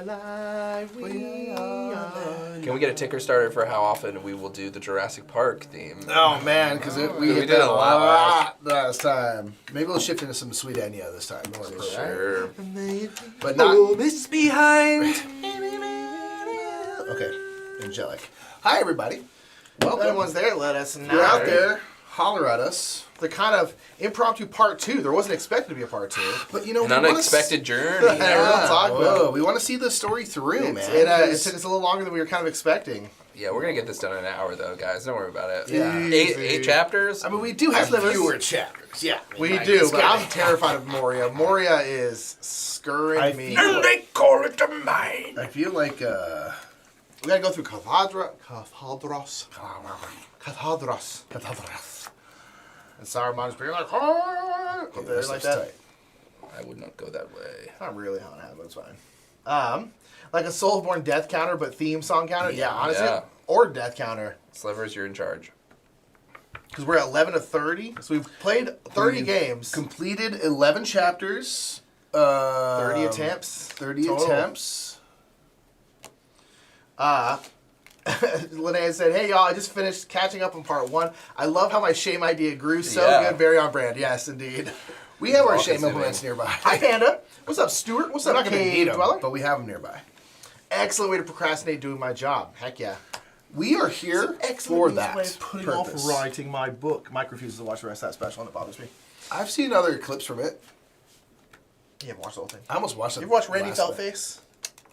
alive, we are. Can we get a ticker started for how often we will do the Jurassic Park theme? Oh man, because we did did a lot last time. Maybe we'll shift into some sweet Enya this time. Sure. But not. Miss behind. Okay, angelic. Hi everybody. If Welcome. anyone's there, let us know. You're out there. Holler at us. The kind of impromptu part 2. There wasn't expected to be a part 2. But you know, An unexpected journey. Yeah. Yeah. talk about Whoa, we want to see the story through, man. It Because- took us a little longer than we were kind of expecting. Yeah, we're gonna get this done in an hour, though, guys. Don't worry about it. Yeah. Eight chapters. I mean, we do have Slivers. fewer chapters. Yeah, We like, do, it's but gotta I'm be- terrified of Moria. Moria is scurrying me. feel- they call it the mine. I feel like We gotta go through Cathadros. And Saruman's being like, oh, yeah, there this like looks that. tight. I would not go that way. Not really how it happened, but it's fine. Like a Soulsborne death counter, but theme song counter. Yeah, honestly, Yeah. or death counter. Slivers, you're in charge. Because we're at 11 to 30, so we've played 30 games, Completed 11 chapters. 30 attempts. 30 total. attempts. Linnea said, "Hey y'all, I just finished catching up on part 1. I love how my shame idea grew so Yeah. good, very on brand." Yes, indeed. We have our All shame consuming. implements nearby. Hi Panda. What's up, Stuart? What's We're up, not going to need Cave them, Dweller? but we have them nearby. Excellent way to procrastinate doing my job. Heck yeah. We are here for that way of putting purpose. off writing my book. Mike refuses to watch the rest of that special, and it bothers me. I've seen other clips from it. You haven't watched the whole thing. I almost watched it. You ever watch Randy last night. Feltface?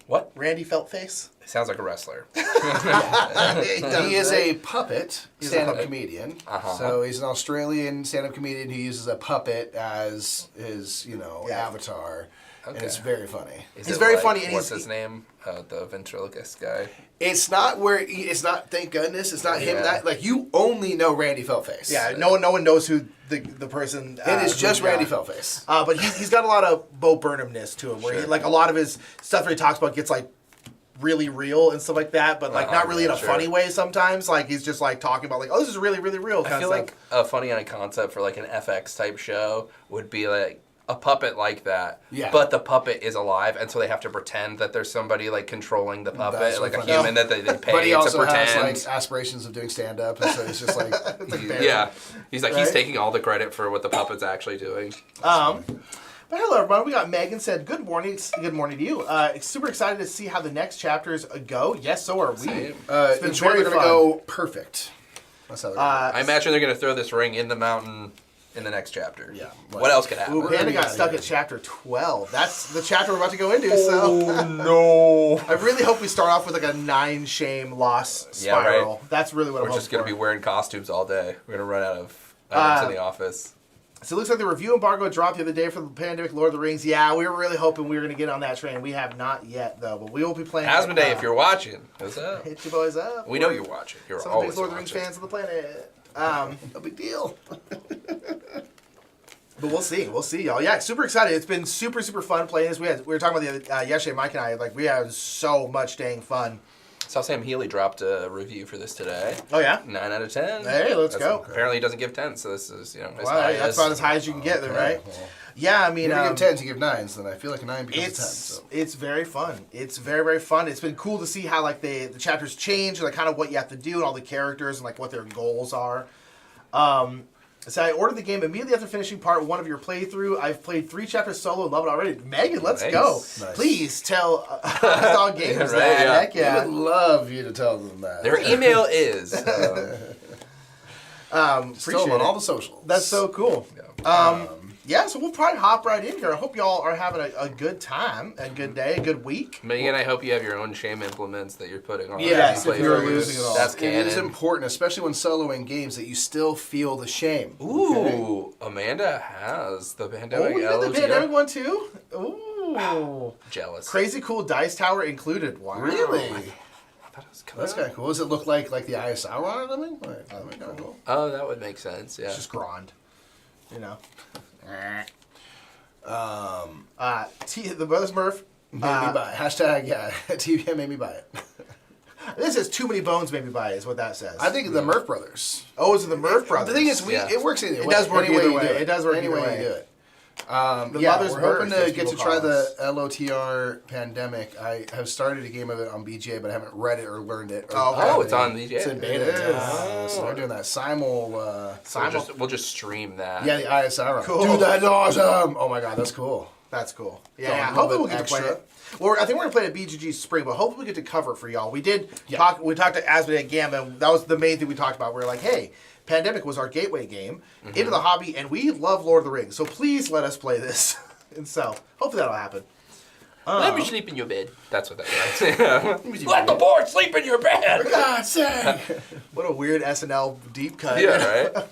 What? Randy Feltface? It sounds like a wrestler. He is a puppet He's a stand-up puppet. comedian. Uh-huh. So he's an Australian stand-up comedian who uses a puppet as his, Yeah. avatar, and Okay. it's very funny. Is He's it very like- funny, and What's he's- his name? The ventriloquist guy. It's not it's not. Thank goodness, it's not him. Yeah. That like you only know Randy Feltface. Yeah, no one knows who the person. It is just who- Randy yeah. Feltface. But he's got a lot of Bo Burnham-ness to him, where he, Sure. like a lot of his stuff that he talks about gets like really real and stuff like that, but like not really in a sure. funny way sometimes. Like he's just like talking about like, oh, this is really, really real kind I of feel stuff. like a funny concept for like an FX type show would be like a puppet like that. Yeah. But the puppet is alive, and so they have to pretend that there's somebody like controlling the puppet, That's like a funny. human that they pay But he to also pretend. has like aspirations of doing stand-up, and so it's just like Yeah, he's like he's Right? taking all the credit for what the puppet's actually doing. But hello, everybody. We got Megan said, good morning. Good morning to you. Super excited to see how the next chapters go. Yes, so are we. Same. It's been it's really very gonna fun. go perfect. That's how they're gonna I imagine they're gonna throw this ring in the mountain in the next chapter. Yeah. What else could happen? Ooh, Panda gonna got be stuck out of at here. chapter 12. That's the chapter we're about to go into, so no! I really hope we start off with like a 9 shame loss Yeah, right. spiral. That's really what We're I'm just hoping gonna for. be wearing costumes all day. We're gonna run out of items in the office. So it looks like the review embargo dropped the other day for the Pandemic Lord of the Rings. Yeah, we were really hoping we were going to get on that train. We have not yet, though, but we will be playing. Asmodee, if you're watching, what's up? Hit your boys up. We know you're watching. You're Some of the always biggest Lord of the Rings watching. fans on the planet. No big deal. But we'll see. We'll see, y'all. Yeah, super excited. It's been super, super fun playing this. We were talking about the other, yesterday, Mike and I, like, we had so much dang fun. Saw Sam Healy dropped a review for this today. Oh, yeah? 9 out of 10. Hey, let's go. Apparently, he doesn't give 10, so this is as Well, high that's as. about as high as you can get, then, Okay, right? well, Yeah, I mean, if you give 10s, you give 9s, then I feel like a 9 becomes a 10. So. It's very fun. It's very, very fun. It's been cool to see how like the chapters change and like kind of what you have to do and all the characters and like what their goals are. So I ordered the game immediately after finishing part 1 of your playthrough. I've played 3 chapters solo and love it already. Megan, let's Nice. go. Nice. Please tell Dog Games Yeah, right, that. yeah. Heck yeah. I would love you to tell them that. Their email is. Just tell Appreciate them on it. all the socials. That's so cool. Yeah, so we'll probably hop right in here. I hope y'all are having a good time, a good day, a good week. Megan, I hope you have your own shame implements that you're putting on. Yes, your if you're playthroughs. losing it all. That's It is canon. important, especially when soloing games, that you still feel the shame. Ooh, Amanda has the Oh, pandemic. you got the LOTO. pandemic one too? Ooh. Jealous. Crazy cool dice tower included. Wow. Really? I thought it was coming That's out. kind of cool. Does it look like the Eye of Sauron or something? Like, that would be kind of cool. Oh, that would make sense. Yeah. It's just Grond. You know. The Brothers Murph. Made me buy it. Hashtag, yeah, TVM made me buy it. This says too many bones made me buy it, is what that says. I think the Murph brothers. Oh, is it the Murph brothers? The thing is, Yeah. it works either way. It does work Any way either you way. do It does work Any either way way. you do it. The Yeah, Mother's we're Birth, hoping to as get to people try call the us. LOTR Pandemic. I have started a game of it on BGA, but I haven't read it or learned it. Or Oh, okay. Oh, it's on BGA. It's in beta. It is. Yeah, so they're doing that simul. We'll just stream that. Yeah, the ISR. Run. Cool. Dude, that's awesome. Oh my god, that's cool. That's cool. Going Yeah, a little hopefully we'll bit get to play extra. it. Well, I think we're gonna play it at BGG Spring, but hopefully we get to cover it for y'all. We did Yeah. talk. We talked to Asmodee at Gamma. That was the main thing we talked about. We were like, hey, Pandemic was our gateway game into the hobby, and we love Lord of the Rings. So please let us play this. And so hopefully that'll happen. Let me sleep in your bed. That's what that means. Let the board sleep in your bed. God's sake. What a weird SNL deep cut. Yeah, right.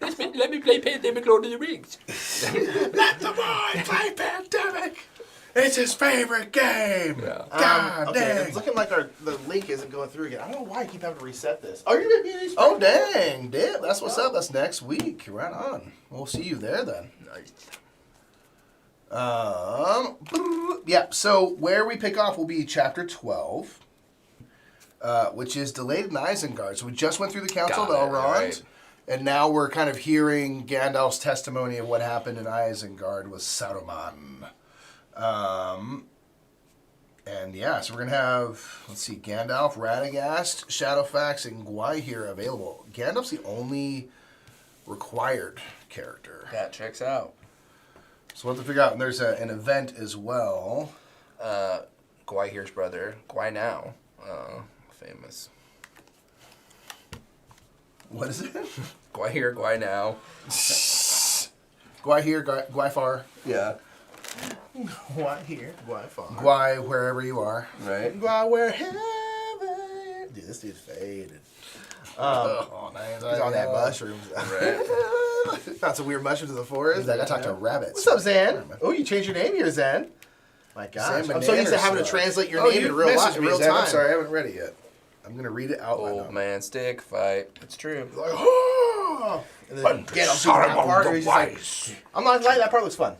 Let me play Pandemic Lord of the Rings. Let the boy play Pandemic. It's his favorite game. Yeah. God Okay, dang. it's looking like the link isn't going through again. I don't know why I keep having to reset this. Oh, you're gonna be in Oh dang, Dip. That's what's up. That's next week. Right on. We'll see you there then. Yeah, so where we pick off will be chapter 12, which is delayed in Isengard. So we just went through the Council of Got it, Elrond, right. and now we're kind of hearing Gandalf's testimony of what happened in Isengard with Saruman. And yeah, so we're going to have, let's see, Gandalf, Radagast, Shadowfax, and Gwaihir available. Gandalf's the only required character. That checks out. So we'll have to figure out, and there's an event as well. Gwaihir's brother, Gwainau, famous. What is it? Gwaihir, Gwainau. Gwaihir, Gwaifar. Yeah. Why here? Why far? Gwai, wherever you are. Right. Why where heaven? Dude, this dude's faded. Oh, nice. He's on that mushrooms. Right. Found some weird mushrooms in the forest. I got to talk to rabbits. What's up, Zan? Oh, you changed your name here, Zan. My gosh, Zan I'm so used to Bananas, having to though. translate your Oh, name you in real messaged me, real Zan. time. I'm sorry, I haven't read it yet. I'm going to read it out Old loud. man stick fight. It's true. Like, oh! And then Gandalf's doing that part, where he's just like, I'm not like that part looks fun.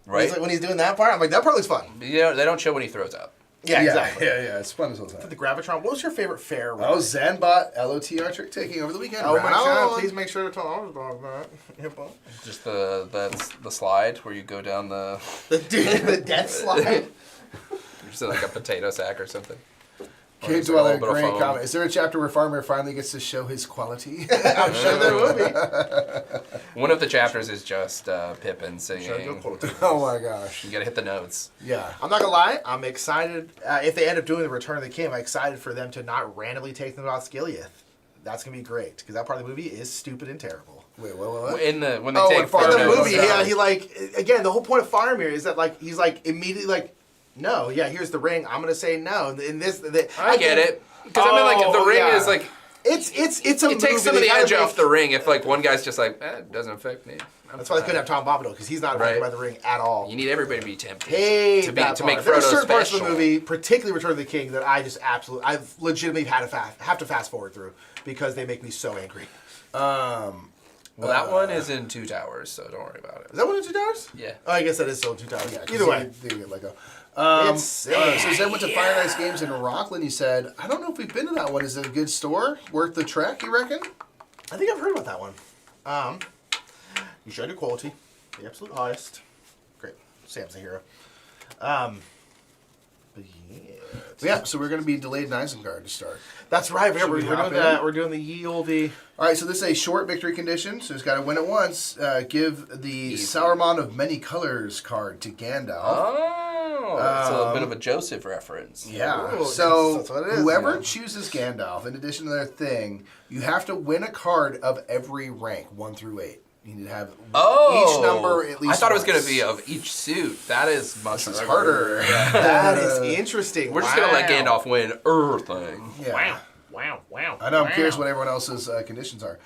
Right? He's like, when he's doing that part, I'm like, that part looks fun. You know, they don't show when he throws up. Yeah, exactly. Yeah, it's fun as all time. The Gravitron. What was your favorite fair? Oh, Zan bought LOTR trick taking over the weekend. Oh my Right god! on. Please make sure to tell all about that. Hippo. Just that's the slide where you go down the The death slide. just like a potato sack or something. Cave Or Dweller, a little bit of great foam. comment. Is there a chapter where Farmer finally gets to show his quality? I'm sure there will be. One of the chapters is just Pippin singing. Oh my gosh. You gotta hit the notes. Yeah. I'm not gonna lie. I'm excited. If they end up doing the Return of the King, I'm excited for them to not randomly take them about Skiliath. That's gonna be great because that part of the movie is stupid and terrible. Wait, what? When they Oh, take and Far In the Frodo movie, goes yeah, down. he like again. The whole point of Faramir is that like he's like immediately like, no, yeah, here's the ring. I'm gonna say no. In this, I get it. Because I mean, like, the Oh, ring yeah. is like It's a it movie. takes some of They the gotta edge make- off the ring. If like one guy's just like, it doesn't affect me. That's why they couldn't have Tom Bombadil because he's not affected Right. by the ring at all. You need everybody to be tempted Hey, to that make part. There are Frodo certain parts special. of the movie, particularly Return of the King, that I've legitimately have to fast forward through because they make me so angry. Well, that one is in Two Towers, so don't worry about it. Is that one in Two Towers? Yeah. Oh, I guess that is still in Two Towers. Yeah, 'cause Either way, They get let go. it's So Zen went to Fire Nice Games in Rockland. He said, I don't know if we've been to that one. Is it a good store? Worth the trek, you reckon? I think I've heard about that one. You showed your quality, the absolute highest. Great, Sam's a hero. But Yeah, so we're going to be delayed in Isengard to start. that's right. Should we We're hop doing in? that. We're doing the ye olde. All right, so this is a short victory condition, so he's got to win it once. Give the Sauron of Many Colors card to Gandalf. Oh, it's a bit of a Joseph reference. Yeah, Ooh, so that's what it is, whoever yeah. chooses Gandalf, in addition to their thing, you have to win a card of every rank, 1 through 8. You need to have each number at least I thought it was going once. to be of each suit. That is much This is harder. That is interesting. We're just going to let Gandalf win everything. Yeah. Wow. I know, I'm curious what everyone else's conditions are.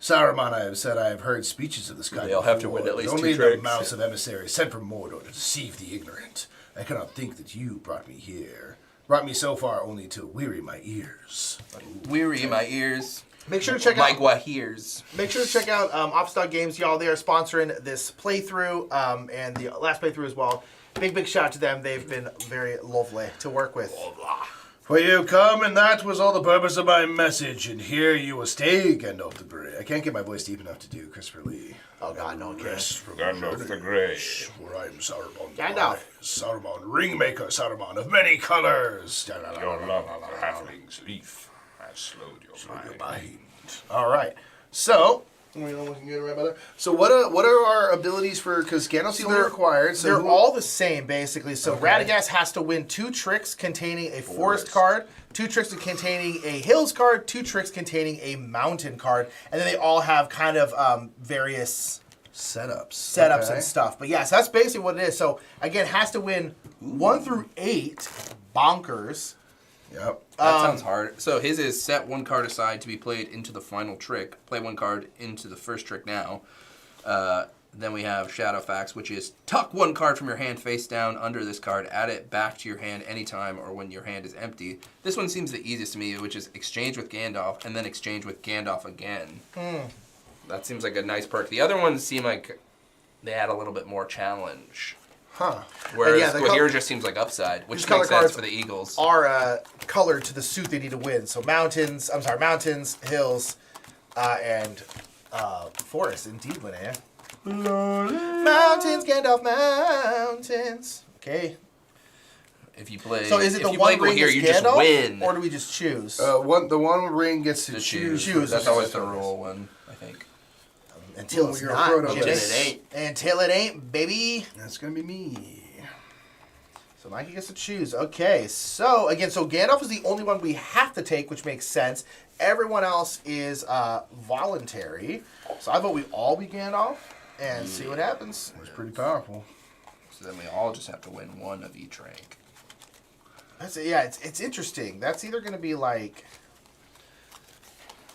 Saruman, I have said I have heard speeches of this kind They all have to before, win at but least only 2 the tricks. mouse of emissaries sent from Mordor to deceive the ignorant. I cannot think that you brought me here. Brought me so far only to weary my ears. Weary my ears. Make sure to check my out. Gwahirs. Make sure to check out Offstock Games, y'all. They are sponsoring this playthrough and the last playthrough as well. Big shout out to them. They've been very lovely to work with. For you come, and that was all the purpose of my message, and here you will stay, Gandalf the Grey. I can't get my voice deep enough to do Christopher Lee. Oh God, no one cares. Gandalf the Grey. For I am Saruman. Gandalf. Saruman, Ringmaker Saruman of many colors. Your love of the halfling's leaf has slowed your mind. All right. So, looking good right by there. So what are our abilities for? Because Gandalf's the only required. So They're who- all the same, basically. So Okay. Radagast has to win 2 tricks containing a forest card, 2 tricks containing a hills card, 2 tricks containing a mountain card, and then they all have kind of various setups. setups and stuff. But yeah, so that's basically what it is. So again, has to win 1 through 8 bonkers. Yep. That sounds hard. So his is set 1 card aside to be played into the final trick. Play 1 card into the first trick now. Then we have Shadowfax, which is tuck 1 card from your hand face down under this card. Add it back to your hand anytime or when your hand is empty. This one seems the easiest to me, which is exchange with Gandalf and then exchange with Gandalf again. That seems like a nice perk. The other ones seem like they add a little bit more challenge. Huh. Whereas yeah, the Quahir just seems like upside, which These color makes sense cards for the Eagles. Are colored to the suit they need to win. So mountains, hills, and forest. Indeed, Linnea. Mountains, Gandalf, mountains. Okay. If you play, So is it if the you one play ring Quahir, is you just Gandalf, win. or do we just choose? The one ring gets to choose. choose. That's always the rule one, I think. Until Oh, it's you're a not. Frodo. Jimmy. Until it ain't. Until it ain't, baby. That's gonna be me. So Mikey gets to choose. Okay, so again, so Gandalf is the only one we have to take, which makes sense. Everyone else is voluntary. So I vote we all be Gandalf and see what happens. It's pretty powerful. So then we all just have to win 1 of each rank. That's it. Yeah, it's interesting. That's either going to be like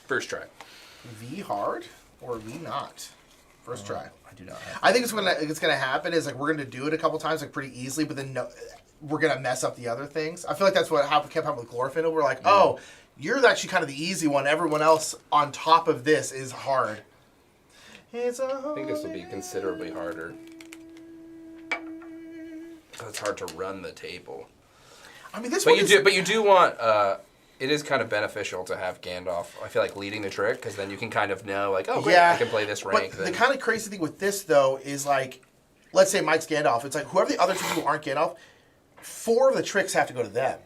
First try. V hard or V not. First try. I do not have. I think it's gonna happen is like we're gonna do it a couple times like pretty easily, but then we're gonna mess up the other things. I feel like that's what kept happening with Glorfindel. We're like, oh, you're actually kind of the easy one. Everyone else on top of this is hard. I think this will be considerably harder. 'Cause it's hard to run the table. I mean, this But one is, you do want. It is kind of beneficial to have Gandalf. I feel like leading the trick because then you can kind of know like, oh, great, yeah, I can play this rank. But the Then. kind of crazy thing with this though is like, let's say Mike's Gandalf. It's like whoever the other 2 people aren't Gandalf, 4 of the tricks have to go to them.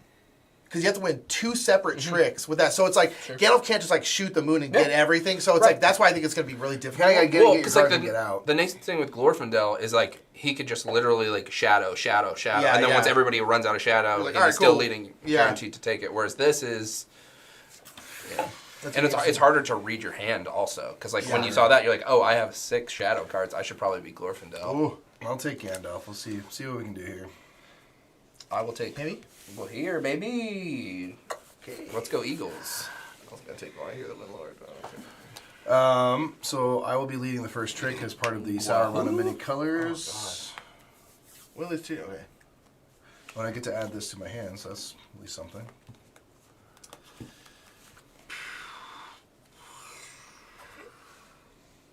Because you have to win 2 separate tricks with that. So it's like, Gandalf can't just like shoot the moon and get everything. So it's Right. like, that's why I think it's going to be really difficult. Kinda gotta Well, get because your like card to get out. the nice thing with Glorfindel is like he could just literally like shadow, Yeah, and then once yeah. everybody runs out of shadow, You're like, he's "Alright, still cool." leading, Yeah. guaranteed to take it. Whereas this is, yeah. That's And it's interesting. harder to read your hand also because like when Yeah. you saw that you're like, oh, I have 6 shadow cards. I should probably be Glorfindel. Ooh, I'll take Gandalf. We'll see what we can do here. I will take Maybe? Well, here, baby. Okay. Let's go Eagles. I was gonna take one here, the little Lord. So I will be leading the first trick as part of the Sauron of Many Colors. Well, it's 2. Okay. When I get to add this to my hands, that's at least something.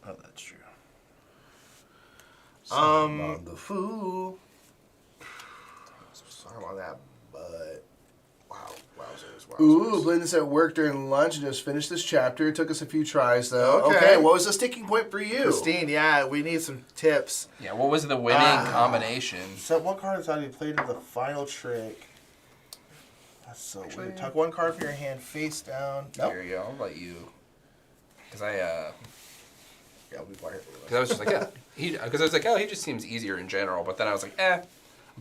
Oh, that's true. Saruman the Fool. Sorry about that, but wow, wowzers. Ooh, playing this at work during lunch and just finished this chapter. It took us a few tries though. Okay. Okay, what was the sticking point for you? Christine, yeah, we need some tips. Yeah, what was the winning combination? Set 1 card aside to be played into the final trick. That's so weird. Tuck 1 card from your hand face down. Nope. Here you go. I'll let you. Because I Yeah, we'll be quiet. was just like, yeah. Because I was like, oh, he just seems easier in general. But then I was like, eh.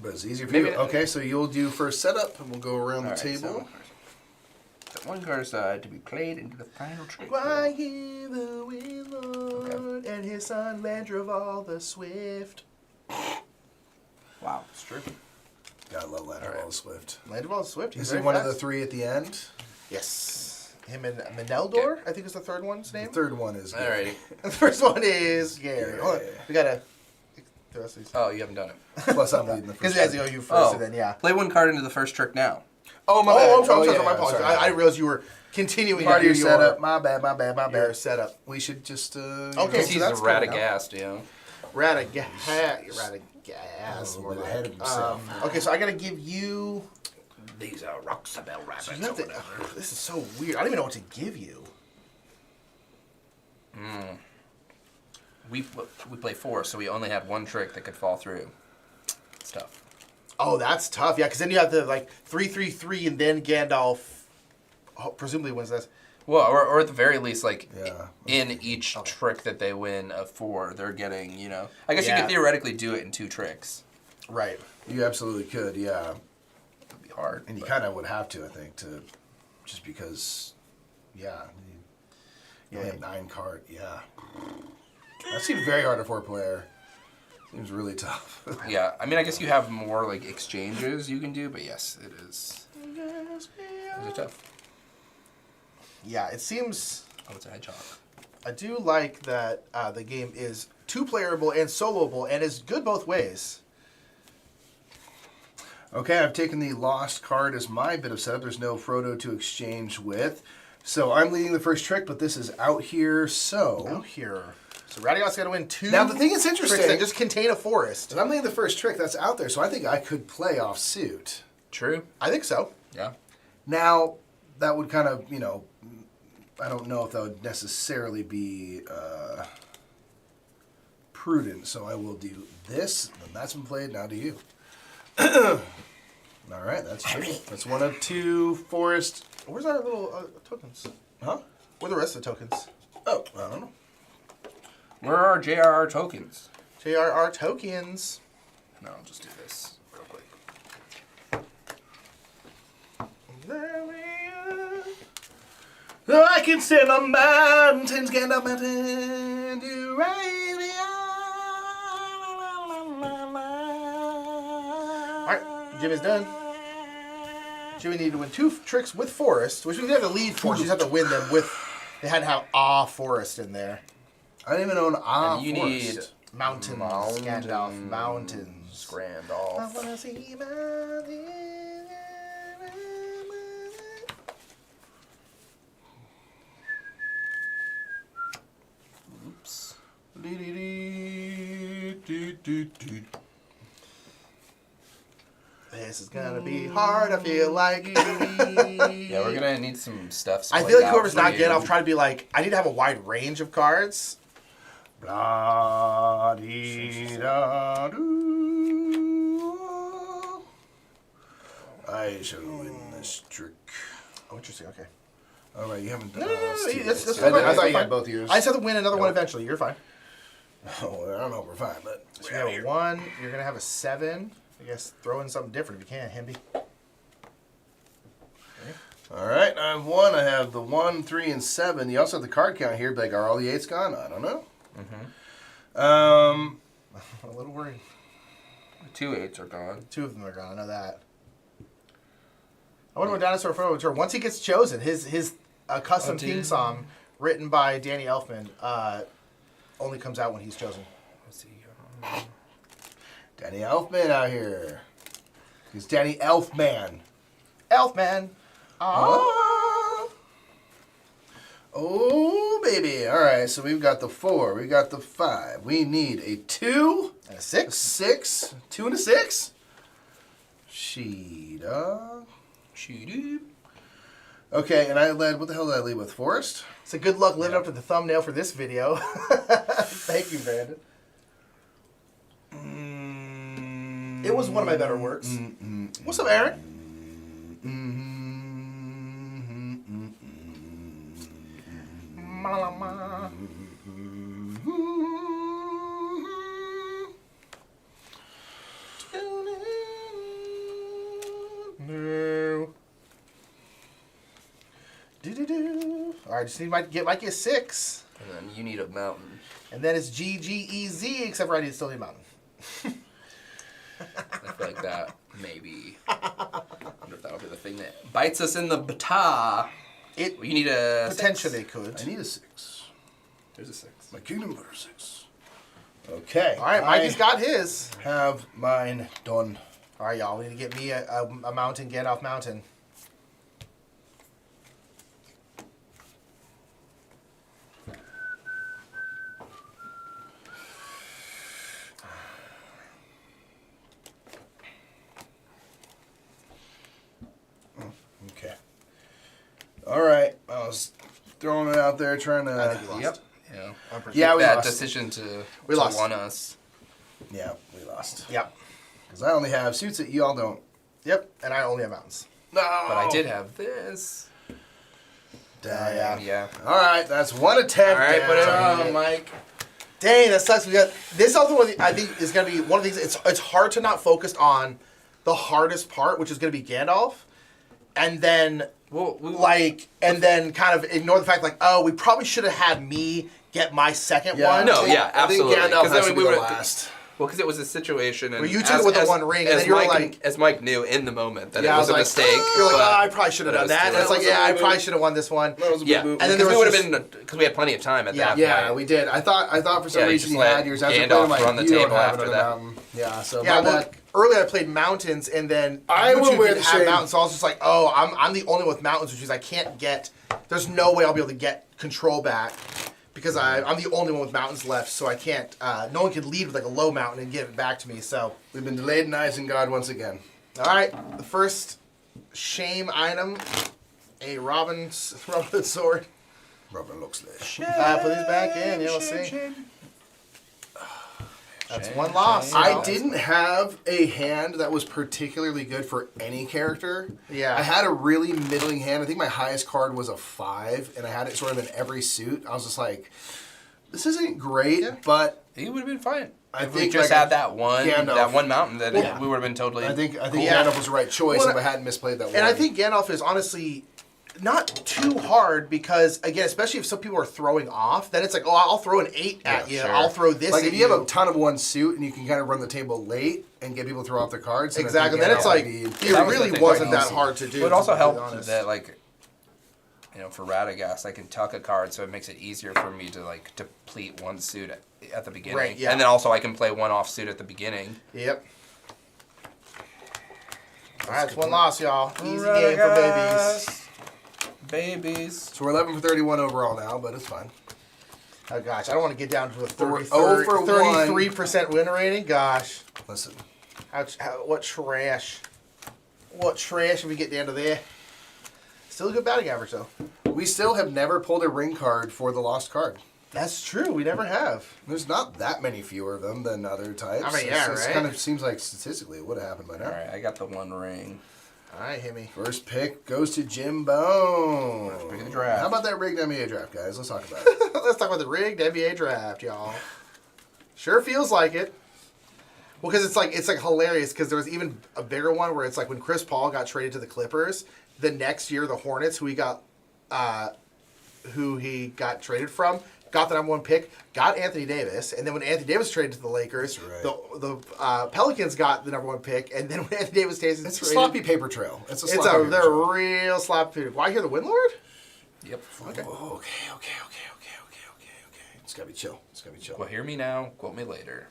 But it's easier for Maybe you. not. Okay, so you'll do first setup and we'll go around the Alright, table. Set 1 card aside to be played into the final trick. Why hear the wind, Lord, and his son Landroval the Swift. Wow, it's true. Gotta love Landroval Alright. Swift. Landroval the Swift. He's Is very it one of fast. the 3 at the end? Yes. Him and Meneldor, I think is the third one's The name. third one is good. Alrighty. The first one is Gary. Hold on. We gotta. The rest of these. Oh, you haven't done it. Plus I'm leading the Because first it has to one. go you first, Oh, and then yeah. Play 1 card into the first trick now. Oh, my Oh, bad. I'm sorry. yeah, My apologies. sorry. I didn't realize you were continuing Part of to your do setup. My bad. your Your setup. We should just. Okay, Because so he's that's a cool now. Radagast, you know. Radagast. A little bit ahead of himself. Okay, so I gotta give you These are Roxabelle rabbits. So you have or to, whatever. this is so weird. I don't even know what to give you. We play 4, so we only had one trick that could fall through. It's tough. Oh, that's tough. Yeah, because then you have the like 3/3/3, and then Gandalf presumably wins this. Well, or at the very least, like Yeah. in each trick that they win of 4, they're getting, you know. I guess you Yeah. could theoretically do it in 2 tricks. Right. You absolutely could, yeah. It'd be hard. And you but- kind of would have to, I think, to just because, yeah. You only have 9 card, yeah. That seems very hard for a 4-player. Seems really tough. Yeah, I mean, I guess you have more like exchanges you can do, but yes, it is. It's tough. Yeah, it seems. Oh, it's a hedgehog. I do like that the game is 2-playerable and soloable, and is good both ways. Okay, I've taken the lost card as my bit of setup. There's no Frodo to exchange with. So I'm leading the first trick, but this is out here, so... Out here. So Radagast's got to win 2. Now, the thing that's tricks interesting- that just contain a forest. And I'm leading the first trick, that's out there, so I think I could play off suit. True. I think so. Yeah. Now, that would kind of, I don't know if that would necessarily be prudent, so I will do this. And that's been played, now to you. All right, that's true. That's 1 of 2 forest. Where's our little tokens? Huh? Where are the rest of the tokens? Oh, I don't know. Where are our JRR tokens? JRR tokens. No, I'll just do this real quick. So I can stand on mountains, Gandalf Mountain, to raise me Alright, Jimmy's done. Jimmy needed to win 2 tricks with forest, which we didn't have to lead for. You just have to win them with. They had to have forest in there. I don't even own And you forest. need Mountains, Gandalf, mountains. I Grandolph. wanna see mountains. Oops. This is gonna be hard, I feel like. Yeah, we're gonna need some stuff. I splayed feel like out whoever's for not you. getting off trying to be like, I need to have a wide range of cards. Blah dee da doo. I shall win this trick. Oh, interesting. Okay. All right, you haven't done. No, Steve, that's I fine. thought you Fine. had both yours. I just have to win another one eventually. You're fine. Oh, I don't know if we're fine, but So you have a 1. You're gonna have a 7. I guess throw in something different if you can, Himby. all right. I have 1. I have the 1, 3, and 7. You also have the card count here. But like, are all the 8s gone? I don't know. I'm a little worried. 2 8s are gone. 2 of them are gone. I know that. I wonder what Dinosaur Frodo will turn. Once he gets chosen, his custom Oh, theme dude. song written by Danny Elfman only comes out when he's chosen. Let's see. Danny Elfman out here. He's Danny Elfman. Elfman. Oh. Oh, baby. All right, so we've got the 4. We got the 5. We need a 2, And a a 6. 6, 2 and a 6. She-dog. Shoo-doo. Okay, and I led, what the hell did I lead with? Forest? So good luck living up to the thumbnail for this video. Thank you, Brandon. It was one of my better works. What's up, Aaron? Ma-la-ma. No. Do-do-do. All right, just need my get a 6. And then you need a mountain. And then it's GGEZ, except for I still need a mountain. I feel like that maybe. I wonder if that'll be the thing that bites us in the bata. It Well, you need a potentially 6. could. I need a 6. There's a 6. My kingdom for 6. Okay. All right, Mikey's got his. have mine done. All right, y'all. We need to get me a mountain, get off mountain. out there trying I think to. we lost. Yep. Yeah. I'm pretty Yeah, sure. we Bad lost. decision to lost. want us. Yeah, we lost. Yep. Because I only have suits that y'all don't. Yep. And I only have mountains. No. But I did have this. Damn. Yeah. All right, that's one attempt. All right, put it down. on, Mike. Dang, that sucks. We got this. Also, one I think is gonna be one of the things. It's hard to not focus on the hardest part, which is gonna be Gandalf, and then Well, and then kind of ignore the fact like, oh, we probably should have had me get my second Yeah. one. No, yeah, absolutely. I think Gandalf 'Cause has then to be we the would've- last. Well, because it was a situation, and Well, you took it with the One Ring, and as then you were Mike like- as Mike knew in the moment that Yeah, it I was a like, mistake. You're like, but- oh, I probably should have but done it was that. too And it's late. like, yeah, I probably should have won this one. That was a Yeah, boo-boo. And then because there we was would have just- been because we had plenty of time at that Yeah, point. we did. I thought for some Yeah, you reason just you let had yours. After Gandalf playing, I'm like, run the you don't table have after another that. mountain. Yeah, so Yeah, my well, bad. earlier I played mountains, and then I you will two wear didn't the have shame. mountains, so I was just like, oh, I'm the only one with mountains, which means I can't get. There's no way I'll be able to get control back because I'm the only one with mountains left, so I can't. No one can lead with like a low mountain and give it back to me. So, We've been delayed in Isengard once again. all right, the first shame item, a Robin Hood sword. Robin Loxley. Put these back in. You'll see. That's one loss. I didn't have a hand that was particularly good for any character. Yeah. I had a really middling hand. I think my highest card was a 5, and I had it sort of in every suit. I was just like, this isn't great, but He would have been fine. I If we think, just like, had that one Gandalf. mountain, then Well, we would have been totally. I think cool. Yeah. Gandalf was the right choice Well, if I hadn't misplayed that one. And I think Gandalf is honestly not too hard because, again, especially if some people are throwing off, then it's like, oh, I'll throw an 8 at you. sure. I'll throw this like at if you have a ton of one suit and you can kind of run the table late and get people to throw off their cards. then I think Exactly. Then it's Gandalf like, would be- it That was the really thing, wasn't right? that hard to do. But it also to be helped honest. that for Radagast, I can tuck a card, so it makes it easier for me to deplete one suit at the beginning. Right, yeah. And then also I can play one off suit at the beginning. Yep. All right, it's one loss, y'all. Easy game for babies. Babies. So we're 11 for 31 overall now, but it's fine. Oh, gosh. I don't want to get down to a We're 30, 0 for 1. 33% win rating. Gosh. Listen, What trash. What trash if we get down to there. Still a good batting average, though. we still have never pulled a ring card for the lost card. That's true. We never have. There's not that many fewer of them than other types. I mean, yeah, It right? kind of seems like statistically it would have happened by now. All right, I got the one ring. All right, hit me. First pick goes to Jim Bone. pick of the draft. How about that rigged NBA draft, guys? Let's talk about it. Let's talk about the rigged NBA draft, y'all. Sure feels like it. Well, because it's like hilarious because there was even a bigger one where it's like when Chris Paul got traded to the Clippers, the next year the Hornets, who he got traded from, got the number 1 pick, got Anthony Davis, and then when Anthony Davis traded to the Lakers, right. the Pelicans got the number 1 pick, and then when Anthony Davis stays, It's a sloppy paper trail. They're a real sloppy. Why hear the Windlord? Yep. Okay. Okay. It's gotta be chill. Well, hear me now, quote me later.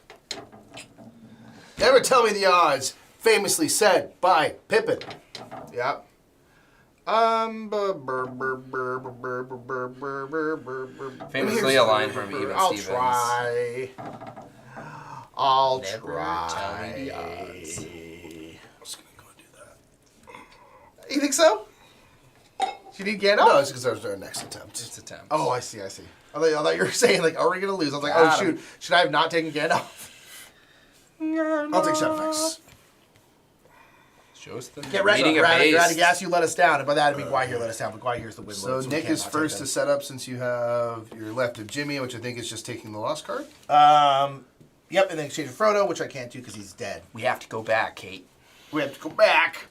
Never tell me the odds. Famously said by Pippin. Yep. Famously a line from Even I'll Stevens. try. I'll Never try. tell me the odds. I'm just gonna go and do that. You think so? You need Gandalf? No, it's because that was our next attempt. It's attempt. Oh, I see. I thought you were saying like, are we gonna lose? I was like, Got oh him. shoot, should I have not taken Gandalf? I'll take Shadowfax. Show us the Get ready, meaning of haste. Radagast, you let us down, and by that I mean Guy here let us down, but Guy here's the win. So Nick is first to set up since you have your left of Jimmy, which I think is just taking the lost card. Yep, and then exchange with Frodo, which I can't do because he's dead. We have to go back, Kate. We have to go back.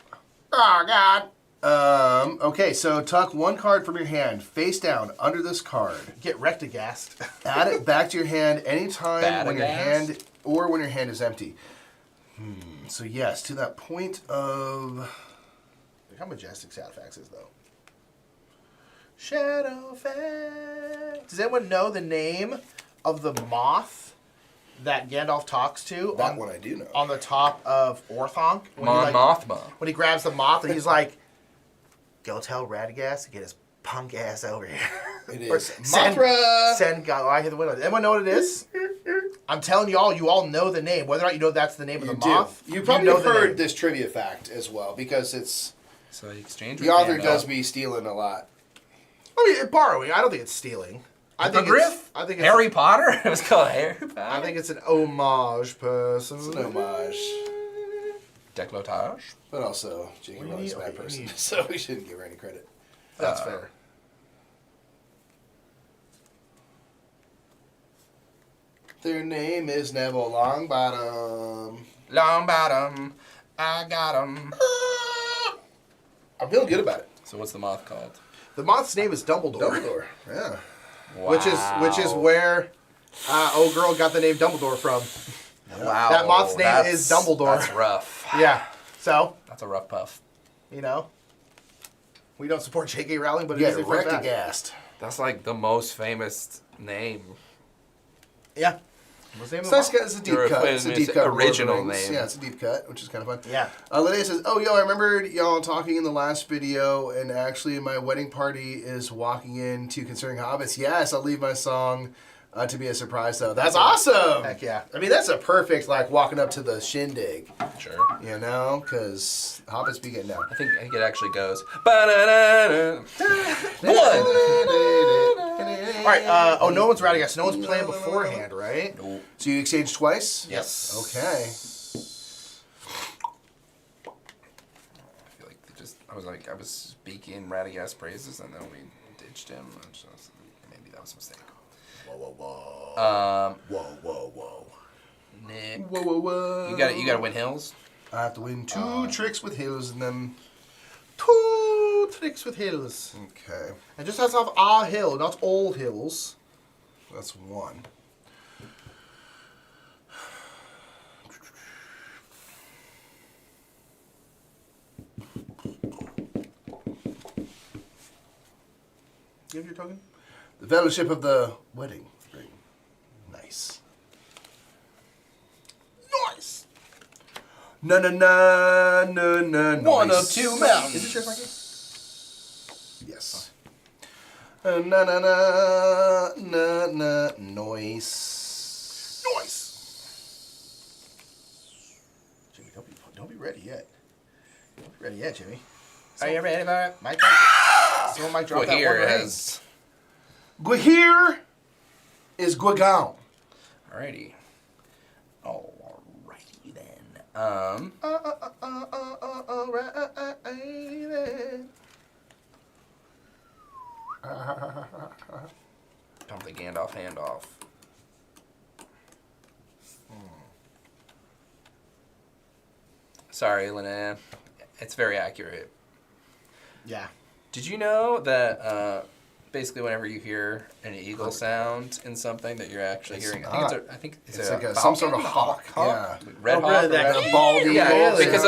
Oh God. Okay, so tuck one card from your hand face down under this card. Get Rectagast. Add it back to your hand anytime when your Badagast? hand is empty. So yes, to that point of Look how majestic Shadowfax is, though. Shadowfax. Does anyone know the name of the moth that Gandalf talks to that on, one I do know. on the top of Orthanc? Mon Mothma. When he grabs the moth and he's like, go tell Radagast to get his punk ass over here. It Or is send, Mothra. send God. Oh, I hear the window. Anyone know what it is? I'm telling you all know the name. Whether or not you know that's the name of the moth. You probably know have the heard name. this trivia fact as well because it's So you exchange the with author Gandalf. does be stealing a lot. I mean, borrowing. I don't think it's stealing. I think Hippogriff? I think it's, Harry Potter? It was called Harry Potter. I think it's an homage, person. It's an homage. Décolletage. But also, J.K. We Rowling's a need- bad okay, we person, need- so we shouldn't give her any credit. That's fair. Their name is Neville Longbottom. Long bottom. I got him. I'm feeling good about it. So what's the moth called? The moth's name is Dumbledore, Dumbledore. Yeah. which is where old girl got the name Dumbledore from. Wow. That moth's name that's- is Dumbledore. That's rough. Yeah. So, That's a rough puff. you know, we don't support J.K. Rowling, but it Yeah, is a fun fact. Rectagast. That's like the most famous name. Yeah. What's the name It's of nice, the moth? it's a deep cut. It's a deep cut. Original Lord of the Rings. name. Yeah, it's a deep cut, which is kind of fun. Yeah. Linnea says, "Oh, yo, I remembered y'all talking in the last video, and actually, my wedding party is walking into Concerning Hobbits. Yes, I'll leave my song to be a surprise, though. That's awesome. Heck yeah. I mean, that's a perfect like walking up to the shindig, Sure. you know, because Hobbits be getting down. I think it actually goes. Ba-da-da-da. Blood. All right. Oh, no one's routing us. No one's playing beforehand, right? Nope. So you exchanged twice. Yes. Okay. I feel like they just. I was speaking Radagast praises, and then we ditched him. Maybe that was a mistake. Whoa, whoa, whoa. Whoa, Whoa. Nick. Whoa, whoa, whoa. You got to win hills. I have to win two tricks with hills and then. 2 tricks with hills. Okay. And just has to have a hill, not all hills. That's one. You have your token? The Fellowship of the Wedding Ring. Nice. Nice. No, no, no, no, no, no. One of two mountains. Is it yours, Mikey? Yes. Na na na na na noise. Nice. Jimmy, don't be ready yet. Don't be ready yet, Jimmy. Are you ready for it? Mike, someone might drop Well, that one here ring. has. Guahir is Guagon. Alrighty. Alrighty then. Alright then. Pump the Gandalf handoff. Sorry, Linnea. It's very accurate. Yeah. Did you know that basically whenever you hear an eagle sound in something that you're actually It's hearing? not. I think it's It's a like some sort of falcon? hawk. Yeah. Red Oh, hawk. really? or That red- A bald eagle. Yeah, because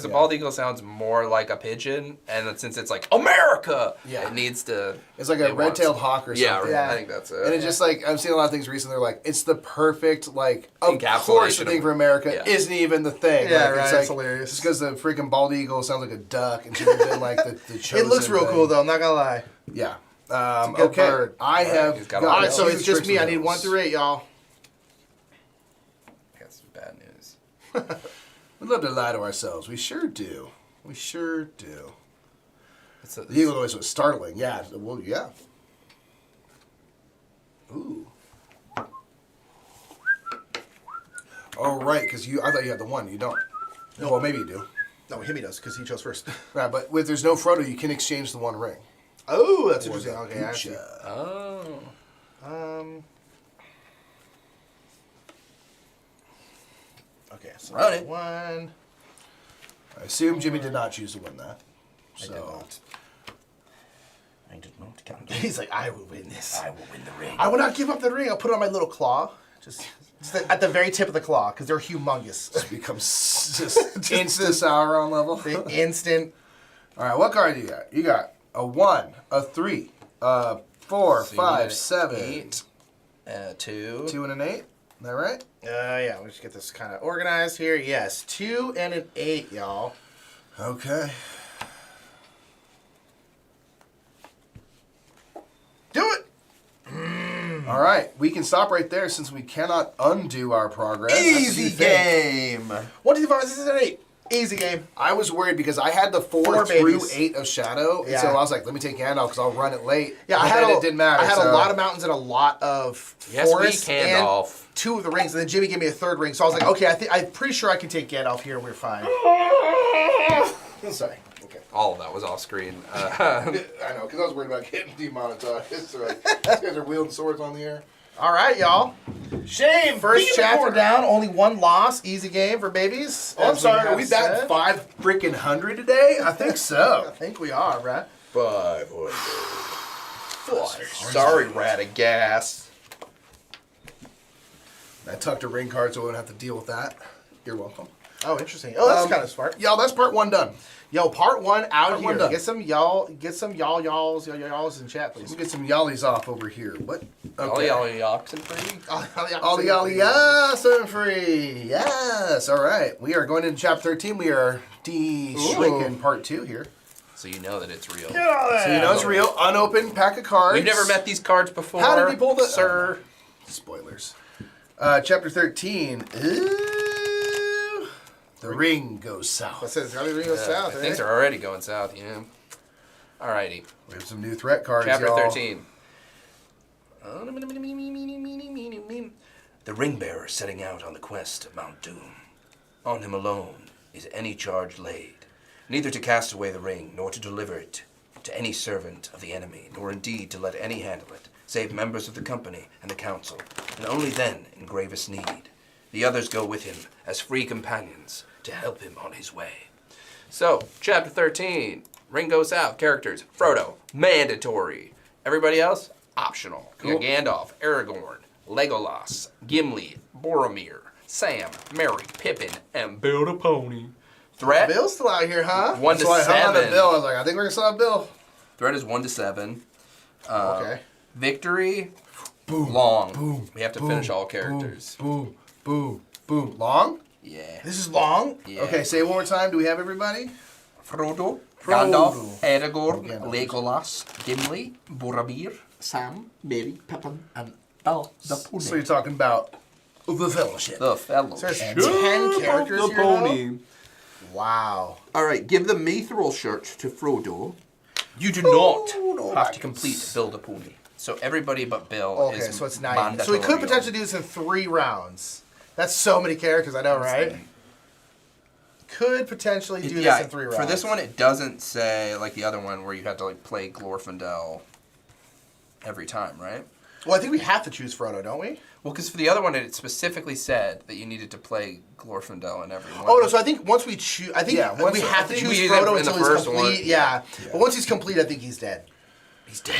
Yeah. a bald eagle sounds more like a pigeon, and since it's like America, Yeah. it needs to. It's like a it wants- red-tailed hawk or something. Yeah, Yeah. I think that's it. And it's just like I've seen a lot of things recently. They're like, it's the perfect like. Of Encapsulation course, the of- thing for America yeah. isn't even the thing. Yeah, like, right, It's, it's like, hilarious. Just because the freaking bald eagle sounds like a duck, and should have been like the chosen It looks real thing. cool though, I'm not gonna lie. Yeah. a good Okay. bird. I have. He's got got all Alright, so two it's just tricks me. I with need those. 1 through 8, y'all. That's bad news. We love to lie to ourselves. We sure do. We sure do. It's a, The eagle noise was startling. Yeah. Well, yeah. Ooh. Oh, right, because I thought you had the one. You don't. No. Well, maybe you do. No, Himmy does, because he chose first. Right, but if there's no Frodo, you can exchange the one ring. Oh, that's Or interesting. the Okay, I see. Poocha. oh. Okay, so Run it. 1. I assume Jimmy did not choose to win that. I did So not. I did not count. He's like, I will win this. I will win the ring. I will not give up the ring. I'll put it on my little claw. Just at the very tip of the claw, because they're humongous. it becomes just instant Sauron level. The instant. All right, what card do you got? You got a 1, a 3, a 4, So you 5, need 7, 8, 2. 2 and an 8. Is that right? Yeah, let's get this kind of organized here. Yes, 2 and an 8, y'all. Okay. Do it. All right, we can stop right there since we cannot undo our progress. Easy game. 1, 2, 5, 6, 7, 8. Easy game. I was worried because I had the 4 Four through babies. 8 of Shadow, and Yeah. so I was like, let me take Gandalf because I'll run it late. Yeah, But then it didn't matter. I had so. a lot of mountains and a lot of Yes, we forests Gandalf. and 2 of the rings, and then Jimmy gave me a 3rd ring. So I was like, okay, I'm pretty sure I can take Gandalf here. We're fine. Sorry. Okay. All of that was off screen. I know, because I was worried about getting demonetized. So like, these guys are wielding swords on the air. All right, y'all. Shame. First chapter down, only 1 loss. Easy game for babies. Oh, I'm as sorry. have Are we batting said. 5 freaking hundred today? I think I so. think we are, bruh. 500. Sorry, Radagast. I tucked a ring card so I wouldn't have to deal with that. You're welcome. Oh, interesting. Oh, that's kind of smart. Y'all, that's part 1 done. Yo, part 1 out Part here. one done. Get some y'alls in chat, please. Let's get some yollies off over here. What? Okay. Ollie oxen free. Ollie, ollie, yes, and free. Yes. All right. We are going into chapter 13. We are shrinking part 2 here. So you know that it's real. So you know it's real. Unopened pack of cards. We've never met these cards before. How did he pull the... Sir. Spoilers. Chapter 13. Ooh, the ring goes south. It says how many goes south, Things eh? are already going south, yeah. Alrighty. We have some new threat cards, Chapter y'all. 13. The ring bearer setting out on the quest of Mount Doom. On him alone is any charge laid, neither to cast away the ring, nor to deliver it to any servant of the enemy, nor indeed to let any handle it, save members of the company and the council, and only then in gravest need. The others go with him as free companions to help him on his way. So, chapter 13, ring goes south, characters, Frodo, mandatory. Everybody else, optional. Cool. You got Gandalf, Aragorn, Legolas, Gimli, Boromir, Sam, Merry, Pippin, and Build a Pony. Threat, Bill's still out here, huh? 1 to So I hung on to 7. Bill. I was like, I think we're going to stop Bill. Threat is 1 to 7. Okay. Victory, long. We have to finish all characters. Boom, boom, boom. Long? Yeah. This is long. Yeah. Okay, say it one more time. Do we have everybody? Frodo, Frodo. Gandalf, Aragorn, Gandalf. Legolas, Gimli, Boromir, Sam, Merry, Pippin, and Bill the Pony. So you're talking about the Fellowship. The fellow. So there's 10 characters here, though? Wow. All right, give the mithril shirt to Frodo. You do not have to Baggins. complete Build a Pony. So everybody but Bill Okay, is so it's 9. So mandatory. we could potentially do this in 3 rounds. That's so many characters, I know, right? Could potentially do this in 3 rounds. For this one, it doesn't say like the other one where you have to like play Glorfindel every time, right? Well, I think we have to choose Frodo, don't we? Well, because for the other one, it specifically said that you needed to play Glorfindel in every one. Oh no! So I think once we choose, I think Yeah, once- we I have to think choose we did Frodo in the until he's first complete. one. Yeah. Yeah. But once he's complete, I think he's dead. He's dead.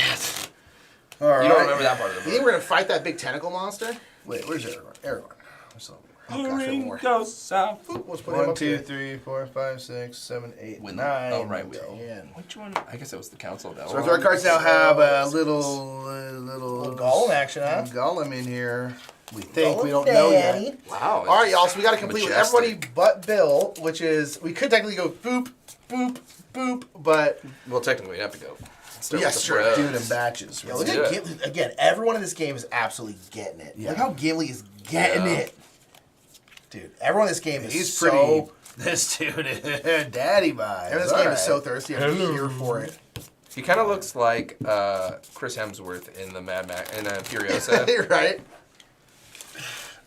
All right. You don't remember that part of the You think book. we're gonna fight that big tentacle monster? Wait, where's Aragorn? Aragorn. So, Oh gosh, we have more. goes south. Oop, let's put him 1, up 2, here. 3, 4, 5, 6, 7, 8, When- 9. oh, right, we- 10. Which one? I guess it was the Council of Elrond. So our threat cards now have a little Golem action, huh? Golem in here. We think we Golem don't know daddy. yet. Wow. All right, y'all. So we got to complete with Majestic. everybody but Bill, which is we could technically go boop, boop, boop, but Well, technically, we'd have to go. Start Yes, with the sure, bros. Do it in batches. yeah, look do at it. Gimli again. Everyone in this game is absolutely getting it. Yeah. Look how Gimli is getting Yeah. it, dude. Everyone in this game is He's so. pretty. This dude is daddy vibes. Everyone in this All game right. is so thirsty. I'm here for it. He kind of looks like Chris Hemsworth in the Mad Max in Furiosa. You're right.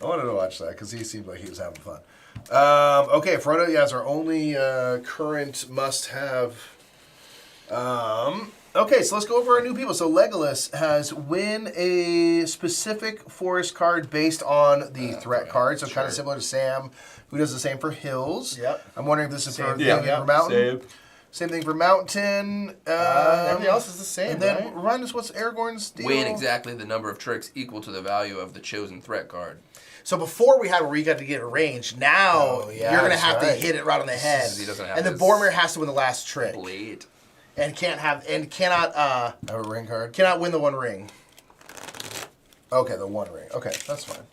I wanted to watch that because he seemed like he was having fun. Okay, Frodo, yeah, is our only current must-have. Okay, so let's go over our new people. So Legolas has win a specific forest card based on the threat card. So kind of similar to Sam, who does the same for hills. Yep. I'm wondering if this is for, Same same thing, thing for mountain. Same thing for mountain. Everything else is the same, And then right? remind us what's Aragorn's deal. Win exactly the number of tricks equal to the value of the chosen threat card. So before we had where you got to get a range, now Oh, yeah, you're gonna that's have right. to hit it right on the head. He doesn't have and then his Boromir has to win the last trick, Blade. and cannot I have a ring card. cannot win the one ring. Okay, the one ring. Okay, that's fine.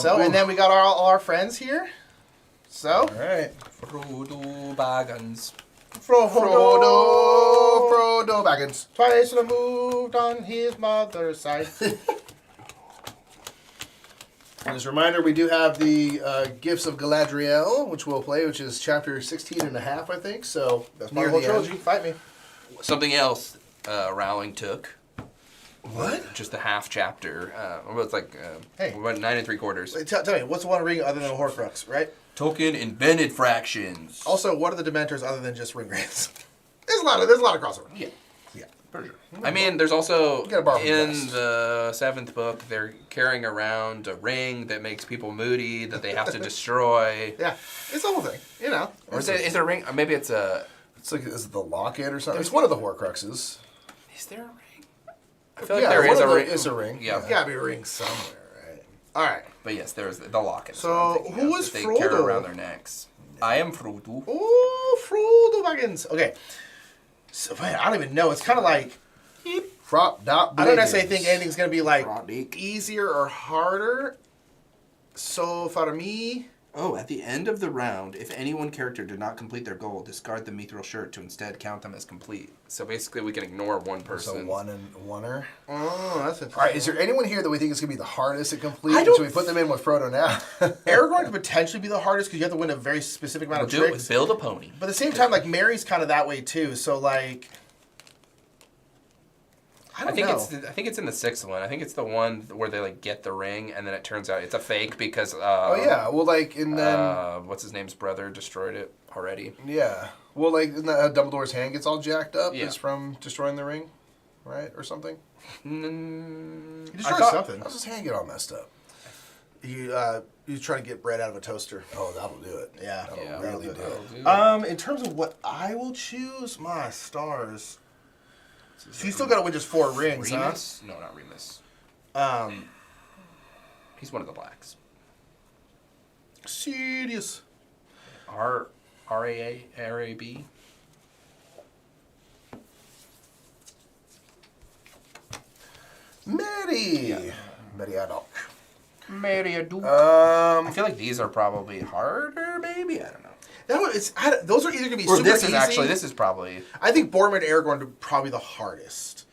So and then we got all our friends here. So All right. Frodo Baggins. Frodo Baggins. Twice removed on his mother's side. And as a reminder, we do have the Gifts of Galadriel, which we'll play, which is chapter 16 and a half, I think. So That's my whole trilogy. Fight me. Something else Rowling took. What? Just the half chapter. Well, it's like Hey. 9 3/4. Wait, tell me, what's one ring other than a Horcrux, right? Tolkien invented fractions. Also, what are the Dementors other than just ring wraiths? There's a lot of crossover. Yeah. Yeah. For sure. I mean, there's also gotta borrow from in West. the 7th book, they're carrying around a ring that makes people moody that they have to destroy. Yeah, it's the whole thing, you know. Or is it a ring? Or maybe it's a. It's like, is it the locket or something? It's one of the Horcruxes. Is there a ring? I feel like Yeah, there one is of a the- ring. is a ring. Yeah. There's gotta be a ring somewhere, right? All right. But yes, there's the locket. So, who is that they carry Frodo? around their necks? I am Frodo. Oh, Frodo Baggins. Okay. So, man, I don't even know. It's kind of like I don't necessarily think anything's gonna be like Frodic. easier or harder. So for me, Oh, at the end of the round, if any one character did not complete their goal, discard the mithril shirt to instead count them as complete. So basically, we can ignore one So person. one and oneer. oh, that's interesting. All right, is there anyone here that we think is going to be the hardest to complete? I don't- Should we put them in with Frodo now? Aragorn could potentially be the hardest because you have to win a very specific amount We'll of do it tricks. with Build a Pony. But at the same time, like Mary's kind of that way too. So like, I don't know. I think it's in the 6th one. I think it's the one where they like get the ring and then it turns out it's a fake because Oh yeah, well like and then what's his name's brother destroyed it already. yeah, well like isn't that how Dumbledore's hand gets all jacked up? Yeah. It's from destroying the ring, right, or something. Mm, He I destroyed thought- something. How's his hand get all messed up? He's trying to get bread out of a toaster. Oh, that'll do it. Yeah. That'll Yeah, really do that'll it. do it. In terms of what I will choose, my stars. So you still got to win just 4 rings, Remus? No, not Remus. huh? He's one of the blacks. Serious. R-A-B? Mary, Mary Adok. Meriadoc. I Um, feel like these are probably harder, maybe? I don't know. That one, those are either gonna be Or super this is easy. actually, this is probably... I think Boromir and Aragorn are probably the hardest.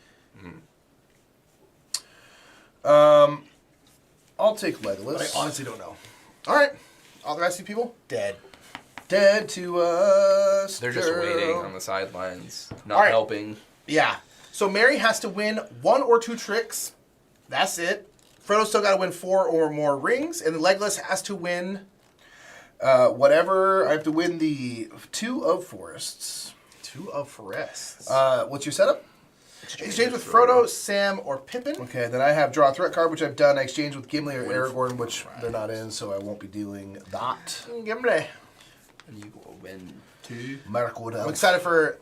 I'll take Legolas. But I honestly don't know. All right, all the rest of you people dead. Dead to us. They're just girl. waiting on the sidelines, not All right. helping. Yeah. So Mary has to win 1 or 2 tricks. That's it. Frodo's still got to win 4 or more rings, and Legolas has to win Whatever. I have to win the 2 of forests. 2 of forests. What's your setup? Exchange with Frodo, Sam, or Pippin. Okay, then I have draw a threat card, which I've done. I exchange with Gimli or Aragorn, which they're not in, so I won't be doing that. Gimli. And you will win 2. I'm excited for.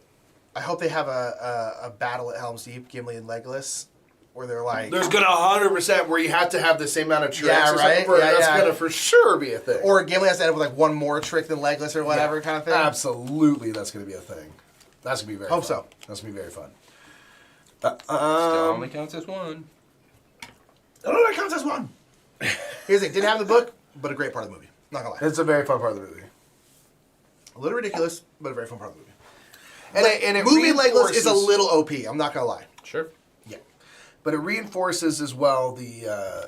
I hope they have a battle at Helm's Deep, Gimli and Legolas, where they're like, There's gonna 100% where you have to have the same amount of tricks. Yeah, or something right? for it. Yeah, That's yeah. gonna for sure be a thing. or Gimli has to end up with like 1 more trick than Legolas or whatever kind of thing. Absolutely, that's gonna be a thing. That's gonna be very. Hope fun. so. That's gonna be very fun. Still only counts as 1. I don't know that counts as 1. Here's the thing: didn't have the book, but a great part of the movie. Not gonna lie. It's a very fun part of the movie. A little ridiculous, but a very fun part of the movie. And it Movie Legolas is a reinforces- little OP. I'm not gonna lie. Sure. Yeah. but it reinforces as well the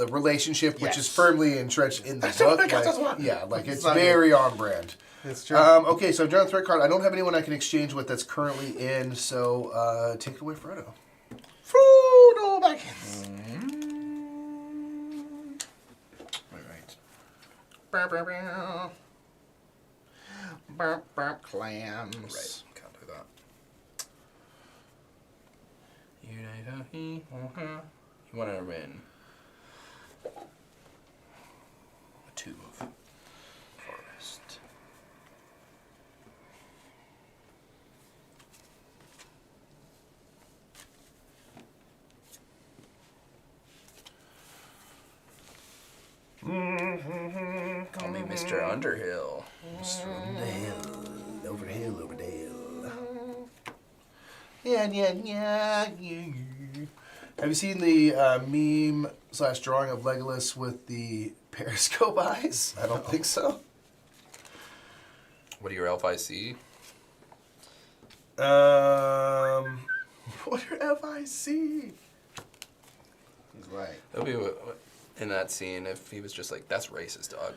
relationship, which is Yes. firmly entrenched in the That's what book. that counts Like, as one. yeah, like It's it's not very on brand. It's true. Okay, so I've drawn a threat card. I don't have anyone I can exchange with that's currently in, so take it away, Frodo. Frodo Baggins. All right. Clams. Right. Can't do that. You want to win 2 of forest. Call me Mr. Underhill. Over the hill, over the hill. Yeah. Have you seen the meme / drawing of Legolas with the periscope eyes? I don't think so. What do your elf eyes see? What are FIC? He's right. That'll be what in that scene if he was just like, "That's racist, dog."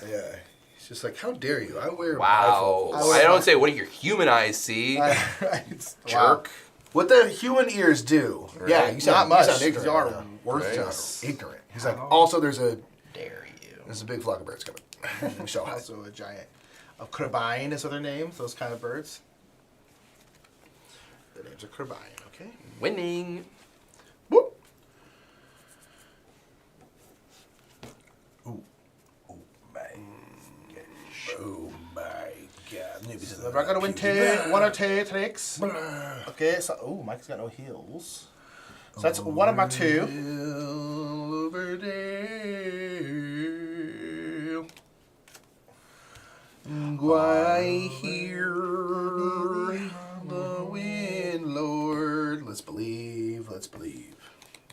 Yeah. He's just like, how dare you? I wear Wow. bifocals. I don't say, "What do your human eyes see?" Right. Jerk. What the human ears do. Right. Yeah, you sound, Not much. You sound ignorant. You are right now. worthless. Ignorant. He's like, also there's a Dare you? big flock of birds coming. We shall hide. Also a giant of crabine is what their names. Those kind of birds. Their names are crabine. Okay. Winning. Whoop. Oh my god. So we're gonna win one or two tricks. Okay. So Mike's got no heels. So that's one of my two. Silverdale. Why hear the wind, Lord? Let's believe. Let's believe.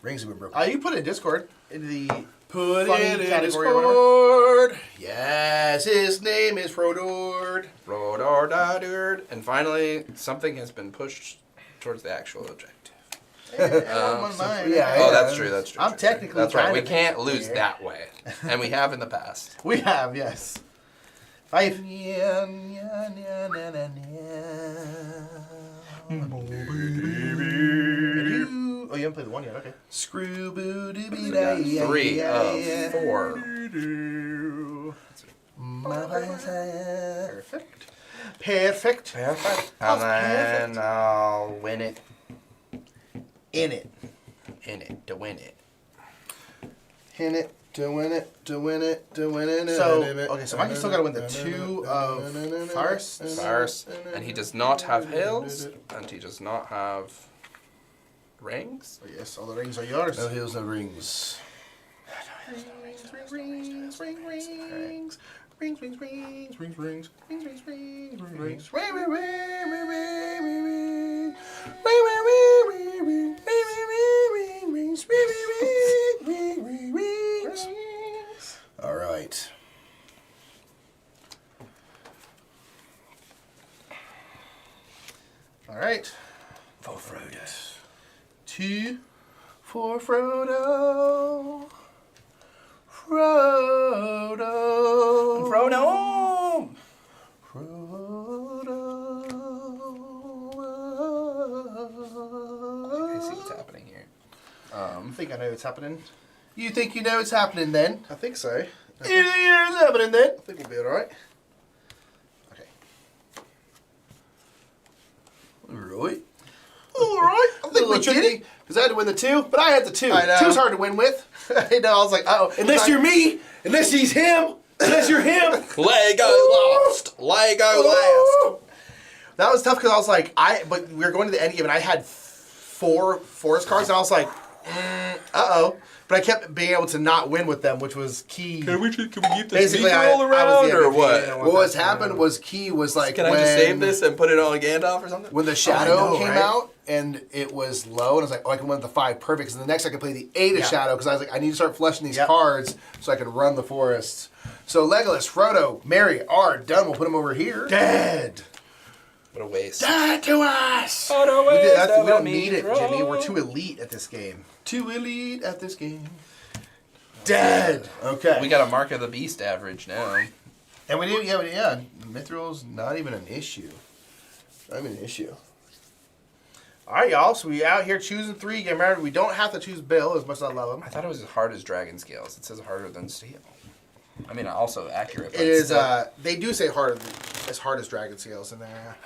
Rings have been broken. You put it in Discord into the Put funny it in category Discord. Yes, his name is Frodord. Rodordadord. And finally, something has been pushed towards the actual objective. Yeah. Oh, that's true. That's true. I'm true, technically true. That's right. trying We to can't be lose fair. that way, and we have in the past. We have, yes. 5. Yeah, yeah, yeah, yeah, yeah, yeah. Oh, you haven't played the one yet. Okay. Screw boo doo We got 3 of 4. Perfect. Perfect. Perfect. That's And then I'll win it. In it. In it to win it. Hit it to win it, to win it, to win it. So, okay, so Mikey's still got to win the 2 of farce. Cyrus, and he does not have hills, and he does not have rings. Oh, yes, all the rings are yours. No heels, no rings. Rings, rings, rings, rings. Rings, rings, rings, rings, rings, rings, rings, rings, rings, rings. All right. All right. For Frodo. 2. For Frodo. Frodo. Frodo! I see what's happening here. I think I know what's happening. You think you know what's happening then? I think so. You think you know what's happening then? I think we'll be alright. Okay. Alright. Alright. I think we did it. Because I had to win the 2, but I had the 2. I know. 2's hard to win with. I know, I was like, oh. Unless you're me. Unless he's him. Unless you're him. Lego lost! Lego last! That was tough because I was like, but we were going to the end game and I had 4 forest cards and I was like, uh-oh. But I kept being able to not win with them, which was key. Can we keep this Basically, meter all I was around, the or MVP, what? and I Well, what's happened was Key was like Can I when, just save this and put it on Gandalf or something? when the Shadow know, came right? out and it was low, and I was like, oh, I can win with the 5 perfect. And the next I could play the 8 of Yeah. Shadow because I was like, I need to start flushing these Yep. cards so I can run the forests. So Legolas, Frodo, Merry are done. We'll put them over here. Dead. What a waste. Die to us. We don't need it, Jimmy. We're too elite at this game. Too elite at this game. Dead. Okay. We got a Mark of the Beast average now. And we do, yeah. Mithril's not even an issue. Not even an issue. All right, y'all. So we out here choosing 3 again. Remember, we don't have to choose Bill as much as I love him. I thought it was as hard as Dragon Scales. It says harder than Steel. I mean, also accurate. But It is. still. They do say hard as Dragon Scales in there.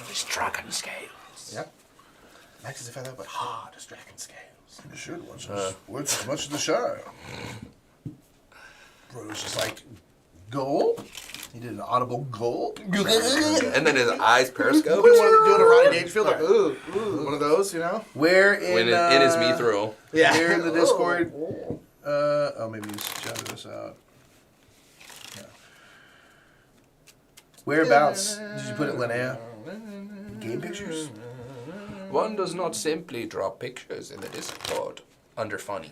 It's Dragon Scales. Yep. Max is if I thought, but hard as Dragon Scales. You should watch as much as the show. Frodo's just like, goal? He did an audible goal? And then his eyes periscope. We want to do it at Rodney Dangerfield, like, ooh, one of those, you know? Where in When it is Mithril. Yeah. Here in the Discord. Maybe you shouted this out. Yeah. Whereabouts did you put it, Linnea? Game pictures? One does not simply drop pictures in the Discord under funny.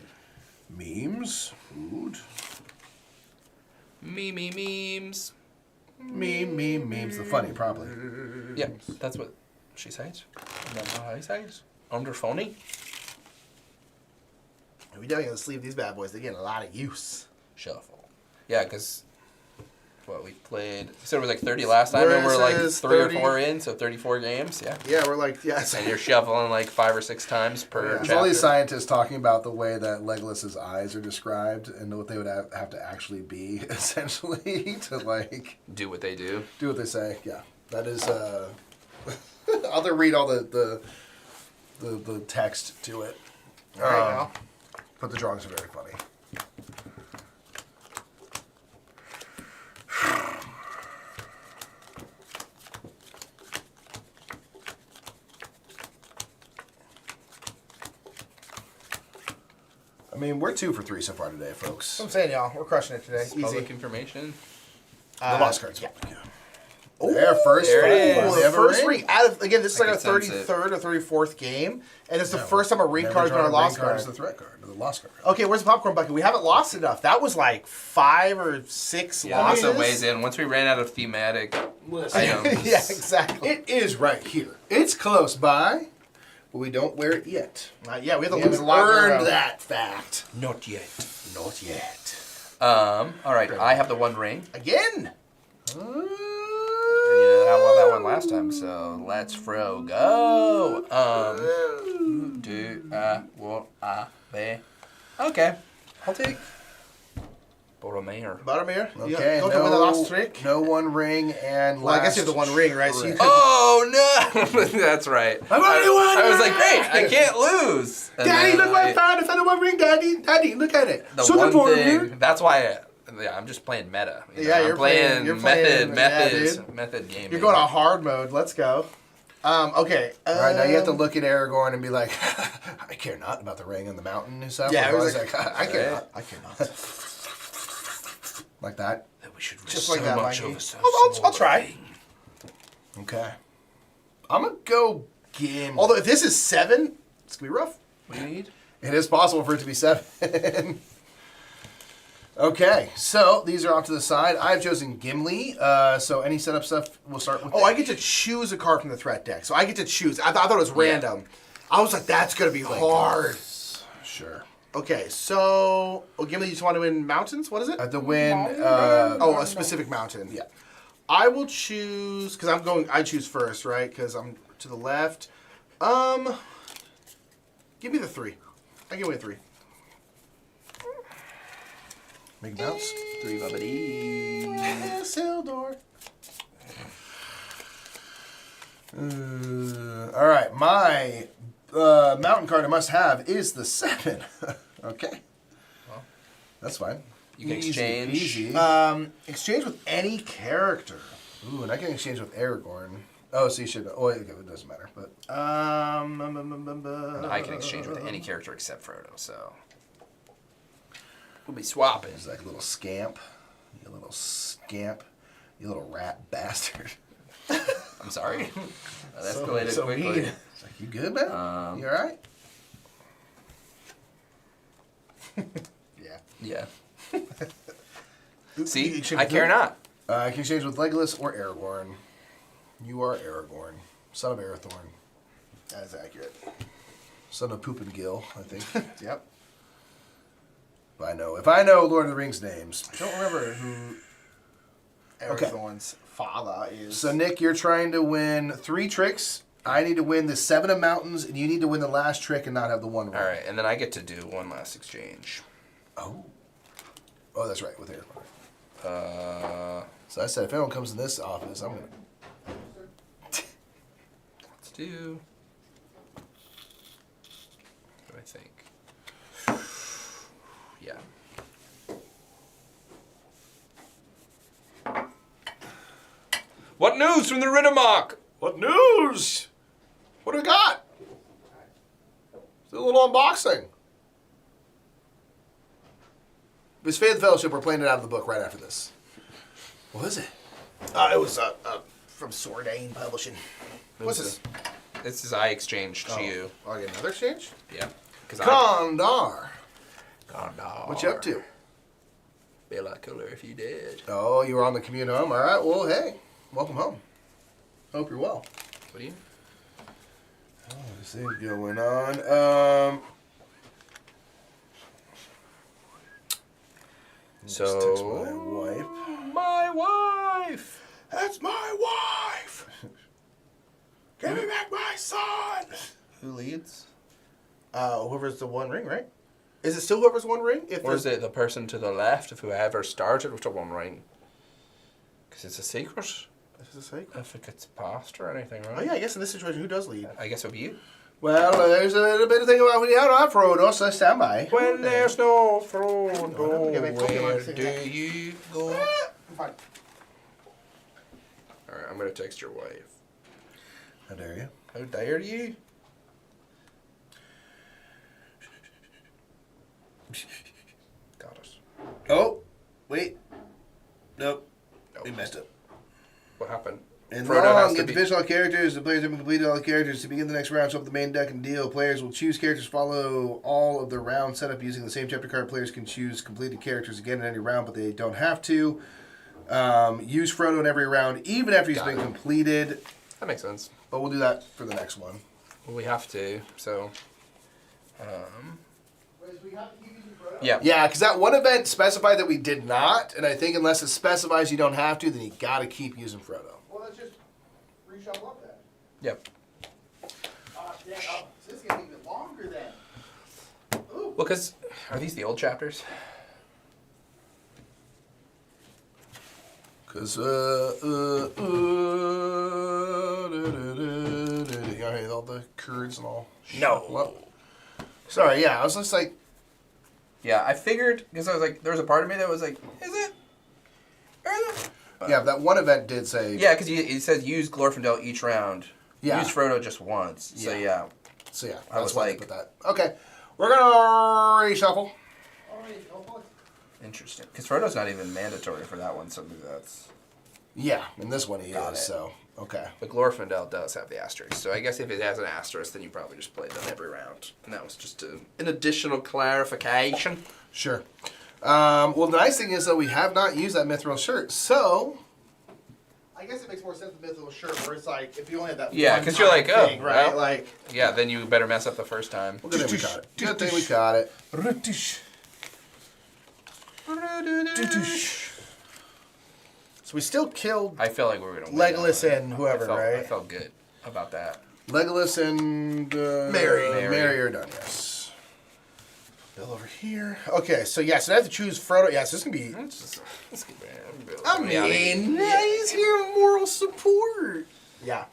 Memes? Food? Memes. Memes. The funny, probably. Yeah, that's what she says. That's how I say it. Under funny. We definitely gonna sleeve these bad boys. They get a lot of use. Shuffle. Yeah, because we played. You said it was like 30 last time, and we're like 'Versus 3 30. or 4 in, so 34 games. Yeah. Yeah, we're like, yeah. And you're shuffling like 5 or 6 times per There's chapter. all these scientists talking about the way that Legolas's eyes are described and what they would have to actually be, essentially, to like Do what they do. do what they say. Yeah, that is. I'll have to read all the text to it. There you go. But the drawings are very funny. I mean, we're 2 for 3 so far today, folks. I'm saying, y'all, we're crushing it today. Public Easy. information. The lost cards. Yeah. Oh, their first There it ring. is. They The have a first ring. ring out of again. This is I like our can sense it. 33rd or 34th game, and it's the No, first time a ring never card's been drawn our a lost ring card card. as the threat card, or the lost card. Okay, where's the popcorn bucket? We haven't lost enough. That was like 5 or 6 Yeah, losses. that's a ways in. Once we ran out of thematic items. Yeah, exactly. It is right here. It's close by, but we don't wear it yet. Yeah, we have to We lose a haven't lot. in a row. earned that fact. Not yet. Not yet. All right, I have the 1 ring. Again. And you know how well that one last time, so let's go. Be. Okay, I'll take Boromir. Buttermere. Okay, Don't win the last trick. no 1 ring and Well, I guess you have the 1 ring, right? So you could. Oh no! That's right. I'm only one I was like, ring! great, I can't lose. And Daddy, then look what I found! I found a 1 ring, Daddy! Daddy, look at it! The So one for thing. That's why. I'm just playing meta. You know, Yeah, I'm you're playing you're playing- method gaming. You're going on hard mode. Let's go. Okay. All right, now you have to look at Aragorn and be like, I care not about the ring and the mountain and stuff. Yeah, Or it was like, I care Right. not. I care not. Like that. We should risk Just like so that, much Mikey. over so I'll small try. thing. Okay. I'm going to go Gimli. Although if this is 7, it's gonna be rough. What do you need? It is possible for it to be 7. Okay, so these are off to the side. I've chosen Gimli. So any setup stuff, we'll start with. Oh, I get to choose a card from the threat deck. So I get to choose. I thought it was random. I was like, that's gonna be hard. Sure. Okay, so Gimli, you just want to win mountains? What is it? At the win. Oh, a specific mountain. Yeah. I will choose because I choose first, right? Because I'm to the left. Give me the 3. I give away 3. Make bounce. 3 bubbity. Sildor. All right, my mountain card I must have is the 7. Okay. That's fine. You can Easy, exchange. Easy. Exchange with any character. Ooh, and I can exchange with Aragorn. Oh, so you should. Oh, okay, it doesn't matter. But And I can exchange with any character except Frodo, so we'll be swapping. he's like a little scamp. You little scamp. You little rat bastard. I'm sorry. That escalated so quickly. mean. It's like, you good, man? You all right? Yeah. Yeah. You See, should I do care it. not. I can exchange with Legolas or Aragorn. You are Aragorn, son of Arathorn, That is accurate. son of Poop and Gill, I think. Yep. If I know Lord of the Rings names. I don't remember who Okay. Arathorn's father is. So Nick, you're trying to win 3 tricks. I need to win the 7 of mountains, and you need to win the last trick and not have the 1 ring. All right, and then I get to do one last exchange. Oh, that's right, with Aragorn. Uh, So I said, if anyone comes in this office, I'm gonna. let's do. What do I think? Yeah. What news from the Riddermark? What news? What do we got? It's a little unboxing. This Faith Fellowship, we're playing it out of the book right after this. What is it? It was from Sordane Publishing. What's this? This is I exchanged to you. Oh, I get another exchange? Yeah. Because Kondar. Gondor. What you up to? Be a lot cooler if you did. Oh, you were on the commute home. All right. Well, hey, welcome home. Hope you're well. What do you? This thing's going on. Just text my wife. My wife. That's my wife. Give me back my son. Who leads? Whoever's the One Ring, right? Is it still whoever's One Ring? If Or is there's- it the person to the left of whoever started with the One Ring? Because it's a secret. Is this like- If it gets passed or anything, right? Oh yeah, I guess in this situation, who does lead? I guess it would be you. Well, there's a little bit of thing about when you're out on Frodo, so stand by. When there's no Frodo, Get my Pokemon where thing do back. you go? I'm fine. Alright, I'm going to text your wife. How dare you? How dare you? Got it. Oh, wait. Nope. Nope. We messed up. What happened? And Frodo wrong, has to get be- to finish all characters. The players have completed all the characters. To begin the next round, show up the main deck and deal. Players will choose characters, follow all of the round setup using the same chapter card. Players can choose completed characters again in any round, but they don't have to. Use Frodo in every round, even after he's Got been it. completed. That makes sense. But we'll do that for the next one. Well, we have to, so... yeah. Yeah, because that one event specified that we did not, and I think unless it specifies you don't have to, then you got to keep using Frodo. Well, let's just reshuffle up then. Yep. Oh, so this is gonna be even longer then. Ooh. Well, because... Are these the old chapters? Because, you know, all the curds and all. No. Well, sorry, yeah, I was just like, Yeah, I figured... Because I was like... There was a part of me that was like... Is it? Is it? yeah, that one event did say, Yeah, because it says use Glorfindel each round. Yeah. Use Frodo just once. So, Yeah. yeah. so yeah, I that's was why like- they put that. Okay, we're gonna reshuffle. Interesting. Because Frodo's not even mandatory for that one, so maybe that's... Yeah, in this one he Got is, it. so, okay. But Glorfindel does have the asterisk, so I guess if it has an asterisk, then you probably just played them every round. And that was just an additional clarification. Sure. Well, the nice thing is, though, we have not used that Mithril shirt, so... I guess it makes more sense with Mythical Shirt, where it's like, if you only have that Yeah, one 'cause you're like, oh, thing, right? well. Like, Yeah, then you better mess up the first time. Well, good thing we got it. Good thing we got it. so we still killed I felt like we were going to Legolas and whoever, I right? felt good about that. Legolas and Mary. Mary are done, yes. Bill over here. Okay, so yeah, so I have to choose Frodo. Yeah, so this can be. Let's get back. I mean, yeah, he's here moral support. Yeah.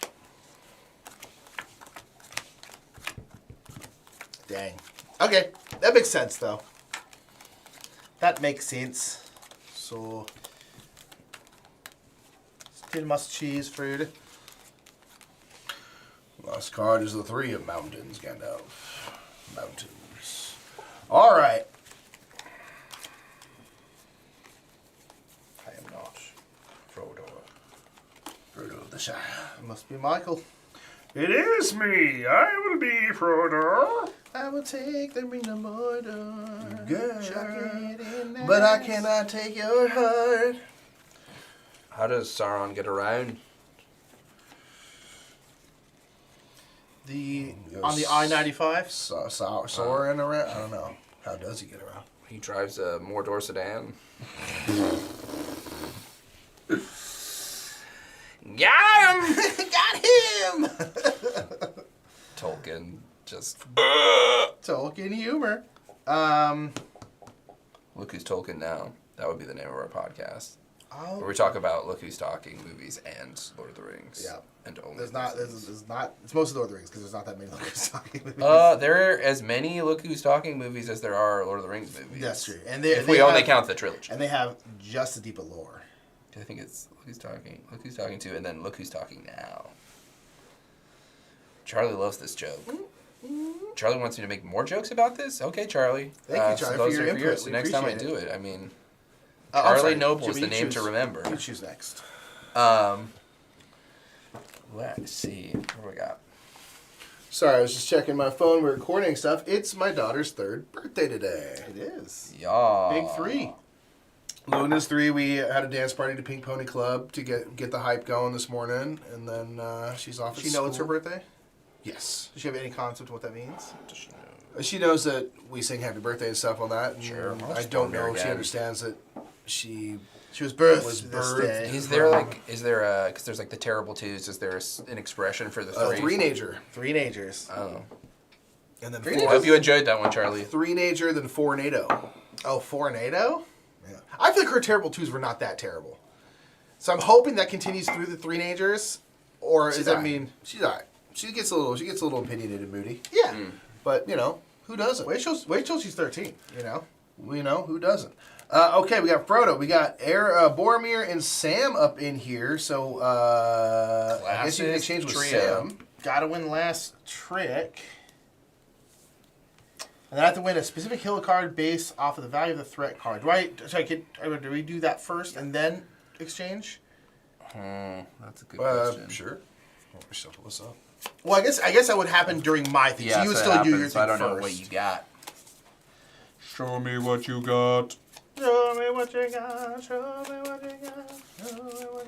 Dang. Okay, that makes sense though. That makes sense. So, still must cheese food. Last card is the Three of Mountains, Gandalf. Mountains. All right. I am not Frodo. Frodo of the Shire. It must be Michael. It is me. I will be Frodo. I will take the ring of Mordor. Good. Chuck it in the But I ice. cannot take your heart. How does Sauron get around? On the I-95. Soaring around? I don't know. How does he get around? He drives a Mordor sedan. Got him! Got him! Tolkien just... Tolkien humor. Look Who's Tolkien Now. That would be the name of our podcast. Oh, Where we talk about Look Who's Talking movies and Lord of the Rings. Yeah. And only there's not. those There's not. It's mostly Lord of the Rings because there's not that many Lucas talking movies. there are as many Look Who's Talking movies as there are Lord of the Rings movies. That's true. And If we only count the trilogy. And they have just as deep a lore. I think it's Look Who's Talking to, and then Look Who's Talking Now. Charlie loves this joke. Charlie wants me to make more jokes about this? Okay, Charlie. Thank you, Charlie, for those your are input. yours. We the next time I appreciate do it, I mean, I'm Charlie sorry. Noble is Jimmy, the you name to choose. remember. You choose next. Let's see. What do we got? Sorry, I was just checking my phone. We're recording stuff. It's my daughter's 3rd birthday today. It is. Yeah. Big 3. Luna's 3. We had a dance party to Pink Pony Club to get the hype going this morning, and then she's off. Does she know it's her birthday? Yes. Does she have any concept of what that means? Does she know? She knows that we sing happy birthday and stuff on that. And Sure. I'll I just don't phone her know if she again. understands that she was birthed Was this birthed. day. Is there because there's like the terrible twos, is there an expression for the a three? three-nager. Three-nagers. Oh. And then I hope you enjoyed that one, Charlie. three-nager, then four-nado. Oh, four-nado? Yeah. I feel like her terrible twos were not that terrible. So I'm hoping that continues through the three-nagers. Or does that mean... She's all right. She gets a little opinionated and moody. Yeah. But, who doesn't? Wait till she's 13, Who doesn't? Okay, we got Frodo. We got Boromir and Sam up in here. So, I guess you can exchange with trio. Sam. Gotta win last trick. And then I have to win a specific hill card based off of the value of the threat card. Do we do that first and then exchange? That's a good question. Sure. Let me shuffle this up. Well, I guess that would happen during my thing. Yeah, so you would so still it do your happens, thing so I don't first. know what you got. Show me what you got. Show me what you got. Show me what you got. Show me what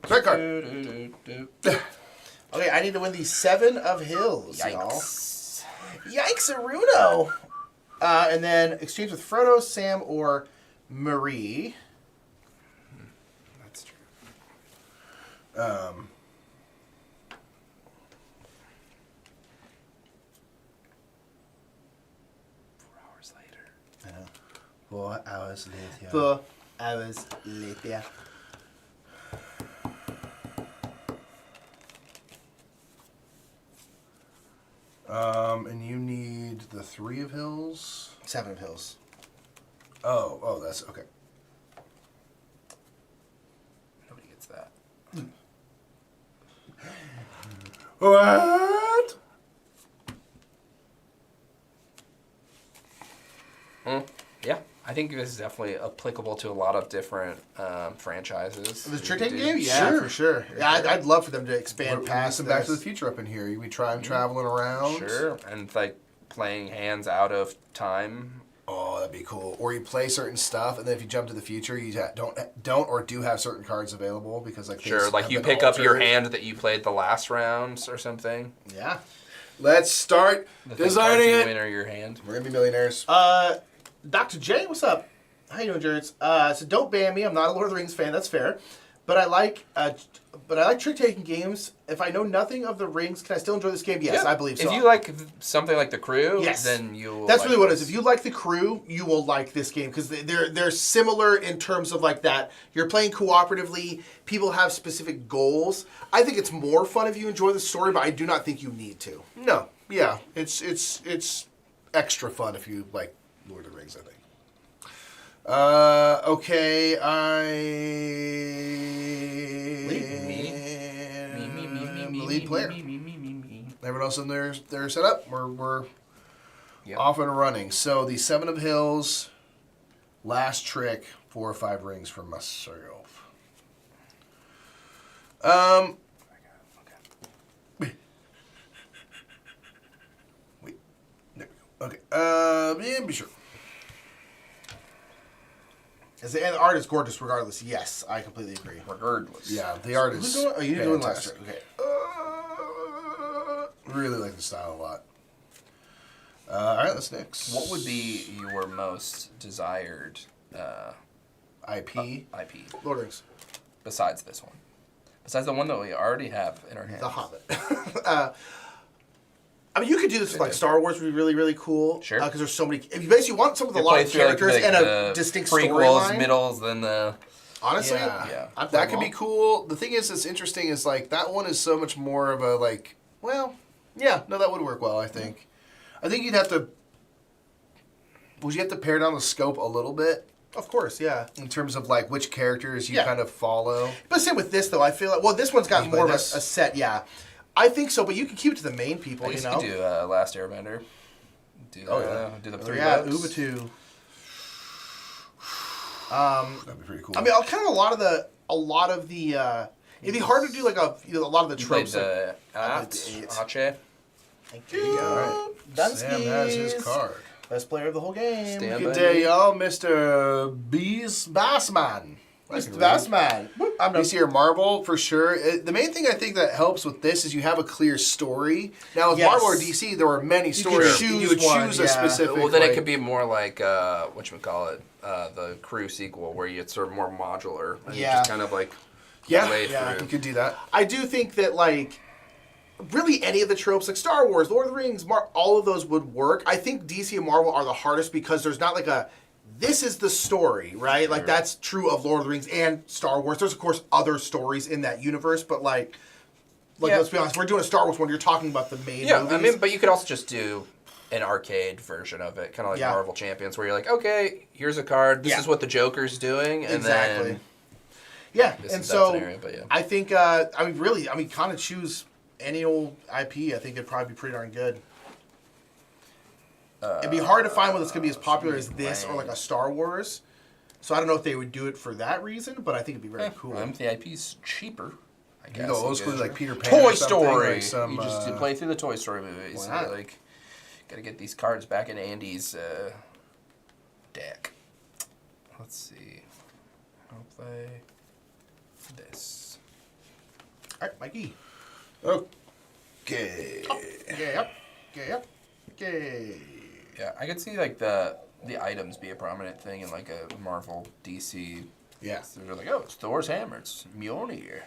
Threat card. Okay, I need to win the 7 of Hills, y'all. Yikes. Yikes-aruno! And then exchange with Frodo, Sam, or Marie. That's true. 4 hours later. 4 hours later. 4 hours later. And you need the 3 of Hills. 7 of Hills. Oh, that's okay. Nobody gets that. What? Yeah, I think this is definitely applicable to a lot of different franchises. The trick We taking do. game? Yeah, Sure. for sure. Yeah, I'd love for them to expand Past past some Back to the this. Future up in here. We try and traveling around. Sure, and like playing hands out of time. Oh, that'd be cool. Or you play certain stuff, and then if you jump to the future, you don't or do have certain cards available because like Sure, things like have you been pick up your altered. hand that you played the last round or something. Yeah. Let's start The thing designing cards you it. win are your hand. We're gonna be millionaires. Dr. J, what's up? How you doing, Jareds? So don't ban me. I'm not a Lord of the Rings fan. That's fair. But I like trick taking games. If I know nothing of the rings, can I still enjoy this game? Yes, Yeah. I believe so. If you like something like The Crew, Yes. then you'll. That's like really what it this. is. If you like the Crew, you will like this game because they're similar in terms of like that. You're playing cooperatively. People have specific goals. I think it's more fun if you enjoy the story, but I do not think you need to. No, yeah, it's extra fun if you like Lord of the Rings, I think. Okay, Me, I'm the lead player. me. Everyone else in there, they're set up. We're Yep. off and running. So the 7 of Hills, last trick, 4 or 5 rings for myself. Wait, there we go. Okay, yeah, be sure. And the art is gorgeous regardless. Yes, I completely agree. Regardless. Yeah, the art Who's is. doing? Oh, you're doing last fantastic. trick. Okay. Really like the style a lot. All right, that's next. What would be your most desired IP? IP Lord of the Rings. besides this one? Besides the one that we already have in our hands. The Hobbit. I mean, you could do this with like Star Wars would be really, really cool. Sure. Because there's so many. If you basically want some of the You lot play of through, like, characters and a the distinct prequels, storyline. middles, then the. Honestly, Yeah. I'd play That could them be all. cool. The thing is, that's interesting is like that one is so much more of a like. Well, yeah, no, that would work well. I think. I think you'd have to. Would you have to pare down the scope a little bit Of course, yeah. in terms of like which characters you Yeah. kind of follow? But same with this though. I feel like this one's got You more of play a this? set. Yeah, I think so. But you can keep it to the main people. I You guess know. you could do Last Airbender. Do do the Oh, 3 yeah, books. Ubatu. That'd be pretty cool. I mean, kind of a lot of the. It'd be hard to do like a lot of the You played tropes. like- the I played the eight. Ache. Thank There you go. All right. Dunsky's. Sam has his card. Best player of the whole game. Stand Good by day, me. y'all. Mr. Bassman. He's the best man. Whoop, I'm done. DC or Marvel, for sure. The main thing I think that helps with this is you have a clear story. Now, with Yes. Marvel or DC, there were many stories. choose you would one, choose yeah. a specific. Well, then it like- could be more like whatchamacallit, the Crew sequel, where it's sort of more modular. And you Yeah. just kind of like Yeah, lay yeah, through. you could do that. I do think that, like, really any of the tropes, like Star Wars, Lord of the Rings, all of those would work. I think DC and Marvel are the hardest because there's not like a, this is the story, right? Like, that's true of Lord of the Rings and Star Wars. There's, of course, other stories in that universe, but, like Yeah. let's be honest, we're doing a Star Wars one, you're talking about the main Yeah, movies. I mean, but you could also just do an arcade version of it, kind of like Yeah. Marvel Champions, where you're like, okay, here's a card. This Yeah. is what the Joker's doing, and Exactly. then Yeah, this and is that so scenario, but yeah. I think, really, kind of choose any old IP. I think it'd probably be pretty darn good. It'd be hard to find one that's going to be as popular as this or like a Star Wars. So I don't know if they would do it for that reason, but I think it'd be very cool. The IP's cheaper. I guess. You go old school guess. like Peter Pan. Toy or something, Story. like some, you just play through the Toy Story movies. Why not? You're like, gotta get these cards back in Andy's deck. Let's see. I'll play this. All right, Mikey. Okay. Okay. Yeah, I could see like the items be a prominent thing in like a Marvel DC. Yeah. So they're like, oh, it's Thor's hammer. It's Mjolnir.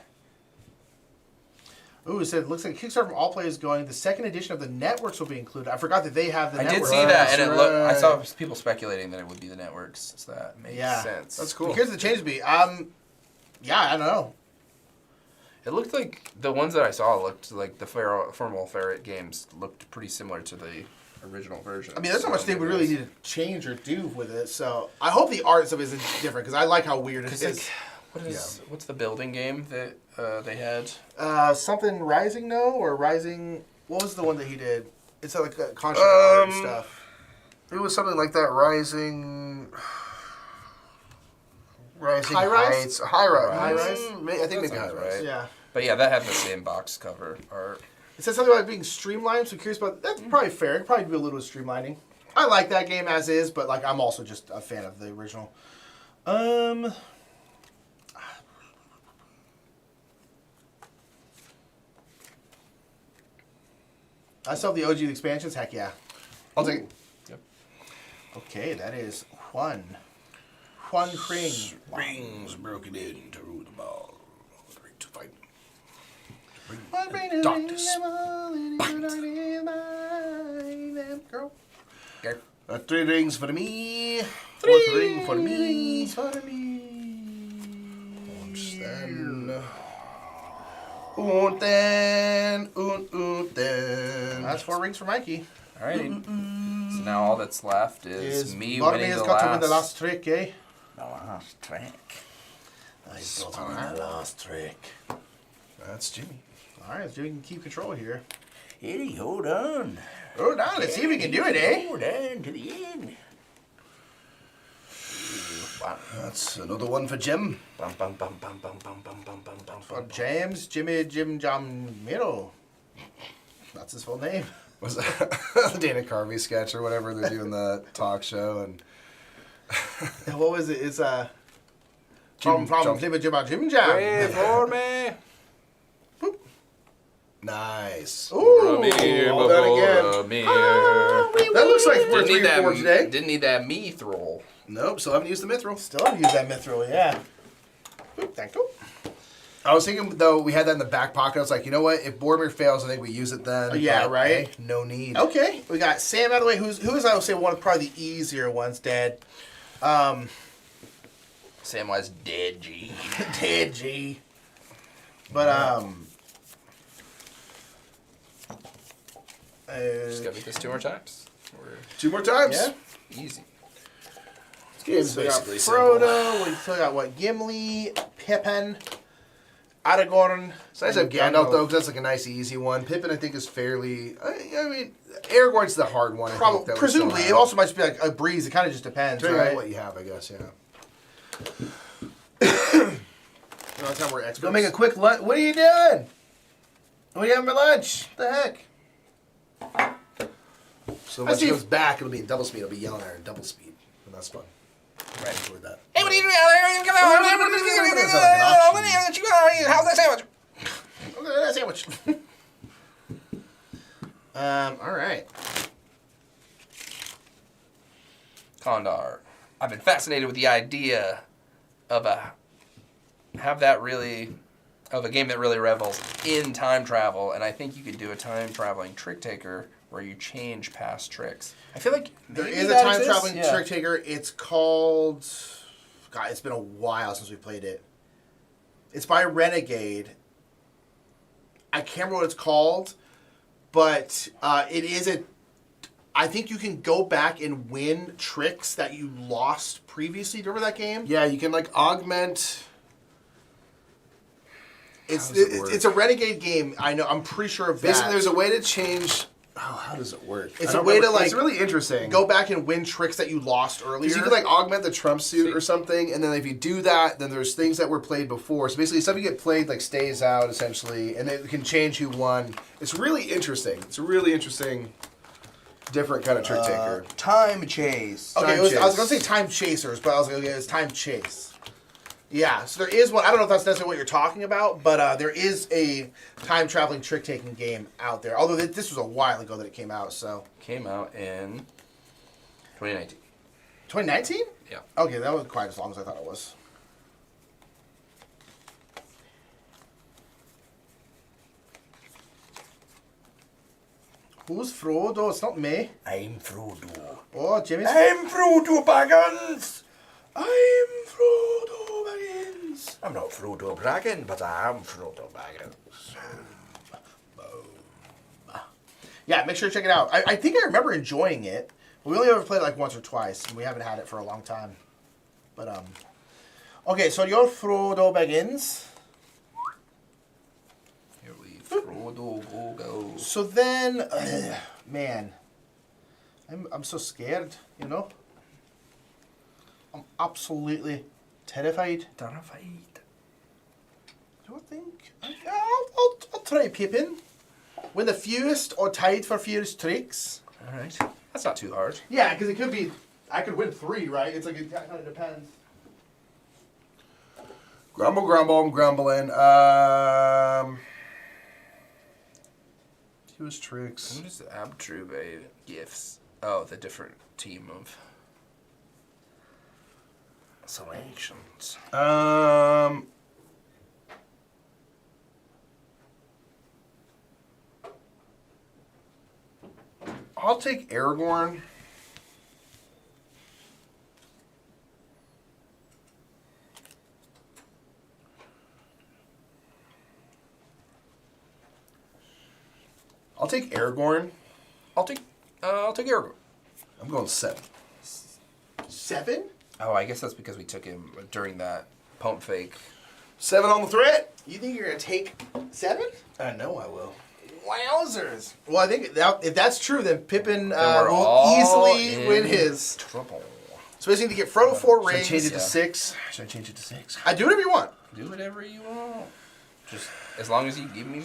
Ooh, it said it looks like Kickstarter from all players going. The second edition of the networks will be included. I forgot that they have the I did networks. see that, and it looked. I right. saw people speculating that it would be the networks. So that makes Yeah. sense. That's cool. Here's the change to be. Yeah, I don't know. It looked like the ones that I saw looked like the Formal Ferret games looked pretty similar to the original version. I mean, there's not much they would really need to change or do with it. So I hope the art stuff isn't different because I like how weird it Because is. like, what's the building game that they had? Something Rising, no? Or Rising... What was the one that he did? It's like a contract art and stuff. It was something like that. Rising High Rise? Heights. High Rise. High Rise? I think maybe High sounds Rise. right. Yeah. But yeah, that had the same box cover art. It said something about being streamlined, so curious about... That's probably fair. It could probably do a little streamlining. I like that game as is, but like I'm also just a fan of the original. I still have the OG expansions. Heck yeah. I'll take it. Yep. Okay, that is Juan Kring. Rings broken in to rule the ball. To fight. Doctors. Girl. Okay. 3 rings for me. 4th ring for me. Und then. That's 4 rings for Mikey. Alrighty. So now all that's left is me Barney winning has the got to win the last. last trick, eh? The last trick. I got to win the last trick. That's Jimmy. All right, so we can keep control here. Eddie, hold on. Oh, now let's see if we can do it, eh? Hold on to the end. That's another one for Jim. Bum, bum, bum, bum, bum, bum, bum, bum, bum, bum, For bum. James, Jimmy, Jim, Jam, Miro. That's his full name. Was that the Dana Carvey sketch or whatever? They're doing the talk show and And what was it? It's Jim from Jam. Jim, Jim, Pray Jam. for me. nice. Ooh, Ramir, all that again. Ramir. That looks like we're Didn't 3 need or 4 that. today. Didn't need that mithril. Nope, still haven't used the mithril. Still haven't used that mithril, yeah. Oop, thank you. I was thinking though we had that in the back pocket. I was like, you know what? If Boromir fails, I think we use it then. Yeah, But, right? hey, no need. Okay, we got Sam out of the way. Who is I would say one of probably the easier ones, Dad. Samwise dead, G. Dad G. But Just gotta beat this 2 more times. We're 2 more times. yeah. easy. Game's So we got basically simple. Frodo. We still got what? Gimli, Pippin, Aragorn. So I just have Gandalf though, because that's like a nice easy one. Pippin, I think, is fairly. I mean, Aragorn's the hard one. I think, Probably, that we presumably, still it have. also might just be like a breeze. It kind of just depends, Depending on right? what you have, I guess. Yeah. That's how we're experts. Go make a quick lunch. What are you doing? What are you having for lunch? What the heck? So I when she see. comes back, it'll be in double speed. I'll be yelling at her in double speed. And that's fun. I enjoyed that. Hey, what are you doing out there? Come on. How's that sandwich? Look at that sandwich. All right. Kondar. I've been fascinated with the idea of a game that really revels in time travel, and I think you could do a time traveling trick taker where you change past tricks. I feel like There maybe is a that time exists. traveling Yeah. trick taker. It's called. God, it's been a while since we played it. It's by Renegade. I can't remember what it's called, but it is a. I think you can go back and win tricks that you lost previously. Do you remember that game? Yeah, you can like augment. It's How does it work? it's a Renegade game. I know. I'm pretty sure of that. Basically, there's a way to change. Oh, how does it work? It's I a don't way to, remember. like, It's really interesting. go back and win tricks that you lost earlier. Because you can like augment the trump suit or something, and then if you do that, then there's things that were played before. So basically, stuff you get played like stays out essentially, and it can change who won. It's really interesting. It's a really interesting, different kind of trick taker. Time chase. Okay, Time I was Chase. going to say Time Chasers, but I was like, okay, it's Time Chase. Yeah, so there is one. I don't know if that's necessarily what you're talking about, but there is a time traveling trick taking game out there. Although this was a while ago that it came out, so. Came out in 2019. 2019? Yeah. Okay, that wasn't quite as long as I thought it was. Who's Frodo? It's not me. I'm Frodo. Oh, Jimmy's. I'm Frodo Baggins. I'm Frodo Baggins. I'm not Frodo bragging, but I am Frodo Baggins. Yeah, make sure to check it out. I think I remember enjoying it. We only ever played it like once or twice, and we haven't had it for a long time. But okay, so you're Frodo Baggins. Here we Frodo go. So then, man, I'm so scared. You know, I'm absolutely terrified. Terrified. Do I think? I'll try Pippin. Win the fewest or tied for fewest tricks. All right. That's not too hard. Yeah, because it could be. I could win 3, right? It's like it kind of depends. Grumble, I'm grumbling. Use tricks. What is the Abtrube gifts? Oh, the different team of selections. I'll take Aragorn. I'll take Aragorn. I'll take Aragorn. I'm going 7. 7? Oh, I guess that's because we took him during that pump fake. 7 on the threat. You think you're gonna take 7? I know I will. Wowzers! Well, I think if that's true, then Pippin we're will all easily in win his. trouble. So basically, to get Frodo 4 Should I rings. change it to Yeah. 6? Should I change it to 6? I do whatever you want. Do whatever you want. Just as long as you give me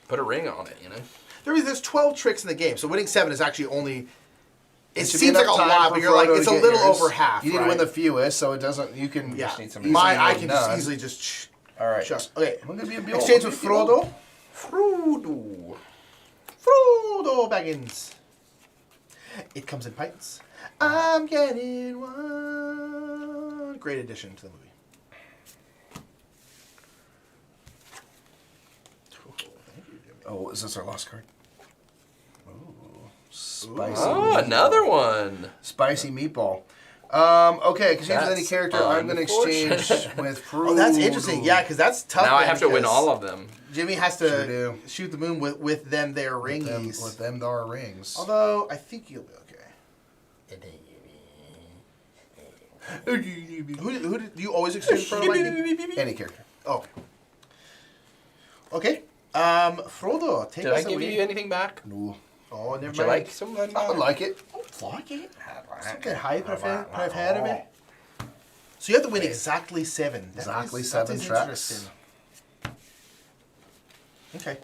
put a ring on it, you know. There's 12 tricks in the game, so winning 7 is actually only. It should be seems like a enough time lot, for but you're like Frodo it's to a get little yours. over half. You need right? to win the fewest, so it doesn't. You can. Yeah, just need some mine. I easily can just none. easily just. All right. Chuck. Okay. I'm gonna be a Beal. Exchange with Frodo. Frodo. Frodo Baggins. It comes in pints. I'm getting one. Great addition to the movie. Oh, is this our lost card? Ooh, spicy. Oh, another one. Spicy meatball. Okay, exchange with any That's character. I'm going to exchange unfortunate. with Frodo. Oh, that's interesting. Yeah, because that's tough. Now I then, have to win because all of them. Jimmy has Sure to do. shoot the moon with them their ringies. With them, there are rings. Although I think you'll be okay. Who did you always exchange Frodo? Mikey? Any character. Oh. Okay. Frodo, take Did us I give away. you anything back? No. Oh, never Would you mind. like some? I would like it. Like it? Something high prefer me. So you have to win exactly 7. That Exactly is- 7 that is tracks. interesting. Okay.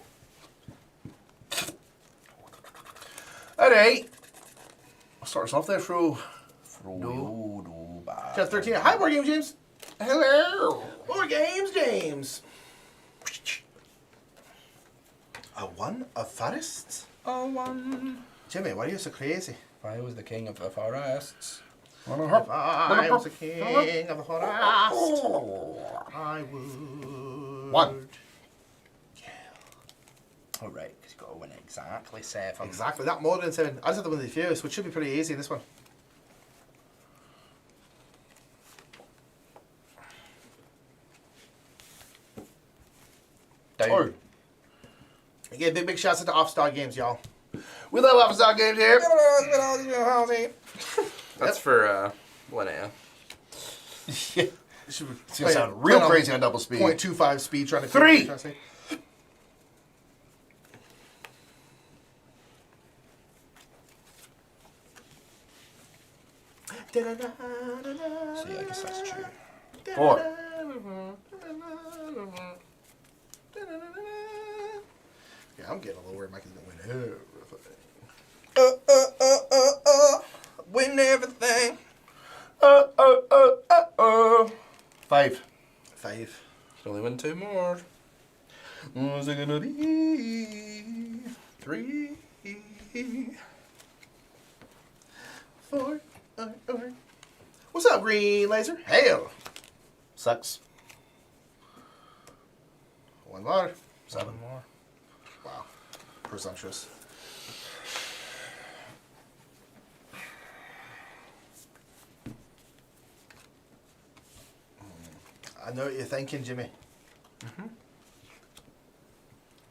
All right. Starts off there, Fro. Frodo Baggins. Chapter 13. Hi, Board Game James. Hello. Board Games James. A one of forests? Oh, one. Jimmy, why are you so crazy? If I was the king of the forests. If I was the king of the forest, I would. 1. All right, because you got to win exactly 7. Exactly, that more than 7. I just have to win the fuse, which should be pretty easy in this one. Down. Or Again, big shouts out to Offstar Games, y'all. we love Upside Games here. That's for Linnea. It's gonna sound real crazy on double speed. 0.25 speed trying to 3. trying to say. See, I guess that's true. 4. Yeah, I'm getting a little worried Mikey's gonna win everything. Win everything. 5. 5. Can only win 2 more. What's it gonna be? 3. 4. What's up, Green Laser? Hail. Sucks. 1 more. 7 more. Wow. Presumptuous. I know what you're thinking, Jimmy.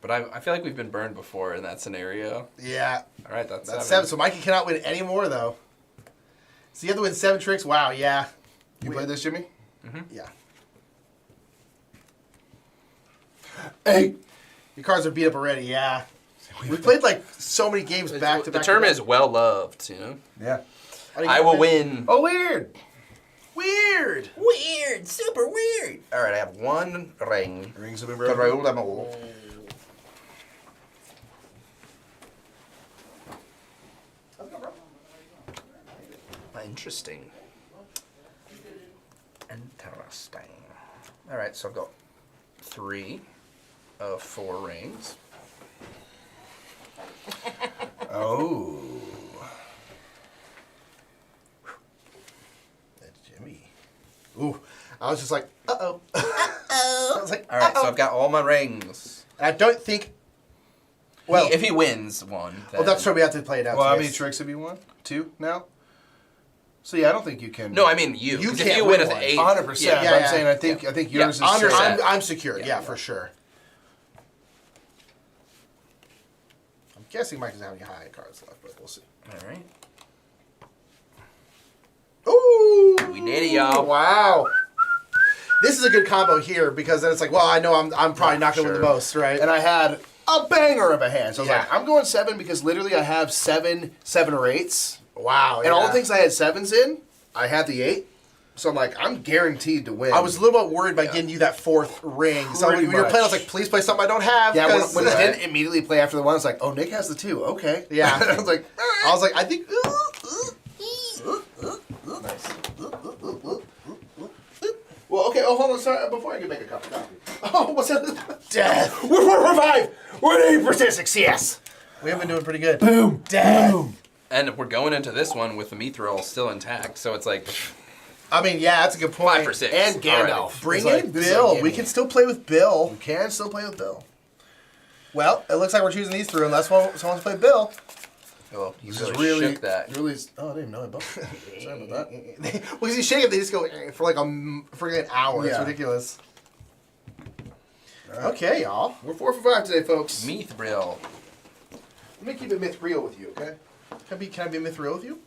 But I feel like we've been burned before in that scenario. Yeah, All right, that's that's 7. 7. So Mikey cannot win any more, though. So you have to win 7 tricks? Wow, yeah. You played this, Jimmy? Yeah. 8. Your cards are beat up already, yeah. We played like so many games back to The back. term to back. is well loved, you know? Yeah. I will win. Oh, weird. Weird. Weird, super weird. All right, I have 1 ring. Rings have been To broken. roll them all. Interesting. Interesting. All right, so I've got 3 of 4 rings. Oh. That's Jimmy. Ooh, I was just like, uh-oh. I was like, All right, so uh-oh. I've got all my rings. And I don't think... Well, If he wins one, then... well, that's true. We have to play it out. Well, how yes. many tricks have you won? 2 now? So yeah, I don't think you can. No, I mean you. You 'Cause can't if you win win one. at 8... 100%. Yeah, but yeah, I'm yeah. saying I think Yeah. yours I'm, is set. I'm secured. Yeah, for sure. I'm guessing Mike doesn't have any high cards left, but we'll see. All right. Ooh! We did it, y'all. Wow. This is a good combo here because then it's like, well, I know I'm probably not going to win the Sure. most, right? And I had a banger of a hand. So I was Yeah. like, I'm going 7 because literally I have 7 or 8s. Wow. And all the things I had 7s in, I had the 8. So I'm like, I'm guaranteed to win. I was a little bit worried by getting you that 4th ring. So when Pretty you were playing, I was much. like, please play something I don't have. Yeah, when 'cause- it didn't immediately play after the 1, it's like, oh, Nick has the 2. Okay. Yeah. I was like, I was like, I think. nice. Well, okay. Oh, hold on. Sorry. Before I can make a cup of coffee. Oh, what's that? Death. We're 5. We're 80% success. We have been doing pretty good. Boom. Death. Boom. And we're going into this one with the Mithril still intact, so it's like I mean, yeah, that's a good point. 5 for 6. And Gandalf. already. Bring It's like, in this is Bill. like We gimme. can still play with Bill. We can still play with Bill. Well, it looks like we're choosing these through unless someone wants to play Bill. Oh, you This really, is really, shook that. really. Oh, I didn't know it. Sorry about that. Well, because you shake it, they just go for like for an hour. It's Yeah. ridiculous. All right. Okay, y'all. We're 4 for 5 today, folks. Mithril. Let me keep it myth real with you, okay? Can I be myth real with you?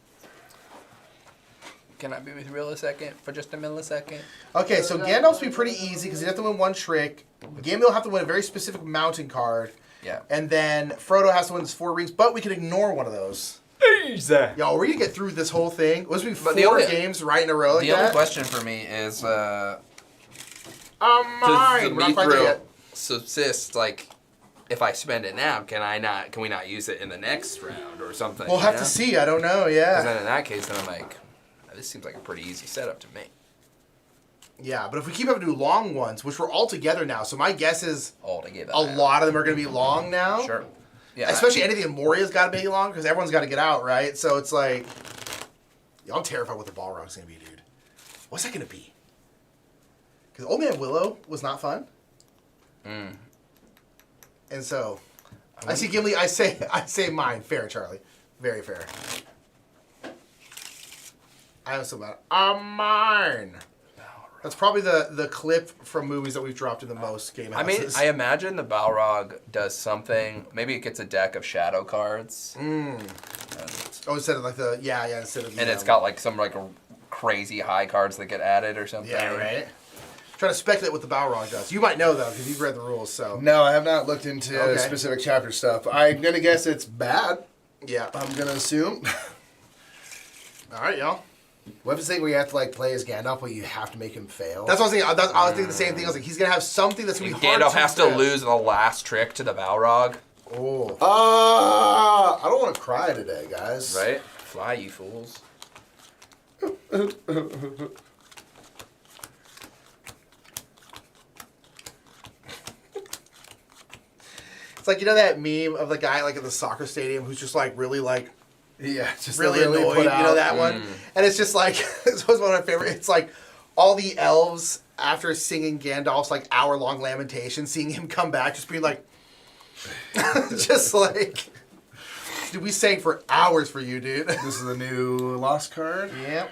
Can I be Mithril a second for just a millisecond? Okay, so Gandalf's be pretty easy because you have to win 1 trick. Gandalf will have to win a very specific mountain card. Yeah. And then Frodo has to win his 4 rings, but we can ignore one of those. Easy. Y'all, we're gonna get through this whole thing. Was we 4 the only- games right in a row like The only that? question for me is, I'm does mine. the We're not quite there Mithril yet. subsist, like, if I spend it now, can we not use it in the next round or something? We'll have to see. I don't know. Because Yeah. then in that case, then I'm like, this seems like a pretty easy setup to me. Yeah, but if we keep having to do long ones, which we're all together now, so my guess is All to give it. a lot of them are going to be long now. Sure. Yeah. Especially anything in Moria's got to be long because everyone's got to get out, right? So it's like, yeah, I'm terrified what the Balrog's going to be, dude. What's that going to be? Because Old Man Willow was not fun. Mm. And so, I see Gimli. I say mine. Fair, Charlie. Very fair. I have some mine. That's probably the clip from movies that we've dropped in the most game I mean, houses. I imagine the Balrog does something. Maybe it gets a deck of shadow cards. Oh, instead of like the instead of the, And it's got like some like crazy high cards that get added or something. yeah, right. Trying to speculate what the Balrog does. You might know though because you've read the rules. So No, I have not looked into Okay. specific chapter stuff. I'm gonna guess it's bad. yeah. I'm gonna assume. All right, y'all. What if it's the thing where you have to like play as Gandalf, but you have to make him fail? That's what I was thinking. I was thinking the same thing. I was like, he's gonna have something that's gonna be hard. Gandalf has to fail. lose the last trick to the Balrog, Oh, I don't want to cry today, guys. right? Fly, you fools. it's like that meme of the guy like at the soccer stadium who's just like really like Yeah, just really annoyed. put You know out. that one, and it's just like it's one of my favorite. It's like all the elves after singing Gandalf's like hour-long lamentation, seeing him come back, just being like, just like, dude, we sang for hours for you, dude. This is the new Lost card. Yep.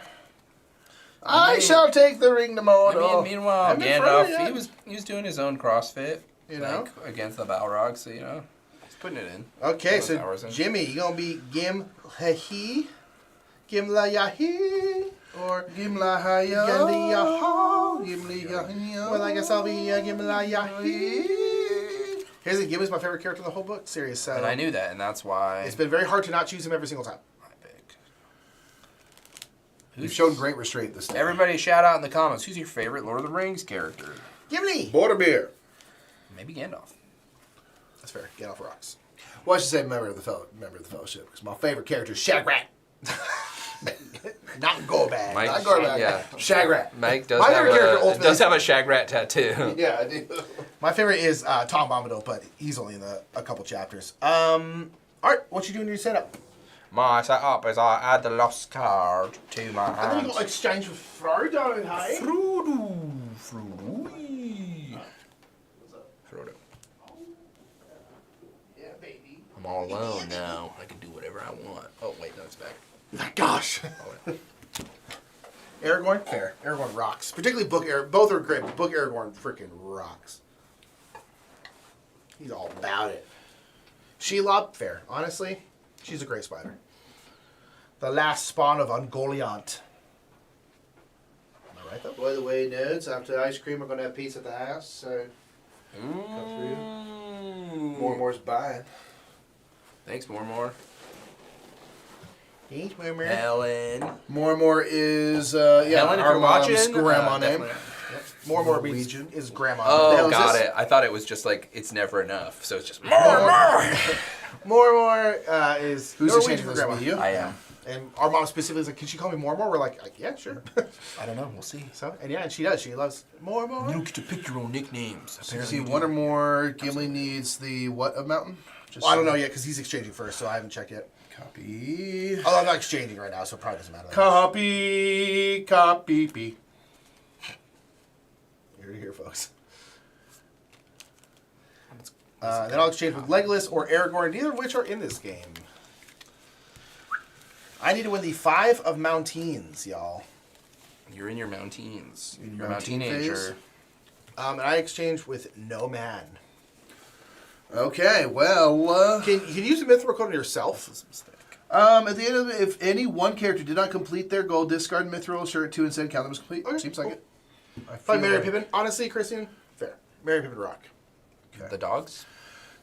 I shall take the ring to I Mordor. mean, meanwhile, I'm in front of Gandalf, you. he was doing his own CrossFit, You know? like, against the Balrog, so you know, he's putting it in. Okay, Those so hours in. Jimmy, you gonna be Gimli, Gimla Yahi, or Gimla Hayo. Gimli Yaho, Gimli Yahi? Well, I guess I'll be Gimla Yahi. Here's the Gimli's my favorite character in the whole book series. So And I knew that, and that's why it's been very hard to not choose him every single time. I picked. You've shown great restraint this time. Everybody shout out in the comments, who's your favorite Lord of the Rings character? Gimli. Borderbeer. Maybe Gandalf. That's fair. Get off rocks. Well, I should say member of the fellowship, because my favorite character is Shagrat. Not Gorbag. Mike, Not Gorbag. yeah. Shagrat. Mike does My have favorite character a ultimately- Shagrat tattoo. Yeah, I do. My favorite is Tom Bombadil, but he's only in a couple chapters. All right, what you doing in your setup? My setup is I add the lost card to my And then you hand. got exchange with Frodo, hey? Frodo. Yeah, baby. I'm all alone now. I can do whatever I want. Oh wait, no, it's back. Gosh. Aragorn? Fair. Aragorn rocks. Particularly Book Aragorn. Both are great, but Book Aragorn freaking rocks. He's all about it. Shelob? Fair. Honestly, she's a great spider. The last spawn of Ungoliant. Am I right, though? By the way, nerds, after ice cream, we're going to have pizza at the house, so More's buying. Thanks, more. Thanks, Murmur. Helen. More is, Helen, if our you're mom's watching, grandma name. definitely. More Norwegian. is grandma. The hell Oh, is got this? it. I thought it was just like it's never enough, so it's just more. More is Who's Norwegian exchanging for this grandma. with you? I am. And our mom specifically is like, can she call me More? We're like, yeah, sure. I don't know. We'll see. So, and yeah, and she does. She loves More. You don't get to pick your own nicknames. So you Apparently see you one do. or more. Gimli needs the what of mountain? Just Well, I don't know yet because he's exchanging first, so I haven't checked yet. Copy. Although I'm not exchanging right now, so it probably doesn't matter. Copy. Copy. You're here, folks. Then I'll exchange with Legolas or Aragorn, neither of which are in this game. I need to win the 5 of Mountains, y'all. You're in your mountains. In You're your a mountain teenager. phase? And I exchange with No Man. Okay, well, Can you use the Mithril Coat on yourself? at the end of it, if any one character did not complete their goal, discard Mithril shirt 2 instead, count them as complete. Okay, Seems like cool. it. I If I feel Mary like- Pippin, honestly, Christian, fair. Mary Pippin rock. The dogs.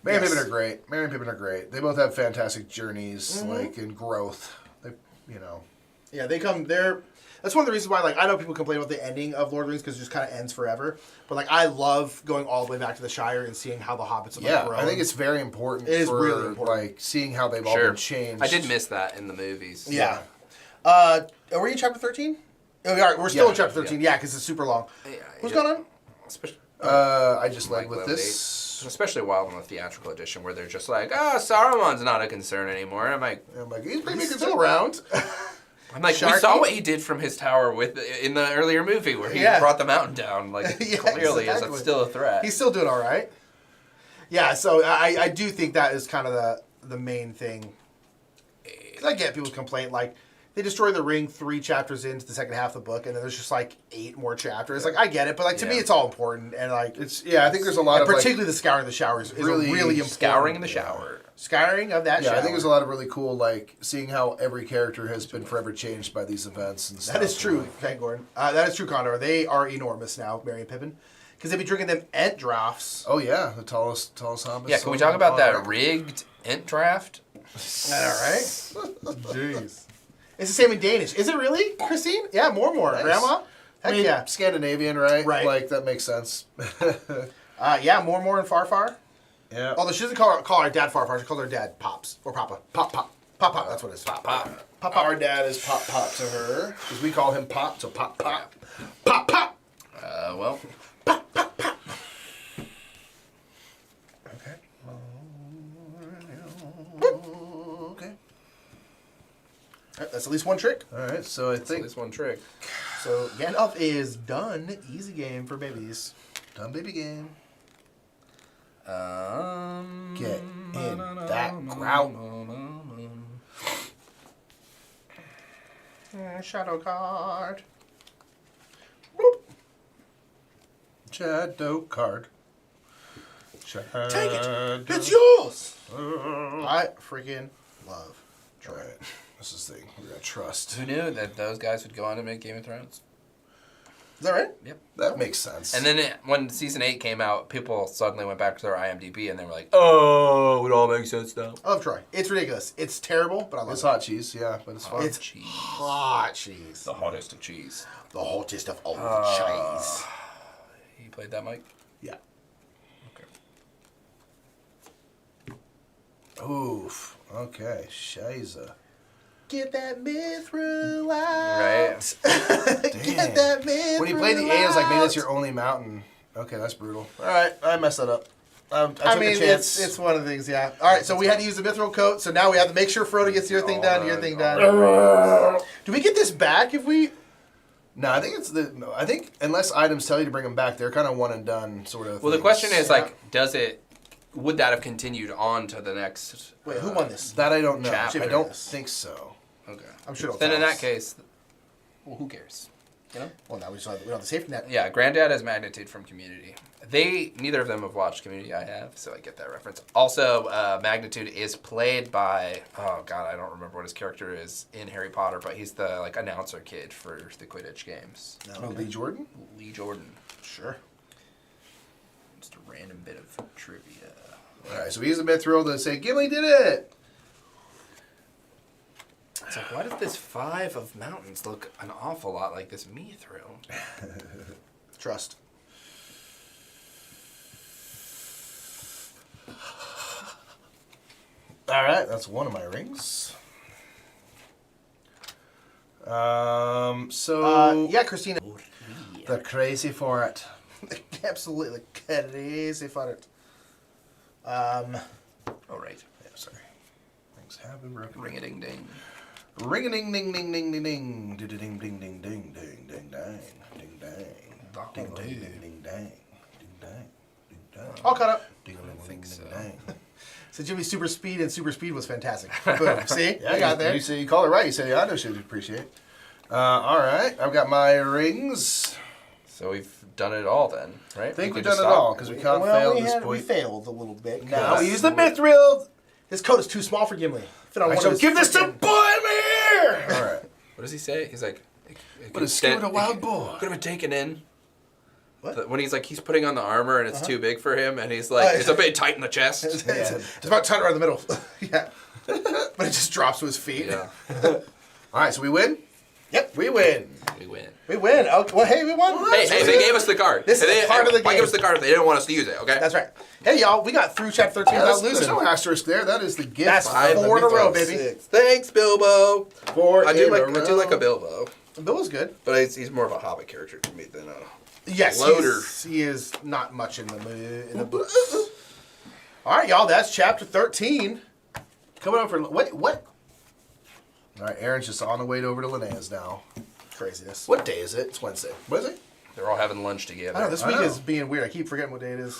Mary and Yes. Pippin are great. Mary and Pippin are great. They both have fantastic journeys, Mm-hmm. like in growth. They, you know, Yeah, they come. That's one of the reasons why, like, I know people complain about the ending of Lord of the Rings because it just kind of ends forever. But like, I love going all the way back to the Shire and seeing how the hobbits have Yeah, grown. I think it's very important. It is for, really important. like seeing how they've all Sure. been changed. I did miss that in the movies. Yeah. Are we in chapter 13? Oh, we are. We're still Yeah, in chapter 13. Yeah, because it's super long. Yeah, What's yeah. going on? Especially, I just led Like with Level this. especially wild in the theatrical edition where they're just like, oh, Saruman's not a concern anymore. I'm like, He's pretty He's big. still around. we Sharky? saw what he did from his tower in the earlier movie where he Yeah. brought the mountain down. Like, Yeah, clearly exactly. is still a threat. He's still doing all right. Yeah, so I do think that is kind of the main thing. 'Cause I get people's complaint, like, they destroy the ring 3 chapters into the second half of the book, and then there's just like 8 more chapters. Like, I get it, but like to me, Yeah. it's all important, and like I think there's a lot and of particularly the scouring of the showers is really really important. Scouring in the shower. Scouring of that yeah, shower. I think there's a lot of really cool like seeing how every character has been forever changed by these events and stuff. That is true, thank Gordon. That is true, Condor. They are enormous now, Merry and Pippin, because they'd be drinking them Ent drafts. Oh yeah, the tallest hobbits. Yeah, can we talk about that rigged Ent draft? All right. Jeez. It's the same in Danish. Is it really, Christine? Yeah, more. Nice. Grandma? I Heck mean, yeah. Scandinavian, right? Right. Like that makes sense. Yeah, more and Farfar. Yeah. Although she doesn't call her dad Farfar, she calls her dad Pops or Papa. Pop, that's what it is. Pop. Our dad is Pop to her because we call him Pop, so Pop. Well, Okay. All right, that's at least one trick. All right, so I think this one trick. So Gandalf is done. Easy game for babies. done baby game. Get in that grout. Shadow card. Shadow card. Take it. It's yours. I freaking love All Troy. right, this is the thing we're gonna trust. Who knew that those guys would go on to make Game of Thrones? Is that right? Yep. That makes sense. And then when season 8 came out, people suddenly went back to their IMDb and they were like, "Oh, it all makes sense now." I love Troy. It's ridiculous. It's terrible, but I love it's it. hot cheese, yeah, but it's fun. It's Cheese. hot cheese. The hottest of cheese. The hottest of all cheese. You played that, Mike? yeah. Okay. Oof. Okay. Shiza. Get that mithril out. Right. Get that mithril When you played the A, I was like, maybe that's your only mountain. Okay, that's brutal. All right, I messed that up. I took I mean, a chance. it's one of the things, yeah. All right, so we had to use the mithril coat, so now we have to make sure Frodo gets your thing done, your thing done. Do we get this back if we... No, I think it's the. No, I think unless items tell you to bring them back, they're kind of one and done sort of. Well, the things. question is, like, would that have continued on to the next... Wait, who won this? that I don't know. Chapter. I don't think so. Okay. I'm sure it'll Then in tell that us. case, well, who cares? You know? Well, now we just have the safety net. Yeah, Granddad has Magnitude from Community. Neither of them have watched Community. I have, so I get that reference. Also, Magnitude is played by, oh god, I don't remember what his character is in Harry Potter, but he's the like announcer kid for the Quidditch games. Oh, Lee Jordan. Lee Jordan. Sure. Just a random bit of trivia. All right, so we use the mithril to say Gimli did it. It's like, why does this 5 of mountains look an awful lot like this mithril? Trust. All right, that's one of my rings. So Yeah, Christina. they're crazy for it. Absolutely crazy for it. Oh, right. Yeah, sorry. Things have been broken. Ring-a-ding-ding. Ring a ding ding ding ding ding ding ding ding ding ding ding ding ding ding dang ding dang ding ding ding ding dang ding dang ding dang. All caught up. Ding ding think ding so. dang. So Jimmy's super speed and super speed was fantastic. Boom. See? Yeah, I got there. You say you call it right. You say, yeah, I know should appreciate. All right, I've got my rings. So we've done it all then, right? I think We we've could done just it stop. all because we can't fail at this We point. failed a little bit. Now because we use the mithril. His coat is too small for Gimli. Fit on I one shall of his give this to frickin- Boromir. All right. What does he say? He's like, But it's scared a wild boar. Could have been taken in. What? When he's like, he's putting on the armor and it's too big for him, and he's like, it's a bit tight in the chest. It's about tight right in the middle. Yeah. But it just drops to his feet. Yeah. All right, so we win. Yep, we win. We win. We win. Okay, well, hey, we won. Hey, they gave us the card. This is They- a part of the Why game. give us the card if they didn't want us to use it, okay? That's right. Hey, y'all, we got through chapter 13 without There's losing. no asterisk there. That is the gift. That's of 4 in a the row, Mythos. baby. 6. Thanks, Bilbo. 4 I do in like a I do like a row. Bilbo, Bill was good. but he's more of a Hobbit character to me than a. Yes, Loader. he is not much in the mood. In the books. All right, y'all, that's chapter 13. Coming over for wait, what? All right, Aaron's just on the way over to Linnea's now. Craziness. What day is it? It's Wednesday. What is it? They're all having lunch I together. don't know. This I week know. is being weird. I keep forgetting what day it is.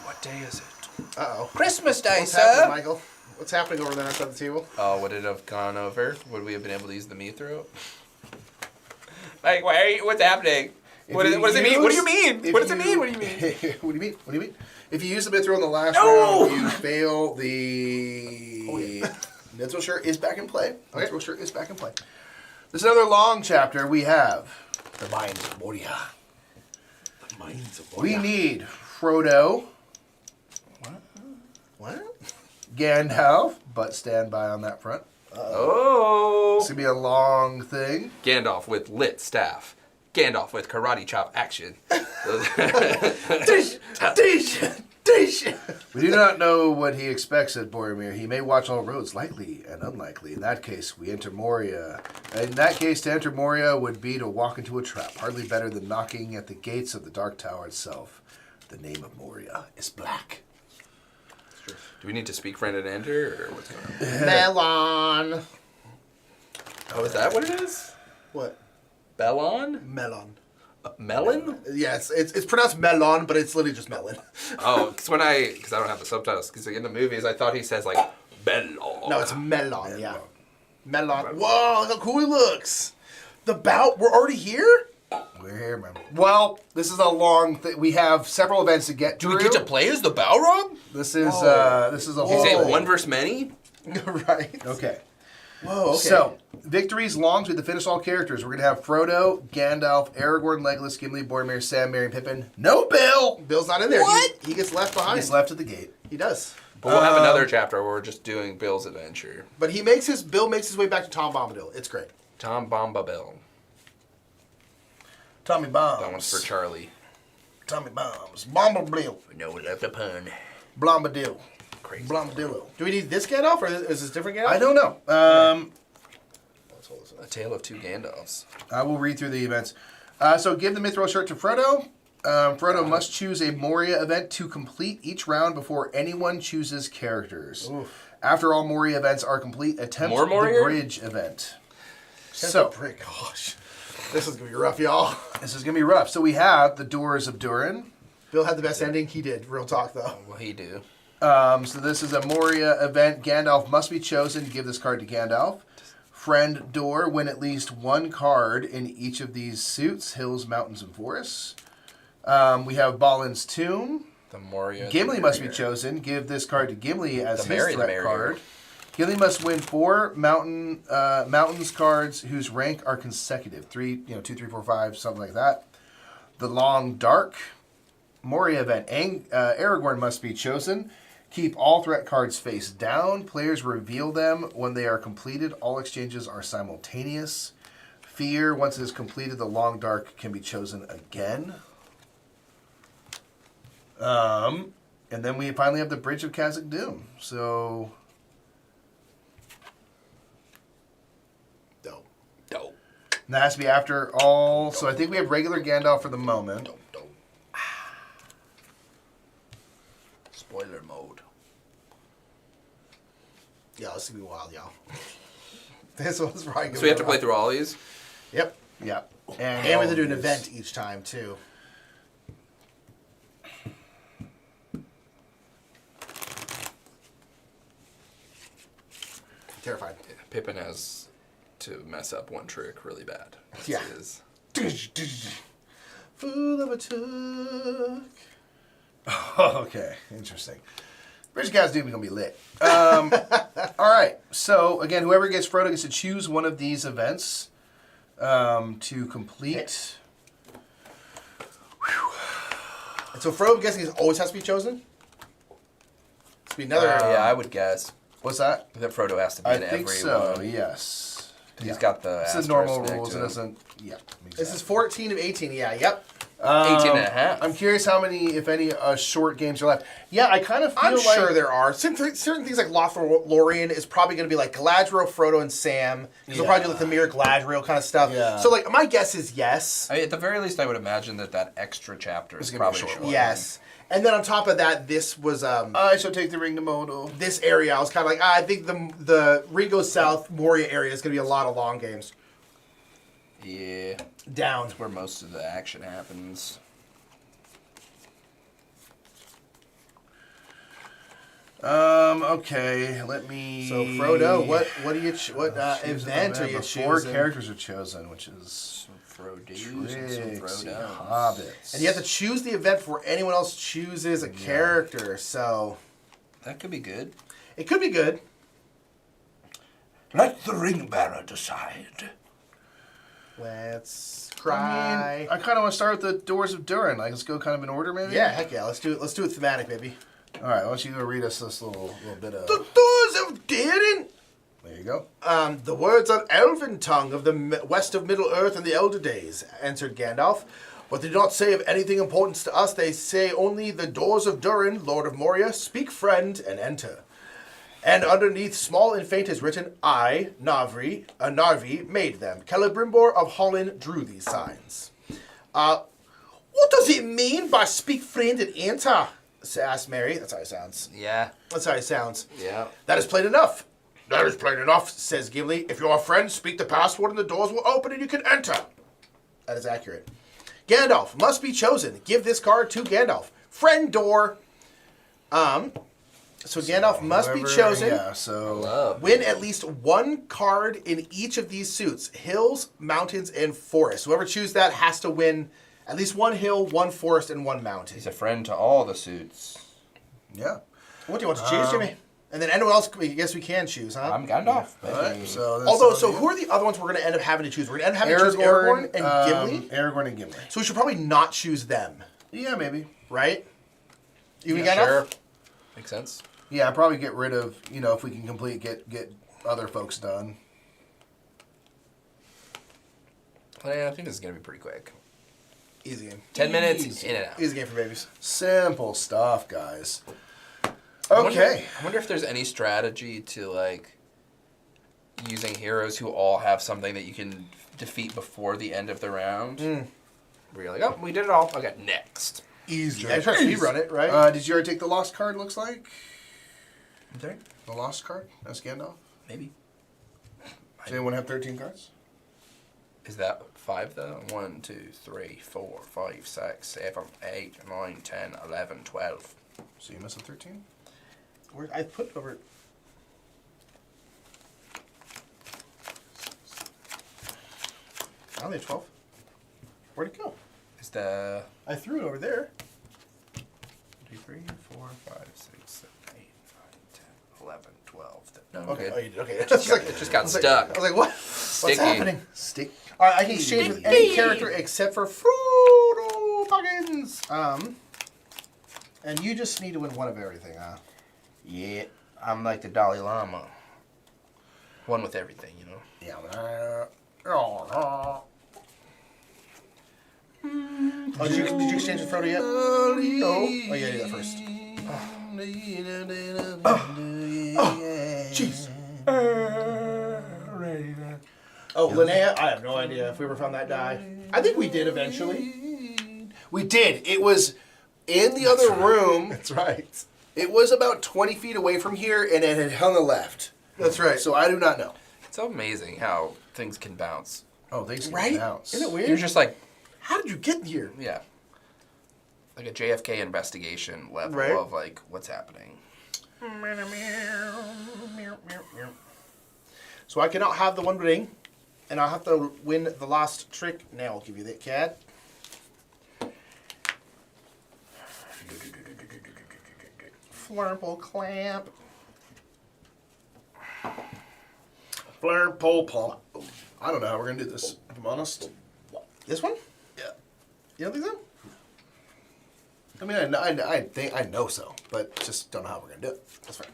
What day is it? Uh-oh. Christmas Day, What's happening, Michael? What's happening over there outside the table? Oh, would it have gone over? Would we have been able to use the me throat? Like, what's happening? What does it mean? What do you mean? What does it mean? What do you mean? What do you mean? What do you mean? If you use the Mythro in the last No! round, you fail the... Oh, yeah. Mythro shirt is back in play. Mythro shirt is back in play. This is another long chapter. We have The Mines of Moria. The Mines of We Moria. need Frodo, What? Gandalf, but stand by on that front. Oh! It's going to be a long thing. Gandalf with lit staff. Gandalf with karate chop action. We do not know what he expects, said Boromir. He may watch all roads, likely and unlikely. In that case, we enter Moria. In that case, to enter Moria would be to walk into a trap, hardly better than knocking at the gates of the Dark Tower itself. The name of Moria is black. Do we need to speak friend and enter, or what's going on? Melon. Oh, is that what it is? What? Bellon? Melon. Melon? Yes, it's pronounced melon, but it's literally just melon. Oh, because I don't have the subtitles, because in the movies I thought he says like Bellon. No, it's melon, yeah. Melon. Whoa, look how cool he looks. The bout, we're already here? We're here, man. Well, this is a long thing. We have several events to get Do through. we get to play as the Balrog? This is this is a You whole. say Whoa. one versus many? Right. Okay. Whoa, okay. So, victories longs with the finish all characters. We're going to have Frodo, Gandalf, Aragorn, Legolas, Gimli, Boromir, Sam, Merry, and Pippin. No Bill! Bill's not in there. What? He gets left behind. He's left at the gate. He does. But we'll have another chapter where we're just doing Bill's adventure. But Bill makes his way back to Tom Bombadil. It's great. Tom Bombadil. Tommy Bombs. That one's for Charlie. Tommy Bombs. Bombadil. No one left a pun. Blombadil. Crazy. Blombadillo. Do we need this Gandalf or is this different Gandalf? I don't know. Let's hold this up. A Tale of Two Gandalfs. I will read through the events. So give the Mithril shirt to Frodo. Frodo must choose a Moria event to complete each round before anyone chooses characters. Oof. After all Moria events are complete, attempt More the Moria? bridge event. So, So, brick. Gosh. This is going to be rough, y'all. this is going to be rough. So we have the Doors of Durin. Bill had the best ending. He did. Real talk, though. What he do? So this is a Moria event. Gandalf must be chosen to give this card to Gandalf. Friend Door, win at least one card in each of these suits, hills, mountains, and forests. We have Balin's Tomb. The Moria. Gimli the must be Merrier. chosen. Give this card to Gimli as The his merrier, the threat merrier. card. Gimli must win 4 mountains cards whose rank are consecutive. 2, 3, 4, 5, something like that. The Long Dark Moria event. Aragorn must be chosen. Keep all threat cards face down. Players reveal them when they are completed. All exchanges are simultaneous. Fear, once it is completed, the Long Dark can be chosen again. And then we finally have the Bridge of Khazad Dûm. So, Dope. Dope. that has to be after all. So I think we have regular Gandalf for the moment. Dope. Dope. Spoiler mode. Yeah, this is going to be wild, y'all. This one's probably going So we have to play through all these? Yep. Yeah. And we have to do an all event each time, too. Terrified. Yeah, Pippin has to mess up one trick really bad. That's Yeah. his- Fool of a took. Okay, interesting. Bridge of Khazad Dûm is going to be lit. All right. So, again, whoever gets Frodo gets to choose one of these events to complete. And so Frodo, I'm guessing, he always has to be chosen? It's be another. yeah, I would guess What's that? that Frodo has to be I in think every so, one. yes. He's got the. This is asterisk normal next rules. to It him. doesn't. Yeah. This is 14 of 18. Yeah, yep. 18 and a half. I'm curious how many, if any, short games are left. Yeah, I kind of feel I'm like sure there are. Certain things like Lothlorien is probably going to be like Galadriel, Frodo, and Sam. Because they'll probably do like the Mere Galadriel kind of stuff. Yeah. So like my guess is yes. At the very least, I would imagine that extra chapter is It's gonna be probably a short short. one. Yes. And then on top of that, this was I shall take the ring to Modo. this area. I was kind of like, I think the Ringo South Moria area is going to be a lot of long games. Yeah. Down. Where most of the action happens. Okay, let me. So Frodo, what do you what choose event an are you event. Four choosing? characters are chosen, which is Some Frodos and some tricks and Frodos. hobbits. And you have to choose the event before anyone else chooses a character. So That could be good. it could be good. Let the ring bearer decide. Let's I cry. mean, I kind of want to start with the Doors of Durin. Like, let's go kind of in order, maybe. Yeah, heck yeah. Let's do it. Let's do it thematic, baby. All right. Why don't you go read us this little bit of? The Doors of Durin. There you go. The words on elven tongue of the west of Middle Earth in the elder days, answered Gandalf. But they do not say of anything importance to us. They say only the Doors of Durin, Lord of Moria, speak friend and enter. And underneath, small and faint, is written, I, Narvi, made them. Celebrimbor of Holland drew these signs. What does it mean by speak friend and enter? Asked Mary. That's how it sounds. Yeah. That's how it sounds. Yeah. That is plain enough. That is plain enough, says Gimli. If you are friends, speak the password and the doors will open and you can enter. That is accurate. Gandalf must be chosen. Give this card to Gandalf. Friend door. So Gandalf must be Whoever- chosen. Yeah. So. Love. Win at least one card in each of these suits. Hills, mountains, and forests. Whoever chooses that has to win at least one hill, one forest, and one mountain. He's a friend to all the suits. Yeah. What do you want to choose, Jimmy? And then anyone else, I guess we can choose, huh? I'm Gandalf. All right. baby. So. that's Although, all so you. who are the other ones we're going to end up having to choose? We're going to end up having to choose Aragorn and Gimli. Aragorn and Gimli. So we should probably not choose them, Yeah, maybe. right? You Yeah, got enough? sure. Makes sense. Yeah, probably get rid of, if we can get other folks done. Well, yeah, I think this is gonna be pretty quick. Easy game. 10 minutes, Easy. in and out. Easy game for babies. Simple stuff, guys. I wonder- Okay. I wonder if there's any strategy to like using heroes who all have something that you can defeat before the end of the round. Where you're like, oh, we did it all. Okay, next. Easy. I try to speedrun it, right? Did you already take the Lost card, looks like? Sorry? The Lost card? That's Gandalf? Maybe. Does anyone have 13 cards? Is that 5 though? 1, 2, 3, 4, 5, 6, 7, 8, 9, 10, 11, 12. So you must have 13? I put it over. I only have 12. Where'd it go? Is the I threw it over there. 2, 3, 4, 5, 6, 7, 8, 9, 10, 11, 12. No, Okay. good. Oh, you did. Okay. It just got stuck. I was like, what? What's Sticky. happening? Stick. All right, I can exchange with any character except for Frodo Buggins. And you just need to win one of everything, huh? Yeah, I'm like the Dalai Lama. One with everything, you know. Yeah. Oh, did you exchange with Frodo yet? No. Oh, yeah, do that first. Jeez. Oh, Linnea, I have no idea if we ever found that die. I think we did eventually. We did. It was in the other room. That's right. It was about 20 feet away from here, and it had hung a left. That's right. So I do not know. It's amazing how things can bounce. Oh, they can Right? bounce. Isn't it weird? You're just like, How did you get here? yeah. Like a JFK investigation level Right. of like, what's happening? So I cannot have the one ring, and I'll have to win the last trick. Now I'll give you that cat. Flurple clamp. Flare, pole, pump. I don't know how we're going to do this, if I'm honest. This one? Yeah. You don't think so? I mean, I think I know so, but just don't know how we're going to do it. That's fine.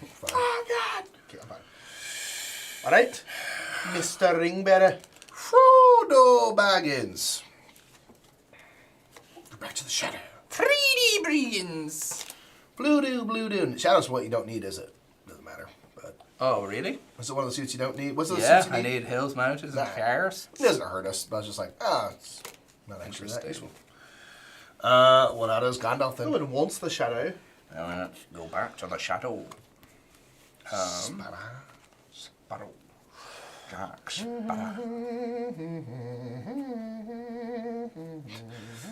Fine. Oh, God. Okay, I'm fine. All right, Mr. Ringbearer. Frodo Baggins. We're back to the shadow. 3D Brians. Blue do. Shadow's what you don't need, is it? Doesn't matter. But Oh, really? is it one of the suits you don't need? What's the Yeah, suits you I need hills, mountains, and Nah. cars. It doesn't hurt us, but I was just like, it's not actually that Interesting. useful. What are those Gandalf No then? one wants the shadow. Now let's go back to the shadow. Sparrow. Jack Sparrow.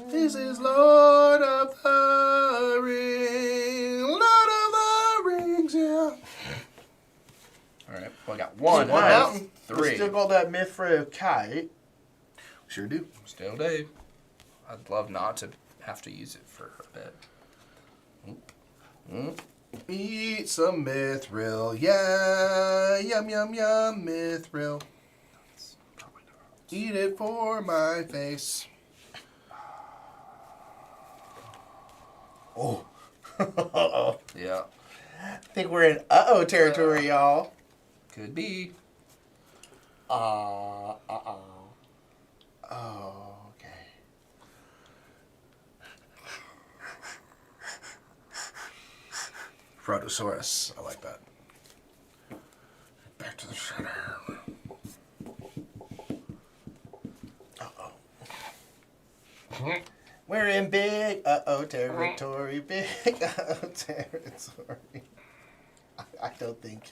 This is Lord of the Rings. Lord of the Rings, yeah. Alright, well, I got one, One out, out. We 3. still got that Mithril kite. Sure do. Still Dave. I'd love not to have to use it for a bit. Eat some mithril, yeah. Yum, yum, yum, mithril. Probably not. Eat it for my face. Oh. Yeah, I think we're in uh-oh territory, y'all. could be. Oh, okay. Frodosaurus. I like that. Back to the shadow. We're in big uh-oh territory, big uh-oh territory. I don't think.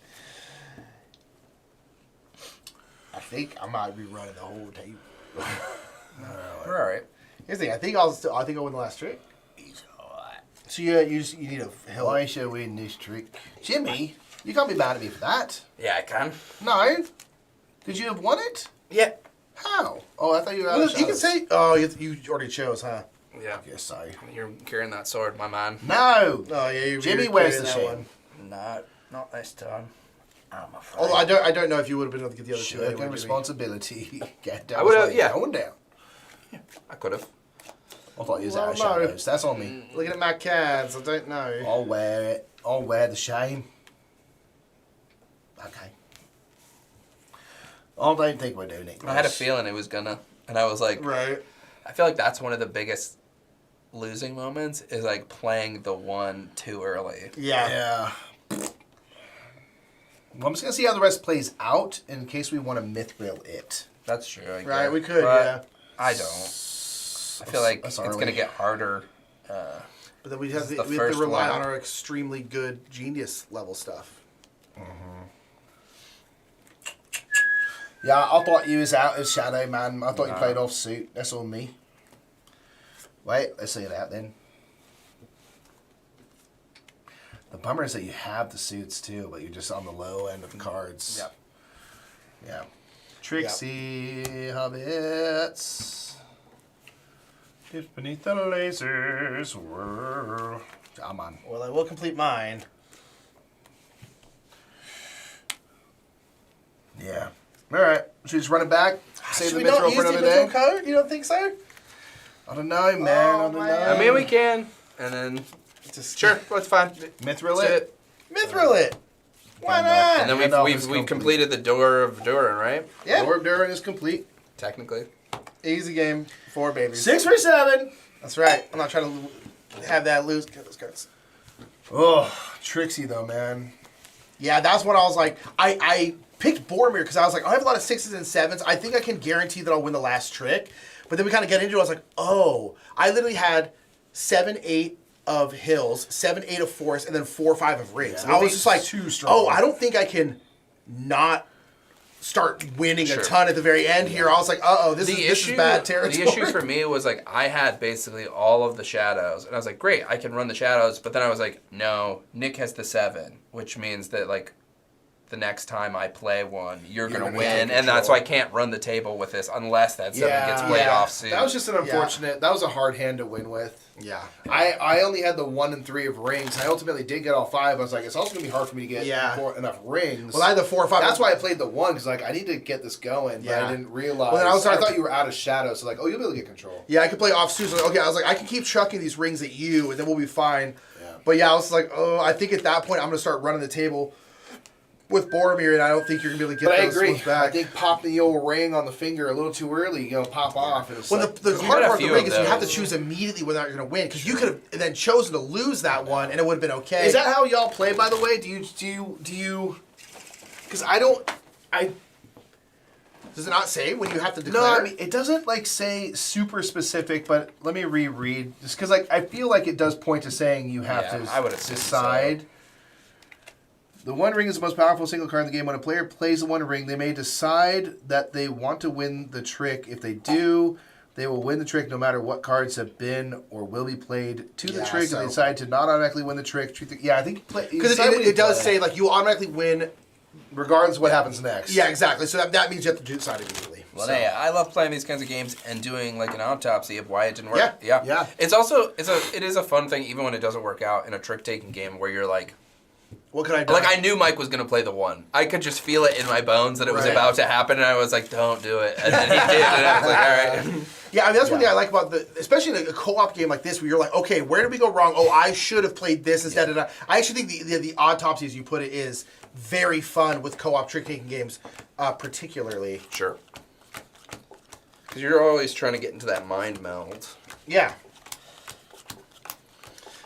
I think I might be running the whole table. We're alright. Here's the thing. I think I'll win the last trick. So you need a hill. Why should we win this trick? Jimmy, you can't be mad at me for that. Yeah, I can. No. Could you have won it? Yeah. How? Oh, I thought you were out Well, of you can shadows. say. Oh, you already chose, huh? Yeah. Yes, sorry. You're carrying that sword, my man. No. Oh yeah, Jimmy you're wears carrying the that shame. one. No, not this time. I'm afraid. Although I don't know if you would have been able to get the other two. Shirking anyway, Jimmy. responsibility. Get down. I would've- yeah. Going down. I could have. I thought you was Well, out of no. shadows. That's on me. Looking at my cards, I don't know. I'll wear it. I'll wear the shame. Okay. I don't think we're doing it. I had a Chris. feeling it was gonna, and I was like, Right. I feel like that's one of the biggest losing moments is like playing the one too early. Yeah. Yeah. Well, I'm just gonna see how the rest plays out in case we want to mithril it. That's true. I Right. guess. We could. But Yeah. I don't. I feel like That's it's early. gonna get harder. But then we have This is to, the we have to first rely one. on our extremely good genius level stuff. Yeah, I thought you was out as Shadow Man. I thought you Nah. played off suit. That's on me. Wait, let's see it out then. The bummer is that you have the suits too, but you're just on the low end of the cards. Yep. Yeah. Trixie Hobbits. Just beneath the lasers whirl. I'm on. Well, I will complete mine. Yeah. Alright. Should we just run it back? Save Should the we not Mithril use for the another Mithril day? code? You don't think so? I don't know, man. I don't man. know. I mean, we can, and then Just sure, that's fine. Mithril That's it? it. Mithril it. Why Gandalf. not? And then Gandalf we've is we've complete. completed the door of Durin, right? Yeah. Lord Durin is complete. Technically. Easy game. 4 babies. 6 for 7. That's right. I'm not trying to have that lose. Get those cards. Oh, Trixie though, man. Yeah, that's what I was like. I picked Boromir because I was like, I have a lot of 6s and 7s. I think I can guarantee that I'll win the last trick. But then we kind of get into it. I was like, oh, I literally had 7, 8 of hills, 7, 8 of forest, and then 4, 5 of rings. Yeah, I was just like, too strong. oh, I don't think I can not start winning Sure. a ton at the very end here. I was like, this is bad territory. The issue for me was like I had basically all of the shadows, and I was like, great, I can run the shadows. But then I was like, no, Nick has the 7, which means that like the next time I play one, you're gonna gonna win, take and that's control. why I can't run the table with this unless that 7 gets played Yeah. off soon. That was just an unfortunate. That was a hard hand to win with. Yeah. I only had the 1 and 3 of rings. I ultimately did get all 5. I was like, it's also gonna be hard for me to get enough rings. Well, I had the 4 or 5. That's why I played the 1 because like I need to get this going, but Yeah. I didn't realize. Well, then I thought you were out of shadow, so like, oh, you'll be able to get control. Yeah, I could play off suit. So like, okay, I was like, I can keep chucking these rings at you, and then we'll be fine. Yeah. But yeah, I was like, oh, I think at that point I'm gonna start running the table. with Boromir, and I don't think you're gonna be able to get But I those agree. ones back. I think popping the old ring on the finger a little too early, pop off. And it's Well, like, the got hard a part of the few ring of is you have to those. choose immediately whether you're going to win, because you could have then chosen to lose that one, and it would have been okay. is that how y'all play? By the way, do you? Because I don't. Does it not say when you have to declare? No, I mean it doesn't like say super specific, but let me reread just because like I feel like it does point to saying you have Yeah, to I would assume decide. The One Ring is the most powerful single card in the game. When a player plays the One Ring, they may decide that they want to win the trick. If they do, they will win the trick no matter what cards have been or will be played to the Yeah, trick. If so- they decide to not automatically win the trick, I think Because it does say like you automatically win. regardless of what happens next. Yeah, exactly. So that means you have to decide immediately. Well, So- hey, I love playing these kinds of games and doing like an autopsy of why it didn't work. Yeah. It is a fun thing even when it doesn't work out in a trick taking game where you're like What can I do? like I knew Mike was gonna play the one. I could just feel it in my bones that it was Right. about to happen, and I was like, "Don't do it," and then he did, and I was like, "All right." Yeah, I mean that's one thing I like about especially in a co-op game like this, where you're like, okay, where did we go wrong? Oh, I should have played this instead of that. I actually think the autopsy, as you put it, is very fun with co-op trick-taking games, particularly. Sure. Because you're always trying to get into that mind meld. Yeah.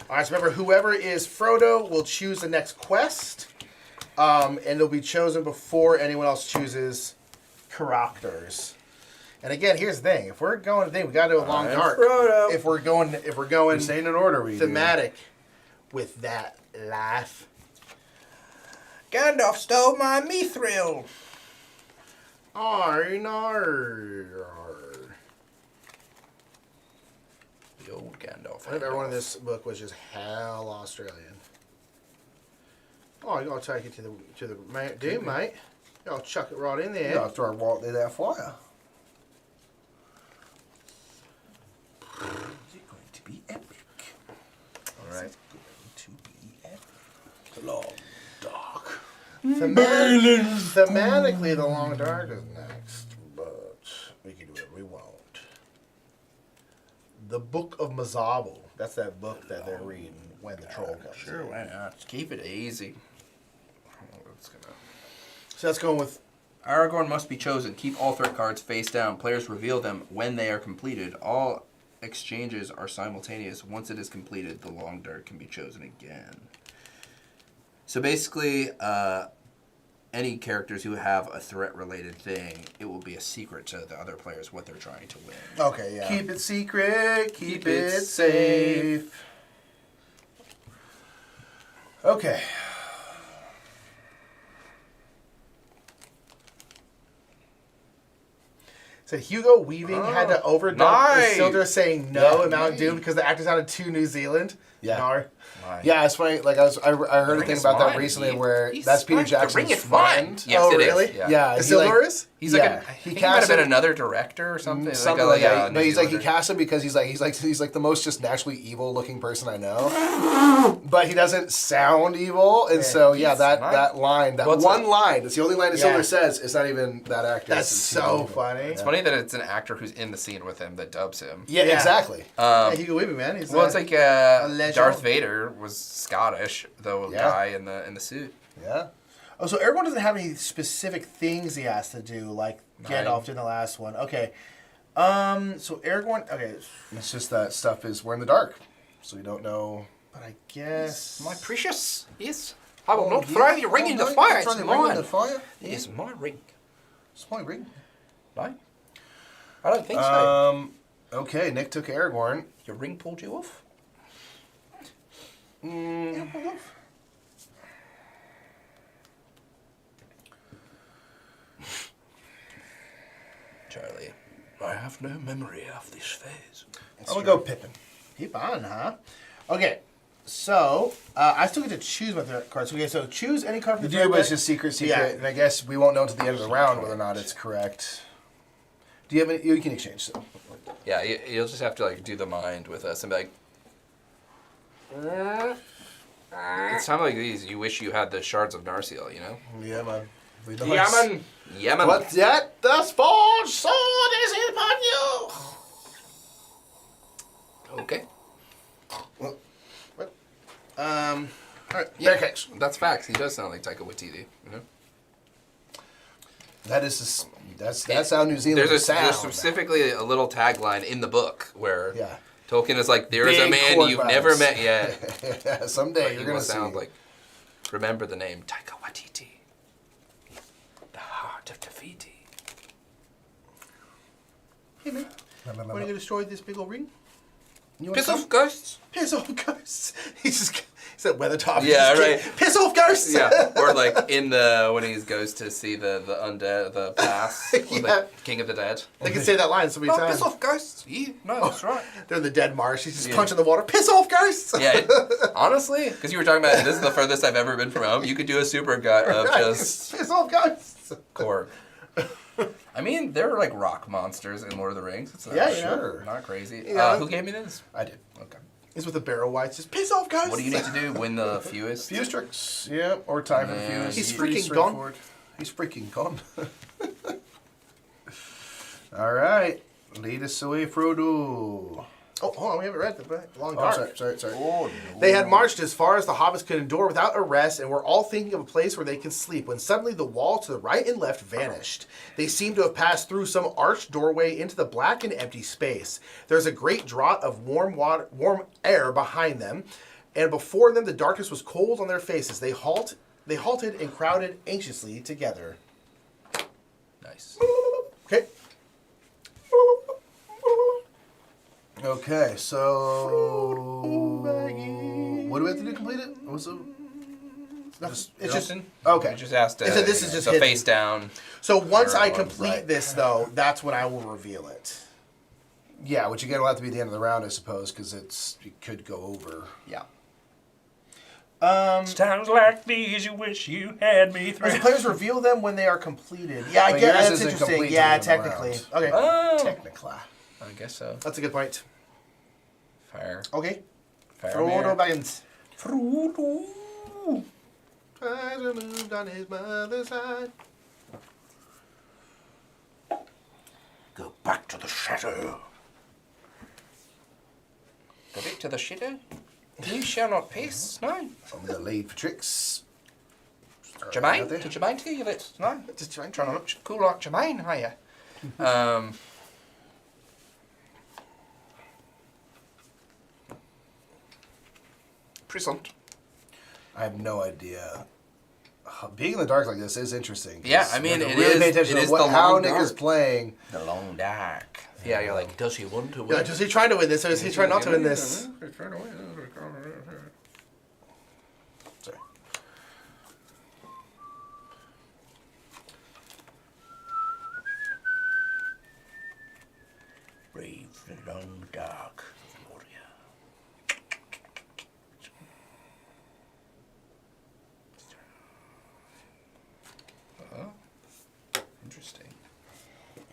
All right, so remember, whoever is Frodo will choose the next quest, and it'll be chosen before anyone else chooses characters. And again, here's the thing: if we're going, we got to do a long I'm dark. Frodo. If we're going We're staying in order. We do. thematic with that life. Gandalf stole my mithril. Arnar. The old Gandalf. I think everyone in this book was just hell Australian. Oh, I gotta take it to the Mount Doom, mate. I'll chuck it right in there. Yeah, after I walk there, that fire. Is it going to be epic? All right. To be epic. The long dark. Thematically, the Long Dark is next, but we can do whatever we want. The Book of Mazabal. That's that book that they're reading when the troll comes. Sure, why not? Just keep it easy. It's gonna... So that's going with Aragorn must be chosen. Keep all threat cards face down. Players reveal them when they are completed. All exchanges are simultaneous. Once it is completed, the Long Dark can be chosen again. So basically, any characters who have a threat-related thing, it will be a secret to the other players what they're trying to win. okay, yeah. Keep it secret. Keep it it safe. Okay. So Hugo Weaving had to overdub nice. Isildur saying no Yeah, in Mount nice. Doom because the actor sounded too New Zealand. Yeah. Nar. Yeah, it's funny. Like I heard a Ring thing is about that mine. recently, He- where he's that's Peter smart. The ring Jackson's is mine. friend. Yes, Oh, it is. really? Yeah, Isildur is? He's like, Yeah, I he think he might cast have been him- another director or something. Something like that. a But he's like he New cast him because he's like the most just naturally evil looking person I know. But he doesn't sound evil, and so yeah, he's that not- that line, that What's one it? line, it's the only line Isildur Yeah. says. It's not even that actor. That's it's so Hugo. funny. It's funny that it's an actor who's in the scene with him that dubs him. Yeah, Yeah. exactly. Yeah, Hugo Weaving, man. He's Well, it's like legend. Darth Vader was Scottish, though Yeah. guy in the suit. Yeah. Oh, so everyone doesn't have any specific things he has to do, like Gandalf did in the last one. Okay. So Aragorn. Okay, It's just that stuff is we're in the dark, so we don't know. but I guess My precious, yes. I will not throw your ring in the fire. It's mine. fire. It's my ring. It's my ring. No? I don't think so. Okay, Nick took Aragorn. Your ring pulled you off? Charlie, I have no memory of this phase. I'm gonna go Pippin. keep on, huh? Okay. So I still get to choose my threat cards. Okay, so choose any card from You the do, threat but it's deck. just secret, Yeah. and I guess we won't know until the end of the round whether or not it's correct. Do you have any? You can exchange some. Yeah, you'll just have to like do the mind with us and be like. It's time like these. You wish you had the shards of Narsil, you know? Yeah, man. Yemen! Yemen! What's that? The forged sword is upon you. Okay. All right. Yeah, Bear cakes. that's facts. He does sound like Taika Waititi. You know? That's how New Zealand There's sounds. specifically a little tagline in the book where Yeah. Tolkien is like, there is a Big man chord you've never vibes. met yet. Yeah, someday But you're he gonna will sound see. like, remember the name Taika Waititi. The heart of Te Fiti. Hey, man. Want to go destroy this big old ring? You wanna Piss come? off ghosts. Piss off, ghosts. He's that Weathertop. Yeah, He's just right. Piss off, ghosts. Yeah, or like in when he goes to see the undead, the pass, or Yeah. the King of the Dead. They can say that line so many Oh, times. piss off ghosts. Yeah, no, that's right. They're in the dead marsh. He's just Yeah. punching the water. Piss off, ghosts. Yeah, honestly, because you were talking about this is the furthest I've ever been from home. You could do a super gut of Right. just Piss off, ghosts. Korg. I mean, there are like rock monsters in Lord of the Rings. It's Yeah, you know. Sure. not crazy. Yeah. Who gave me this? I did. Okay. He's with the barrel whites. Just piss off, ghosts. What do you need to do? Win the fewest? Fuse tricks. Yeah, or time for the Man. fuse. He's Pretty freaking gone. straightforward. He's freaking gone. All right. Lead us away, Frodo. Oh, hold on. We haven't read the long Oh, card. sorry. Oh, They had marched as far as the hobbits could endure without arrest and were all thinking of a place where they could sleep when suddenly the wall to the right and left vanished. They seemed to have passed through some arched doorway into the black and empty space. There's a great draught of warm air behind them, and before them the darkness was cold on their faces. They halted and crowded anxiously together. nice. Okay. Okay, so what do we have to do to complete it? What's the? It's just Okay. I just asked. It said this is just the hidden. face down. so once I Right. complete this though, that's when I will reveal it. Yeah, which again will have to be the end of the round, I suppose, because it could go over. Yeah. Times like these, you wish you had me As through. the players reveal them when they are completed. Yeah, I But get yours that's isn't interesting. complete Yeah, till the end of the technically. round. Okay. Oh, Technically. I guess so. That's a good point. Fair. Okay. Fair. Frodo Baggins. Frodo. Has moved on his mother's side. Go back to the shadow. Go back to the shadow. You shall not pass. No. I'm gonna lead for tricks. Jermaine? Out there. Did Jermaine tell you that? No. Just trying Trying to look cool like Jermaine, are you? Present. I have no idea. Being in the dark like this is interesting. 'cause Yeah, I you mean, have to it really is- pay attention it to is what, the how long Nick is dark. playing. The long dark. Yeah, you're like, Does he want to Yeah, win? is he trying to win this or is he trying not to win this? Sorry. Brave the long dark, warrior. Interesting.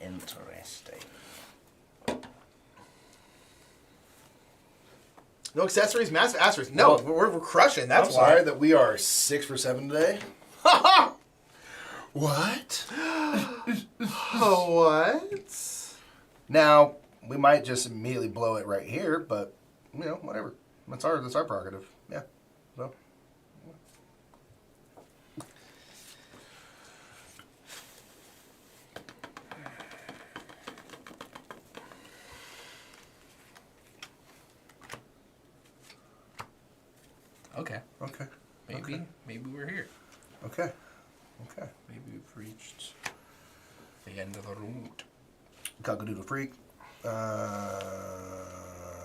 Interesting. No accessories, massive asterisks. No, Well, we're crushing. That's I'm why. sorry that we are 6 for 7 today. What? Oh, what? Now we might just immediately blow it right here, but you know, whatever. That's our prerogative. Yeah. So. Okay. Okay. Maybe we're here. Okay. Okay. Maybe we've reached the end of the road. Cockadoodle freak.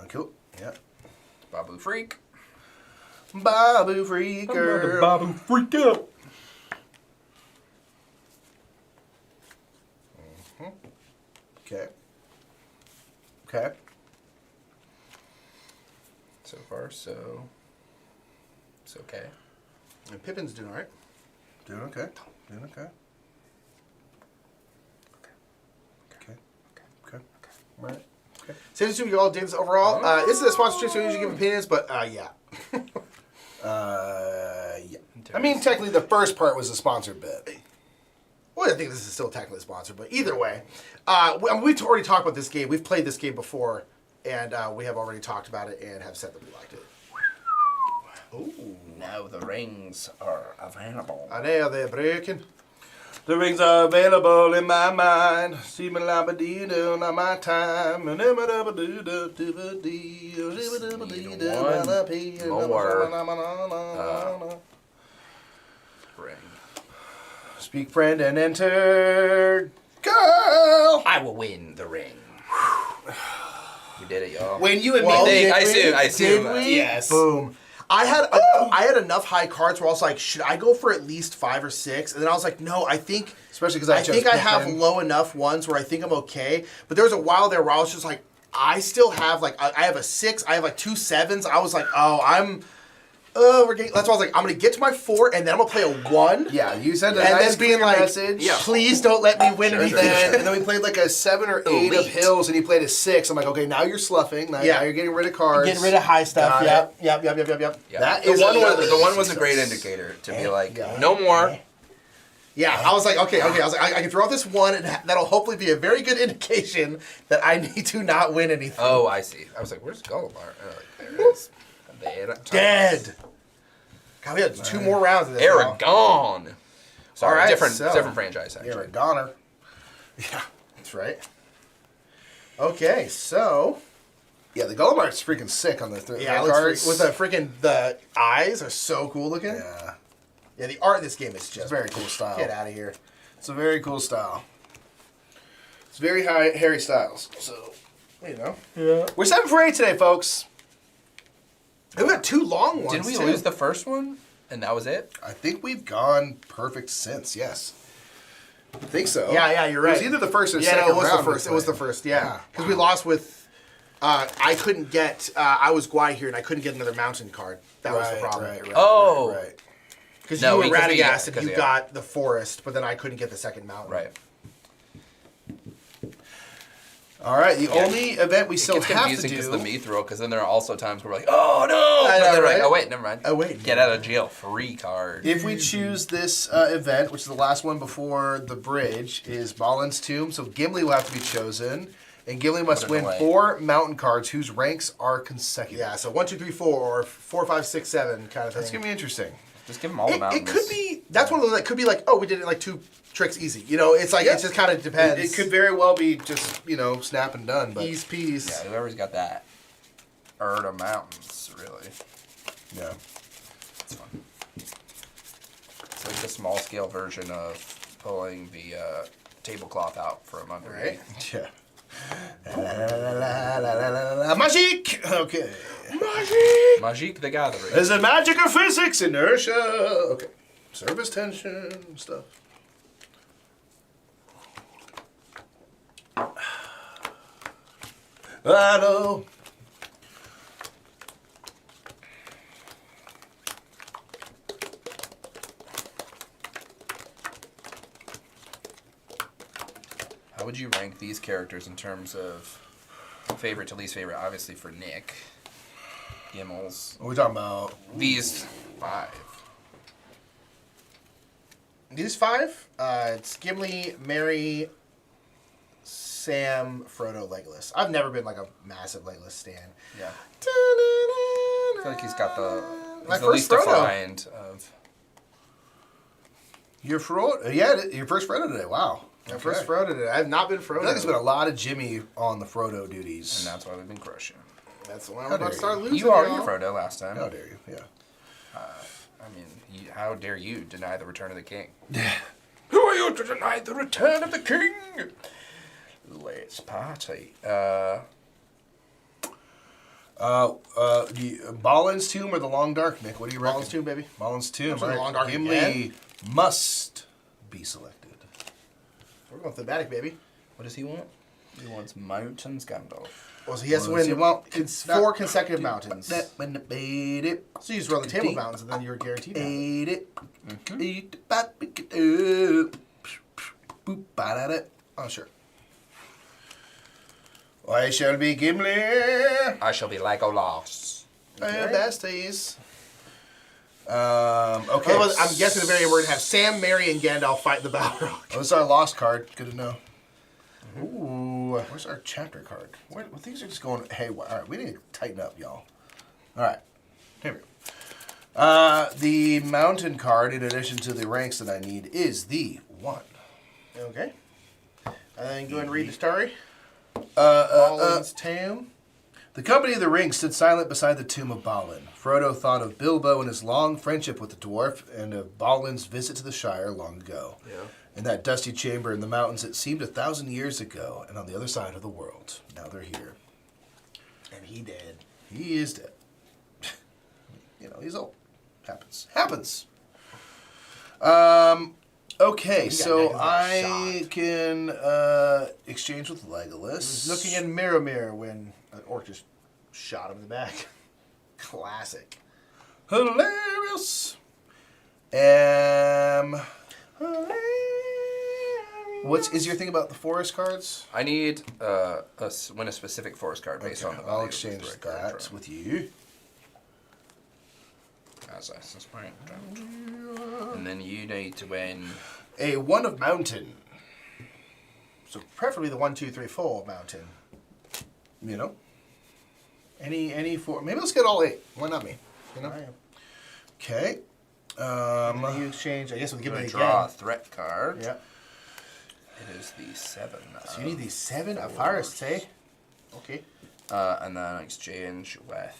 Cool. Yeah. Babu freak. Babu freaker. Babu freak out. Okay. Okay. So far, so it's okay. And Pippin's doing all right. Doing okay. Doing okay. Okay. Okay. Right. Okay. Safe to assume you all dig this overall. This is a sponsorship, so we usually give opinions, but yeah. Yeah. I mean, technically, the first part was a sponsored bit. Well, I think this is still technically sponsored, but either way, we've already talked about this game. We've played this game before, and we have already talked about it and have said that we liked it. Ooh. Now the rings are available. I know they're breaking. The rings are available in my mind. See me labba-dee-doo, not my time. Ring. Speak, friend, and enter. Girl! I will win the ring. We did it, y'all. When you and Well, me. I assume. Did we? Yes. Boom. I had enough high cards where I was like, should I go for at least 5 or 6? And then I was like, no, I think Especially because I think I have low enough ones where I think I'm okay. But there was a while there where I was just like, I still have like I have a 6, I have like 2 7s. I was like, we're getting. That's why I was like, I'm gonna get to my 4, and then I'm gonna play a 1. Yeah, you sent a And nice then being clear like, message. please don't let me win anything. And then we played like a 7 or 8 of Elite. hills, and he played a 6. I'm like, okay, now you're sloughing. Now, Yeah. now you're getting rid of cards. Getting rid of high stuff. Got Yep. it. Yep. Yeah. That the is one was another the one was a great success. indicator to be like, no more. Yeah, I was like, okay. I was like, I can throw out this 1, and that'll hopefully be a very good indication that I need to not win anything. Oh, I see. I was like, where's Goldar? Oh, there it is. There. Dead. God, we had 2 more rounds of this. now. Aragon. Sorry, All right, different so- different franchise actually. You're a goner. Yeah, that's right. Okay, so Yeah, the Golomar's freaking sick on the yeah, it looks with the freaking the eyes are so cool looking. Yeah, Yeah, the art in this game is just very cool style. Get out of here. It's a very cool style. It's very high Harry Styles. So, You know, we're 7 for 8 today, folks. we got 2 long ones. Did we too. lose the first one? And that was it? I think we've gone perfect since, yes. I think so. Yeah, you're right. It was either the first or Yeah, second no, it was round the we first. It was the played. first. Yeah, because we lost with. I couldn't get. I was Guai here, and I couldn't get another mountain card. That was the problem. Right, Oh. right. Because No, you were because we- Radagast and because, you yeah. got the forest, but then I couldn't get the second mountain. Right. All right, the Yeah. only event we It still gets have to confusing because do. the me throw, because then there are also times where we're like, oh no! I But know, then we're like, right? oh wait, never mind. Oh, wait. Get out of jail free card. If we choose this event, which is the last one before the bridge, is Balin's Tomb. So Gimli will have to be chosen, and Gimli must Put it win away. 4 mountain cards whose ranks are consecutive. Yeah, so 1, 2, 3, 4, or 4, 5, 6, 7 kind of thing. That's gonna be interesting. Just give them all the It mountains. could be. That's one of those that could be like, oh, we did it like 2 tricks easy. You know, it's like it just kind of depends. It could very well be just snap and done. But Ease peas. Yeah, whoever's got that. Erda Mountains, really. yeah. It's fun. It's like the small scale version of pulling the tablecloth out from under Right. you. Yeah. Magic. Okay. Magic the Gathering. Is it magic or physics? Inertia. Okay. Surface tension stuff. I know. How would you rank these characters in terms of favorite to least favorite? Obviously for Nick. Gimmels. What are we talking about? These 5. These 5, it's Gimli, Merry, Sam, Frodo, Legolas. I've never been like a massive Legolas stan. Yeah. I feel like he's got My the first least Frodo. defined of. Your Frodo? Yeah, your first Frodo today. Wow. My first Frodo today. I've not been I Frodo. feel like there's been a lot of Jimmy on the Frodo duties. And that's why we've been crushing. That's the one I'm How about dare to start you. losing. You already y'all. Frodo last time. How dare you? Yeah. I mean, how dare you deny the return of the king? Who are you to deny the return of the king? Let's party. Balin's Tomb or the Long Dark, Nick? What do you reckon? Balin's Tomb, baby. Balin's Tomb. I'm sorry, All the Long Dark Gimli again? must be selected. We're going thematic, baby. What does he want? He wants Mountains Gandalf. Well, so he has to What does he win want? 4 consecutive mountains. So Beat it. you just run the table mountains, and then you're guaranteed. mountain. Eat it. Eat it. Bop, pick it up. Boop, ba-da-da. Oh, sure. I shall be Gimli. I shall be Legolas. Besties. Okay. Otherwise, I'm guessing the very end we're gonna have Sam, Merry, and Gandalf fight the Balrog. Oh, this is our lost card. Good to know. Ooh. Where's our chapter card? Things are just going haywire. All right, we need to tighten up, y'all. All right. Here we go. The mountain card, in addition to the ranks that I need, is the 1. Okay. And then go ahead and read the story. Balin's tomb. The company of the ring stood silent beside the tomb of Balin. Frodo thought of Bilbo and his long friendship with the dwarf, and of Balin's visit to the Shire long ago. Yeah. In that dusty chamber in the mountains, it seemed 1,000 years ago, and on the other side of the world. Now they're here. And he dead. He is dead. He's old. Happens. Okay, so neck I shot. can exchange with Legolas. He was looking in mirror when an orc just shot him in the back. Classic. Hilarious. What is your thing about the forest cards? I need win a specific forest card based on the value I'll of exchange the right card that drawn. with you. As I suspect. And then you need to win. A 1 of mountain. So preferably the 1, 2, 3, 4 mountain. Any 4. Maybe let's get all 8. Why not me? Alright. Okay. And then you exchange. I guess we'll give You're it gonna draw a again. threat card. Yeah. It is the 7. So you need these 7 of forests, eh? Okay. And then exchange with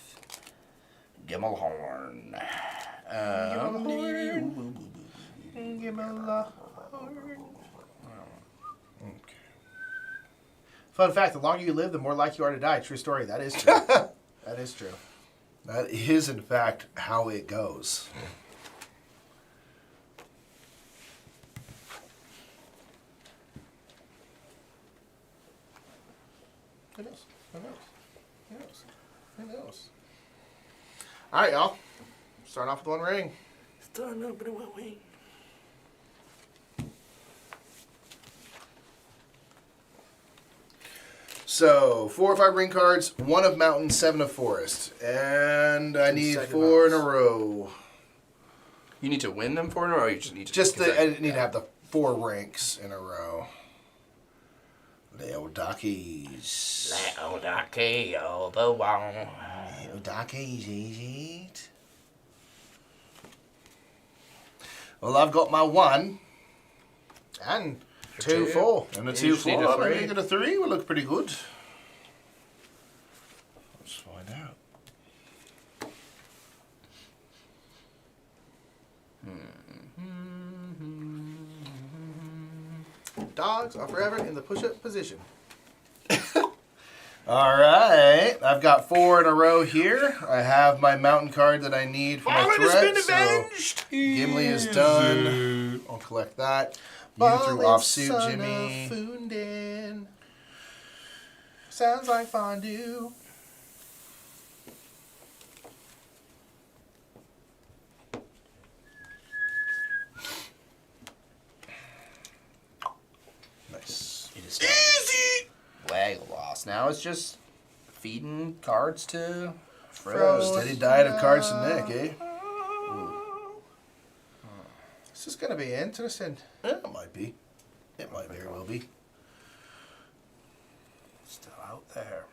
Gimmelhorn. Give me a horn. Okay. Fun fact: the longer you live, the more likely you are to die. True story. That is true. That is true. That is, in fact, how it goes. Who knows? Who knows? Who knows? Who knows? All right, y'all. Starting off with 1 ring. Starting up in 1 wing. So, 4 or 5 ring cards, 1 of mountain, 7 of forest. And I need second 4 in a mountains. row. You need to win them for it, or you just need to I need to have the 4 ranks in a row. Leodakis. Leodaki, Obi-Wan. Leodakis, is it? Well, I've got my 1 And Two. 2, 4. and a You 2, just need 4. a Maybe three. I get a 3 will look pretty good. Let's find out. Dogs are forever in the push-up position. All right, I've got 4 in a row here. I have my mountain card that I need for my threat. So Gimli is done. I'll collect that. You threw off suit, Son Jimmy. of Fundin. Sounds like fondue. Nice. It is easy. Legolas. Now it's just feeding cards to Frodo. Steady diet of cards to Nick, eh? This is going to be interesting. Yeah, it might be. It might very well be. Still out there.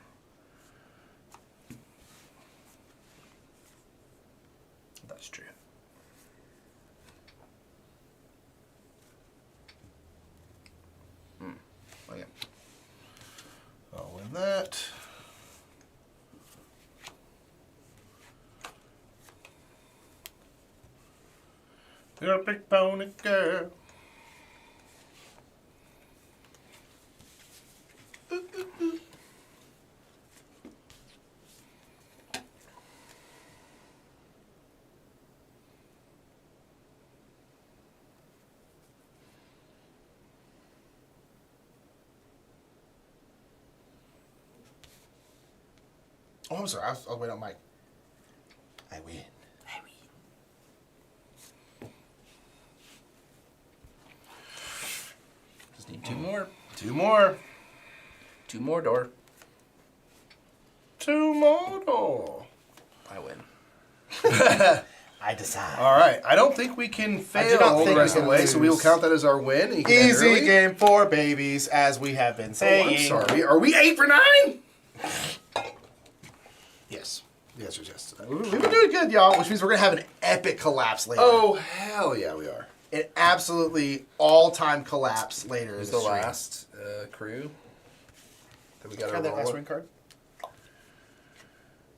That's true. Okay. I'll win that. You're a big pony girl. Oh, I'm sorry. I'll wait on Mike. I win. Just need 2 more. 2 more. 2 more door. 2 more. I win. I decide. All right. I don't think we can fail not the think rest we of the can way, so we will lose. count that as our win. You can end Easy early. game for babies, as we have been Oh, saying. I'm sorry. Are we 8 for 9? Yes. The answer is yes. We've been doing good, y'all, which means we're going to have an epic collapse later. Oh, hell yeah, we are. An absolutely all-time collapse later. Here's in the stream. last crew that we got Have to that last roll. ring card.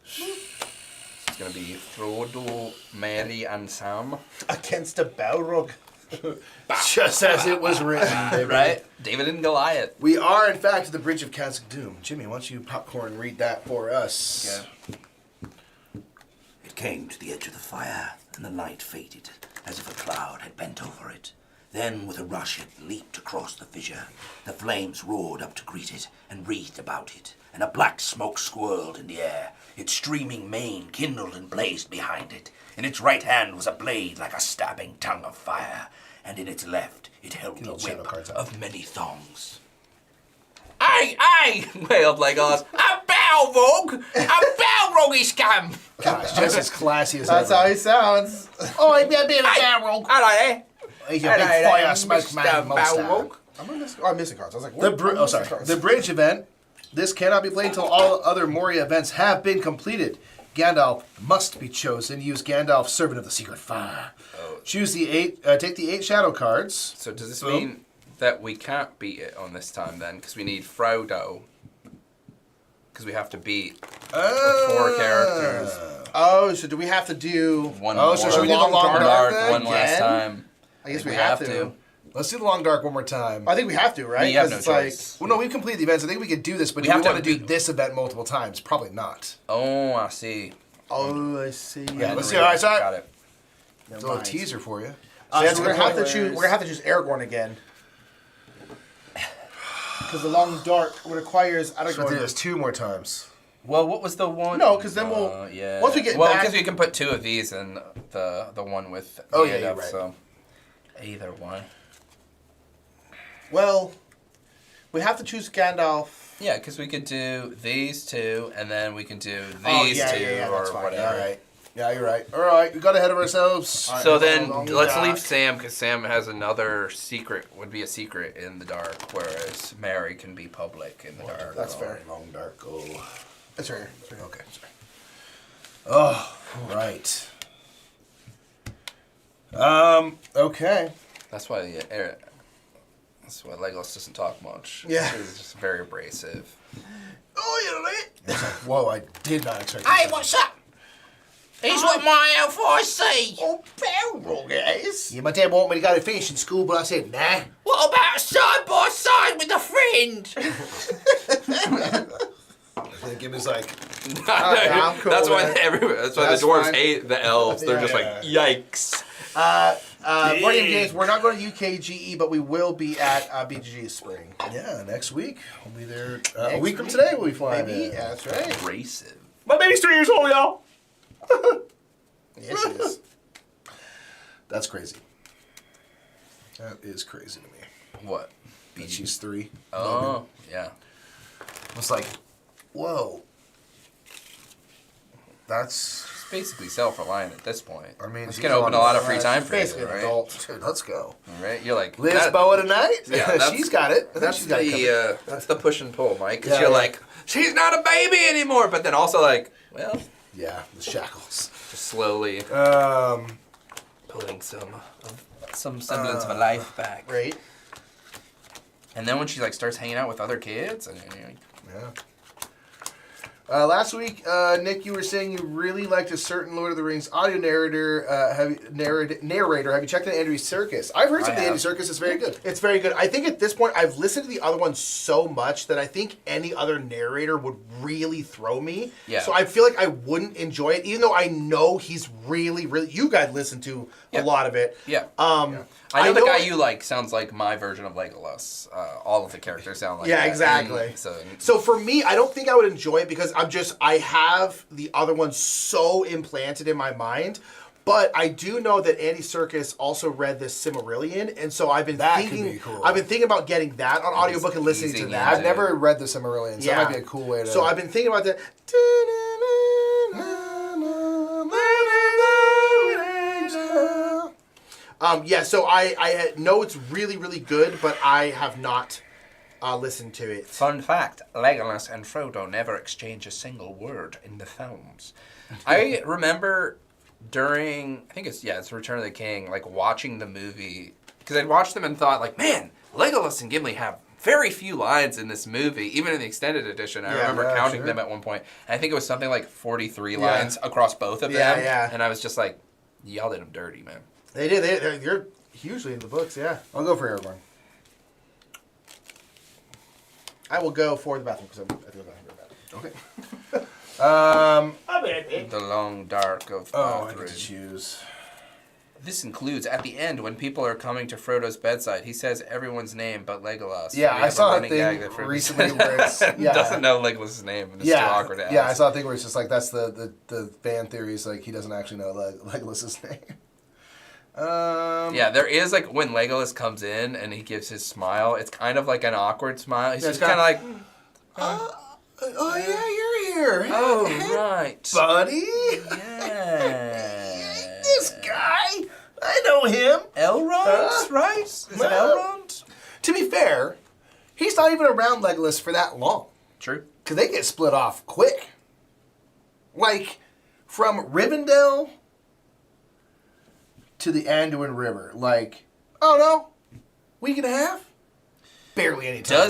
It's going to be Frodo, Mary, and Sam. Against a Balrog. Just as it was written, baby. Right? David and Goliath. We are, in fact, at the Bridge of Khazad Doom. Jimmy, why don't you popcorn read that for us? Yeah. It came to the edge of the fire, and the light faded, as if a cloud had bent over it. Then, with a rush, it leaped across the fissure. The flames roared up to greet it, and wreathed about it, and a black smoke swirled in the air. Its streaming mane kindled and blazed behind it. In its right hand was a blade like a stabbing tongue of fire, and in its left it held a those shadow whip cards out. of many thongs. Aye, aye! wailed Legolas. A Balrog! A Balrog is come! Gosh, just as classy as That's ever. how he sounds. Oh, it'd be a bit of a Balrog. Hello there. He's a big fire smoke man monster. I'm missing cards. I was like, The what? I'm missing cards. The bridge event. This cannot be played until all other Moria events have been completed. Gandalf must be chosen. Use Gandalf, Servant of the Secret Fire. Choose the 8. Take the 8 shadow cards. So does this Boom. mean that we can't beat it on this time then? Because we need Frodo. Because we have to beat 4 characters. Oh, so do we have to do... One Oh, more. so should we do the Long Dark then? one last Again? time? I guess we have to. Let's do the Long Dark one more time. I think we have to, right? We have 'Cause no it's choice. Well, no, we've completed the events. I think we could do this, but We do we have to want to do beat- this event multiple times? Probably not. Oh, I see. Oh, I see. Yeah, let's see. All right, so Got it. it's a little teaser for you. So that's we're a gonna good have to point. choose. We're gonna have to choose Aragorn again. Because the Long Dark requires So we'll do Aragorn. this 2 more times. Well, what was the one? No, 'cause then we'll- Yeah. once we get well, back- because we can put 2 of these in the one with Oh, yeah, Gandalf, you're right. so either one. Well, we have to choose Gandalf. Yeah, because we could do these 2, and then we can do these Oh, yeah, 2 yeah, or that's fine. whatever. All right. Yeah, you're right. All right, we got ahead of ourselves. All right, So let's then go Long let's Dark. leave Sam because Sam has another secret. Would be a secret in the dark, whereas Mary can be public in the dark. That's fair. Long Dark. Oh. That's right here. That's right here. Okay. Sorry. Oh, right. Okay. That's why. That's why Legolas doesn't talk much. Yeah. He's just very abrasive. Oh, you're late. It's like, whoa, I did not expect Hey, that. what's up? Here's what my elf eyes see. Oh, Balrog, guys. Yeah, my dad wanted me to go to fishing school, but I said, nah. What about side by side with a friend? I think it was like, I'm cool that's why with it. that's why That's the dwarves fine. hate the elves. They're just Yeah. like, yikes. Board Games, we're not going to UKGE, but we will be at BGG spring. yeah, next week. We'll be there. A Next week from week? today, we'll be flying Maybe. in. Yeah, that's right. Abrasive. My baby's 3 years old, y'all. Yes, she is. That's crazy. That is crazy to me. What? That she's 3. Oh, yeah. It's like, whoa. That's, It's basically self-reliant at this point. I mean, it's she's gonna open a on- lot of free time for Basically you, an right? adult. dude, let's go. Right? You're like Lisboa tonight? Yeah, that's- she's got it. I think That's she's got it covered. that's the push and pull, Mike. Because Yeah, you're yeah. like, she's not a baby anymore, but then also like, well, Yeah, the shackles. just slowly Um, pulling some semblance of a life back. Right. And then when she like starts hanging out with other kids, and you're like, yeah. Last week, Nick, you were saying you really liked a certain Lord of the Rings audio narrator. Narrator. Have you checked out Andy Serkis? I've heard I something have. Andy Serkis is very good. It's very good. I think at this point, I've listened to the other one so much that I think any other narrator would really throw me. Yeah. So I feel like I wouldn't enjoy it, even though I know he's really, really. You guys listen to Yeah. a lot of it. yeah. I I know the guy it- you like sounds like my version of Legolas. All of the characters sound like Yeah, that. exactly. And so So for me, I don't think I would enjoy it because I have the other one so implanted in my mind. But I do know that Andy Serkis also read this Silmarillion, and so I've been That could thinking be cool. I've been thinking about getting that on audiobook and listening to easing that. I've never read the Silmarillion, so that might be a cool way to... So I've been thinking about that. Yeah, so I know it's really, really good, but I have not listen to it. Fun fact, Legolas and Frodo never exchange a single word in the films. I remember during, I think it's Return of the King, like watching the movie, because I'd watched them and thought like, man, Legolas and Gimli have very few lines in this movie, even in the extended edition. I remember counting them at one point, and I think it was something like 43 lines across both of them, and I was just like, y'all did them dirty, man. They did. They're hugely in the books, yeah. I'll go for Aragorn. I will go for the bathroom because I think I'm going to go to the bathroom. Okay. The long dark of Oh, I get to Arthur. choose. This includes, at the end, when people are coming to Frodo's bedside, he says everyone's name but Legolas. Yeah, We I have saw a running gag thing that Frodo recently where it's doesn't know Legolas' name, and it's too awkward to ask. Yeah, I saw a thing where it's just like that's the fan theories, like he doesn't actually know Legolas' name. Yeah, there is like when Legolas comes in and he gives his smile, it's kind of like an awkward smile. He's Yeah, just it's kind of like, oh yeah, you're here. oh, right. buddy. Yeah. This guy, I know him. Elrond, right? Is it well- Elrond? To be fair, he's not even around Legolas for that long. True. Because they get split off quick. Like, from Rivendell to the Anduin River. Like, oh no, week and a half? Barely any time.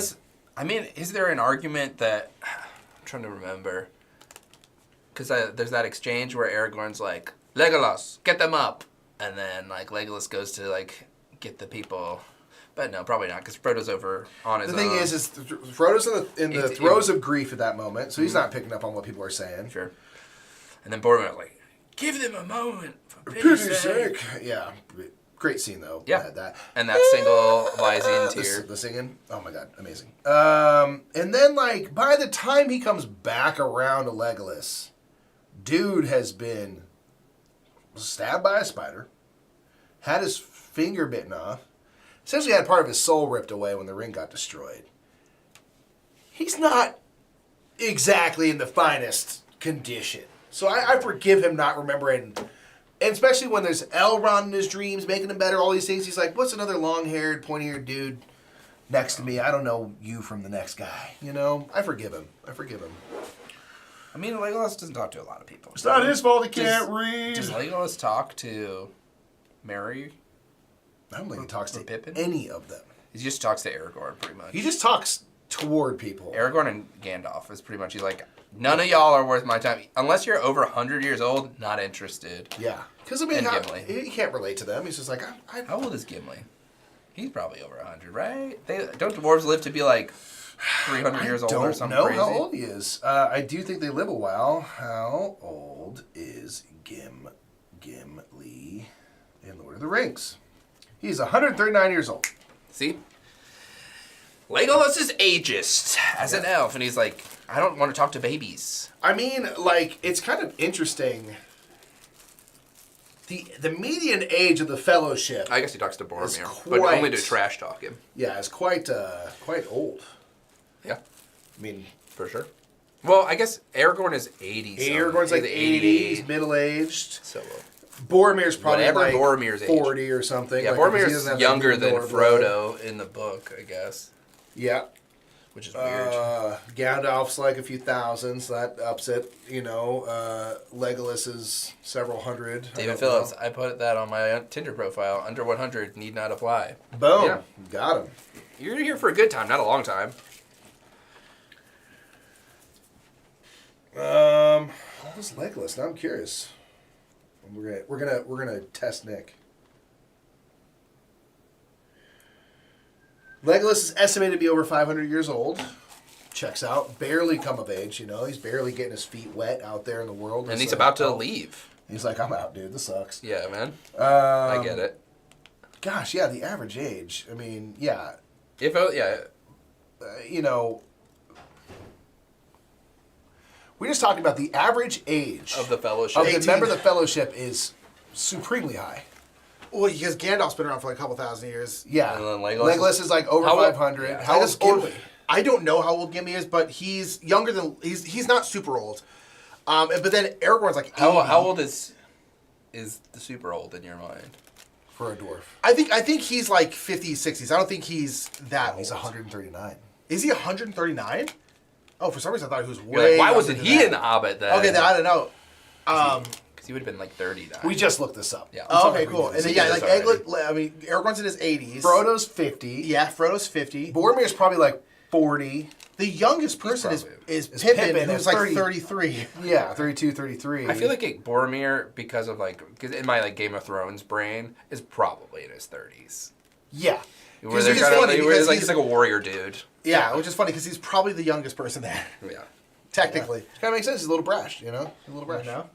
Is there an argument that, I'm trying to remember, because there's that exchange where Aragorn's like, Legolas, get them up. And then, like, Legolas goes to, like, get the people. But no, probably not, because Frodo's over on his The own. thing is Frodo's in the It's- throes of grief at that moment, so he's not picking up on what people are saying. Sure. And then Boromir, like, give them a moment, for For pity's pity's sake. sake. Yeah. Great scene, though. Yeah. Had that. And that single Lysian tear. The singing. Oh my god, amazing. And then, like, by the time he comes back around to Legolas, dude has been stabbed by a spider, had his finger bitten off, essentially had part of his soul ripped away when the ring got destroyed. He's not exactly in the finest condition. So I forgive him not remembering. And especially when there's Elrond in his dreams, making him better, all these things. He's like, what's another long-haired, pointy-haired dude next to me? I don't know you from the next guy. You know? I forgive him. I mean, Legolas doesn't talk to a lot of people. It's not his fault he Does- can't read. Does Legolas talk to Merry? I don't think he talks to Pippin? any of them. He just talks to Aragorn, pretty much. He just talks toward people. Aragorn and Gandalf is pretty much, he's like, none of y'all are worth my time. Unless you're over 100 years old, not interested. Yeah. Because, I mean, And Gimli. he can't relate to them. He's just like, How old is Gimli? He's probably over 100, right? Don't dwarves live to be like 300 years old or don't something know crazy? how old he is. I do think they live a while. How old is Gimli in Lord of the Rings? He's 139 years old. See? Legolas is ageist as an elf, and he's like, I don't want to talk to babies. I mean, like, it's kind of interesting. The median age of the Fellowship, I guess he talks to Boromir, It's but quite- only to trash talk him. yeah, is quite old. Yeah, I mean, for sure. Well, I guess Aragorn is 80. Aragorn's like 80, he's middle-aged. So Boromir's probably Whatever like Boromir's age. 40 or something. yeah, like, 'cause he Boromir's doesn't have younger that than Mordor blood. Frodo in the book, I guess, Yeah. which is weird. Gandalf's like a few thousand, so that ups it. You know, Legolas is several hundred. I David don't Phillips, know. I put that on my Tinder profile. Under 100 need not apply. Boom. Yeah. Got him. You're here for a good time, not a long time. What was Legolas? Now I'm curious. We're gonna test Nick. Legolas is estimated to be over 500 years old. Checks out. Barely come of age, you know. He's barely getting his feet wet out there in the world. And It's he's like, about to oh. leave. He's like, I'm out, dude. This sucks. Yeah, man. I get it. Gosh, yeah, the average age. I mean, yeah, Yeah, you know, we're just talking about the average age of the Fellowship. of the 18. member of the Fellowship is supremely high. Well, because Gandalf's been around for like a couple thousand years. Yeah, And then Legolas is like over How old- 500. yeah. How old is Gimli? I don't know how old Gimli is, but he's younger than he's not super old. But then Aragorn's like 80. How old is the super old in your mind? For a dwarf? I think he's like 50s, 60s. I don't think he's that He's old. 139. Is he 139? Oh, for some reason I thought he was You're way. like, why younger wasn't than he that. in the Hobbit then? Okay, then I don't know. Because he would have been like 30 then. We just looked this up. Yeah. Oh, okay, cool. And then yeah, like already. Aragorn's in his 80s. Frodo's 50. Yeah, Frodo's 50. Boromir's probably like 40. The youngest person is Is Pippin, Pippin who's at like 30. 33. Yeah, 32, 33. I feel like Boromir, because in my like Game of Thrones brain, is probably in his 30s. Yeah. Where Because they're he's kind of funny like, because he's like a warrior dude. Yeah, which is funny because he's probably the youngest person there, Yeah. technically. Kind of makes sense. He's a little brash, you know? He's a little brash. You know?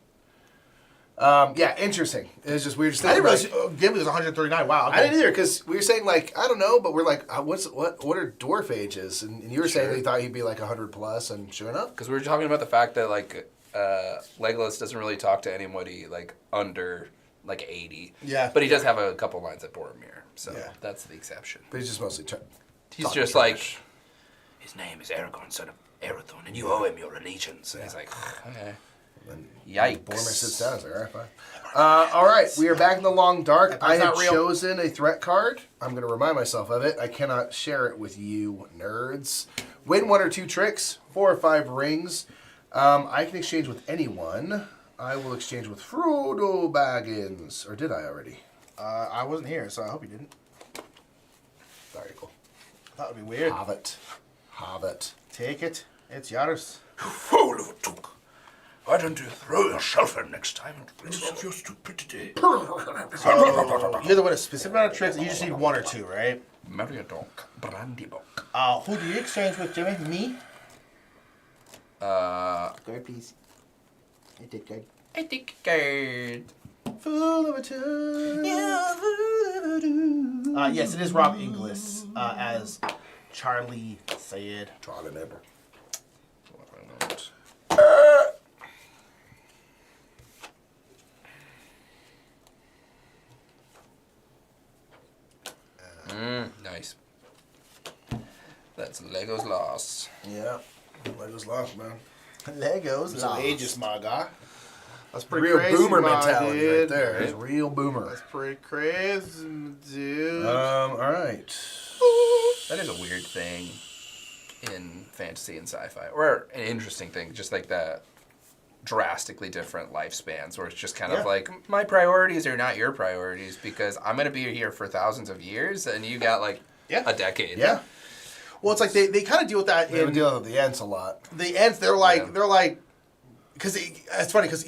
Yeah, interesting. It was just weird. Just I didn't thinking, realize Gimli was 139. Wow. Okay. I didn't either because we were saying like I don't know, but we're like, what are dwarf ages? And you were saying that you thought he'd be like 100 plus, and sure enough, Because we were talking about the fact that like Legolas doesn't really talk to anybody like under like 80. Yeah. But he does have a couple lines at Boromir, so Yeah. that's the exception. but he's just mostly. He's just like, His name is Aragorn, son of Arathorn, and you owe him your allegiance. he's like, okay. Then Yikes. Boromir sits down. It's like, all right, fine. All right, we are back in the long dark. I have not real. chosen a threat card. I'm going to remind myself of it. I cannot share it with you, nerds. Win 1 or 2 tricks, 4 or 5 rings. I can exchange with anyone. I will exchange with Frodo Baggins. Or did I already? I wasn't here, so I hope you didn't. Very cool. That would be weird. Hobbit. Hobbit. Take it. It's yours. Fool of a took. Why don't you throw yourself in next time and rinse off your stupidity? You either win a specific amount of tricks, you just need 1 or 2, right? Meriadoc Brandybuck. Who do you exchange with, Jimmy? Me? Card, please. I take card. I think card. Fool of a tune. Yes, it is Rob Inglis as Charlie said. Charlie Neighbor. What do I want? Nice. That's Lego's loss. Yeah. Lego's lost, man. Legos Some lost. ages, my guy. That's pretty Real crazy, boomer my mentality dude. right there. It's real boomer. That's pretty crazy, dude. All right. That is a weird thing in fantasy and sci-fi, or an interesting thing, just like the drastically different lifespans, where it's just kind Yeah. of like my priorities are not your priorities because I'm gonna be here for thousands of years, and you got like Yeah. a decade. Yeah. Well, it's like they kind of deal with that We have in deal with the Ents a lot. the ends. They're like, because it's funny because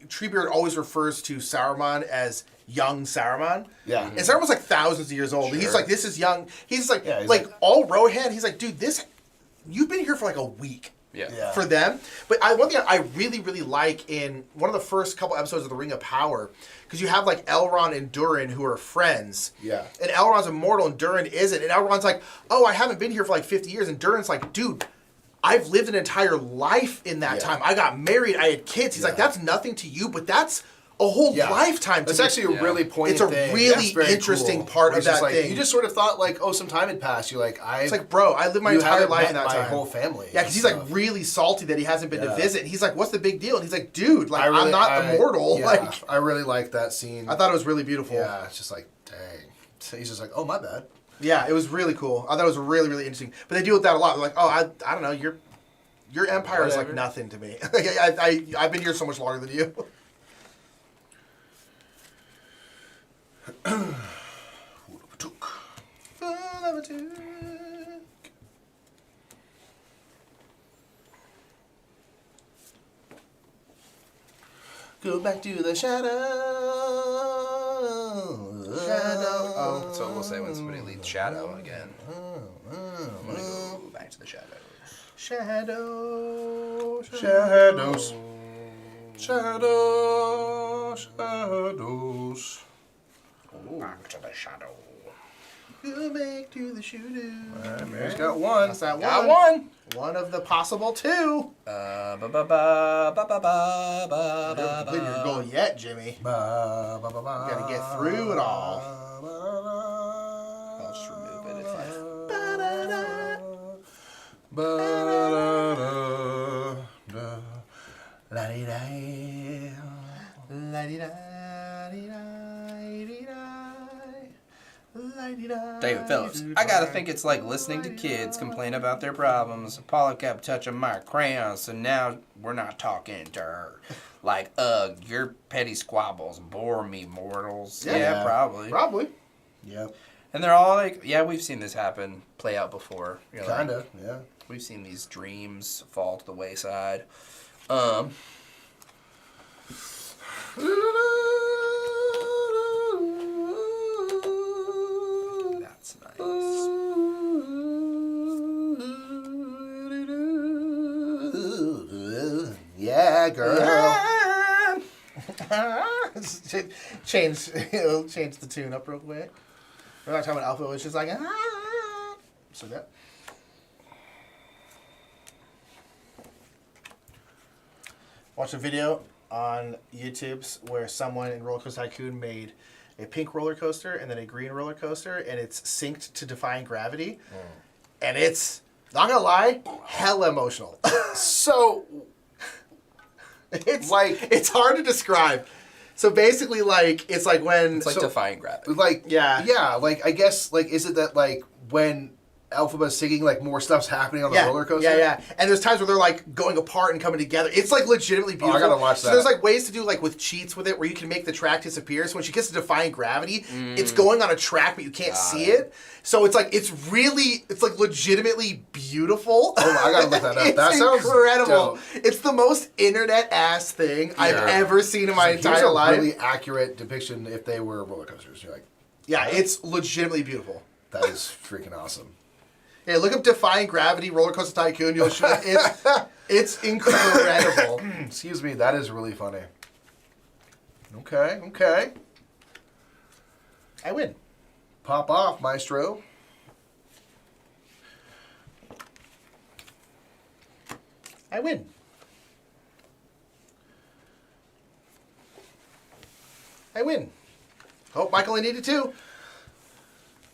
Treebeard always refers to Saruman as young Saruman. Yeah. And Saruman's like thousands of years old. He's Sure. like, this is young. He's like, Yeah, he's like like- all Rohan. He's like, dude, you've been here for like a week. Yeah. Yeah. For them, but one thing I really like in one of the first couple episodes of the Ring of Power, because you have like Elrond and Durin who are friends. Yeah. And Elrond's immortal and Durin isn't, and Elrond's like, oh, I haven't been here for like 50 years, and Durin's like, dude, I've lived an entire life in that Yeah. time. I got married, I had kids. He's like, Yeah. that's nothing to you, but that's a whole lifetime to It's me. actually a really poignant It's a thing. really That's very interesting cool. part Where of it's just that like, thing. You just sort of thought like, oh, some time had passed. You're like, It's like, bro, I lived my you entire haven't life met in that my time. whole family Yeah, and because he's like stuff. really salty that he hasn't been to Yeah. visit. And he's like, what's the big deal? And he's like, dude, like I'm really- not immortal. Yeah, Like I really like that scene. I thought it was really beautiful. Yeah, it's just like, dang. So he's just like, oh, my bad. Yeah, it was really cool. I thought it was really interesting. But they deal with that a lot. They're like, oh, I don't know, your empire is like Whatever. nothing to me. I've been here so much longer than you. Go back to the shadow. Oh, So we'll say when somebody leads Shadow again. I'm gonna go back to the Shadows. Shadow. Shadows. Shadows. Shadows. Back to the Shadow. Go back to the shoo-doo. Mary's got one. That's that one. Got one. One of the possible two. Ba ba ba ba ba ba ba You haven't completed your goal yet, Jimmy. Ba, ba, ba, ba. Gotta get through it all. I'll just remove it if I. Ba-da-da-da. La-di-da. La-di-da-di-da-di-da. La-di-da. David Phillips. I gotta think it's like listening to kids complain about their problems. Paula kept touching my crayon, so now we're not talking to her. Like, ugh, your petty squabbles bore me, mortals. Yeah, probably. Probably. Yep. And they're all like, yeah, we've seen this happen, play out before. You're like, Kinda. Yeah. we've seen these dreams fall to the wayside. That's nice. Yeah, girl. change the tune up real quick. We're not talking about Alpha, it's just like so that. Watch a video on YouTube's where someone in Roller Coaster Tycoon made a pink roller coaster and then a green roller coaster, and it's synced to Defying Gravity, and it's not gonna lie, hella emotional. So, It's Like- it's hard to describe. So basically, like it's like when It's like defying gravity. like, Yeah. like, I guess, like, is it that, like, when Elphaba's singing, like, more stuff's happening on the roller coaster? Yeah. And there's times where they're like going apart and coming together. It's like legitimately beautiful. I gotta watch So that. there's like ways to do like with cheats with it where you can make the track disappear. So when she gets to Defying Gravity, it's going on a track but you can't see it. So it's like it's like legitimately beautiful. Oh, I gotta look that up. It's That sounds incredible. dope. It's the most internet ass thing I've ever seen in my Here's entire a life. really accurate depiction if they were roller coasters. You're like, Yeah, it's legitimately beautiful. that is freaking awesome. Yeah, look up Defying Gravity Roller Coaster Tycoon. You'll it's incredible. Excuse me, that is really funny. Okay. I win. Pop off, Maestro. I win. I win. Oh, Michael, I needed two.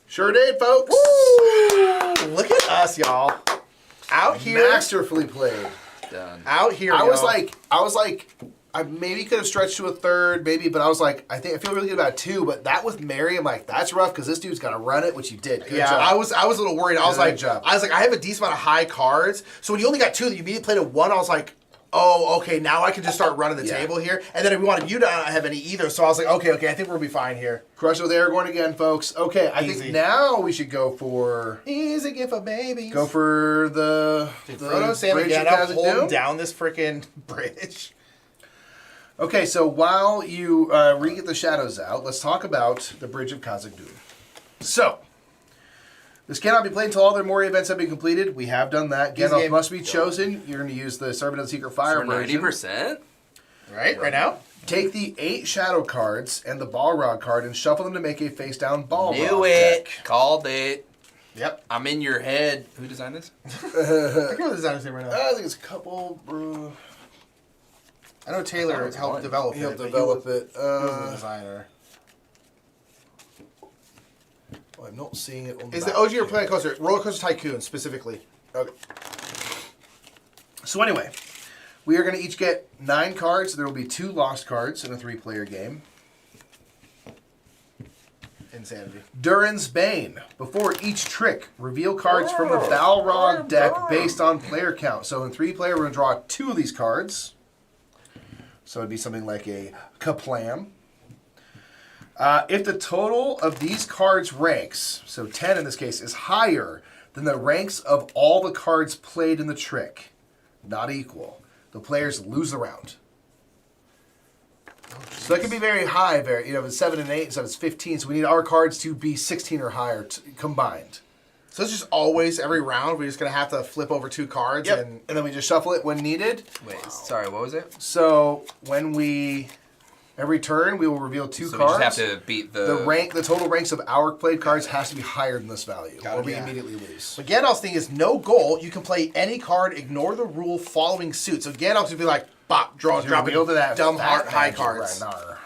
Sure did, folks. Woo! Look at us, y'all. Out here. Masterfully played. Done. Out here. I was y'all. like, I maybe could have stretched to a third, maybe, but I was like, I feel really good about two, but that with Mary, I'm like, that's rough because this dude's got to run it, which you did. Good Yeah, job. I was a little worried. I was Good like, job. I have a decent amount of high cards. So when you only got two, that you immediately played a one. I was like, oh, okay, now I can just start running the Yeah. table here. And then we wanted you to not have any either. So I was like, okay, I think we'll be fine here. Crush it with Aragorn again, folks. Okay, I Easy. think now we should go for Easy gift for babies. the Frodo, Sam, bridge and of Gandalf Khazad holding Dûm. down this freaking bridge. Okay, so while you re-get the shadows out, let's talk about the Bridge of Khazad Dûm. So, this cannot be played until all their Moria events have been completed. We have done that. Easy Gandalf game. must be chosen. You're going to use the Servant of the Secret Fire For version. 90%? Right now? Take the 8 shadow cards and the Balrog card and shuffle them to make a face-down Balrog Knew it. deck. Called it. Yep. I'm in your head. Who designed this? I forget what the designer's name right now. I think it's a couple. I know Taylor helped develop it. He'll but develop it. He was the designer. I'm not seeing it on Is the the OG or Planet Coaster? Roller Coaster Tycoon, specifically. Okay. So anyway, we are going to each get 9 cards. There will be 2 lost cards in a 3-player game. Insanity. Durin's Bane. Before each trick, reveal cards from the Balrog deck based on player count. So in 3-player, we're going to draw 2 of these cards. So it'd be something like a Kaplam. If the total of these cards' ranks, so 10 in this case, is higher than the ranks of all the cards played in the trick, not equal, the players lose the round. So that can be very high, if it's 7 and 8, so it's 15. So we need our cards to be 16 or higher combined. So it's just always, every round, we're just going to have to flip over 2 cards. Yep. And And then we just shuffle it when needed. Wait, sorry, what was it? So every turn, we will reveal 2 So cards. we just have to beat The total ranks of our played cards has to be higher than this value, or we yeah. immediately lose. But Gandalf's thing is no goal. You can play any card, ignore the rule following suit. So Gandalf's going to be like, bop, drop Reveal to that dumb fat high magic cards. Ragnar.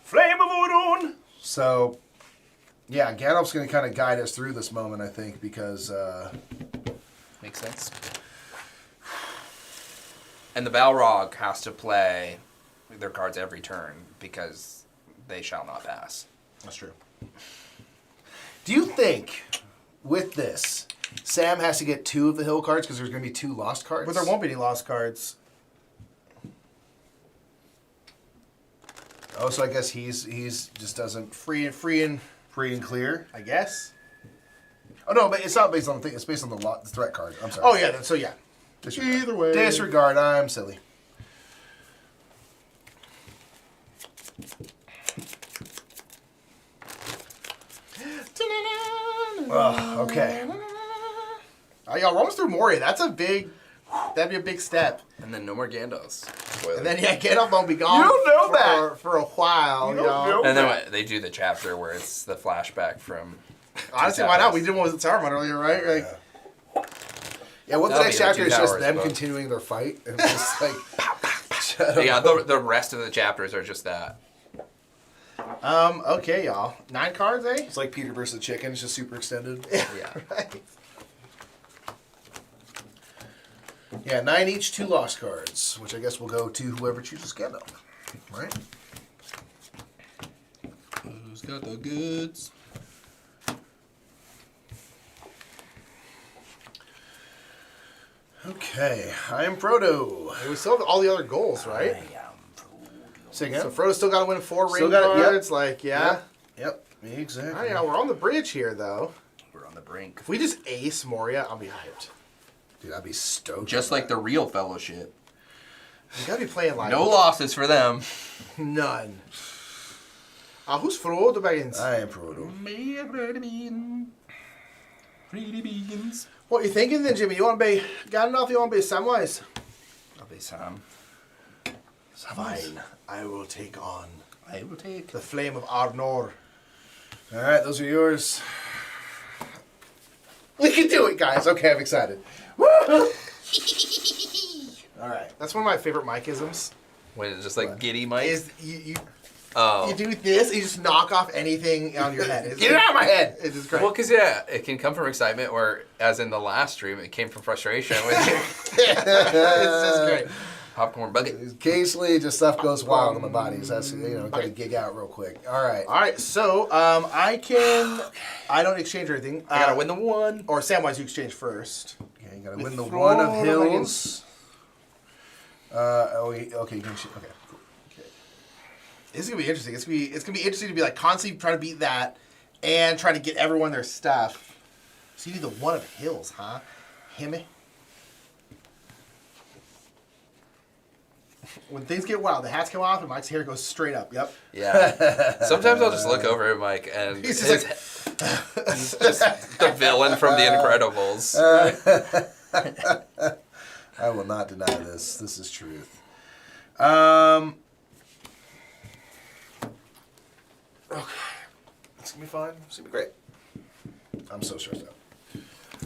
Flame of Udun! So, yeah, Gandalf's going to kind of guide us through this moment, I think, because Makes sense. And the Balrog has to play their cards every turn because they shall not pass. That's true. Do you think with this, Sam has to get 2 of the hill cards because there's going to be 2 lost cards? But there won't be any lost cards. Oh, so I guess he's just doesn't free and clear. I guess. Oh no, but it's not based on the thing. It's based on the threat card. I'm sorry. Oh yeah. So yeah. Disregard. Either way. Disregard. I'm silly. Okay. Y'all, we're almost through Moria. That'd be a big step. And then no more Gandos. Spoiler. And then yeah, Gandalf won't be gone. You don't know for a while. You don't y'all. know. And then they do the chapter where it's the flashback from. Honestly, Two why not? Towers. We did one with Saruman earlier, right? Like, Yeah, what the That'll next be the chapter Two is just Towers, them but- continuing their fight. And it's just like, Yeah, the rest of the chapters are just that. okay, y'all. 9 cards, eh? it's like Peter versus the Chicken. It's just super extended. Yeah. Right. Yeah, 9 each, 2 lost cards, which I guess will go to whoever chooses Gandalf, right? Who's got the goods? Okay, I am Frodo. And we still have all the other goals, right? Say again. So Frodo's still got to win 4 Still ring gotta- yep. cards. Like, yeah. Yep, exactly. All right, y'all, we're on the bridge here, though. We're on the brink. If we just ace Moria, I'll be hyped. Dude, I'd be stoked. Just like the real fellowship. You gotta be playing like No losses for them. none. Who's Frodo Baggins? I am Frodo. Pretty beans. What you thinking then, Jimmy? You want to be Gandalf? You want to be Samwise? I'll be Sam. Fine. I will take on I will take. the flame of Arnor. All right, those are yours. We can do it, guys. Okay, I'm excited. All right. That's one of my favorite Mike-isms. When it's just like giddy Mike. Is you Oh. you do this, you just knock off anything on your head. It's Get it out of my head. It's just great. Well, because yeah, it can come from excitement, or as in the last stream, it came from frustration with It's just great. popcorn bucket. Occasionally, just stuff goes wild in my body. So that's, gotta gig out real quick. All right. All right, so I don't exchange or anything. I gotta win the one. Or Samwise, you exchange first. Okay, you gotta With win the Frodo one of Baggins. hills. Okay, you can, okay, cool. This is gonna be interesting. It's gonna be interesting to be like constantly trying to beat that and trying to get everyone their stuff. So you need the one of hills, huh? Himmy. When things get wild, the hats come off and Mike's hair goes straight up. Yep. Yeah. Sometimes I'll just look over at Mike and He's just he's just the villain from The Incredibles. I will not deny this. This is truth. Okay. It's gonna be fine. It's gonna be great. I'm so stressed out.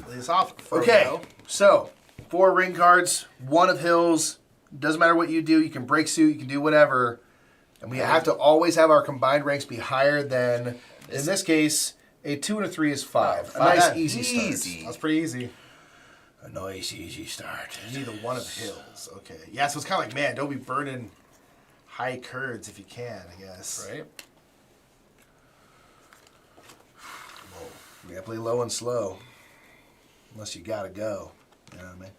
Lead us off. Okay, Frodo. so 4 ring cards, 1 of hills. Doesn't matter what you do. You can break suit. You can do whatever. And we have to always have our combined ranks be higher than, in this case, a 2 and a 3 is 5. A nice, Yeah, easy start. easy. That's pretty easy. A nice, easy start. You need the one of hills. Okay. Yeah, so it's kind of like, man, don't be burning high curds if you can, I guess. Right? You gotta play low and slow. Unless you gotta go. You know what I mean?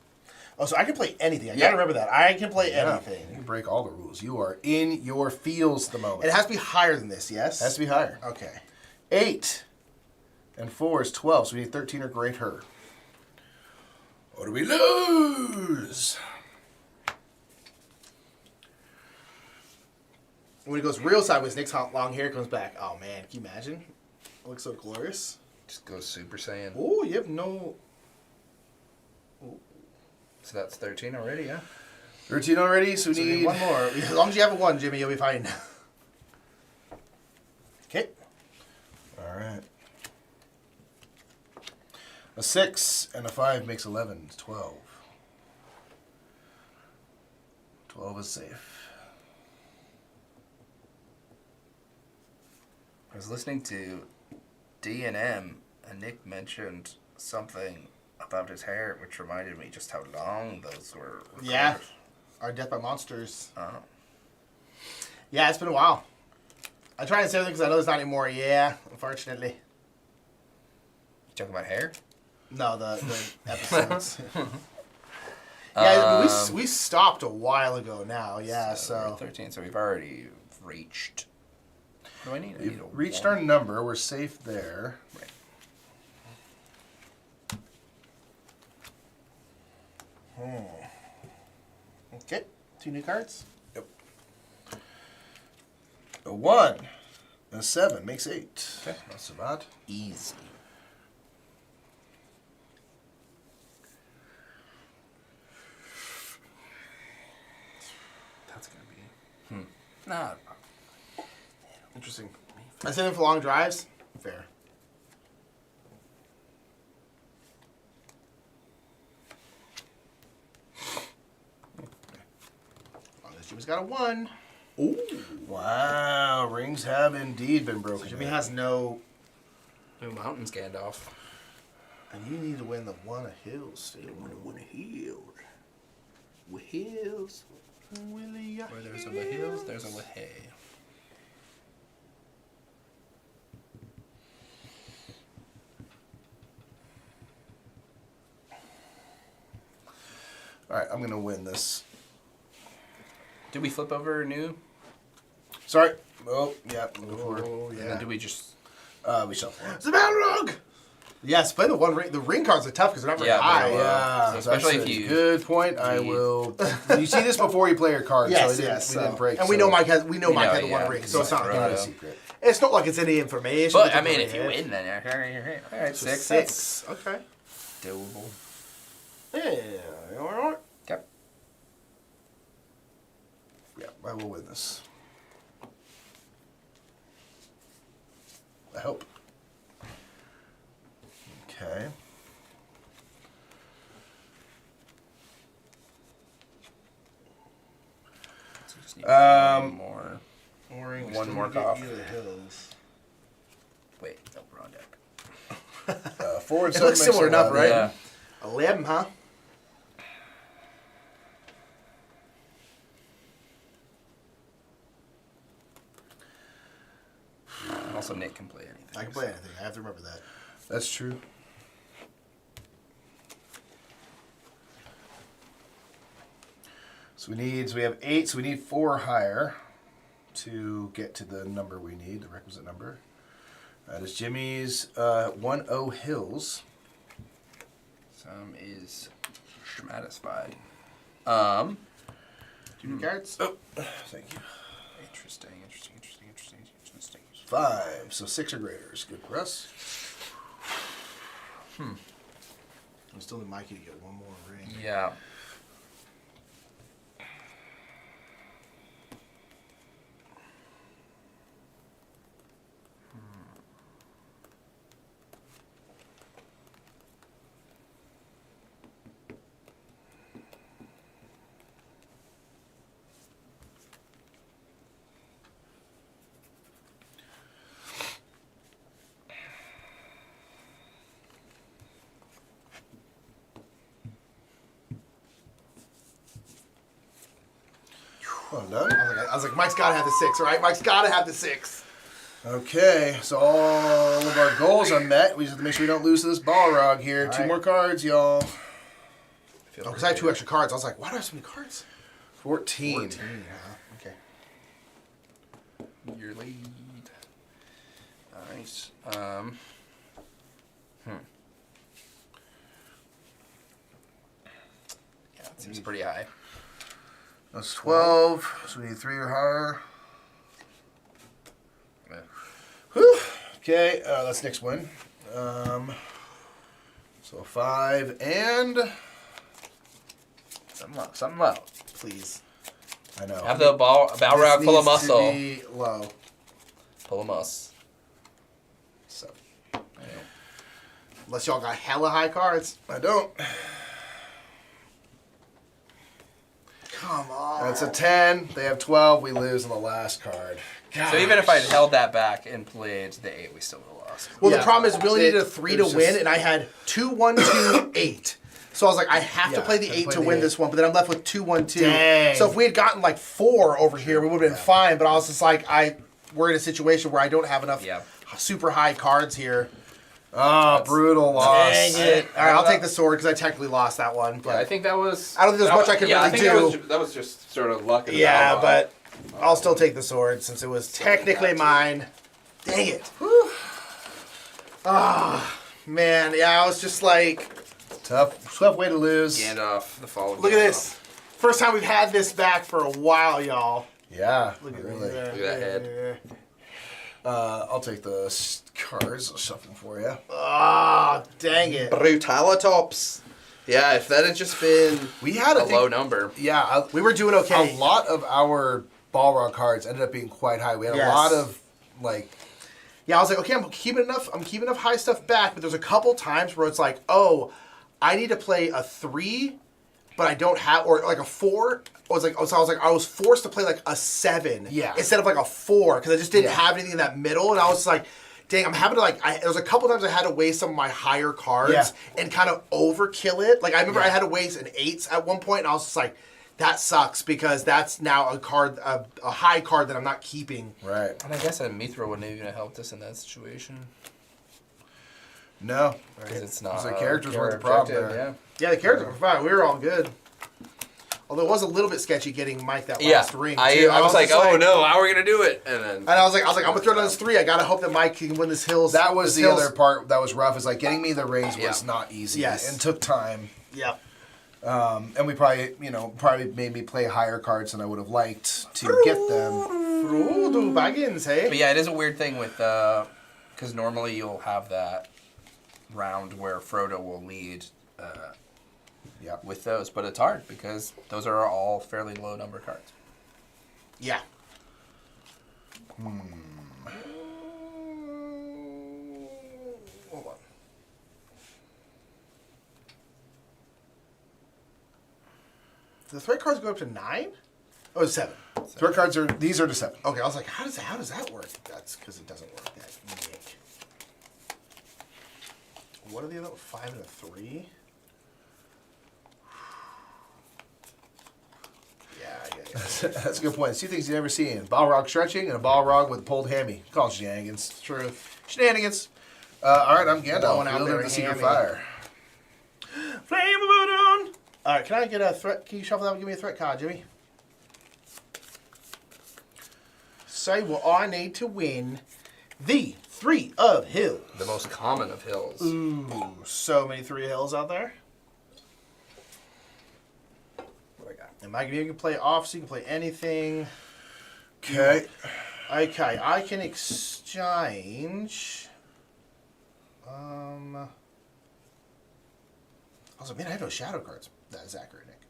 Oh, so I can play anything. I Yeah. gotta remember that. I can play Yeah. anything. You can break all the rules. You are in your fields at the moment. It has to be higher than this, yes? Has to be higher. Okay. 8 and 4 is 12, so we need 13 or greater. Or do we lose? When it goes real sideways, Nick's long hair comes back. Oh, man. Can you imagine? It looks so glorious. Just go Super Saiyan. Oh, you have no... So that's 13 already, yeah? 13 already, so we So you need need... one more. As long as you have a 1, Jimmy, you'll be fine. Okay. All right. A 6 and a 5 makes 11. It's 12. 12 is safe. I was listening to D&M, and Nick mentioned something about his hair, which reminded me just how long those were. recorded. Yeah. Our Death by Monsters. Oh. Yeah, it's been a while. I try and say everything because I know there's not anymore. Yeah, unfortunately. talking about hair? No, the episodes. Yeah, we stopped a while ago now. Yeah, so 13. So we've already reached. What do I need? I need We've a reached one. our number. We're safe there. Right. okay, 2 new cards. Yep. A 1 and a 7 makes 8. Okay. Not so bad. Easy. That's gonna be. Nah. Interesting. I send him for long drives. Fair. Long as Jimmy's got a 1. Ooh. Wow. Rings have indeed been broken. Jimmy has no. New mountains, Gandalf. And you need to win the 1 of Hills still. One healed. With heels. Willie, Where there's a Hills, there's a Lahey. All right. I'm going to win this. Did we flip over new? Sorry. Oh, yeah. Go for it. Oh, And yeah. then do we just? We shuffle it. It's a Balrog! Yes, play the 1 ring. The ring cards are tough because they're not very Yeah, high. they're low. Yeah, So especially that's if a you- good point. I you- will. You see this before you play your cards. Yes, so yes. we didn't break. And we know Mike has. We know Mike know, had the 1 yeah. ring, so it's not Exactly. Not really. a Yeah. secret. It's not like it's any information. But it's I just mean, a if you hit. win, then all right, So 6. Okay. Doable. Yeah. All right. Okay. Yeah, I will win this. I hope. Okay. So you just need Um, more. One One more cough. Hills. Wait, no, we're on deck. 4 and It 7 looks makes similar enough, 11. right? Yeah. 11, huh? Also, Nick can play anything. I can play anything. I have to remember that. That's true. So we have 8, so we need 4 higher to get to the number we need, the requisite number. That is Jimmy's 10 Hills. Some is schmatisfied. 2 new cards. Oh, thank you. Interesting. 5, so 6 or greater is good for us. I still need Mikey to get 1 more ring. Yeah. Well done. I was like, Mike's got to have the 6, all right? Mike's got to have the 6. Okay, so all of our goals are met. We just have to make sure we don't lose to this Balrog here. All 2 right. more cards, y'all. Oh, because I had 2 extra cards. I was like, why do I have so many cards? 14. 14, huh? Okay. Your lead. Nice. Yeah, it seems pretty high. That's 12, so we need 3 or higher. Yeah. Whew. Okay, that's next one. So 5 and Something low. Please. I know. Have the Balrog This full of needs to muscle. be low. Full of mus. So, Unless y'all got hella high cards. I don't. Come on. That's a 10. They have 12. We lose on the last card. So even if I'd held that back and played the 8, we still would have lost. Well, Yeah. the problem is we only It- needed a 3 to it's win, just- and I had 2, 1, 2, 8. So I was like, I have to Yeah, play the have to 8 play to the win 8. this one, but then I'm left with 2, 1, 2. Dang. So if we had gotten like 4 over here, we would have been fine. But I was just like, we're in a situation where I don't have enough Yeah. super high cards here. Ah, brutal loss. Dang it. All right, I'll take the sword because I technically lost that one. But Yeah, I think that was. I don't think there's much I can really I think do. That was just sort of luck. in the yeah, Balrog. but I'll still take the sword since it was technically mine. Dang it. Ah, man. Yeah, I was just like, Tough way to lose. Gandalf, the fall of look at Gandalf. this. First time we've had this back for a while, y'all. Yeah, Look at really. that. Look at that head. I'll take the cards. I'll shuffle them for you. Ah, dang it. Brutalitops. Yeah, if that had just been We had a low number. Yeah, We were doing okay. a lot of our Balrog cards ended up being quite high. We had Yes. a lot of like. Yeah, I was like, okay, I'm keeping enough high stuff back, but there's a couple times where it's like, oh, I need to play a 3, but I don't have, or like a 4. I was like, I was forced to play like a 7 Yeah. instead of like a 4 because I just didn't Yeah. have anything in that middle, and I was like, dang, I'm having to like, there was a couple times I had to waste some of my higher cards Yeah. and kind of overkill it. Like I remember Yeah. I had to waste an 8 at one point, and I was just like, that sucks because that's now a card, a high card that I'm not keeping. Right. And I guess a Mithril wouldn't even have helped us in that situation. No. Because it's not. The characters weren't the character problem objective, Yeah, the characters were fine. We were all good. Although it was a little bit sketchy getting Mike that last ring. I too. was like, just oh no, how are we gonna do it? And then And I was like, I'm gonna throw down this 3. I gotta hope that Mike can win this hills. That was this the hills. other part that was rough. Is like getting me the raise was Yeah. not easy. Yes. And took time. Yeah. And we probably made me play higher cards than I would have liked to get them. Frodo Baggins, hey. But yeah, it is a weird thing with because normally you'll have that round where Frodo will lead Yeah. with those, but it's hard because those are all fairly low number cards. Yeah. Hold on. Do the threat cards go up to 9? Oh, 7. Threat cards these are to 7. Okay, I was like, how does that work? That's because it doesn't work that unique. What are the other 5 and a 3? Yeah. That's a good point. 2 things you never see: a Balrog stretching and a Balrog with a pulled hammy. Call it shenanigans. Truth. Shenanigans. All right, I'm Gandalf. Going out Wielding there the secret hammy. fire. Flame of Odin! Alright, can I get a threat? Can you shuffle that and give me a threat card, Jimmy? Say what I need to win the 3 of Hills. The most common of hills. Ooh, so many 3 hills out there. What I got? And Mike, you can play off, so you can play anything. Okay. Okay, I can exchange. I was like, man, I have no shadow cards. That is accurate, Nick.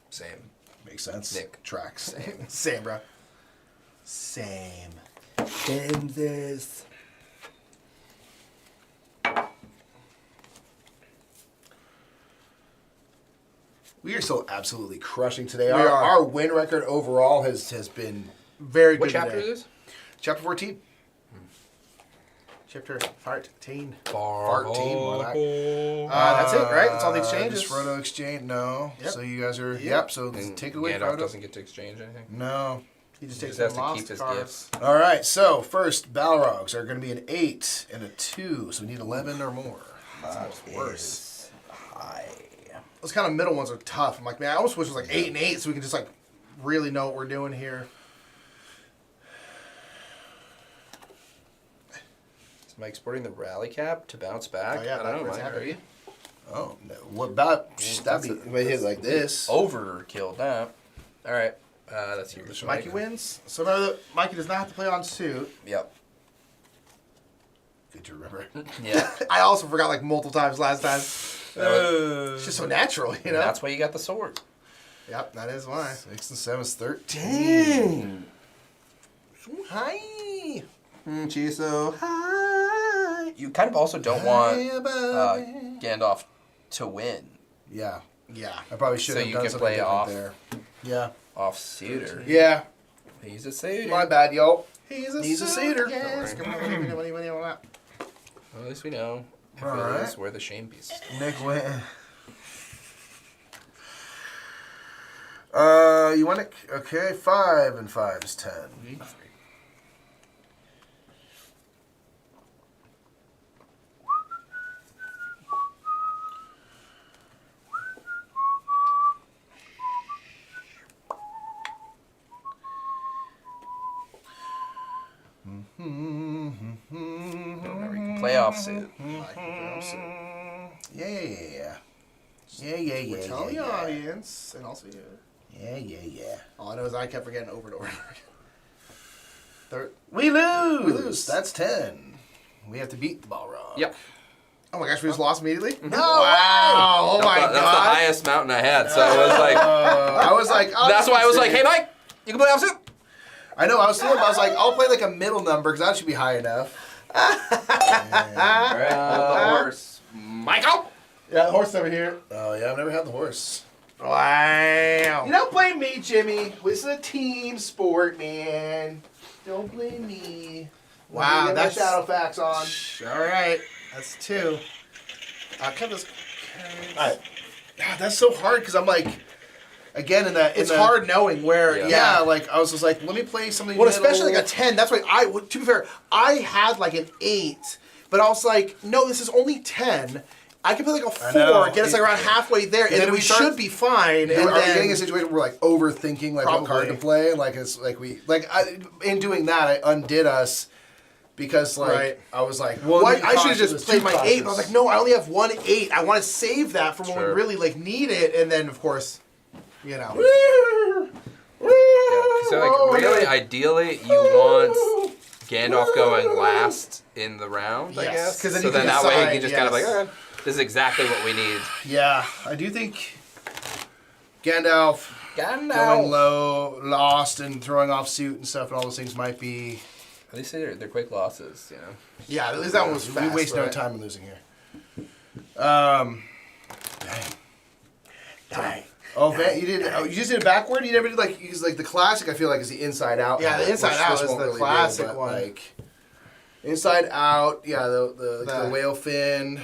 Same. Makes sense. Nick. Tracks. Same, bro. Same. Kansas. We are still absolutely crushing today. We Our, are. our win record overall has been Very good. What chapter today. is this? chapter 14. Chapter 14. 14. More like. That's it, right? That's all the exchanges. Just Frodo exchange. No. Yep. So you guys are. Yep. Yep. So And take it away, Gandalf Frodo. doesn't get to exchange anything. No. He just He takes just has the to lost keep his cards. gifts. All right. So first, Balrogs are going to be an 8 and a 2. So we need 11 or more. That's worse. Those kind of middle ones are tough. I'm like, man, I almost wish it was like 8 and 8 so we can just like really know what we're doing here. Is Mike sporting the rally cap to bounce back? Oh, yeah, I don't know, backwards Mike. happy. Are you? Oh no! What about that'd be if I hit like this? Overkilled that. All right. That's yours. Mikey Mike. wins. So remember that Mikey does not have to play on suit. Yep. Good to remember. Yeah. I also forgot like multiple times last time. It's just so natural, you know? That's why you got the sword. Yep, that is why. 6 and 7 is 13. Dang. Hi. She's so high. You kind of also don't want Gandalf to win Yeah, Yeah. I probably should So have you done can something play different off. there. Yeah, off suitor. yeah. He's a suitor. My bad, yo. He's a cedar. Yes. Well, at least we know if All it right. is where the shame piece is. Nick went. You want it? Okay, 5 and 5 is 10. playoff suit. Yeah. We're telling the audience, and also you. Yeah. All I know is I kept forgetting over and over and over again. We lose. We lose. That's 10. We have to beat the Balrog. Yep. Oh my gosh, we just lost immediately? No. Wow. Oh my That's the god. highest mountain I had, so I was like, I was like, oh, that's why I was like, hey, Mike, you can play off suit. I know. I was thinking. I was like, I'll play like a middle number because that should be high enough. All right, the horse. Michael. Yeah, the horse over here. Oh yeah, I've never had the horse. Wow. You don't blame me, Jimmy. This is a team sport, man. Don't blame me. Wow, Get my that's Shadowfax on. all right. That's 2. Cut this. All right. God, that's so hard because I'm like, again, It's hard knowing where. Yeah. Yeah, like I was just like, let me play something. Well, middle. especially like a 10. That's why to be fair, I had like an 8, but I was like, no, this is only 10. I could play like a 4, know. get us like around halfway there, and then then we we start- should be fine. And And are we then getting a situation where we're like overthinking like what card Probably. to play? Like it's like in doing that I undid us because like Right. I was like, well, Why, be I should have cautious, just it's played too my 8. But I was cautious. like, no, I only have 1 8. I want to save that for when we Sure. really like need it, and then of course, you know. So like, really, ideally, you want Gandalf going last in the round, I Yes, guess. 'cause then so you then can that way you decide, can just kind of like, yes. okay, this is exactly what we need. Yeah, I do think Gandalf going low, lost, and throwing off suit and stuff, and all those things might be. At least they're quick losses, you know. Yeah, at least that one was fast. We waste no right? time in losing here. Dang. Oh, you did. Oh, you just did it backward. You never did like use like the classic. I feel like is the Inside Out. Yeah, the hat, Inside which Out this is won't the really classic but, one. Like Inside Out. Yeah, the The- whale fin.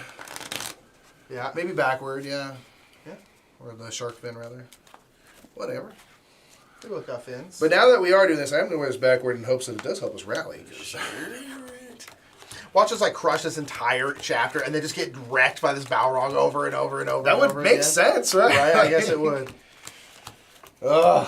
Yeah. Maybe backward. Yeah. Yeah. Or the shark fin rather. Whatever. We look up fins. But now that we are doing this, I'm going to wear this backward in hopes that it does help us rally. 'Cause- Watch us like crush this entire chapter and then just get wrecked by this Balrog over and over and over. that and would over make again. sense, right? Right? I guess it would. Ugh.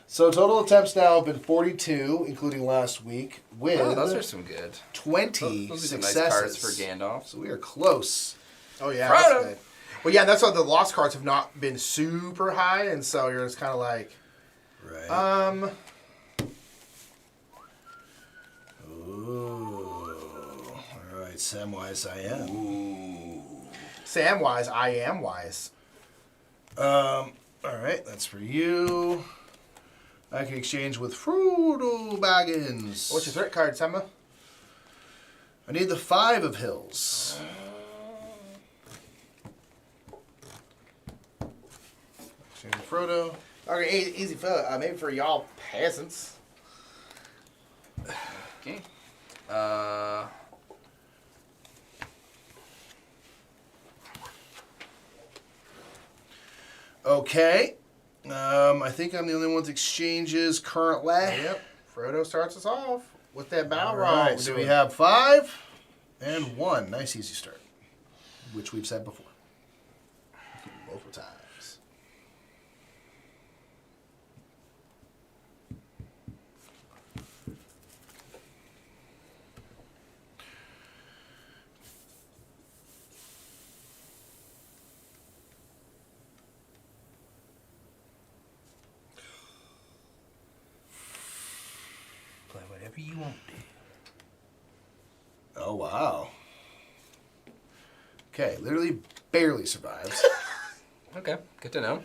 So total attempts now have been 42, including last week, with Oh, those are some good. 20 Those are some nice successes. cards for Gandalf. So we are close. Oh yeah. Proud That's of- good. Well, yeah, that's why the lost cards have not been super high, and so you're just kind of like, Right. Ooh. All right, Samwise I am. Samwise, I am wise. All right, that's for you. I can exchange with Frodo Baggins. What's your threat card, Semma? I need the 5 of Hills. Exchange with Frodo. Okay, easy for maybe for y'all peasants. Okay. Okay. I think I'm the only one with exchanges currently. Yep. Frodo starts us off with that Balrog. All right, so we have 5 and 1. Nice easy start, which we've said before. multiple times. Play whatever you want to. Oh, wow. Okay, literally barely survives. Okay, good to know.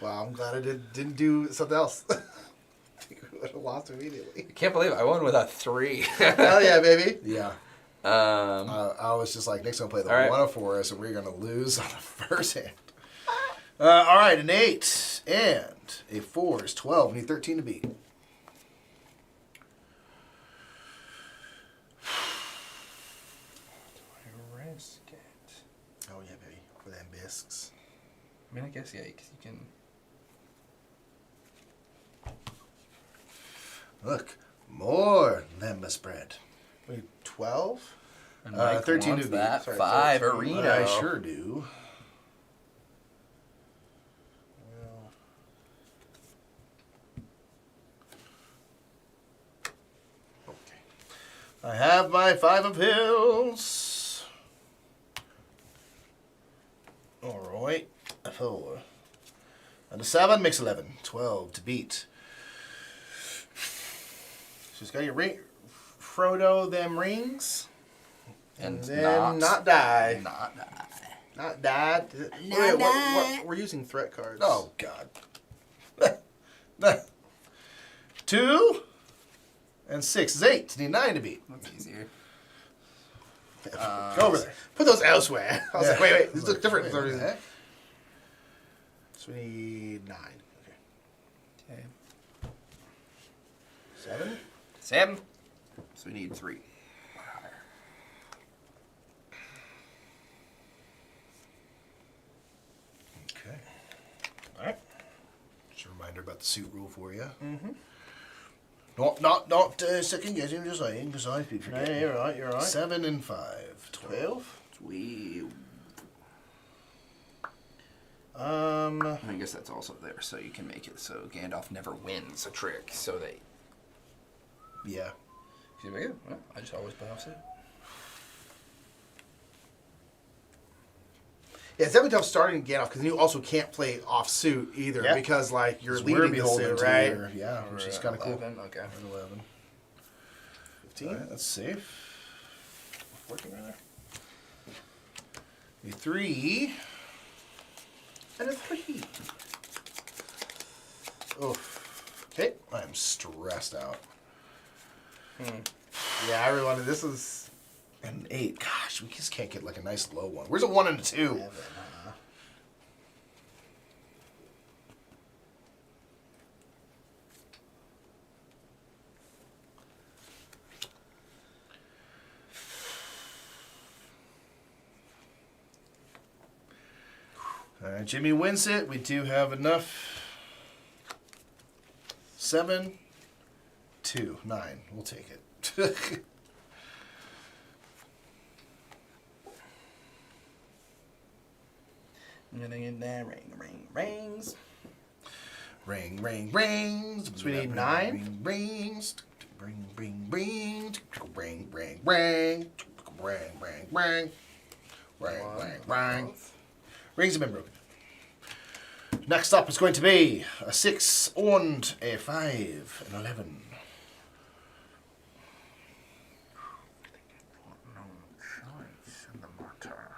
Wow, I'm glad I didn't do something else. I think we would have lost immediately. I can't believe I won with a 3. Hell yeah, baby. Yeah. um, I was just like, Nick's going to play the All right. 1 for us, and we're going to lose on the first hand. All right, an 8 and a 4 is 12. We need 13 to beat. risk it. Oh yeah, baby. For them bisques. I mean, I guess, yeah, because you can... Look, more lembas bread. Wait, 12? And 13 wants to beat. that. Sorry, 5 13. arena. I sure do. I have my 5 of hills. Alright. A 4. And a 7 makes 11. 12 to beat. She's got your ring. Frodo them rings. And then not die. Not die. Not die. Wait, what? We're using threat cards. Oh, God. 2 and 6 is 8. Need 9 to beat. That's easier. Go over there. Put those elsewhere. I was like, wait. These look different. Wait, what the heck? So we need 9. Okay. Okay. 7. 7. So we need 3. Okay. Alright. Just a reminder about the suit rule for you. Mm-hmm. Not second guessing, just saying, besides people Yeah, forgetting. you're right. 7 and 5. 12. I guess that's also there, so you can make it so Gandalf never wins a trick, so they... Yeah. Can you make it? Well, I just always play offset. Yeah, it's definitely tough starting Gandalf because you also can't play off suit either Yeah. because like you're We're leading the beholden suit, to right? your- yeah, which is kind of cool. 11, okay. 11. 15. Alright, that's safe. Working right there. A 3. And a 3. Oof. Okay. I am stressed out. Yeah, I really wanted this is And an 8. Gosh, we just can't get like a nice low one. Where's a 1 and a 2? Alright, Jimmy wins it. We do have enough. 7, 2, 9. We'll take it. I'm gonna get that rings. Ring, ring, rings. So we need Ring, 9? Ring, rings. Ring, ring, ring. Ring, ring, ring. Ring, ring, ring. Ring, ring, ring. Rings have been broken. Next up is going to be a 6 and a 5 and 11. No choice in the matter.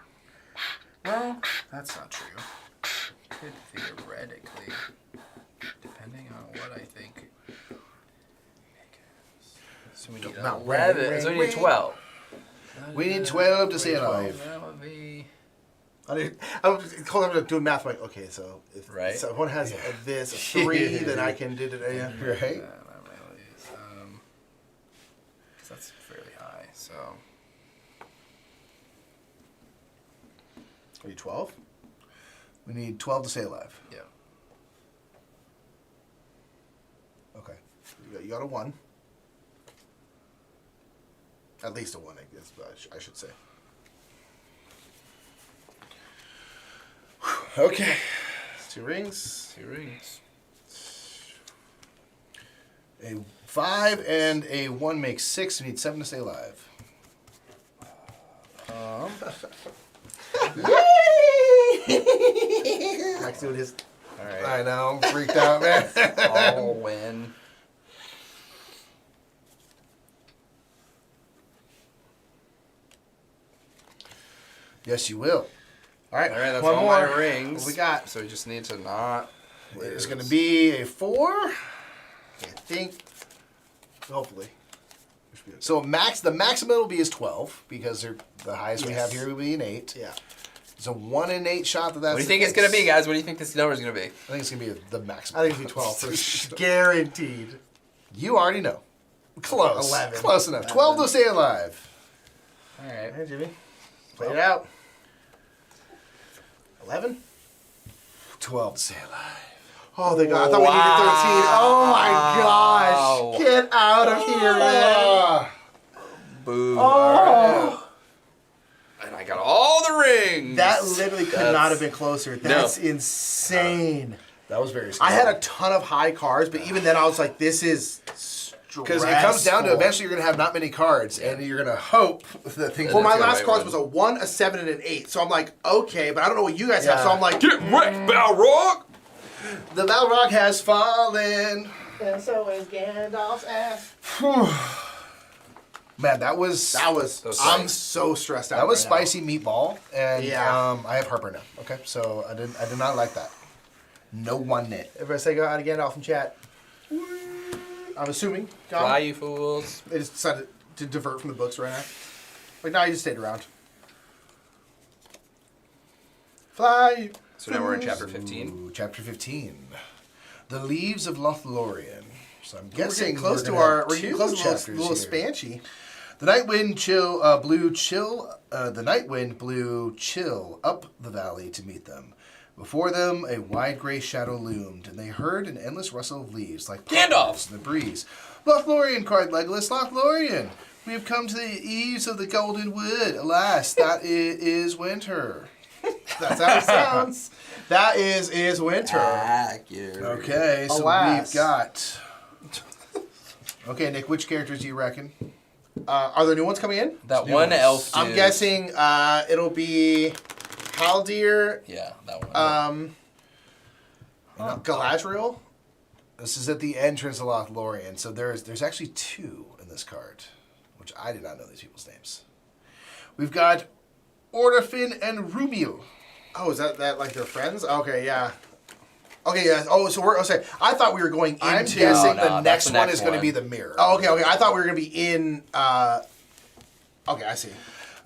Well, that's not true. Could theoretically, depending on what I think. So we need Not 11. ring, So we ring, need 12. We need 12 to stay alive. That would be. I was doing math. Like, okay, so if Right. someone has this 3, then I can do it. Yeah. Right? Because that's fairly high. So We need 12. We need 12 to stay alive. yeah. Okay. You got a 1. At least a 1, I guess. But I should say. Okay. 2 rings. 2 rings. A 5 and a 1 makes 6. We need 7 to stay alive. Max doing his. All right. I know. I'm freaked out, man. I'll win. Yes, you will. All right. All right, that's one all more. my rings. What we got? So we just need to not. It's going to lose. be a 4. I think. Hopefully. So the maximum will be is 12 because the highest we have Yes. here will be an 8. Yeah. It's a 1 in 8 shot that that's. What do you think it's gonna be, guys? What do you think this number is gonna be? I think it's gonna be the maximum. I think it'll be 12 for sure. Guaranteed. You already know. Close. 11. Close enough. 12 to stay alive. All right. Hey, Jimmy. Play it out. 11? 12 to stay alive. Oh, they got. I thought we needed 13. Oh my gosh! Get out of here, man! Boo. Oh, And I got all the rings. that literally could That's- not have been closer. That's insane. That was very scary. I had a ton of high cards, but even then, I was like, "This is Because it comes down to eventually you're going to have not many cards, and you're going to hope that things. Well, my That's the last right cards one. was a 1, a 7, and an 8. So I'm like, okay, but I don't know what you guys have. So I'm like, Get wrecked, Balrog! The Balrog has fallen. and so is Gandalf's ass. Man, that was I'm so stressed out. that was right now. spicy meatball, and Yeah. I have heartburn now. Okay, so I did not like that. No one net. Everybody say go out again off in chat. I'm assuming. John, Fly, you fools. they just decided to divert from the books right now. Like, no, you just stayed around. Fly. So now we're in chapter 15. Ooh, chapter 15, the leaves of Lothlorien. So I'm We're guessing getting close to gonna have our. We're two getting close to chapters a little here. spanchy. The night wind the night wind blew chill up the valley to meet them. Before them, a wide gray shadow loomed, and they heard an endless rustle of leaves like Gandalf! poppies in the breeze. Lothlorien, cried Legolas, Lothlorien! We have come to the eaves of the Golden Wood. Alas, that is winter. That's how it sounds. That is winter. Accurate. Okay, so Alas. we've got. Okay, Nick, which characters do you reckon? Are there new ones coming in? That New one ones. elf. I'm dude- guessing it'll be Haldir, Yeah, that one. Galadriel. This is at the entrance of Lothlorien, so there's actually two in this card, which I did not know these people's names. We've got Ornafin and Rumil. Oh, is that like their friends? Okay, yeah. Okay, yeah. Oh, so we're okay. I thought we were going into. I'm guessing No, the that's next the one next is going to one. be the mirror. Oh, okay. I thought we were gonna be in. Okay, I see.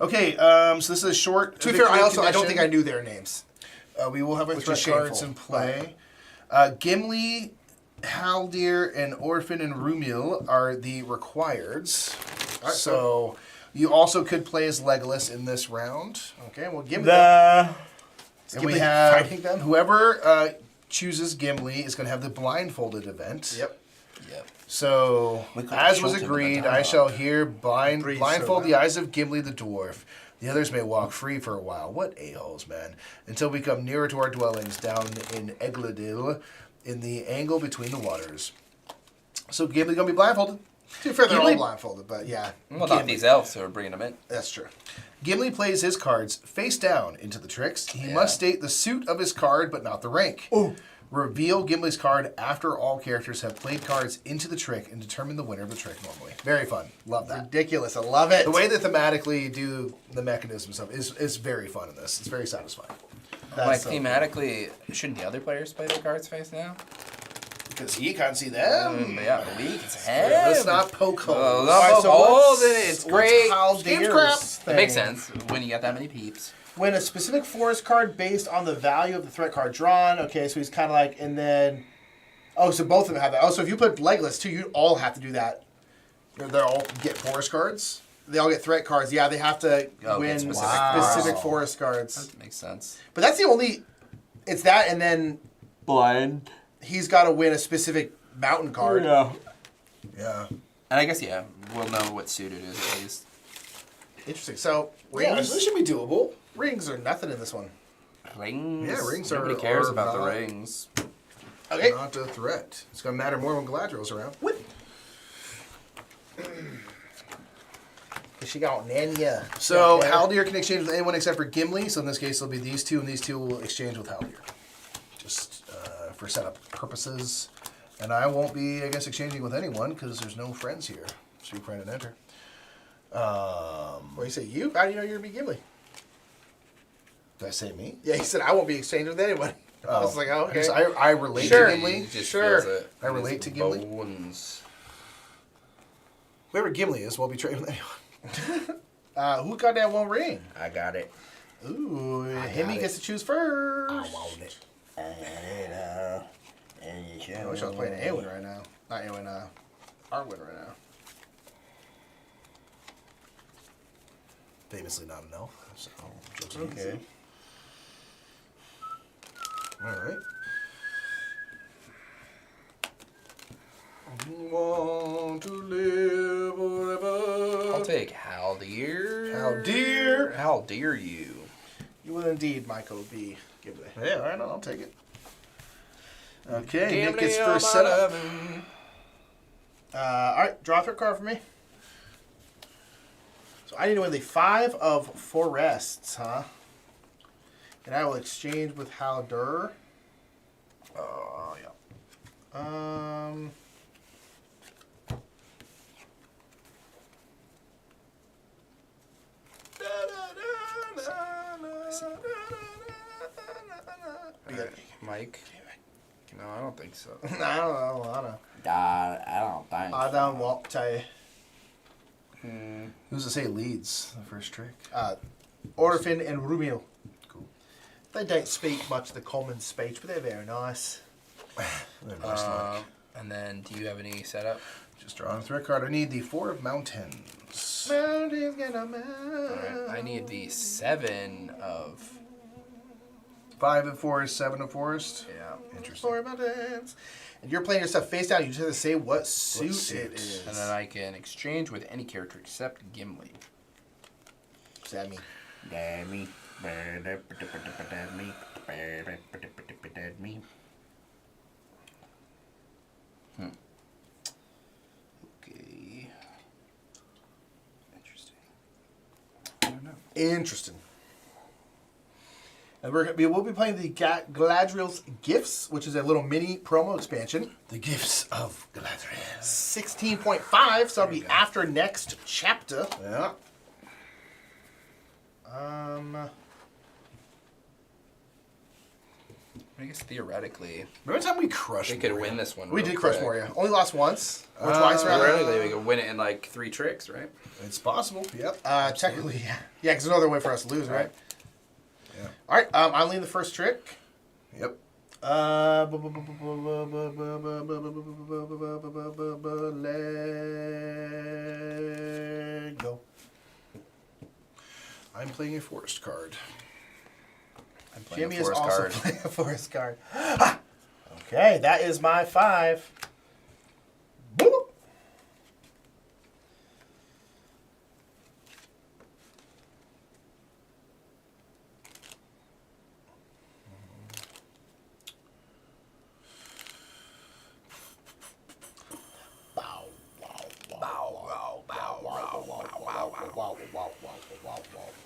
Okay, so this is a short. To be fair, I don't condition. think I knew their names. We will have our Which threat is cards shameful. in play. Gimli, Haldir, and Orphan and Rumil are the requireds. Alright, So you also could play as Legolas in this round. Okay, well, give me that. And we Gimli have fighting them? whoever chooses Gimli is going to have the blindfolded event. Yep. Yep. So, We could as have was shot him agreed, with a I dart. shall here Breathe blindfold so the loud. eyes of Gimli the dwarf. The others may walk free for a while. What a-holes, man. Until we come nearer to our dwellings down in Egladil, in the angle between the waters. So Gimli going to be blindfolded. To be fair, they're all Gimli- blindfolded, but yeah, Well, not these elves who are bringing them in. that's true. Gimli plays his cards face down into the tricks. He Yeah. must state the suit of his card, but not the rank. Ooh. Reveal Gimli's card after all characters have played cards into the trick and determine the winner of the trick normally. Very fun. Love that. Ridiculous. I love it. The way they thematically do the mechanism stuff is very fun in this. It's very satisfying. That's Like, so thematically, shouldn't the other players play their cards face now? Because he can't see them. But yeah, we can Let's not poke holes. Oh, Alright, so oh, what's- then it's what's great. Haldir's Game's crap. It makes thing? sense when you got that many peeps. When a specific forest card based on the value of the threat card drawn. Okay, so he's kind of like, and then, oh, so both of them have that. Oh, so if you put Legolas too, you all have to do that. They all get forest cards. They all get threat cards. Yeah, they have to Oh, win get specific, specific cards. forest cards. Makes sense. But that's the only. It's that, and then Blind. he's got to win a specific mountain card. Yeah. And I guess, yeah, we'll know what suit it is at least. Interesting. So Yeah, rings, so this should be doable. rings are nothing in this one. Rings. Yeah, rings Nobody are- cares are about the not- rings. Okay. Not a threat. It's going to matter more when Galadriel's around. She got Nanya. So Okay. Haldir can exchange with anyone except for Gimli. So in this case, it'll be these two, and these two will exchange with Haldir, just for setup purposes. And I won't be, I guess, exchanging with anyone because there's no friends here. Street friend and enter. What you say? You? How do you know you're gonna be Gimli? Did I say me? Yeah, he said I won't be exchanging with anyone. I was like, oh, I, okay. just- I relate Sure. to Gimli. He just Sure. feels it. I relate to Gimli. Bones. Whoever Gimli is, won't be trading with anyone. Who got that one ring? I got it. Ooh, him he it. gets to choose first. I want it. I wish I was playing Eowyn right now. Not Eowyn, Arwen right now. Famously not an elf. So, jokes on Okay. you. All right. Want to live forever. I'll take Haldir. Haldir. How dare you? You will indeed, Michael, be Gimli. Yeah, all right, I'll take it. Okay, Nick Gimli gets on first my setup. lovin'. All right, draw a third card for me. So I need to win the 5 of Forests, huh? And I will exchange with Haldur. Yeah. Mike? No, I don't think so. I don't know. I don't know. I don't think. I don't want to. Who's to say leads the first trick? Orphan and Rumil. Cool. They don't speak much of the common speech, but they're very nice. They're nice luck. And then, do you have any setup? Just drawing a threat card. I need the 4 of mountains. Mountains gonna melt. Alright, I need the 7 of... 5 of forest, 7 of forest. Yeah. Interesting. 4 mountains. And you're playing your stuff face down. You just have to say what suit suit? it is. And then I can exchange with any character except Gimli. What's that mean? Daddy. Okay. Interesting. I don't know. Interesting. And we will be playing the Galadriel's Gifts, which is a little mini promo expansion. The gifts of Galadriel. 16.5, so it'll be after next chapter. Yeah. I guess theoretically, Remember the time we crushed we could Moria? win this one. We real did crush quick. Moria. Only lost once. Or twice, rather. Theoretically, we could win it in like 3 tricks, right? It's possible. Yep. Technically, yeah. Yeah, because there's no other way for us to lose, right? Yeah. All right, I'm leading the first trick. Yep. Let go. I'm playing a forest card. I'm playing Jimmy a is forest also card. playing a forest card. Okay, that is my 5. Boop.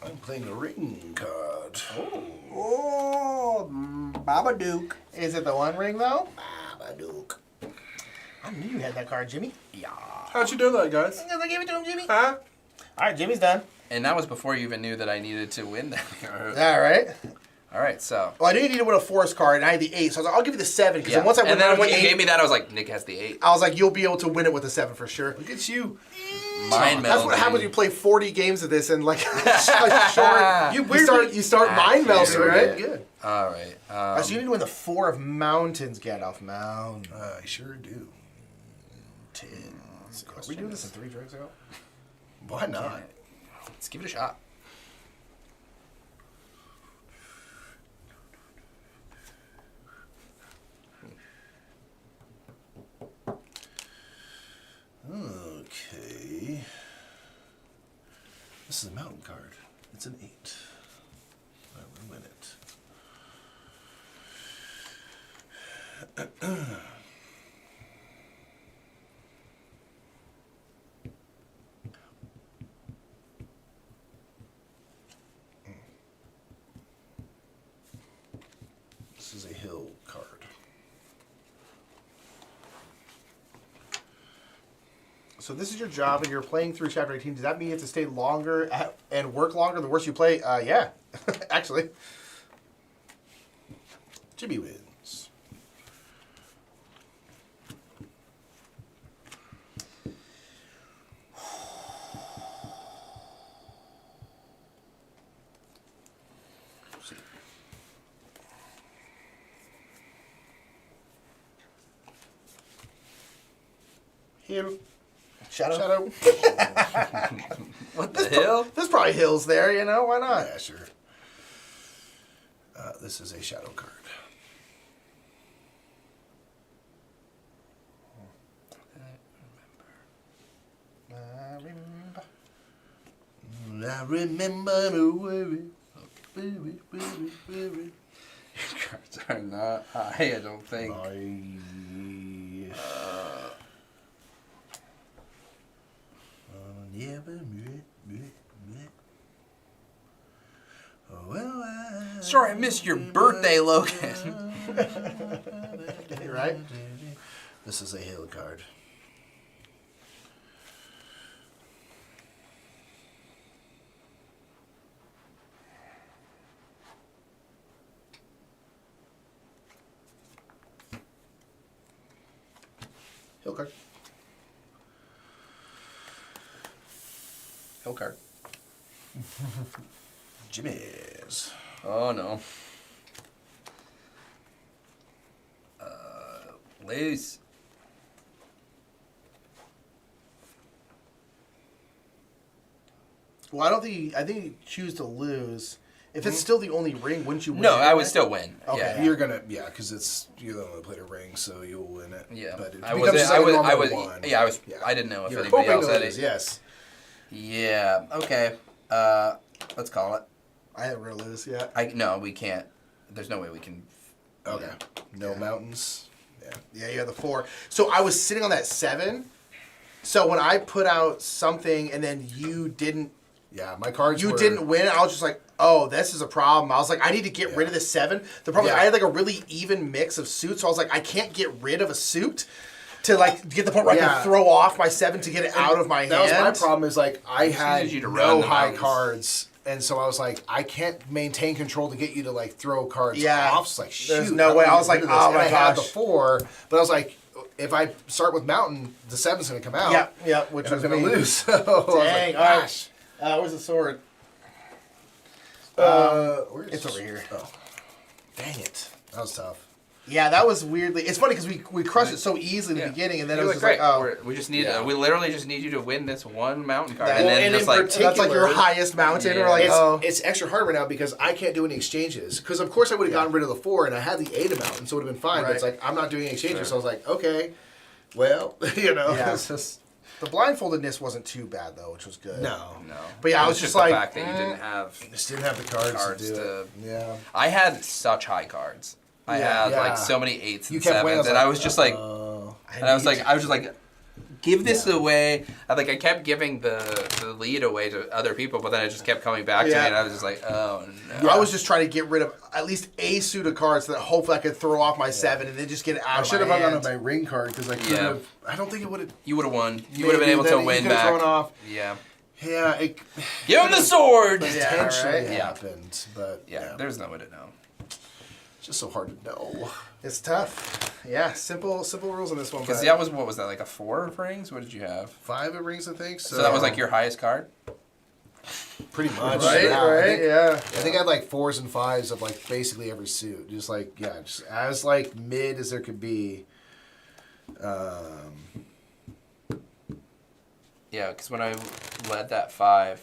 I'm playing a ring card. Oh, Babadook. Is it the One Ring, though? Babadook. I knew you had that card, Jimmy. Yeah. How'd you do that, guys? Because I gave it to him, Jimmy. Huh? All right, Jimmy's done. And that was before you even knew that I needed to win that. All right. All right, so. Well, I knew you needed to win a forest card, and I had the 8, so I was like, I'll give you the 7. Because Yeah. once I win and then with when the you 8, gave me that, I was like, Nick has the 8. I was like, you'll be able to win it with a 7 for sure. Look at you. Mind That's what melding. happens when you play 40 games of this and like a short. You start mind Actually, melding, right? Good. All right. So you need to win the 4 of mountains, Gandalf. Mountains. I sure do. Are we doing this in 3 drinks ago? Why not? Let's give it a shot. Okay. This is a mountain card. It's an 8. I will win it. This is a hill card. So this is your job, and you're playing through Chapter 18. Does that mean you have to stay longer and work longer the worse you play? Yeah, actually. Jimmy wins. Hill. Shadow. Shadow. What the hell? There's probably hills there, you know? Why not? Yeah, sure. This is a shadow card. I remember the worry. Cards are not high, I don't think. Well, Sorry, I missed your birthday, Logan. Right? This is a hill card. Hill card. Hill card. Jimmy's. Oh no. Lace. Well, I think you choose to lose. If it's still the only ring, wouldn't you win? No, I would anyway? still win. Okay. Yeah. You're gonna, because you're the one that played a ring, so you'll win it. Yeah. But it I becomes was. just I like a was. normal I was. one. Yeah. I was. Yeah. I didn't know if You're anybody hoping else to had lose, it. yes. Yeah. Okay. Let's call it. I think we're gonna lose. Yeah. No, we can't. There's no way we can. Okay. No mountains. Yeah. Yeah, you have the 4. So I was sitting on that 7. So when I put out something and then you didn't Yeah, my cards you were... didn't win, I was just like, oh, this is a problem. I was like, I need to get rid of the 7. The problem is Yeah. I had like a really even mix of suits, so I was like, I can't get rid of a suit to like get the point where I Yeah. can throw off my 7 to get it out of my That hand. was my problem, is like I had needed you to run no the high mountains. cards. And so I was like, I can't maintain control to get you to like throw cards Yeah. off. It's like, There's shoot, no how do way. we I was get like, rid of this? oh And my I had the gosh. 4, but I was like, if I start with mountain, the 7's gonna come out. Yeah, yeah, which and I'm was gonna me. lose. So I was Dang, like, all right. gosh. Where's the sword? Where's It's over here. Oh, dang it, that was tough. Yeah, that was weirdly. It's funny because we crushed it so easily in Yeah. the beginning, and then You're it was just great. like, oh, We just need. Yeah. We literally just need you to win this one mountain card, That- and well, then and just in like. particular- that's like your highest mountain. Yeah. Or like, It's, oh, it's extra hard right now because I can't do any exchanges. Because of course I would have gotten rid of the 4 and I had the 8 amount, and so it would have been fine. But it's Right. like I'm not doing any exchanges, Sure. so I was like, okay, well, Yeah. it's just the blindfoldedness wasn't too bad though, which was good. no. No, But yeah, I It was just the like, fact that you didn't have. Just didn't have the cards, Cards to do to- it. Yeah. I had such high cards. I Yeah. had Yeah. like so many 8s You and kept playing, 7s, and I was just like, oh. and I was just like, give this away. I kept giving the lead away to other people, but then it just kept coming back to Yeah. me, and I was just like, oh no. I was just trying to get rid of at least a suit of cards so that hopefully I could throw off my 7 and then just get it out I of should have my hung on hand. to my ring card because I could Yeah. have. I don't think it would have. You would have won. You would have been able to win back. Thrown off. Yeah. Yeah, it Give him the sword. Yeah, potentially right? Yeah. happened, but Yeah. There's no way to know. it's just so hard to know. It's tough. Yeah, simple rules on this one. Because But that was what was that like a 4 of rings? What did you have? 5 of rings, I think. So that was like your highest card. pretty much. right, yeah, I right, think- yeah. I think I had like 4s and 5s of like basically every suit. Just like just as like mid as there could be. Yeah, because when I led that 5,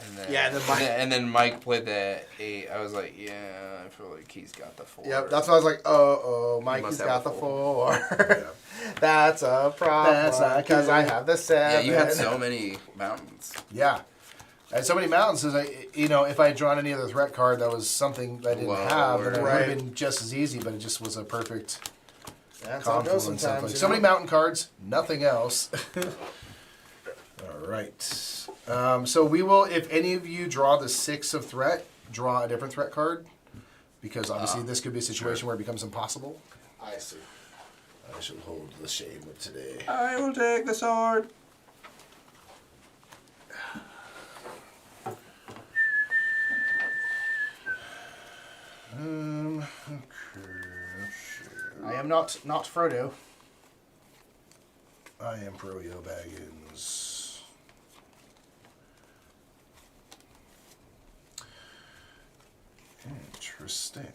and then Yeah, and then Mike- and then Mike played the 8, I was like, yeah, I feel like he's got the 4. Yep, that's why I was like, oh, Mikey's must have got a the 4. 4. That's a problem. That's not because good. I have the 7. Yeah, you had so many mountains. Yeah. I had so many mountains. As if I had drawn any other threat card that was something that I didn't Whoa, have, then it would right. have been just as easy. But it just was a perfect That's how it goes confluence. Of sometimes. like, you so know? many mountain cards, nothing else. All right. So we will, if any of you draw the 6 of threat, draw a different threat card, because obviously this could be a situation where it becomes impossible. I see. I shall hold the shame of today. I will take the sword. I am not Frodo. I am Froyo Baggins. Interesting.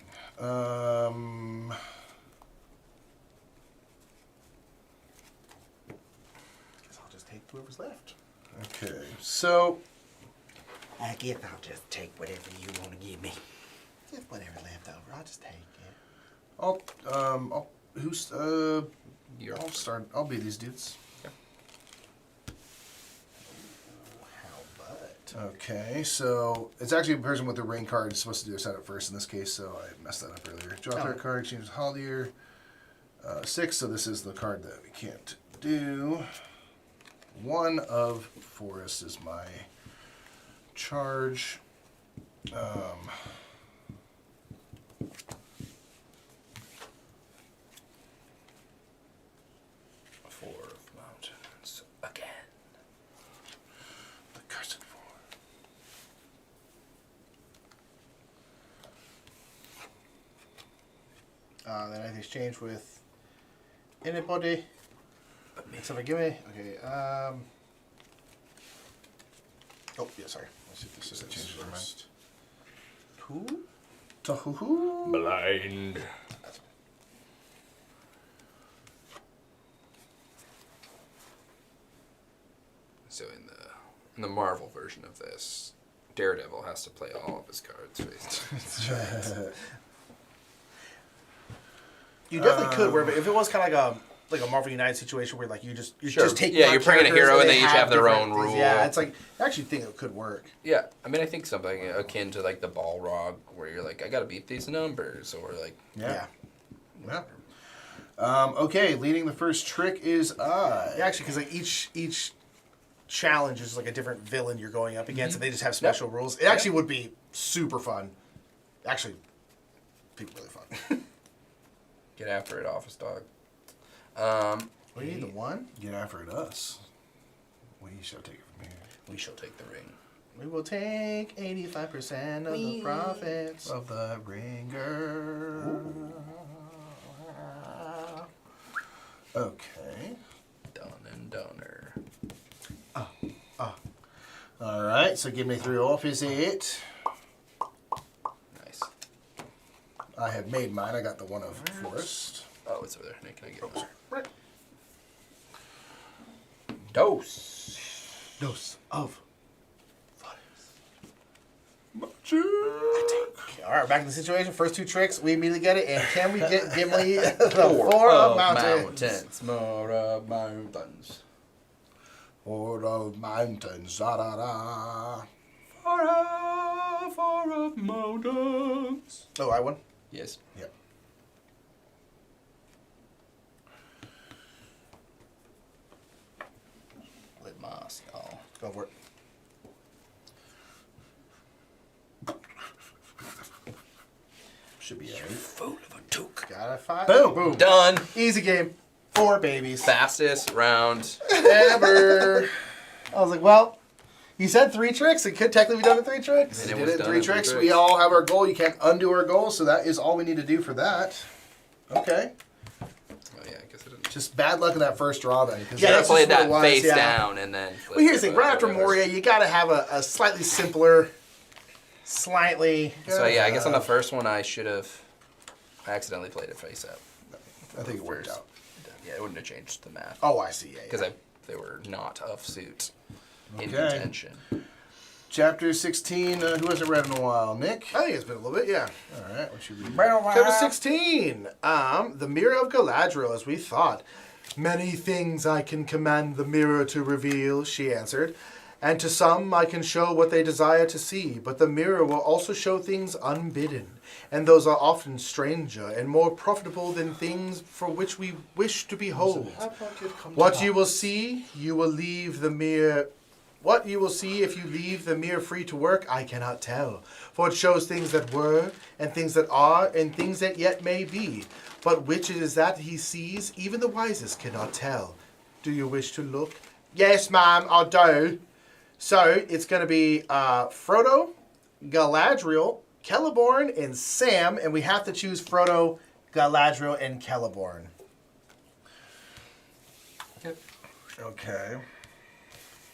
Guess I'll just take whoever's left. Okay, so I guess I'll just take whatever you want to give me. Just whatever left over, I'll just take it. I'll start. I'll be these dudes. How about? Okay, so it's actually a person with the ring card is supposed to do a setup first in this case, so I messed that up earlier. Draw threat card, exchange with Haldir. 6, so this is the card that we can't do. 1 of forest is my charge. 4 of mountains again. The cursed 4. Then I exchange with anybody. Except for give me. Okay. Oh, yeah, sorry. Let's see if this is changes our mind. first. Two? Tahuhu. Blind. So in the Marvel version of this, Daredevil has to play all of his cards face down. You definitely could. Where if it was kind of like a Marvel United situation where like you just Sure. take Yeah, on you're bringing a characters hero and they each have their different own things. rule. Yeah, it's like I actually think it could work. Yeah, I mean, I think something akin to like the Balrog, where you're like, I gotta beat these numbers, or like, Yeah. Yeah. Okay, leading the first trick is I. Yeah, actually, because like each challenge is like a different villain you're going up against, and they just have special rules. It actually would be super fun. Actually, be really fun. get after it, office dog. What do you need? The one? Get after it, us. We shall take it from here. We shall take the ring. We will take 85% of the profits. Of the ringer. Okay. Done and donor. Alright, so give me 3 off is 8. Nice. I have made mine. I got the 1 of forest. Oh, it's over there. Nick, can I get one? Right. Dose. Dose of. Magic. Okay, all right, back in the situation. First 2 tricks, we immediately get it. And can we get Gimli the 4 of mountains? More of mountains. 4 of mountains. Da da da. 4 of mountains. Oh, I won. Yes. Yep. With mask. Oh. Go for it. Should be alright. Fool of a toque. Got a 5. Boom. Boom. Done. Easy game. 4 babies. Fastest round. Ever. I was like, well, you said 3 tricks. It could technically be done in 3 tricks. And We it did was it in done 3 in 3 tricks. tricks. We all have our goal. You can't undo our goal, so that is all we need to do for that. Okay. Oh yeah, I guess I didn't. Just bad luck in that first draw then. 'cause Yeah, I that's played just what that it was, face yeah. down and then. Well, here's the thing. Right after Moria, you got to have a slightly simpler, slightly. So yeah, I guess on the first one I should have. I accidentally played it face up. I think it worked out. Yeah, it wouldn't have changed the math Oh, I see. Yeah, because yeah. they were not of suit in Okay. contention. Chapter 16. Who hasn't read in a while? Nick? I think it's been a little bit, yeah. Alright, what you read? Chapter 16. The Mirror of Galadriel, as we thought. Many things I can command the mirror to reveal, she answered. And to some I can show what they desire to see, but the mirror will also show things unbidden, and those are often stranger and more profitable than things for which we wish to behold. What you will see, you will leave the mirror. What you will see if you leave the mirror free to work, I cannot tell. For it shows things that were, and things that are, and things that yet may be. But which it is that he sees, even the wisest cannot tell. Do you wish to look? Yes, ma'am, I do. So, it's going to be Frodo, Galadriel, Celeborn, and Sam, and we have to choose Frodo, Galadriel, and Celeborn. Okay.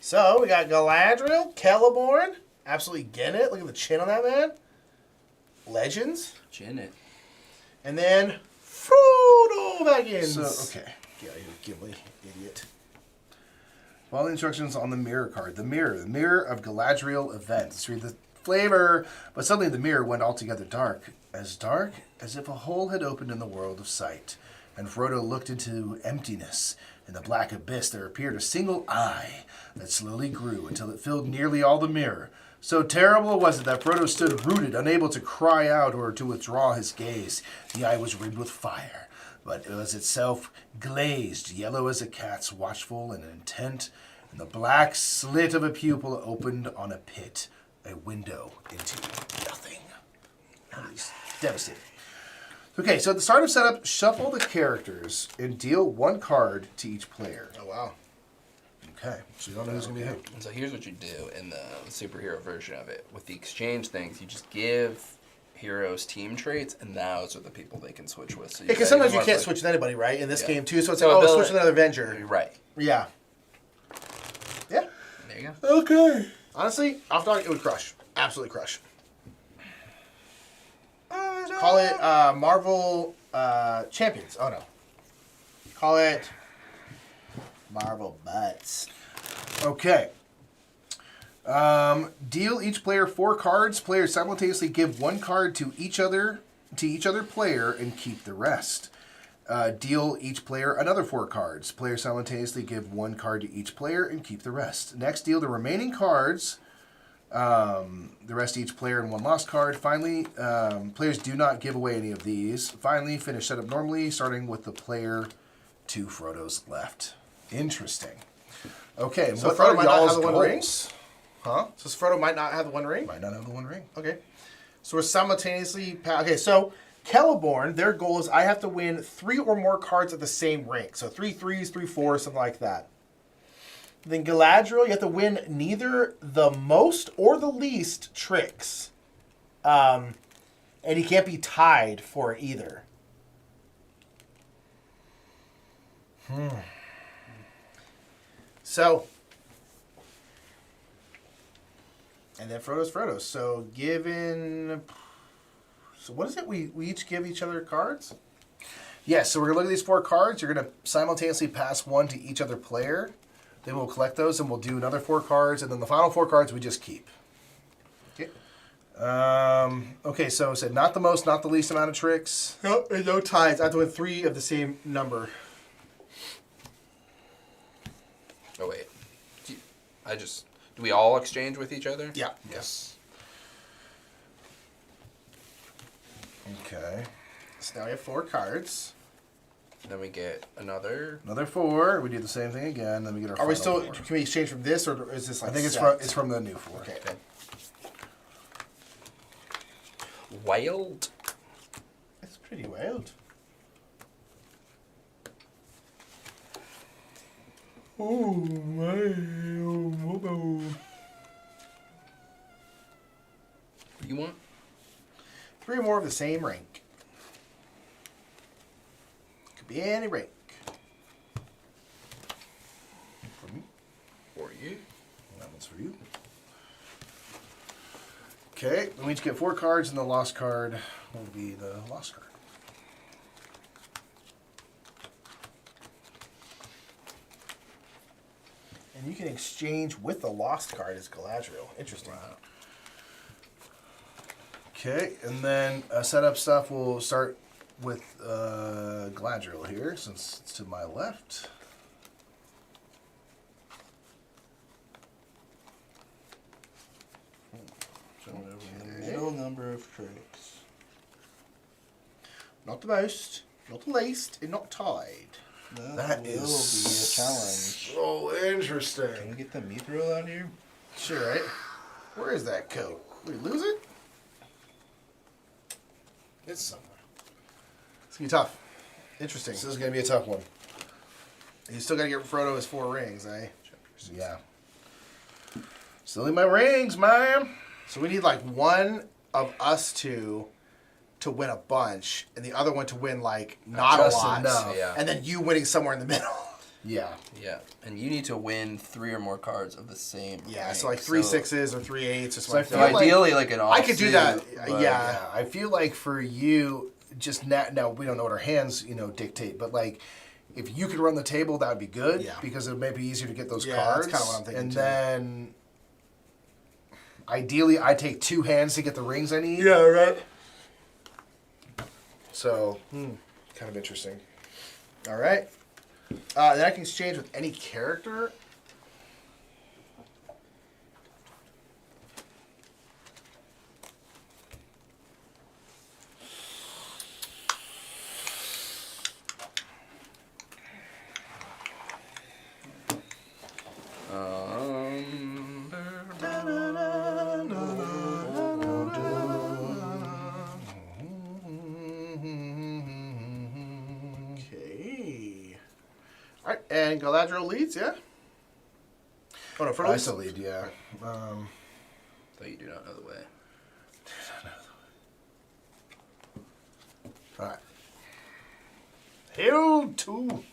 So, we got Galadriel, Celeborn, absolutely getting it. Look at the chin on that man. Legends. Chin it. And then Frodo Baggins. So, okay. Yeah, you Gimli, idiot. Follow the instructions on the mirror card. The mirror of Galadriel event. Let's read the flavor. But suddenly the mirror went altogether dark as if a hole had opened in the world of sight. And Frodo looked into emptiness. In the black abyss there appeared a single eye that slowly grew until it filled nearly all the mirror. So terrible was it that Frodo stood rooted, unable to cry out or to withdraw his gaze. The eye was rimmed with fire, but it was itself glazed, yellow as a cat's, watchful and intent and the black slit of a pupil opened on a pit, a window into nothing. Nice. Devastating. Okay, so at the start of setup, shuffle the characters and deal 1 card to each player. Oh wow. Okay, so you don't know who's going to be who. And so here's what you do in the superhero version of it. With the exchange things, you just give heroes team traits, and those are the people they can switch with. So Because sometimes you can't switch with anybody, right? In this Yeah. game too, so it's So like, oh, ability- switch with another Avenger. Right. Yeah. Yeah. There you go. Okay. Honestly, off dog, it would crush. Absolutely crush. Call it Marvel Champions. Oh no. Call it Marvel Butts. Okay. Deal each player 4 cards. Players simultaneously give 1 card to each other player and keep the rest. Deal each player another 4 cards. Players simultaneously give 1 card to each player and keep the rest. Next, deal the remaining cards. The rest to each player and 1 lost card. Finally, players do not give away any of these. Finally, finish setup normally, starting with the player 2 Frodo's left. Interesting. Okay, and So what Frodo are might not have y'all's the 1 goals? ring? Huh? So Frodo might not have the 1 ring? Might not have the 1 ring. Okay. So we're simultaneously... Okay, so Celeborn, their goal is I have to win 3 or more cards at the same rank. So 3 3s, 3 4s, something like that. Then Galadriel, you have to win neither the most or the least tricks. And he can't be tied for either. So... And then Frodo's Frodo. So given... So what is it? We each give each other cards? Yes, so we're going to look at these 4 cards. You're going to simultaneously pass 1 to each other player. Then we'll collect those and we'll do another 4 cards. And then the final 4 cards we just keep. Okay. Okay, so it said not the most, not the least amount of tricks. No, and no ties. I have to win 3 of the same number. Oh wait. Do we all exchange with each other? Yeah. Yes. Okay. So now we have 4 cards. Then we get another. Another 4. We do the same thing again. Then we get our Are we final still... 4. Can we exchange from this, or is this I like think it's set? from the new 4. Okay. Wild. That's pretty wild. Oh, my... What do you want? 3 or more of the same rank. Could be any rank. For me. For you. That one's for you. Okay, then we each get 4 cards, and the lost card will be the lost card. And you can exchange with the lost card as Galadriel. Interesting. Okay, and then setup stuff will start with Galadriel here, since it's to my left. Middle number of tricks. Not the most, not the least, and not tied. That is so interesting. Can we get the mithril out here? Sure, right? Where is that coat? Did we lose it? It's somewhere. It's gonna be tough. Interesting. This is going to be a tough one. You still gotta get Frodo his 4 rings, eh? Yeah. Still need my rings, man. So we need like one of us two to win a bunch, and the other one to win like not a Just lot, enough. Yeah. and then you winning somewhere in the middle. Yeah. Yeah. And you need to win 3 or more cards of the same. Yeah, rank. so like 3 6s or 3 8s or So I something. feel So like that. ideally, like an I could do that. offsuit, but- Yeah. I feel like for you, just now we don't know what our hands, dictate, but like if you could run the table, that would be good. Yeah. Because it may be easier to get those Yeah, cards. that's kinda what I'm thinking, And too. then ideally, I take 2 hands to get the rings I need. Yeah, right. So, kind of interesting. All right. Then I can exchange with any character. right, and Galadriel leads, yeah? Oh, no, Frodo I leads? still lead, yeah. Though you do not know the way. All right. Hill 2.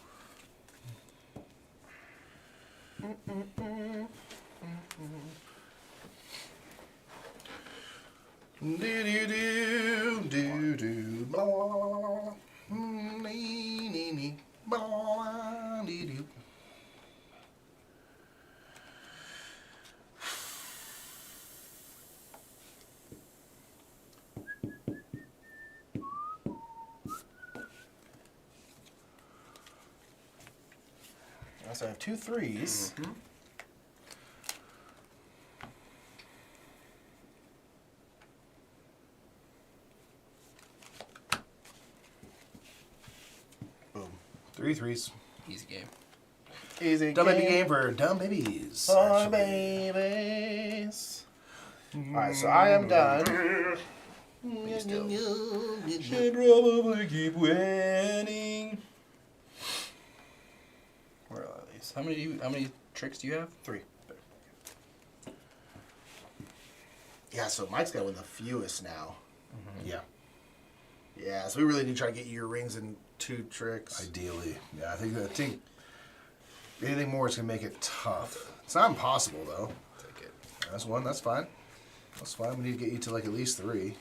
Do do do do do blah blah nee nee nee blah dee doo. So I have 2 3s. Boom. 3 3s. Easy game. Easy Dumb baby game for dumb babies. for actually. babies. Alright, so I am done. Should probably keep winning. Where are these? How many tricks do you have? 3. Yeah, so Mike's got to win the fewest now. Yeah, Yeah, so we really need to try to get you your rings and 2 tricks. ideally. Yeah, I think anything more is gonna make it tough. It's not impossible though. Take it. That's one. That's fine. That's fine. We need to get you to like at least 3.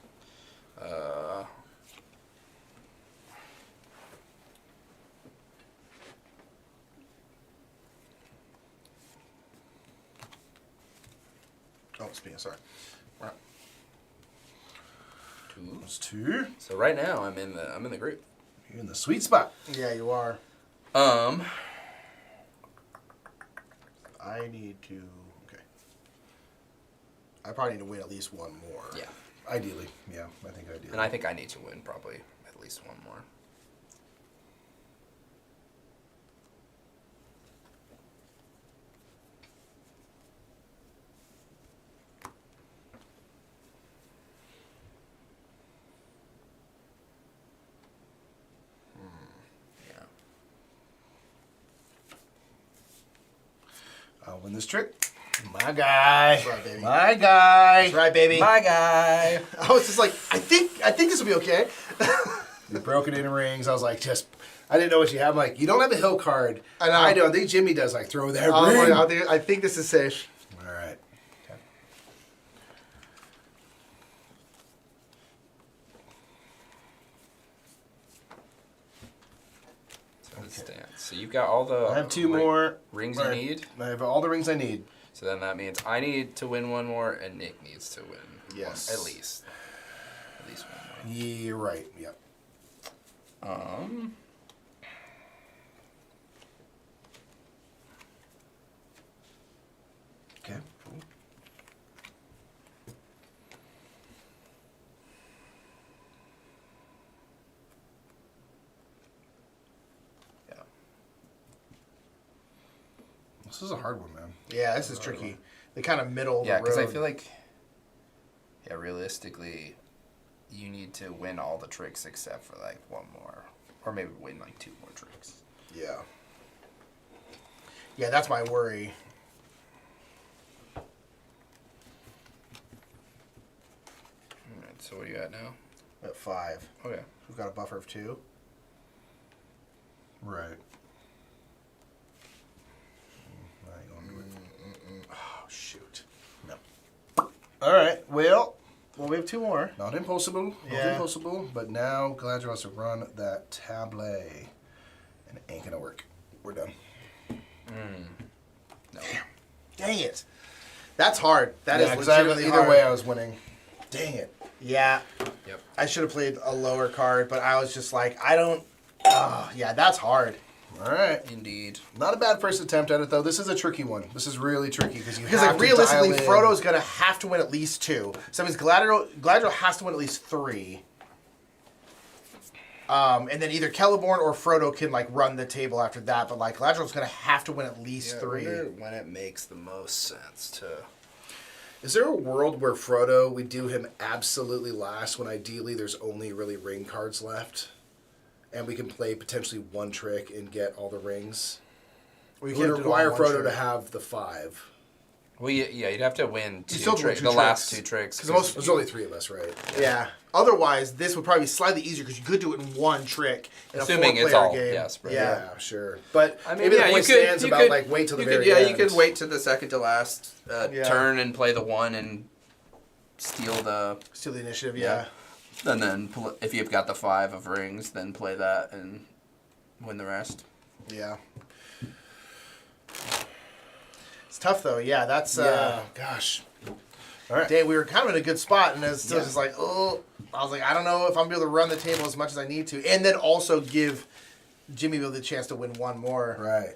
Oh, speaking, sorry. Right. 2. That's 2. So right now I'm in the group. You're in the sweet spot. Yeah, you are. Um. I need to. Okay. I probably need to win at least 1 more. Yeah. Ideally, yeah. I think ideally. And I think I need to win probably at least 1 more. Yeah. I'll win this trick. My guy. That's right, baby. My guy. That's right, baby. My guy. I was just like, I think this will be okay. You broke it in rings. I was like, I didn't know what you have. I'm like, you don't have a hill card. I know. I do. I think Jimmy does. Like, throw that Oh, ring. I think this is safe. All right. Stance. So you've got all the I have 2 ri- more rings Right. you need. I have all the rings I need. So then that means I need to win 1 more and Nick needs to win Yes. at least. At least 1 You're right. Yep. more. Okay. Cool. Yeah. This is a hard one, man. Yeah, this is tricky. The kind of middle. Yeah, because because I feel like, yeah, realistically, you need to win all the tricks except for like 1 more, or maybe win like 2 more tricks. Yeah. Yeah, that's my worry. All right, so what do you got now? At 5. Okay. We've got a buffer of 2. Right. I ain't gonna do it. Oh shoot. No. All right. Well, Well, we have 2 more. not impossible. Not Yeah. impossible. But now Galadriel has to run that tablet, and it ain't gonna work. We're done. No. Dang it. That's hard. That is Yeah, 'cause legitimately either hard. way, I was winning. Dang it. Yeah. Yep. I should have played a lower card, but I was just like, I don't. Oh, yeah, that's hard. All right. Indeed. Not a bad first attempt at it though. This is a tricky one. This is really tricky because Because have like to realistically, dial in. Frodo's gonna have to win at least 2. So that means Galadriel has to win at least 3. And then either Celeborn or Frodo can like run the table after that. But like Galadriel's gonna have to win at least 3. When it makes the most sense to. Is there a world where Frodo, we do him absolutely last when ideally there's only really ring cards left? And we can play potentially 1 trick and get all the rings? Well, It you would can't do it require all in one Frodo to trick. have the 5. Well, yeah, you'd have to win still two win tricks. two The last tricks. two tricks. 'Cause most- There's only 3 of us, right? Yeah. Otherwise, this would probably be slightly easier because you could do it in one trick in Assuming a it's 4-player all- game. yeah, spread. Yeah. Sure. But I mean, maybe yeah, the you point could. stands You about could, like wait till the you very could, end. Yeah, you could wait to the second to last Yeah. turn and play the 1 and steal the. Still the initiative, Yeah. yeah. And then if you've got the 5 of rings, then play that and win the rest. Yeah. It's tough though. Yeah, that's Gosh. Dave, we were kind of in a good spot, and it's still Yeah. just like, oh, I was like, I don't know if I'm gonna be able to run the table as much as I need to, and then also give Jimmy the chance to win one more. Right.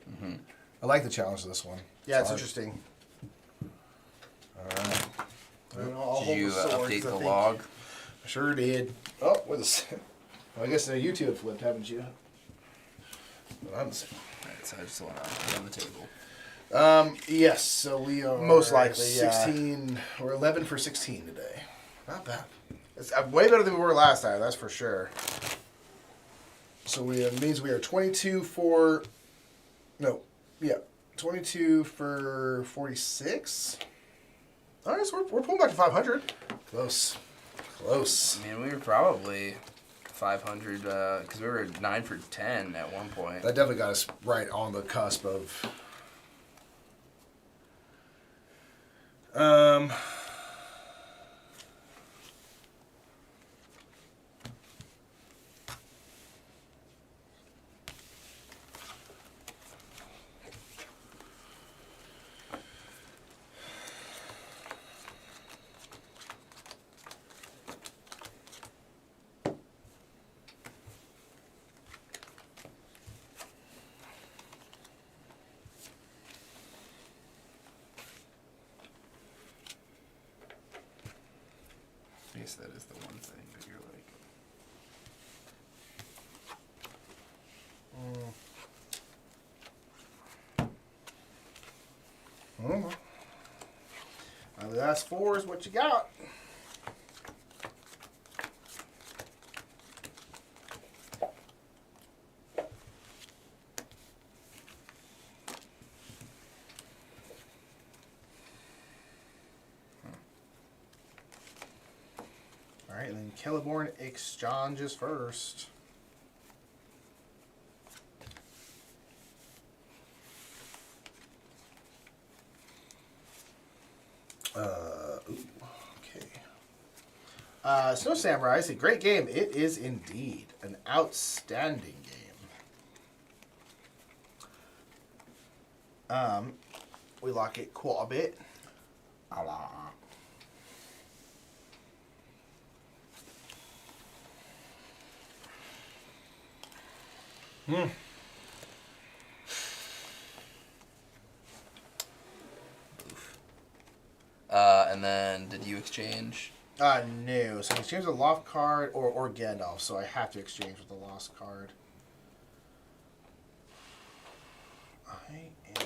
I like the challenge of this one. Yeah, it's hard. interesting. All right. I'll Did hold you the sword, 'cause update I the think- log? I sure did. Oh, with a. Well, I guess you two have flipped, haven't you? But I'm the same. Alright, so I just want to put it on the table. Yes. So we are Most likely, yeah. 16. We're 11 for 16 today. Not bad. It's way better than we were last time. That's for sure. So it means we are 22 for. No. Yeah. 22 for 46. All right, so we're pulling back to 500. Close. Close. I mean, we were probably 500 because we were 9 for 10 at one point. That definitely got us right on the cusp of. I guess that is the one thing that you're like. The last 4 is what you got. All right, and then Celeborn exchanges first. Okay. Snow Samurai is a great game. It is indeed an outstanding game. We like it quite a bit. And then did you exchange? No. So exchange the lost card or Gandalf, so I have to exchange with the lost card. I am.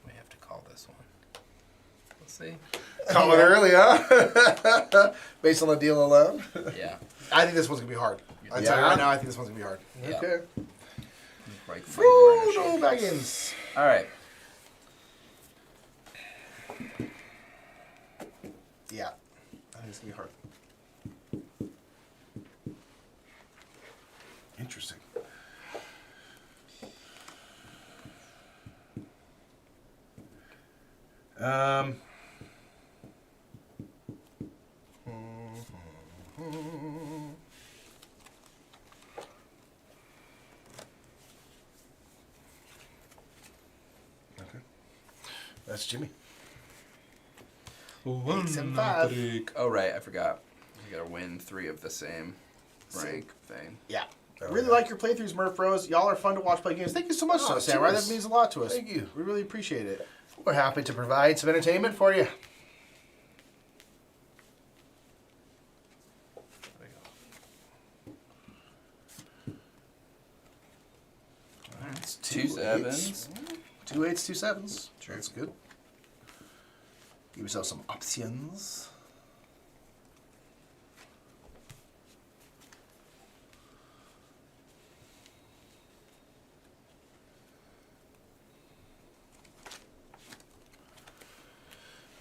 We have to call this one. Let's see. Coming early, huh? Based on the deal alone. Yeah. I think this one's gonna be hard. I tell you Yeah? right now, I think this one's gonna be hard. Yeah. Okay. Right. Frodo Baggins. All right. Yeah, I think it's gonna be hard. Interesting. Okay. That's Jimmy. 875. Oh right, I forgot. You gotta win 3 of the same rank thing. Yeah. Oh, Really yeah. like your playthroughs, Murph Bros. Y'all are fun to watch play games. Thank you so much, Oh, Samurai. cheers. That means a lot to us. Thank you. We really appreciate it. We're happy to provide some entertainment for you. It's 2 sevens. 2 8s, 2 7s. True. That's good. Give yourself some options.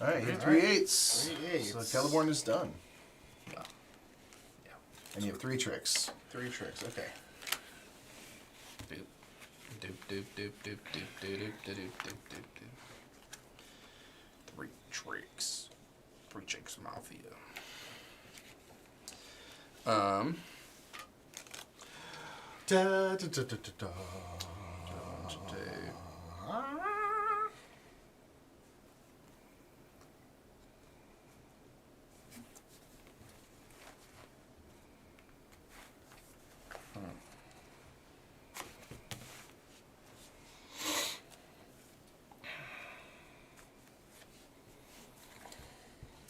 All right, you have 3/8. 3/8. So Celeborn is done. Yeah. And you have 3 tricks. 3 tricks. Okay. Doop, doop, doop, doop, doop, doop, doop, doop, doop, doop, doop. 3 tricks. 3 tricks mafia. Da, da, da, da, da, da.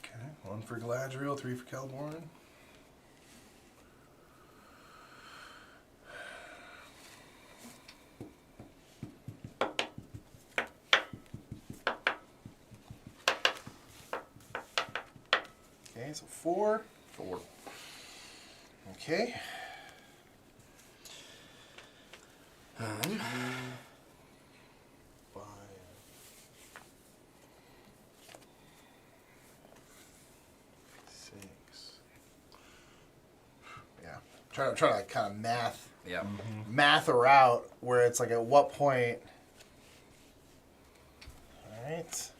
Okay, 1 for Galadriel, 3 for Celeborn. Okay, so 4. 4. Okay. 5. 6. Yeah. Trying to like kind of Yeah. math her out where it's like at what point. All right.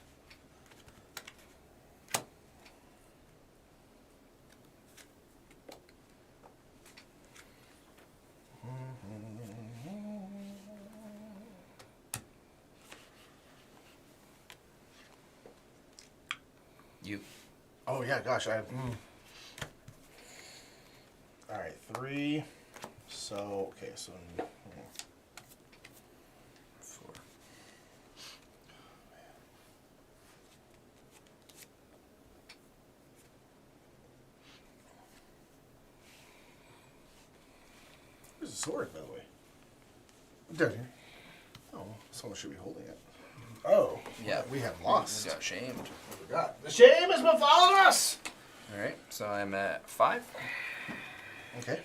You. Oh yeah, gosh, I. All right, 3. So okay, so 4. where's the sword, by the way? Down here. Oh, someone should be holding it. Oh, Yeah. we have Just lost. got shamed. Forgot. The shame has been following us. All right. So I'm at 5. Okay.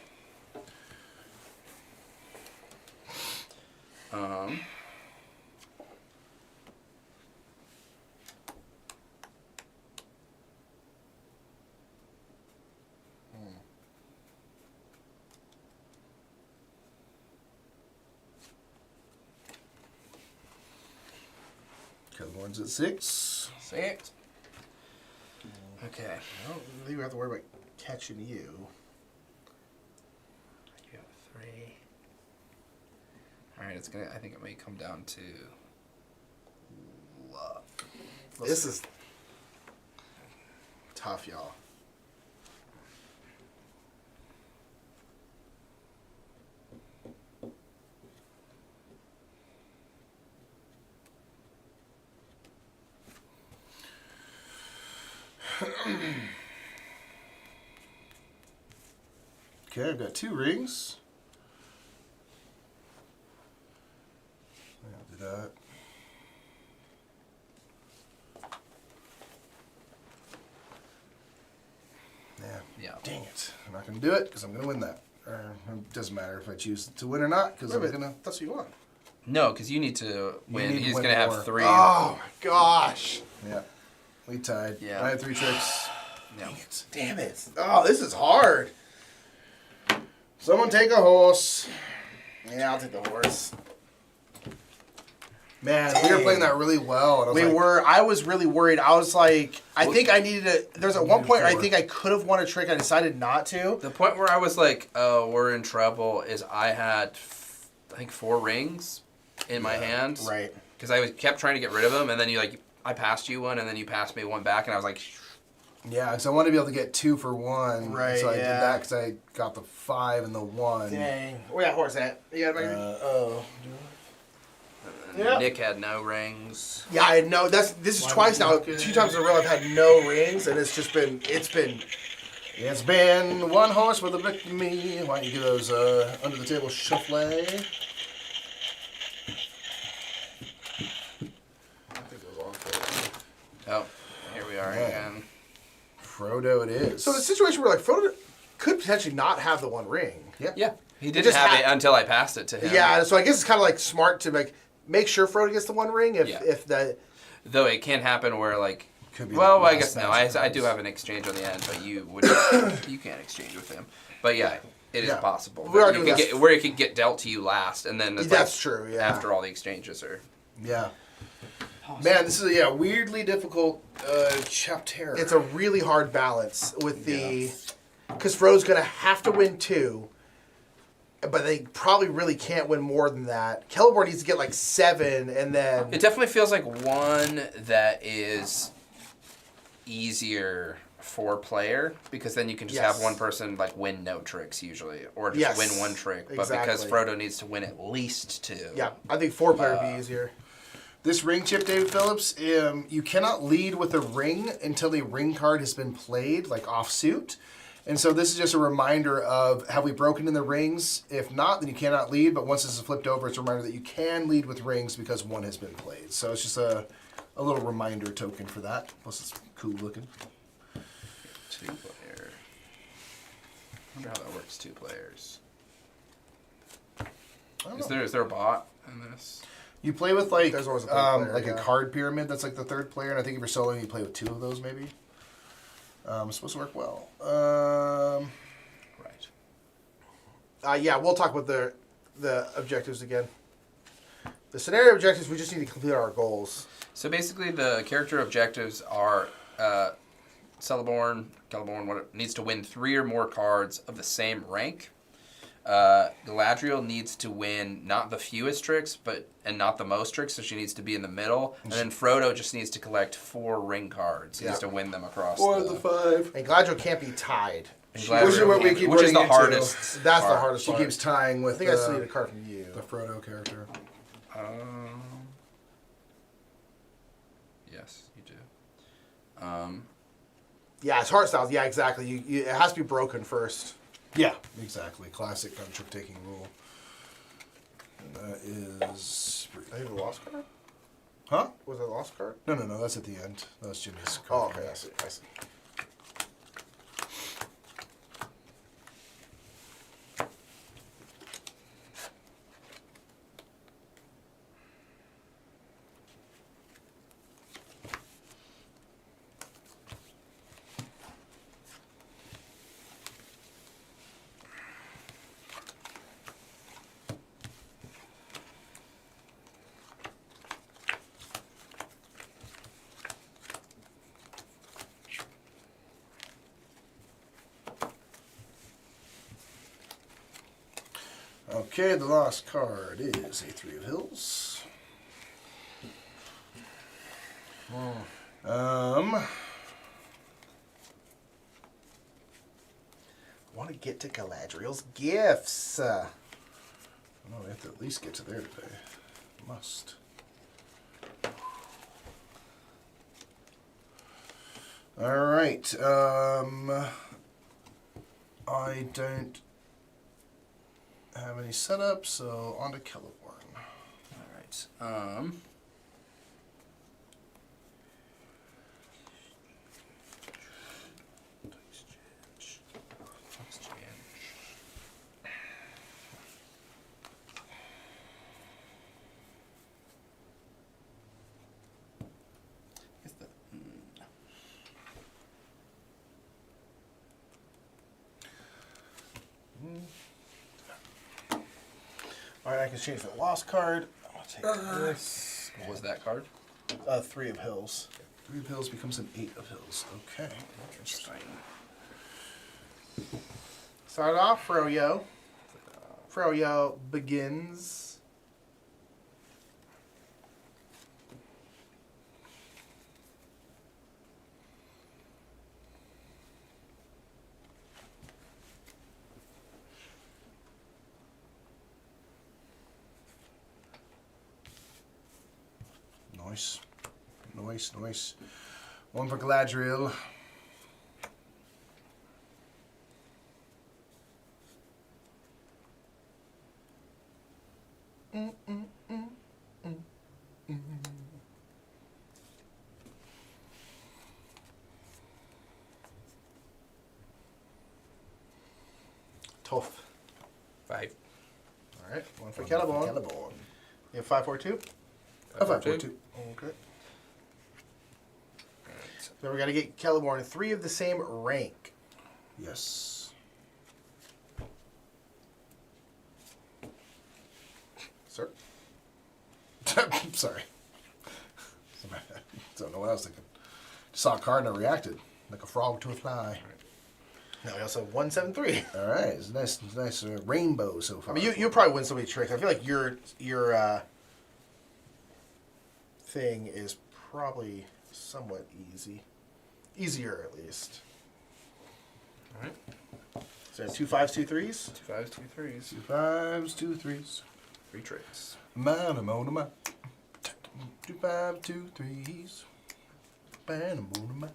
Celeborn's at 6. 6. Okay. I don't think we have to worry about catching you. You have 3. All right. It's gonna. I think it may come down to luck. This is tough, y'all. Okay, I've got 2 rings. I'll do that. Yeah. Yeah. Dang it. I'm not going to do it because I'm going to win that. It doesn't matter if I choose to win or not because I'm Wait a going minute, to. that's what you want. No, because you need to win. need to He's win gonna more. have 3. Oh my gosh. Yeah. We tied. Yeah. I had 3 tricks. Yeah. Damn it. Oh, this is hard. Someone take a horse. Yeah, I'll take the horse. Man, we were playing that really well. And I was We like, were. I was really worried. I was like, I think I needed to. There's at one Needed point I 4. think I could have won a trick. I decided not to. The point where I was like, "Oh, we're in trouble," is I had, I think, 4 rings in my hand. Right. Because I kept trying to get rid of them, and then I passed you one, and then you passed me one back, and I was like, yeah, because I wanted to be able to get 2 for 1. Right, So I did yeah. that because I got the 5 and the 1. Dang. Where that horse at? You got oh. and Yep. Nick had no rings. Yeah, I know. This is Why twice would now. you look 2 at- times in a row I've had no rings, and it's been. It's been 1 horse for the victory. Why don't you do those under the table shuffle? I think it was on for Oh, here we are Yeah. again. Frodo it is. So the situation where like Frodo could potentially not have the 1 ring. Yeah, he didn't just have ha- it until I passed it to him. Yeah, so I guess it's kind of like smart to make sure Frodo gets the 1 ring Yeah. if that. Though it can happen where, like, Could be Well, the I last guess no. match I of do those. have an exchange on the end, but you would you can't exchange with him. But yeah, it is Yeah. possible. We are that you doing could this- get where it could get dealt to you last, and then it's That's like true, yeah. after all the exchanges are. Yeah. Man, this is a weirdly difficult chapter. It's a really hard balance with the, because Frodo's gonna have to win 2, but they probably really can't win more than that. Celeborn needs to get like 7, and then It definitely feels like one that is easier for player because then you can just Yes. have one person like win no tricks usually, or just Yes, win one trick. But because exactly. Frodo needs to win at least 2. yeah, I think 4-player would be easier. This ring chip, David Phillips, you cannot lead with a ring until a ring card has been played, like offsuit. And so this is just a reminder of, have we broken in the rings? If not, then you cannot lead. But once this is flipped over, it's a reminder that you can lead with rings because one has been played. So it's just a little reminder token for that. Plus it's cool looking. 2-player. I wonder how that works. 2 players. I don't Is know. there a bot in this? You play with like There's always a third player, like yeah. a card pyramid that's like the third player, and I think if you're soloing, you play with 2 of those maybe. It's supposed to work well. Right. Yeah, we'll talk about the objectives again. The scenario objectives, we just need to complete our goals. So basically, the character objectives are Celeborn, needs to win 3 or more cards of the same rank. Galadriel needs to win not the fewest tricks, and not the most tricks, so she needs to be in the middle. And then Frodo just needs to collect 4 ring cards. He needs to win them across. 5. And Galadriel can't be tied. And Which is what we keep which is the running into. hardest. That's the part. hardest She part. keeps tying with I think I still need a card from you. the Frodo character. Yes, you do. Yeah, it's heart styles. Yeah, exactly. It has to be broken first. Yeah, exactly. Classic kind of trick taking rule. And that is. I think the lost card? Huh? Was it a lost card? No, that's at the end. That was Jimmy's Oh, card. okay. I see. Okay, the last card is a 3 of Hills. I want to get to Galadriel's gifts. Oh, we have to at least get to there today. Must. All right. I don't have any setup, so on to Celeborn. All right. All right, I can change the lost card. I'm going to take this. What was that card? 3 of Hills. 3 of Hills becomes an 8 of Hills. Okay. Interesting. Start off, Froyo. Froyo begins. Nice. Nice. One for Galadriel. Tough. 5. All right, one for Celeborn. You have 5, 4, 2? A 5, 4, 2. Okay. Then we got to get Celeborn 3 of the same rank. Yes. Sir? Sorry. Don't know what I was thinking. Saw a card and I reacted like a frog to a fly. Now we also have 173. All right, it's a nice rainbow so I far. mean, you'll probably win so many tricks. I feel like your thing is probably somewhat easy. Easier, at least. All right. So 2 5s, 2 3s? 2 5s, 2 3s. 2 5s, 2 3s. 3 tricks. Man, I'm on my 2 5, 2 3s. Man, I'm on my.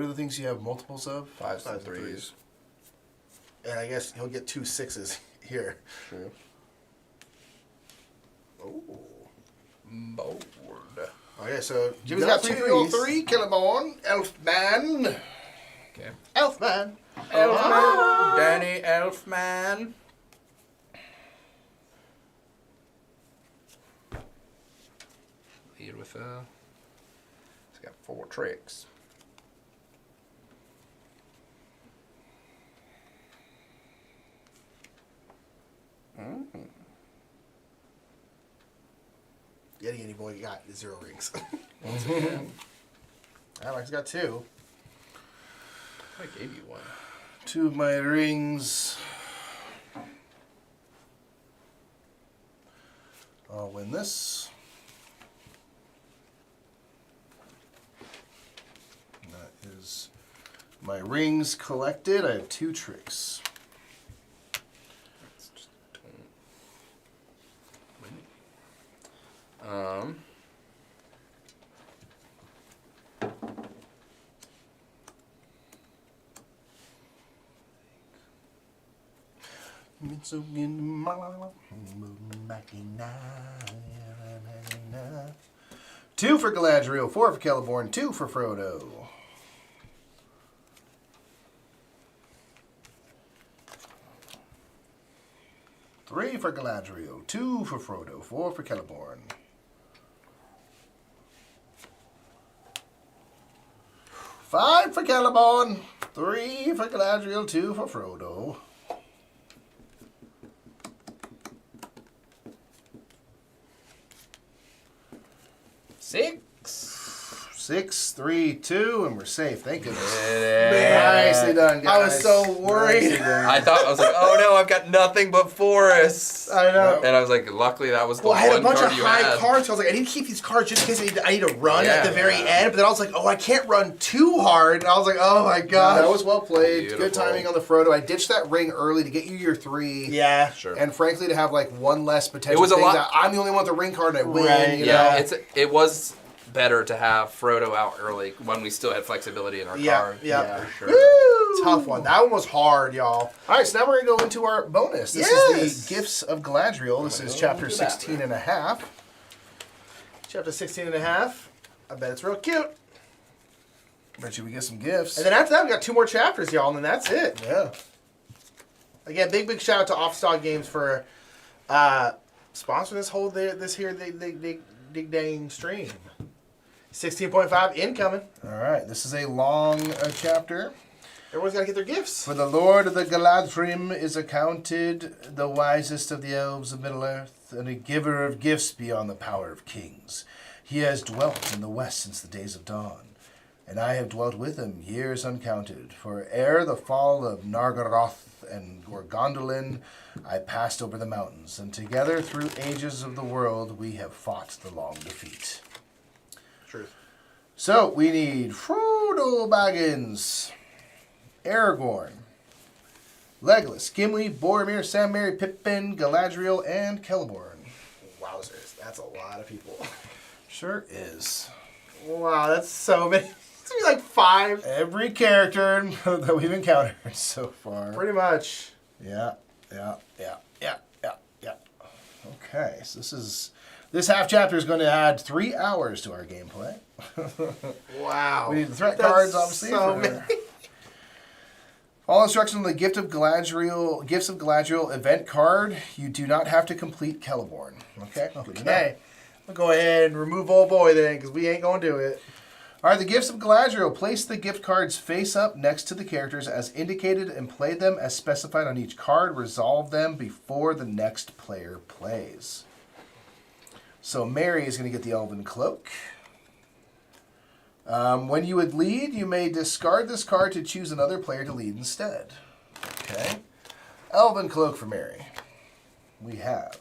What are the things you have multiples of? 5s Fives and and 3s. threes. And I guess he'll get 2 6s here. True. Oh. Board. Okay, so Jimmy's Got got 2 3 or 3s. 3, Celeborn, Elfman. Okay. Elfman. Elfman. Danny Elfman. Lead with he's got 4 tricks. Yeti any boy got 0 rings. Alex got 2. I gave you 1. 2 of my rings. I'll win this. And that is my rings collected. I have 2 tricks. That's just don't win. Two for Galadriel, 4 for Celeborn, 2 for Frodo. Three for Galadriel, 2 for Frodo, 4 for Celeborn. Five for Celeborn, 3 for Galadriel, 2 for Frodo. 6. 6, 3, 2, and we're safe. Thank goodness. Yeah. Nicely done, guys. I was so worried. Nicely done. I was like, oh no, I've got nothing but forests. I know. And I was like, luckily that was the Well, I had a one bunch card of you high had. cards, so I was like, I need to keep these cards just in case I need to run at the very Yeah. end. But then I was like, oh, I can't run too hard. And I was like, oh my god. That was well played. Good Beautiful. timing on the Frodo. I ditched that ring early to get you your 3. Yeah. Sure. And frankly, to have like one less potential It was a thing lot- that I'm the only one with the ring card and I win. Right, You Yeah, know? it was better to have Frodo out early when we still had flexibility in our Yeah, card. yeah. For sure. Woo! Tough one. That one was hard, y'all. All right, so now we're going to go into our bonus. This is Yes! the Gifts of Galadriel. This is chapter into that 16 and a half. Chapter 16 and a half. I bet it's real cute. Bet you we get some gifts. And then after that, we got 2 more chapters, y'all, and then that's it. Yeah. Again, big shout out to Offstock Games for sponsoring this whole dig dang stream. 16.5 incoming. All right, this is a long chapter. Everyone's got to get their gifts. For the Lord of the Galadhrim is accounted the wisest of the elves of Middle-earth, and a giver of gifts beyond the power of kings. He has dwelt in the west since the days of dawn, and I have dwelt with him years uncounted. For ere the fall of Nargothrond and Gondolin, I passed over the mountains, and together through ages of the world we have fought the long defeat. Truth. So, we need Frodo Baggins, Aragorn, Legolas, Gimli, Boromir, Sam, Merry, Pippin, Galadriel, and Celeborn. Wowzers. That's a lot of people. Sure is. Wow, that's so many. It's gonna be like 5. Every character that we've encountered so far. Pretty much. Yeah. Okay, so this is This half chapter is going to add 3 hours to our gameplay. Wow. We need the threat That's cards, obviously. so for- many. All instructions on the Gifts of Galadriel event card. You do not have to complete Celeborn. Okay. Good to know. Okay. We'll go ahead and remove old boy then, because we ain't going to do it. All right, the Gifts of Galadriel. Place the gift cards face up next to the characters as indicated and play them as specified on each card. Resolve them before the next player plays. So Mary is going to get the Elven Cloak. When you would lead, you may discard this card to choose another player to lead instead. Okay. Elven Cloak for Mary. We have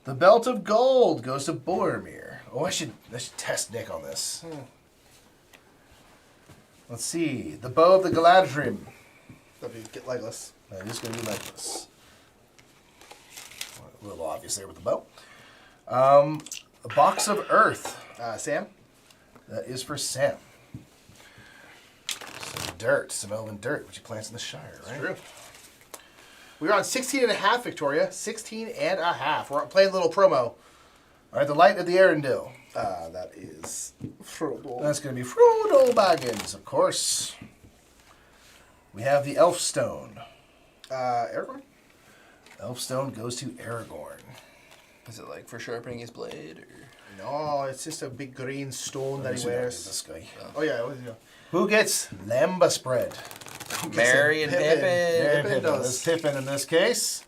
the Belt of Gold goes to Boromir. Oh, I should test Nick on this. Let's see. The Bow of the Galadrim. That'd be get legless. That is going to be legless. A little obvious there with the bow. A Box of Earth. Sam? That is for Sam. Some dirt, some elven dirt, which he plants in the Shire, right? True. We're on 16 and a half, Victoria. 16 and a half. We're playing a little promo. All right, the Light of the Arendelle. That is Frodo. That's going to be Frodo Baggins, of course. We have the Elfstone. Aragorn? Elfstone goes to Aragorn. Is it like for sharpening his blade? Or? No, it's just a big green stone that he Who's wears. this guy? Oh, yeah. What is he? Who gets Lamba Spread? Mary and Pippin. Pippin. Pippin. does. It's Pippin in this case.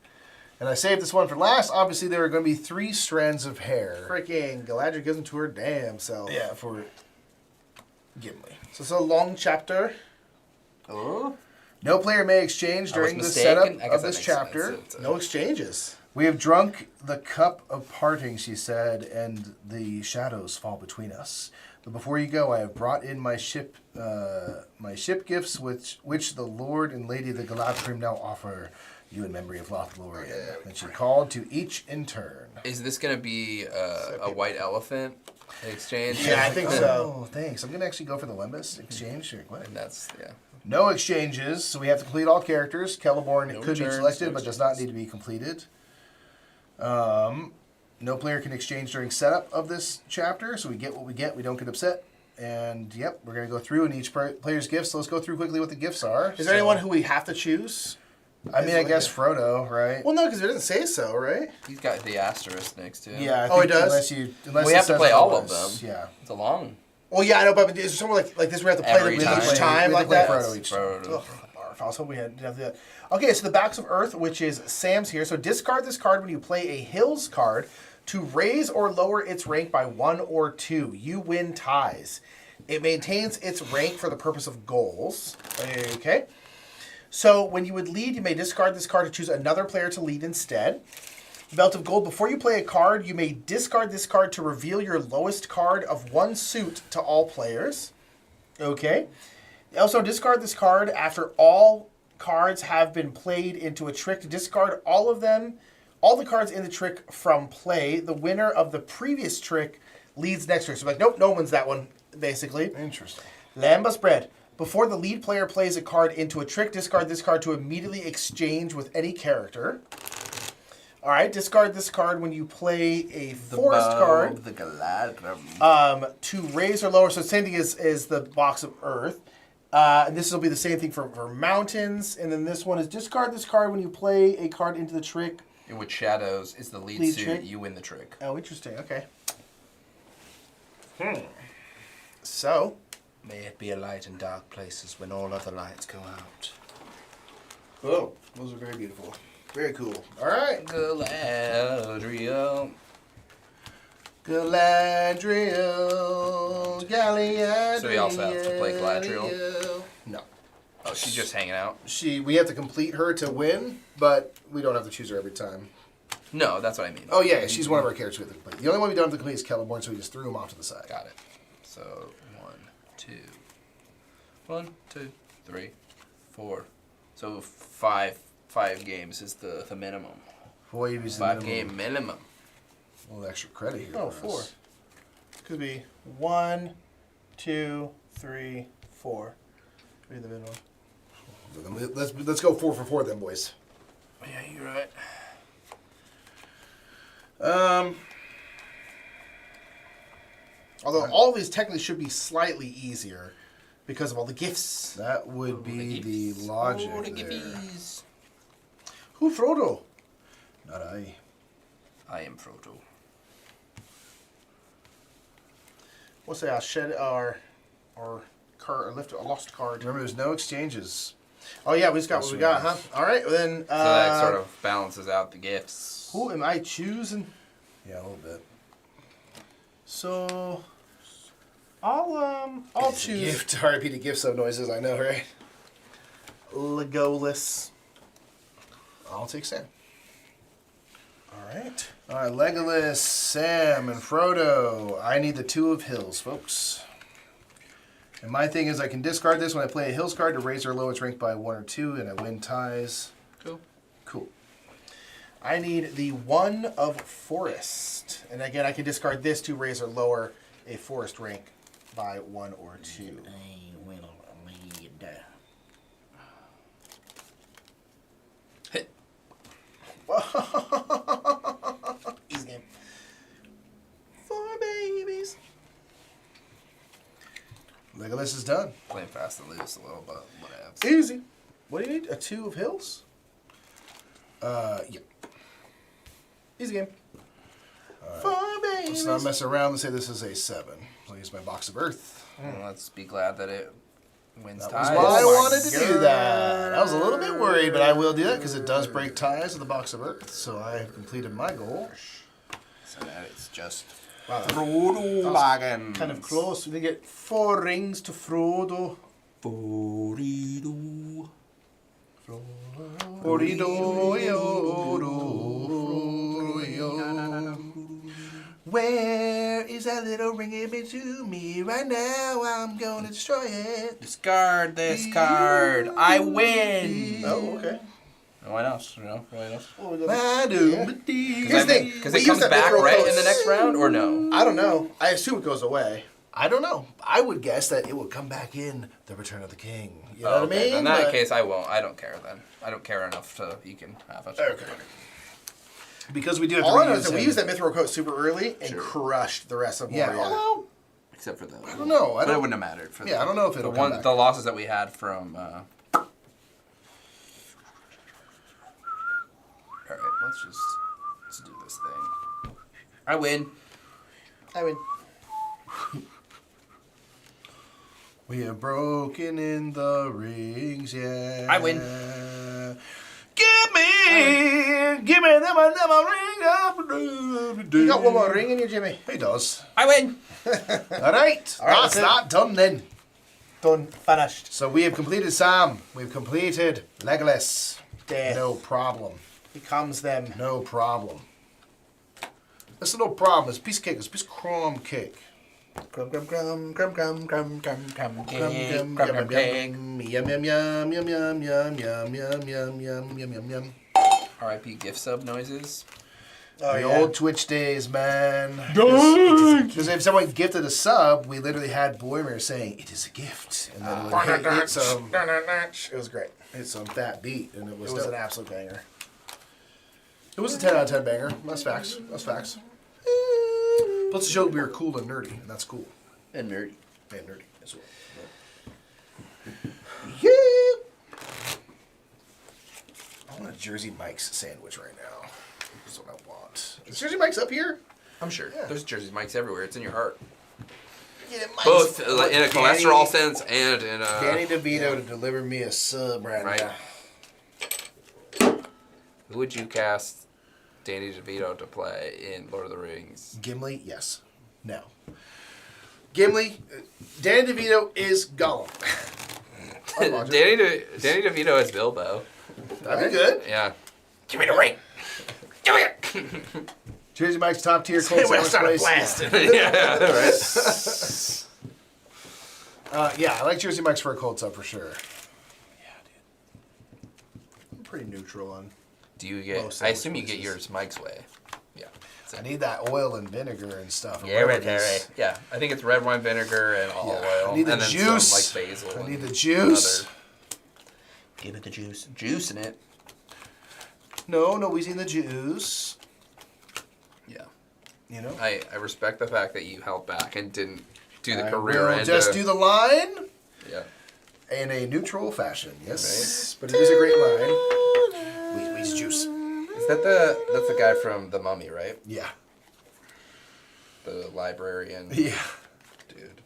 And I saved this one for last. Obviously, there are going to be 3 strands of hair. Freaking Galadriel gives him to her damn self. Yeah, for Gimli. So it's a long chapter. Oh. No player may exchange during the mistaken. setup I guess of that this makes chapter. sense. It's a- No exchanges. We have drunk the cup of parting, she said, and the shadows fall between us. But before you go, I have brought in my ship gifts, which the Lord and Lady of the Galadrim now offer you in memory of Lothlorien. And she called to each in turn. Is this gonna be a white elephant exchange? Yeah, I think so. Oh, thanks. I'm gonna actually go for the Lembas exchange. Or what? And that's yeah. No exchanges, so we have to complete all characters. Celeborn No could be returns, selected, no but does not exchanges. need to be completed. No player can exchange during setup of this chapter, so we get what we get. We don't get upset. And yep, we're gonna go through in each player's gifts. So let's go through quickly what the gifts are. Is there anyone who we have to choose? I mean, I guess Frodo, right? Well, no, because it doesn't say so, right? He's got the asterisk next to him. Yeah. I Oh, think it does? Unless We it have to says play all of otherwise. them. Yeah. It's a long. Well, yeah, I know, but is there somewhere like this we have to play Every them time. each time We like have to play that? Frodo each time. Frodo. Ugh, barf. I was hoping we had to do that. Okay, so the Backs of Earth, which is Sam's here. So discard this card when you play a Hills card to raise or lower its rank by 1 or 2. You win ties. It maintains its rank for the purpose of goals. Okay. So when you would lead, you may discard this card to choose another player to lead instead. Belt of Gold. Before you play a card, you may discard this card to reveal your lowest card of one suit to all players. Okay. Also, discard this card after all cards have been played into a trick. To discard all of them, all the cards in the trick from play. The winner of the previous trick leads next trick. So, like, nope, no one wins that one, basically. Interesting. Lamba Spread. Before the lead player plays a card into a trick, discard this card to immediately exchange with any character. All right, discard this card when you play a forest card The Galadrim. to raise or lower. So same thing as the Box of Earth. And this will be the same thing for mountains. And then this one is discard this card when you play a card into the trick. In which shadows is the lead Lead suit, trick. you win the trick. Oh, interesting. Okay. So, May it be a light in dark places when all other lights go out. Oh, those are very beautiful. Very cool. All right. Galadriel. Galadriel, Galadriel. So we also have to play Galadriel? No. Oh, she's just hanging out? We have to complete her to win, but we don't have to choose her every time. No, that's what I mean. Oh yeah, she's one of our characters we have to complete. The only one we don't have to complete is Celeborn, so we just threw him off to the side. Got it. So, 1, 2. 1, 2, 3, 4. So 5 games is the minimum. Boy, he's the 5 minimum. game minimum. A little extra credit here. oh, for 4. us. Could be 1, 2, 3, 4. Be the middle. Let's go 4 for 4 then, boys. Yeah, you're right. Although all of these technically should be slightly easier because of all the gifts. That would be the logic Oh, the there. giffies. Who Frodo? Not I. I am Frodo. What's that? Shed or card or lift a lost card. Remember, there's no exchanges. Oh yeah, we just got what we got, huh? All right, then. So that sort of balances out the gifts. Who am I choosing? Yeah, a little bit. So I'll choose Gift. RIP to gift sub noises. I know, right? Legolas. I'll take Sam. All right. All right, Legolas, Sam, and Frodo. I need the 2 of Hills, folks. And my thing is I can discard this when I play a Hills card to raise or lower its rank by 1 or 2, and I win ties. Cool. Cool. I need the 1 of Forest, and again I can discard this to raise or lower a Forest rank by 1 or 2. I will lead. Hit. Easy game. 4 babies. Legolas is done. Playing fast and loose a little, but whatever. Easy. What do you need? A 2 of Hills? Yeah. Easy game. 4 babies. Let's not mess around. Let's say this is a 7. I'll use my Box of Earth. Well, let's be glad that it wins That ties. was why I Oh my wanted to do that. I was a little bit worried, but I will do that because it does break ties with the Box of Earth. So I have completed my goal. So that it's just Wow, that's Frodo Baggins. kind of close. We get 4 rings to Frodo. Frodo. Where is that little ring in to me? Right now I'm gonna destroy it. Discard this card. I win. Oh, okay. What else? You know, what else? Well, we got the- Here's the thing. Because We it use comes that back Mithril right coat. in the next round, or no? I don't know. I assume it goes away. I don't know. I would guess that it will come back in the Return of the King. You know what I Okay, mean? In that But- case, I won't. I don't care then. I don't care enough to you can have it. Okay. Because we do have All I know to is that we reuse used him. that Mithril coat super early and Sure. crushed the rest of Yeah, Moria. although, Except for the. I don't know. I But it don't, wouldn't have mattered. For yeah, I don't know if the it'll one come back. the losses that we had from. All right, let's do this thing. I win. I mean, We have broken in the rings, yeah. I win. Give me them another ring up. you got one more ring in you, Jimmy. He does. I win. All right. All right, That's that's it. not done then. Done. Finished. So we have completed Sam. We've completed Legolas. Death. No problem. Becomes them. No problem. That's no problem. It's a piece of cake. It's a piece of crumb cake. Crumb, crumb, crumb, crumb, crumb, crumb, crumb, crumb. Yum, yum, yum, yum, yum, yum, yum, yum, yum, yum, yum, yum, yum, yum, yum. R.I.P. gift sub noises. Oh, The yeah. old Twitch days, man. Because if someone gifted a sub, we literally had Boimer saying, "It is a gift," and then we would hit some, It was great. hit some fat beat, and it was, It was dope. an absolute banger. It was a 10 out of 10 banger. That's facts. That's facts. Plus, it showed we were cool and nerdy, and that's cool. And nerdy. And nerdy as well. I want a Jersey Mike's sandwich right now. That's what I want. Is Jersey Mike's up here? I'm sure. Yeah. There's Jersey Mike's everywhere. It's in your heart. Yeah, Both in a cholesterol sense and in a. Danny DeVito to deliver me a sub right, Right. now. Who would you cast Danny DeVito to play in Lord of the Rings? Gimli, yes. No. Gimli, Danny DeVito is Gollum. I'd watch it. Danny DeVito as Bilbo. That'd be good. Yeah. Give me the ring. Give me it. Jersey Mike's top tier cold sandwich place. Yeah, right. Yeah, I like Jersey Mike's for a cold sub for sure. I'm pretty neutral on. Do you get? Most I assume you sandwich get yours Mike's way. Yeah. I need that oil and vinegar and stuff. Yeah, right there. Yeah, I think it's red wine vinegar and olive Yeah, oil, I need the and then juice. some like basil. I need and the juice. other- Give it the juice. Juice in it. No, we seen the juice. Yeah. You know? I respect the fact that you held back and didn't do the I career will end. just do the line Yeah. in a neutral fashion. Yes. But it is a great line. Wee's juice. Is that that's the guy from The Mummy, right? Yeah. The librarian. Yeah. Dude.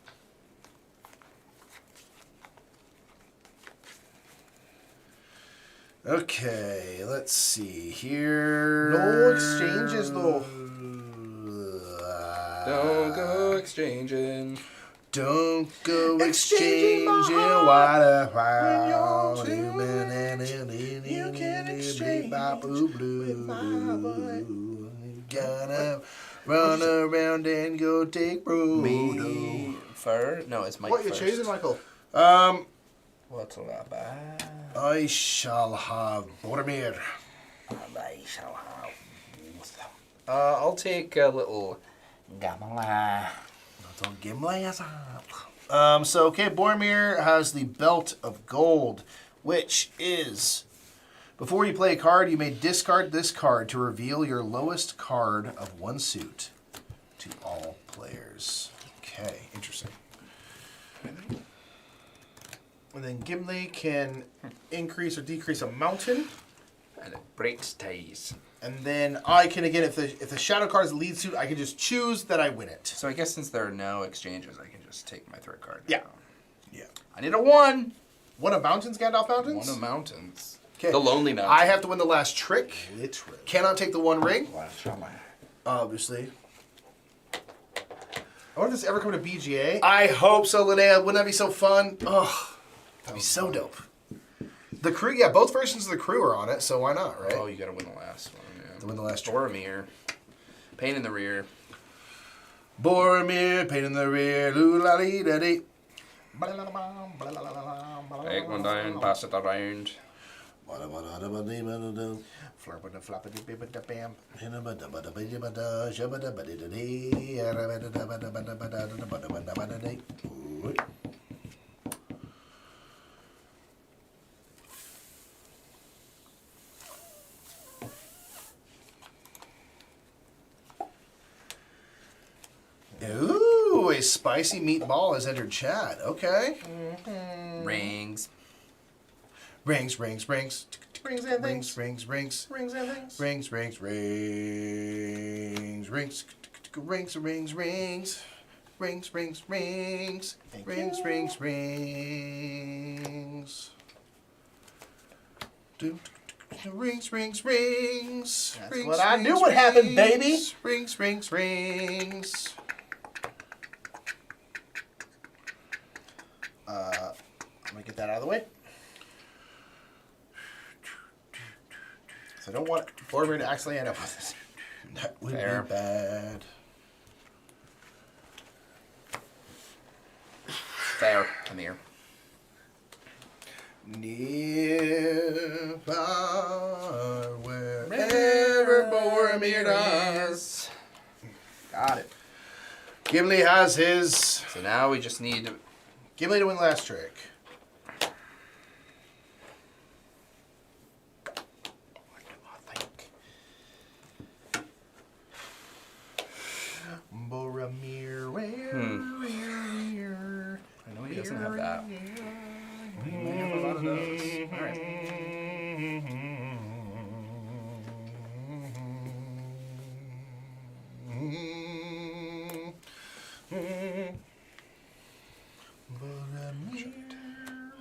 Okay, let's see here. No exchanges, though. Don't go exchanging. Don't go Exchanging my exchanging heart water when you're while too you can exchange with my boy. Gotta run around and go take Brodo. Fur? No, it's Mike What, you first. chasing, Michael? What's a lot bad? I shall have Boromir. I shall have. I'll take a little Gamala. Don't Gimli as so okay, Boromir has the Belt of Gold, which is before you play a card, you may discard this card to reveal your lowest card of one suit to all players. Okay, interesting. And then Gimli can increase or decrease a mountain. And it breaks ties. And then I can, again, if the shadow card is the lead suit, I can just choose that I win it. So I guess since there are no exchanges, I can just take my threat card. Yeah. now. Yeah. I need a 1. One of mountains, Gandalf Mountains? One of mountains. Okay. The Lonely Mountain. I have to win the last trick. Literally. Cannot take the one ring, Well, shall I? obviously. I wonder if this ever come to BGA. I hope so, Linnea. Wouldn't that be so fun? Oh, that'd be so dope. The crew, yeah, both versions of the crew are on it, so why not, right? Oh, you gotta win the last one. Yeah. To win the last trick. Boromir. Pain in the rear. Boromir, pain in the rear, loo-la-dee-da-dee. Take one down, pass it around. Ba-da-ba-da-ba-dee-ba-da-doo. Flabba-da-flabba-dee-ba-da-bam. Hinna-ba-da-ba-da-ba-da-ba-da, shabba-da-ba-dee-da-dee, yarra-ba-da-da-ba-da-ba-da-ba-da-ba-da-ba-da-dee. Ooh. Ooh, a spicy meatball has entered chat. Okay. Rings. Rings, rings, rings. Rings and Rings, things. rings, rings. Rings and things. Rings, rings, rings, rings, rings, rings, rings, rings, rings, rings, Thank rings, you. rings, rings. Rings, rings, rings. That's Rings, what I rings, knew would happen, rings, baby. Rings, rings, rings. I'm gonna get that out of the way. So I don't want Boromir to accidentally end up with this. That would Fair. be bad. Fair. Come here. Near, far, wherever Boromir does. Got it. Gimli has his. So now we just need to... Gimli to win the last trick. What do I think? Boromir, where? I know he doesn't have that. He might have a lot of those. All right.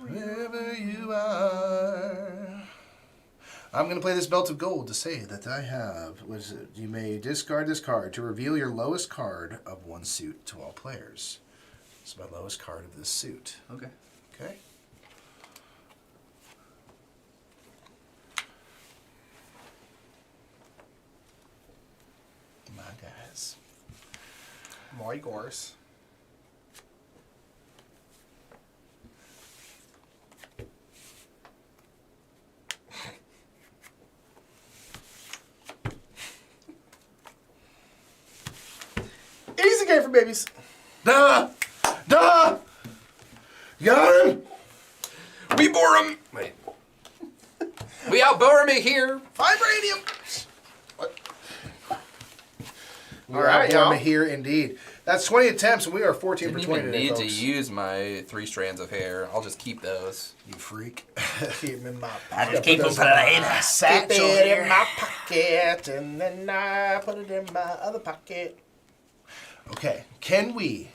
Wherever you are. I'm going to play this Belt of Gold to say that I have. Was it? You may discard this card to reveal your lowest card of one suit to all players. It's my lowest card of this suit. Okay. Okay. My guys. My gorse. Easy game for babies. Duh! Duh! Got him! We bore him! Wait. We outbore him here! Vibranium. What? We All are right, Borma y'all. here indeed. That's 20 attempts, and we are 14 Didn't for 20 even today, need to folks. use my 3 strands of hair. I'll just keep those. You freak. Keep 'em in my I pocket. just keep them for later. Keep Satchel it here. in my pocket, and then I put it in my other pocket. Okay, can we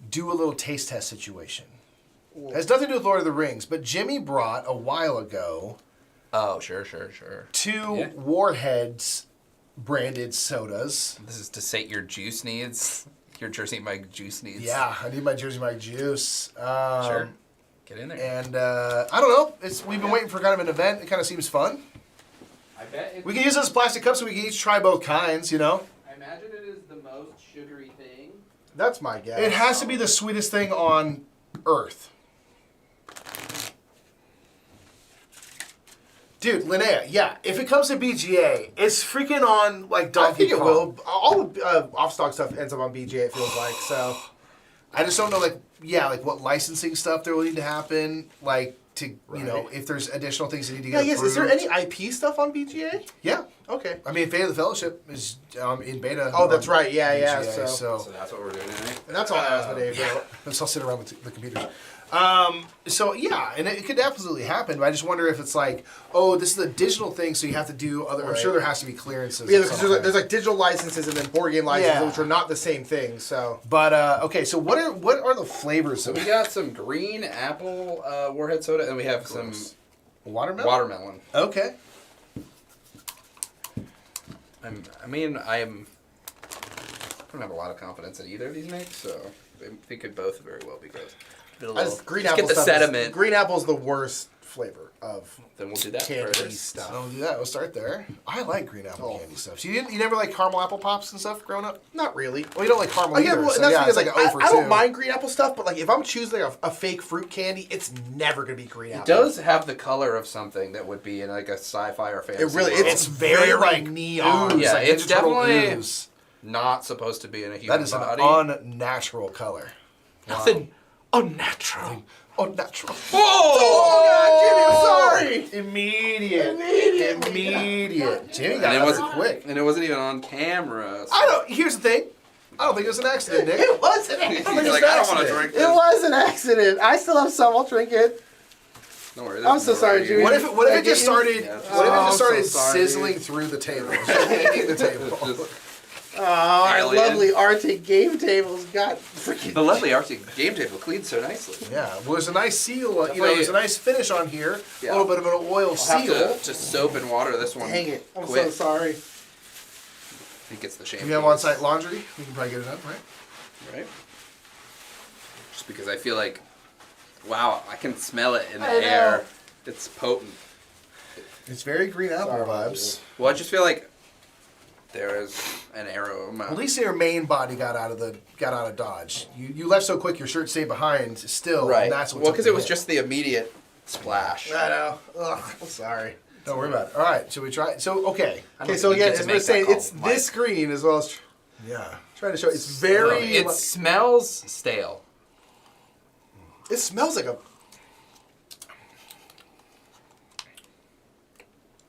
do a little taste test situation? It has nothing to do with Lord of the Rings, but Jimmy brought a while ago Oh, sure. 2 Yeah. Warheads branded sodas. This is to sate your juice needs. Your Jersey Mike juice needs. Yeah, I need my Jersey Mike juice. Sure. Get in there. And I don't know. We've been waiting for kind of an event. It kind of seems fun. I bet it, We can use those plastic cups so we can each try both kinds, you know? I imagine it is the most sugary thing. That's my guess. It has to be the sweetest thing on Earth. Dude, Linnea, yeah. If it comes to BGA, it's freaking on like I Donkey think it Kong. will. All the off-stock stuff ends up on BGA, it feels like, so... I just don't know, like what licensing stuff there will need to happen, like to you know Right. if there's additional things that need to Yeah, get yes. Is there approved. any IP stuff on BGA? Yeah, Okay. I mean, Fate of the Fellowship is in beta. Oh, that's on right. Yeah, yeah. BGA, So So that's what we're doing tonight. and that's all Asmodee. yeah, let's all sit around the computers. So yeah, and it could absolutely happen. But I just wonder if it's like, oh, this is a digital thing, so you have to do other. I'm Right. sure there has to be clearances. Yeah, of because some there's kind. like digital licenses and then board game licenses, Yeah. which are not the same thing. So But okay, so what are the flavors So of we got some green apple warhead soda, and we have some watermelon? watermelon. Okay. I don't have a lot of confidence in either of these makes, so they could both very well be good. green Just apple get the stuff. sediment. Green apple's the worst flavor of Then we'll do that candy first. stuff. So we'll do that. We'll start there. I like green apple Oh. candy stuff. So you never like caramel apple pops and stuff growing up? Not really. Well, you don't like caramel Oh, yeah, either. well, so and that's yeah, because it's like, like a 0 for I don't 2. mind green apple stuff, but like if I'm choosing like a fake fruit candy, it's never gonna be green apple. It does have the color of something that would be in like a sci-fi or fantasy. It really- world. It's very like neon. ooze, Yeah, like it's Ninja Turtle definitely- ooze. not supposed to be in a human That is an body. unnatural color. Nothing unnatural. Unnatural. Oh, God, Jimmy, I'm sorry. Immediate. Jimmy got and it that wasn't quick. And it wasn't even on camera. So. I don't. Here's the thing. I don't think it was an accident, Nick. It was an He's accident. like, I don't want to drink this. It was an accident. I still have some. I'll drink it. Don't worry. I'm so sorry, Jimmy. What if it just started? Yeah. What if it Oh, I'm just so started sorry, sizzling through the table? the table. Oh, our Alien. lovely Arctic game tables got freaking. The lovely Arctic game table cleaned so nicely. Yeah. Well, there's a nice seal. You know, Definitely- there's a nice finish on here. Yeah. A little bit of an oil I'll seal. have to soap and water this one. Dang it. I'm quick. so sorry. He gets the champagne. If you have on-site laundry, we can probably get it up, right? Right? Just because I feel like, wow, I can smell it in the I know. air. It's potent. It's very green apple Sorry, vibes. Well, I just feel like there is an arrow in my At least your main body got out of Dodge. You left so quick, your shirt stayed behind still. right. And that's what Well, took because the it was hit. just the immediate splash. I know. Ugh, I'm sorry. Don't worry about it. All right, should we try? So okay. Okay, so again, as we're saying, it's this green as well as Yeah. trying to show. It's very. It smells stale. It smells like a.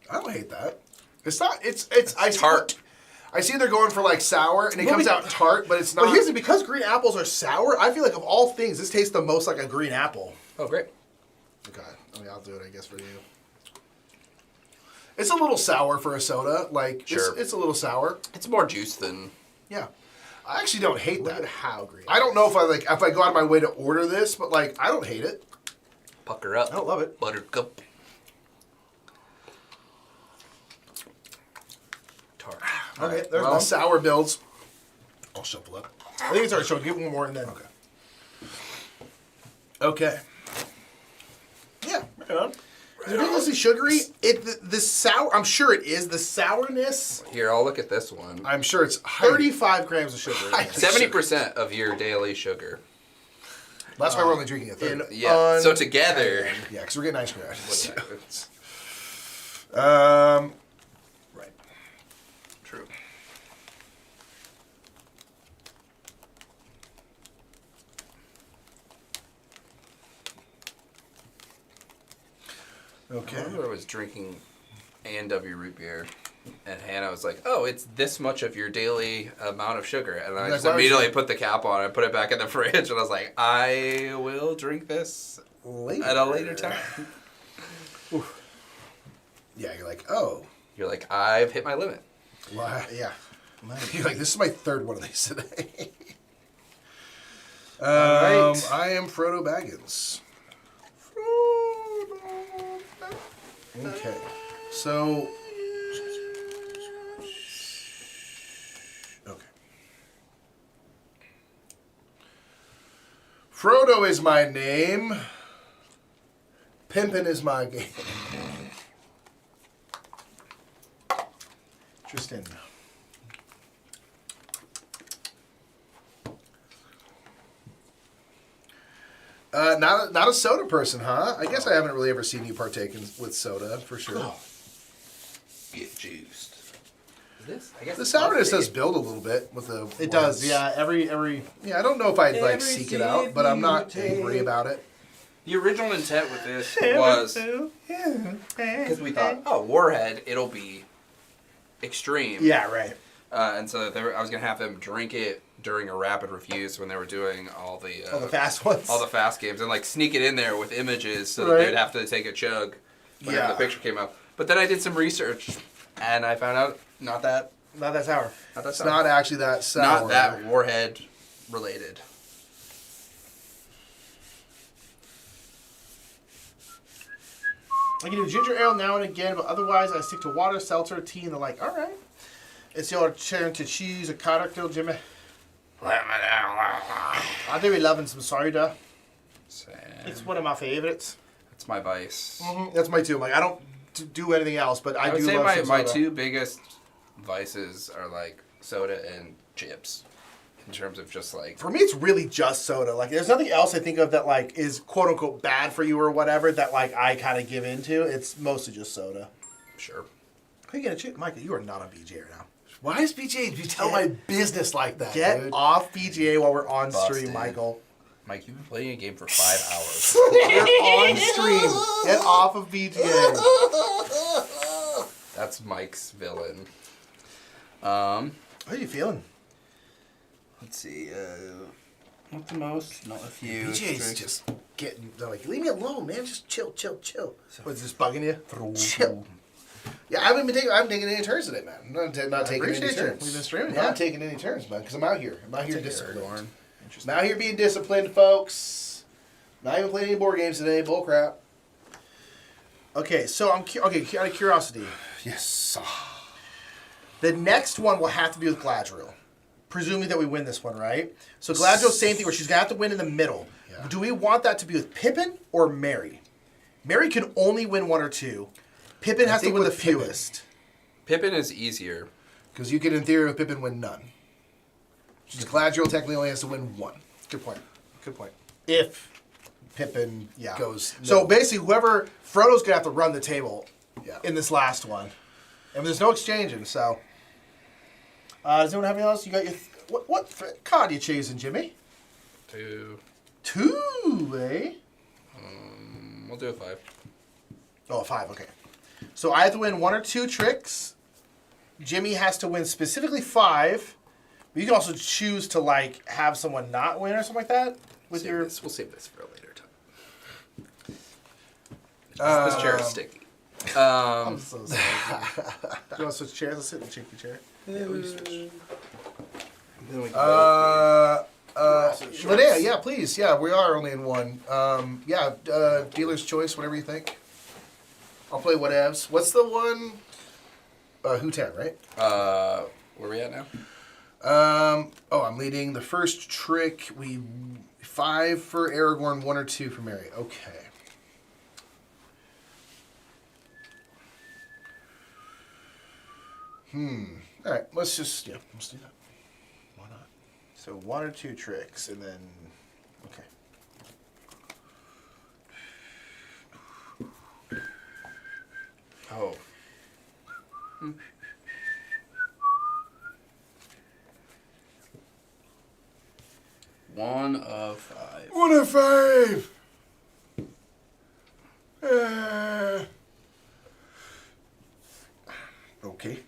I don't hate that. It's not. It's I see- tart. I see they're going for like sour, and it comes out tart, but it's not. But here's the because green apples are sour. I feel like of all things, this tastes the most like a green apple. Oh, great. Okay, I mean, I'll do it, I guess, for you. It's a little sour for a soda. Like Sure. it's a little sour. It's more juice than. Yeah. I actually don't hate Look that. at how green. I don't know if I go out of my way to order this, but like I don't hate it. Pucker up. I don't love it. Buttercup. Tart. Okay, There's there's the one. sour builds. I'll shuffle up. I think it's already showing. Give one more and then. Okay. Okay. Yeah, right on. Is it ridiculously sugary? The sour. I'm sure it is. The sourness. Here, I'll look at this one. I'm sure it's high. 35 grams of sugar. Hi. 70% of your daily sugar. That's why we're only drinking a third. in- Yeah. So Un- together. Yeah, because we're getting ice cream. What's Right. True. I Okay. remember I was drinking A&W root beer And Hannah was like, "Oh, it's this much of your daily amount of sugar," and I Like, just why would immediately you- put the cap on and put it back in the fridge, and I was like, "I will drink this at a later time." Yeah, you're like, oh. You're like, "I've hit my limit." Wow. Yeah. You're like, this is my third one of these today. right. I am Frodo Baggins. Okay. So. Okay. Frodo is my name. Pimpin' is my game. Tristan. Not a soda person, huh? I guess I haven't really ever seen you partake with soda, for sure. Get juiced. Is this? I guess The it's sourness coffee. does build a little bit with the. It does, words. yeah. Every Yeah, I don't know if I'd like Every seek it out, but I'm not sip you angry take. about it. The original intent with this was because we thought, oh, Warhead, it'll be extreme. Yeah, right. And so I was gonna have them drink it during a rapid reviews when they were doing all the All the fast ones. all the fast games, and like sneak it in there with images so Right. that they'd have to take a chug whenever Yeah. the picture came up. But then I did some research, and I found out not that Not that sour. It's not actually that sour. not that Warhead related. I can do ginger ale now and again, but otherwise I stick to water, seltzer, tea, and the like. All right. It's your turn to choose a character, Jimmy. I do be loving some soda. It's one of my favorites. It's my vice. That's my two. Like I don't do anything else, but I I would do say love some my soda. two biggest vices are like soda and chips, in terms of just like For me, it's really just soda. Like, there's nothing else I think of that like is quote unquote bad for you or whatever that like I kind of give into. It's mostly just soda. sure. Hey, get a chip, Micah. You are not on BGA right now. Why is BJ? You tell my business like that, Get dude. off BGA while we're on Busted. stream, Michael. Mike, you've been playing a game for 5 hours. We're on stream. Get off of BGA. That's Mike's villain. How are you feeling? Let's see. Not the most, not a few. BJ's just getting. They're like, leave me alone, man. Just chill. What's this bugging you? Chill. Yeah, I haven't taking any turns today, man. I'm not taking any appreciate you. turns. We've been streaming, I'm yeah. not taking any turns, man, because I'm out here. I'm out here Take it, disciplined. Aragorn. I'm out here being disciplined, folks. Not even playing any board games today. Bull crap. Okay, so out of curiosity, Yes. the next one will have to be with Gladriel. Presuming that we win this one, right? So Gladriel, same thing, where she's gonna have to win in the middle. Yeah. Do we want that to be with Pippin or Merry? Merry can only win one or two. Pippin has to think win the with Pippin. fewest. Pippin is easier. Because you can, in theory, with Pippin, win none. Just Gladriel technically only has to win one. Good point. Good point. If Pippin Yeah. goes. So no. basically, Frodo's gonna have to run the table Yeah. in this last one, and there's no exchanging. So, does anyone have anything else? You got your what card you choosing, Jimmy? 2. 2, eh? We'll do a 5. Oh, a 5. Okay. So I have to win 1 or 2 tricks. Jimmy has to win specifically 5. But you can also choose to like have someone not win or something like that with your. We'll save this for a later time. This chair is sticky. I'm so sorry. You want to switch chairs? Let's sit in the cheeky chair. Linnea, yeah, please. Yeah, we are only in one. Dealer's choice, whatever you think. I'll play whatevs. What's the one? Hutan, right? Where are we at now? I'm leading the first trick. 5 for Aragorn, 1 or 2 for Merry. Okay. All right, let's do that. Why not? So 1 or 2 tricks, and then okay. Oh. 1 of 5. 1 of 5. Okay.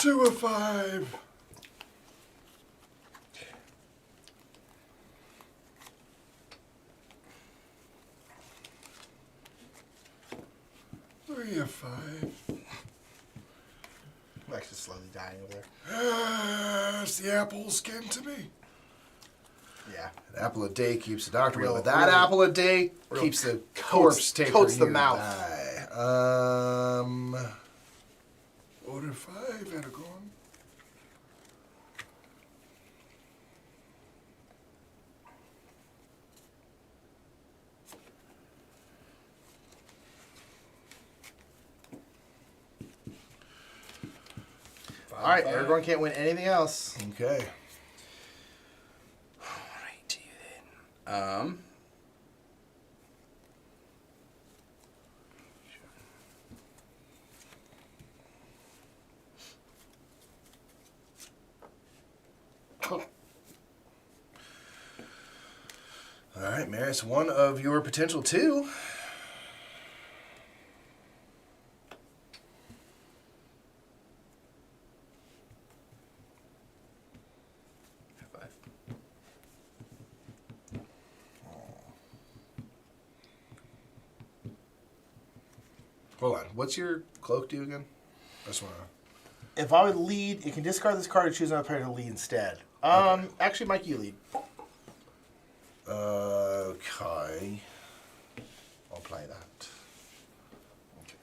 2 of 5. Three of 5. I'm actually slowly dying over there. It's the apple skin to me. Yeah. An apple a day keeps the doctor away, Real- but that real- apple a day keeps the corpse taker coats the near mouth. die. Order 5, Aragorn. All right, Aragorn can't win anything else. Okay. Right to you then. All right, Maris, one of your potential 2. Five. Hold on. What's your cloak do again? I just want to. If I would lead, you can discard this card and choose another player to lead instead. Actually, Mike, you lead. Okay. I'll play that. Okay.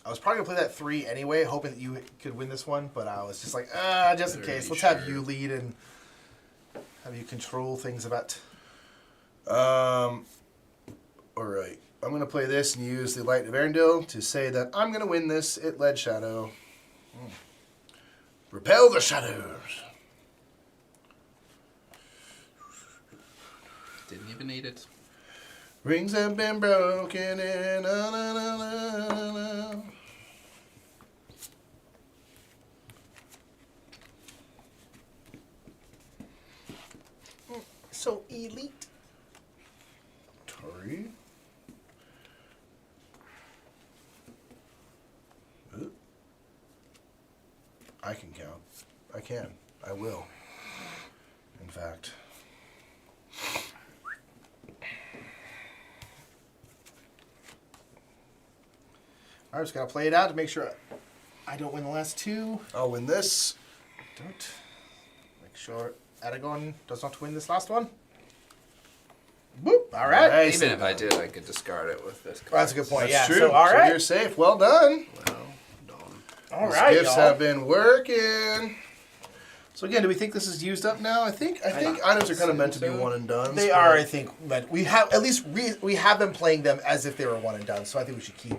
I was probably gonna play that 3 anyway, hoping that you could win this one, but I was just like, just in case. Let's have you lead and have you control things about. All right. I'm going to play this and use the Light of Arendelle to say that I'm going to win this at Lead Shadow. Repel the shadows. Didn't even need it. Rings have been broken and na na na na na. So elite. Tori. I can count. I can. I will. In fact. I'm just gonna play it out to make sure I don't win the last 2. I'll win this. Don't. Make sure Aragorn does not win this last one. Boop. All right. Nice. Even if I did, I could discard it with this card. Well, that's a good point. That's Yeah. true. So, all right. you're safe. Well done. Well done. All These right, gifts y'all. have been working. So again, do we think this is used up now? I think items are kind of meant to be one and done. They are, I think, but we have at least we have them playing them as if they were one and done. So I think we should keep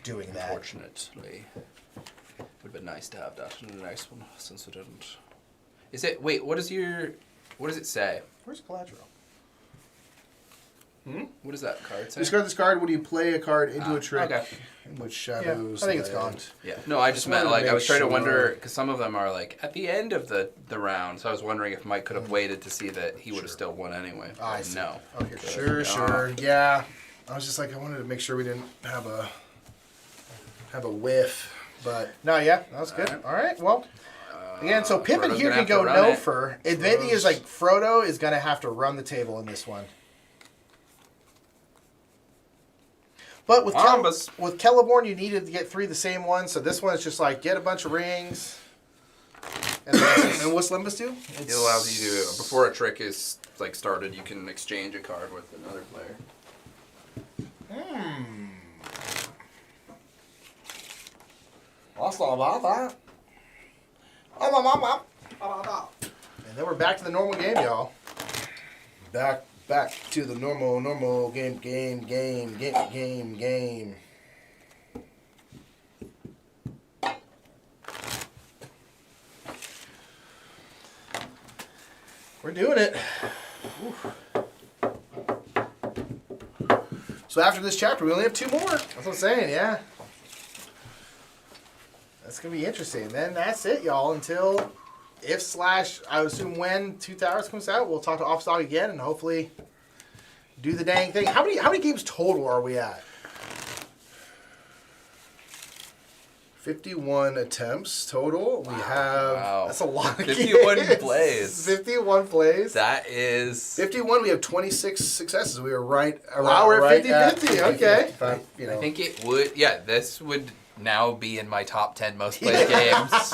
doing that. Unfortunately, it would have been nice to have that in the next one since we didn't. Is it? Wait, what does it say? Where's Galadriel? What does that card say? Discard this card when you play a card into a trick. okay. In which shadows. I think it's land. gone. Yeah. No, I just meant wanted to like I make was trying to sure. wonder because some of them are like at the end of the round, so I was wondering if Mike could have waited to see that he would have still won anyway. I But see. no. Okay, good. Sure, sure. Yeah. I was just like, I wanted to make sure we didn't have a whiff, but No, yeah, that was good. All right, well, again, so Pippin Frodo's here gonna can have to go run no it. for. The thing is, like, Frodo is going to have to run the table in this one. But with Bombas. with Celeborn, you needed to get 3 the same one, so this one is just like, get a bunch of rings. And then and what's Limbus do? It allows you to before a trick is like started, you can exchange a card with another player. That's not about that. And then we're back to the normal game, y'all. Back to the normal game. We're doing it. So after this chapter, we only have 2 more. That's what I'm saying, yeah. That's going to be interesting. Then that's it, y'all, until if / I would assume when Two Towers comes out, we'll talk to Office Dog again and hopefully do the dang thing. How many games total are we at? 51 attempts total. We have Wow. That's a lot of 51 games. plays. 51 plays. That is. 51. We have 26 successes. We were right around. Wow, we're at right 50-50, okay. You know. I think it would. Yeah, this would now be in my top 10 most played games.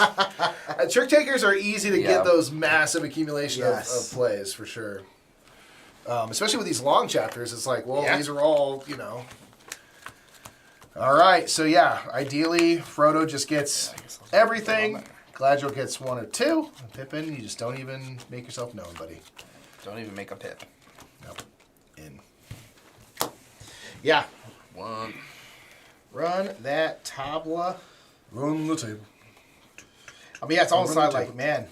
Trick takers are easy to Yeah. get those massive accumulation Yes. of plays for sure. Especially with these long chapters, it's like, well, Yeah. these are all, you know. All right, so yeah, ideally, Frodo just gets everything. Galadriel gets 1 or 2. And Pippin, you just don't even make yourself known, buddy. Don't even make a pip. Nope. In. Yeah. One. Run that tabla. Run the table. I mean, yeah, it's almost Run the like, table. man,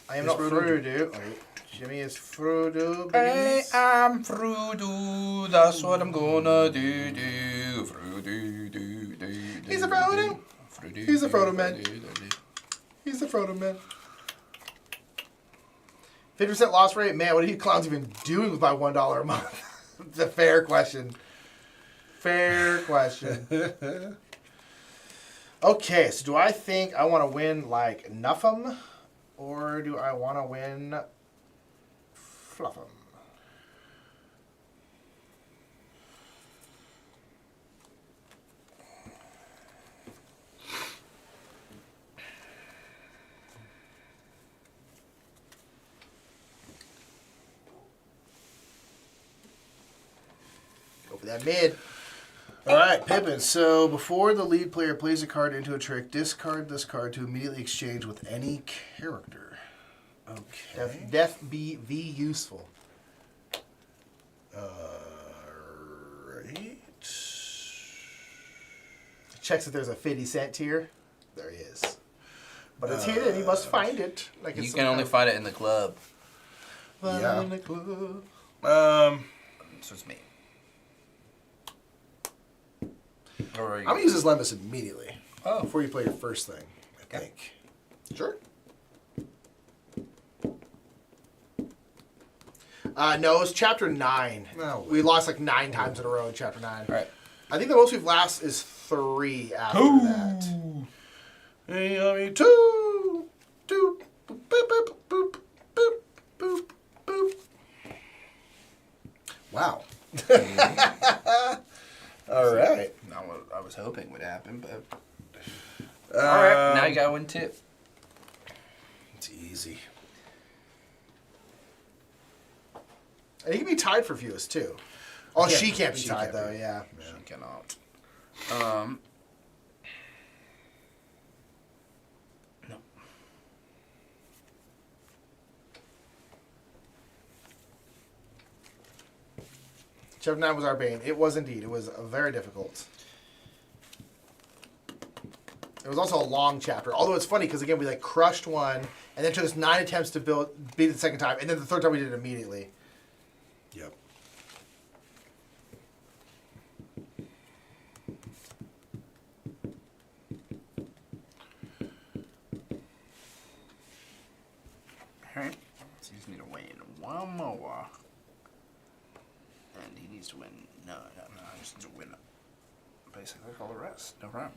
I am Yes, not Frodo. Frodo. Wait, Jimmy is Frodo. I babies. am Frodo. That's what I'm gonna do. Frodo, do. He's a Frodo. He's a Frodo man. He's the Frodo man. 50% loss rate? Man, what are you clowns even doing with my $1 a month? It's a fair question. Fair question. Okay, so do I think I want to win like Nuffum? Or do I want to win Fluffum? Go for that mid. All right, Pippin. So before the lead player plays a card into a trick, discard this card to immediately exchange with any character. Okay. Def be useful. Right. Checks if there's a 50-cent tier. There he is. But it's hidden. You must find it. Like You it's can only find it in the club. Yeah. in the club. So it's me. Or I'm gonna use this Lemus immediately. Oh. Before you play your first thing, I Okay. think. Sure. No, it was chapter 9. No. We lost like 9 times in a row in chapter 9. All right. I think the most we've lost is 3 after that. Hey, I mean, two, boop, boop, boop, boop, boop, boop, boop. Wow. All right. Not what I was hoping would happen, but All all right. Now you got one tip. It's easy. And he can be tied for fewest too. Oh, Yeah, she can't be she tied can't though, be. yeah. She cannot. No. Chapter 9 was our bane. It was indeed. It was very difficult. It was also a long chapter. Although it's funny because again we like crushed one, and then it took us 9 attempts to beat it the second time, and then the third time we did it immediately. Yep. Alright. So you just need to win one more. And he needs to win. No, I just need to win basically all the rest. No problem.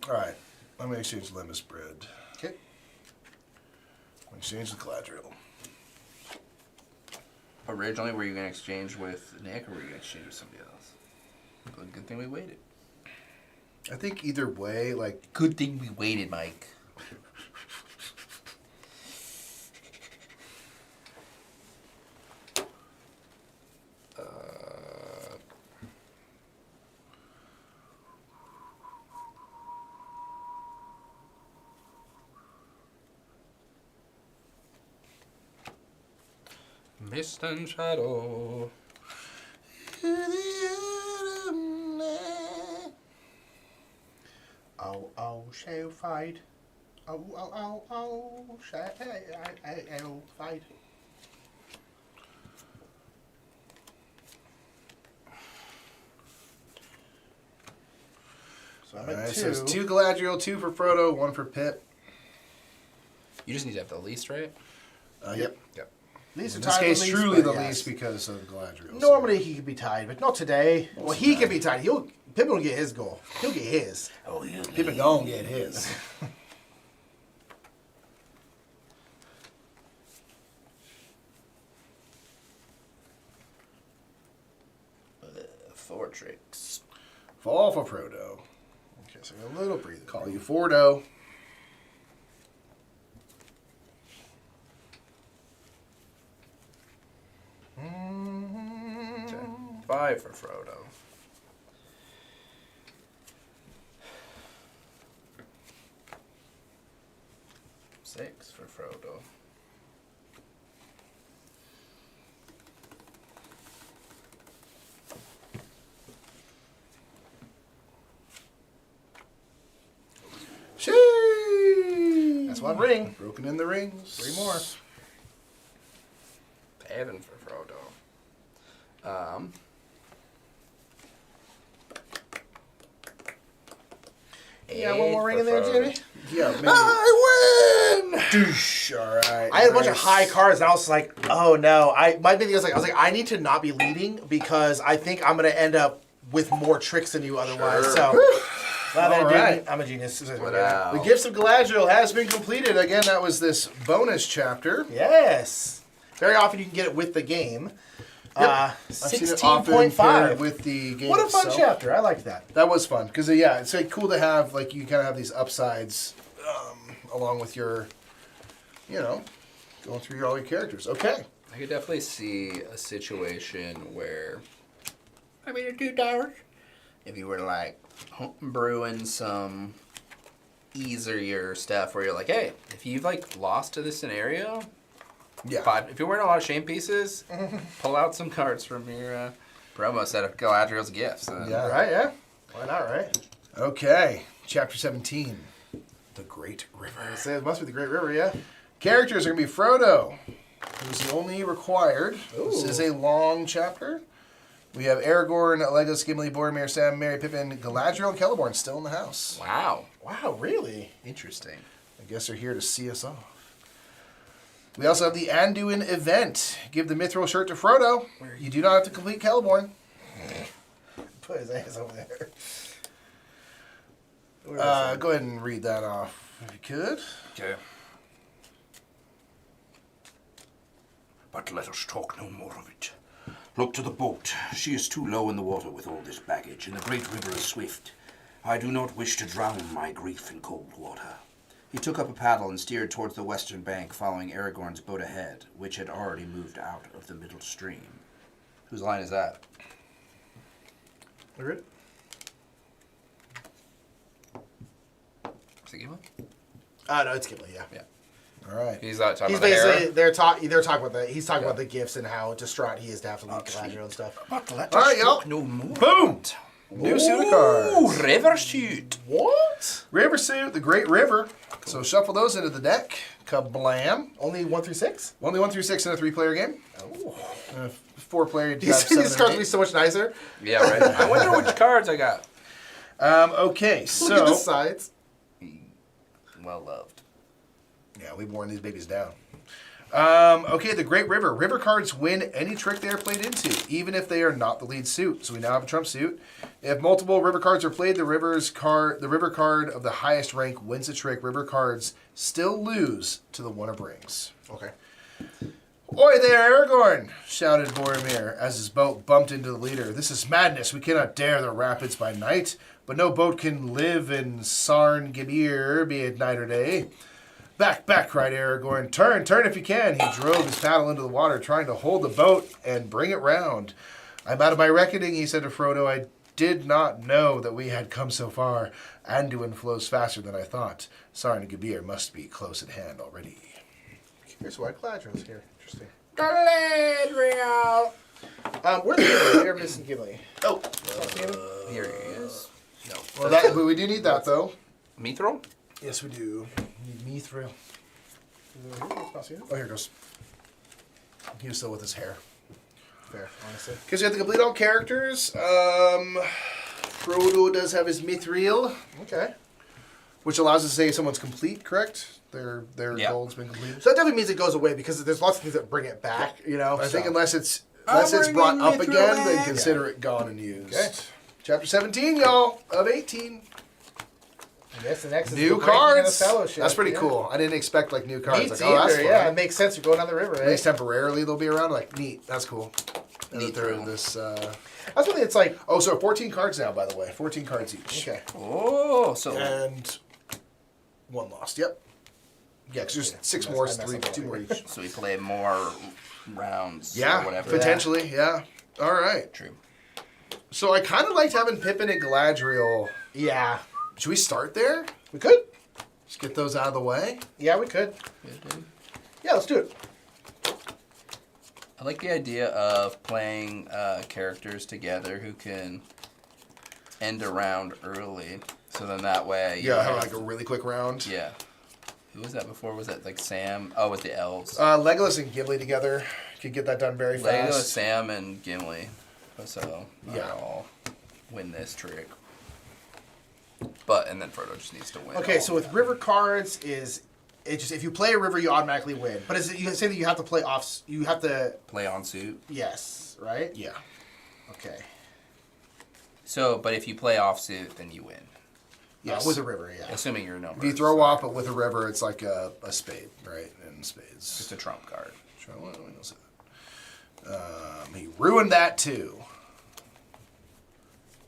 All right. Let me exchange Lemus bread. Okay. Exchange the Galadriel. Originally, were you going to exchange with Nick or were you going to exchange with somebody else? Well, good thing we waited. I think either way, like, Good thing we waited, Mike. Mist and shadow. Oh, shall fight. Oh, shall fight. So I'm all at right, 2. so it's 2 Galadriel, 2 for Frodo, 1 for Pip. You just need to have the least, right? Yep. Yep. Least In are this tied case, the least, truly but the yes. least because of Galadriel. Normally he could be tied, but not today. Well, he can be tied. Pippin will get his goal. He'll get his. Oh, you Pippin gonna get his. Four tricks. Fall for Frodo. Okay, so a little breather. Call you Fordo. Okay. 5 for Frodo. Six for Frodo. Sheesh. That's one ring. Broken in the rings. 3 more. 7 for Frodo. Yeah, one more ring in for there, Frodo. Jimmy. Yeah, maybe. I win! Douche. All right. I had a bunch of Nice. high cards, and I was like, "Oh no!" My big thing was like, I need to not be leading because I think I'm gonna end up with more tricks than you otherwise. Sure. So, glad that I All didn't. right. I'm a genius. The Gifts of Galadriel has been completed. Again, that was this bonus chapter. Yes. Very often you can get it with the game. I've seen it often 16.5. paired with the game What a fun itself. chapter. I liked that. That was fun because yeah, it's like cool to have like you kind of have these upsides along with your, going through all your characters. Okay. I could definitely see a situation where, I mean, $2. If you were like brewing some easier stuff where you're like, hey, if you've like lost to this scenario, Yeah. if you're wearing a lot of shame pieces, pull out some cards from your promo set of Galadriel's gifts. Yeah. Right? Yeah. Why not? Right? Okay. Chapter 17. The Great River. I say it must be the Great River. Yeah. Characters are going to be Frodo, who's the only required. This Ooh. is a long chapter. We have Aragorn, Legolas, Gimli, Boromir, Sam, Merry, Pippin, Galadriel, and Celeborn still in the house. Wow. Wow. Really? Interesting. I guess they're here to see us off. We also have the Anduin event. Give the Mithril shirt to Frodo. You do not have to complete Celeborn. Put his ass over there. Go ahead and read that off if you could. Okay. But let us talk no more of it. Look to the boat. She is too low in the water with all this baggage, and the great river is swift. I do not wish to drown my grief in cold water. He took up a paddle and steered towards the western bank, following Aragorn's boat ahead, which had already moved out of the middle stream. Whose line is that? You ready? Is it Gimli? No, it's Gimli. Yeah. Yeah. All right. He's not talking He's about the basically Hera? they're talking about the he's talking Yeah. about the gifts and how distraught he is to have to leave Galadriel and stuff. But let All us right, y'all. talk no more. Boom! New suit of cards. River Shoot. What? River suit, the Great River. So shuffle those into the deck. Kablam. Only 1 through 6? Only 1 through 6 in a 3-player game. Oh. 4-player. These cards will be so much nicer. Yeah, right. I wonder which cards I got. Okay, Look at the so sides. Well loved. yeah, we've worn these babies down. Okay, the Great River. River cards win any trick they are played into, even if they are not the lead suit. So we now have a trump suit. If multiple river cards are played, the river card of the highest rank wins the trick. River cards still lose to the one of rings. Okay. Oi there, Aragorn! Shouted Boromir as his boat bumped into the leader. This is madness. We cannot dare the rapids by night, but no boat can live in Sarn Gibir, be it night or day. Back, back, cried Aragorn. Turn, turn if you can. He drove his paddle into the water, trying to hold the boat and bring it round. I'm out of my reckoning, he said to Frodo. I did not know that we had come so far. Anduin flows faster than I thought. Sarn Gibir must be close at hand already. Here's why Galadriel's here. Interesting. Galadriel. Where's Gimli? We're missing Gimli. Oh, Here he is. No. well, that, but we do need that though. Mithril? Yes, we do. Need Mithril. Oh, here it goes. He was still with his hair. Fair, honestly. Because you have to complete all characters. Frodo does have his Mithril. Okay. Which allows us to say someone's complete, correct? Their Yeah. goal's been completed. So that definitely means it goes away because there's lots of things that bring it back. You know. I think so. unless it's bringing brought up Mithril again, then back. consider it gone and used. Okay. Chapter 17, y'all, of 18. I guess the next is New the Breaking of the cards. Fellowship. That's pretty Yeah. cool. I didn't expect like new cards. Neat Like, oh, that's either, fun. yeah, it makes sense. You're going down the river, At right? least temporarily they'll be around. Like, neat. That's cool. And Neat that they're thrill. this. That's what it's like. Oh, so 14 cards now, by the way. 14 cards each. Okay. Oh, so And one lost. Yep. Yeah, because there's six more, I messed three, up two more already. each. so we play more rounds. Yeah, or whatever. potentially. Yeah. All right. True. So I kind of liked having Pippin and Galadriel. Yeah, Should we start there? we could. Just get those out of the way. Yeah, we could. Yeah, let's do it. I like the idea of playing characters together who can end a round early. So then that way. you Yeah, have have- like a really quick round. Yeah. Who was that before? Was that like Sam? Oh, it was the elves. Legolas and Gimli together could get that done very Legolas, fast. Sam, and Gimli. So Yeah. I'll win this trick. But and then Frodo just needs to win. Okay, all so of with them. river cards is it just if you play a river you automatically win. But is it you say that you have to play off? You have to play on suit. yes, right? Yeah. Okay. So, but if you play off suit, then you win. Yeah, Yes. with a river. Yeah. Assuming your number. If you throw off, but with a river, it's like a spade, right? And spades. Just a trump card. Sure, well, we don't say that. He ruined that too.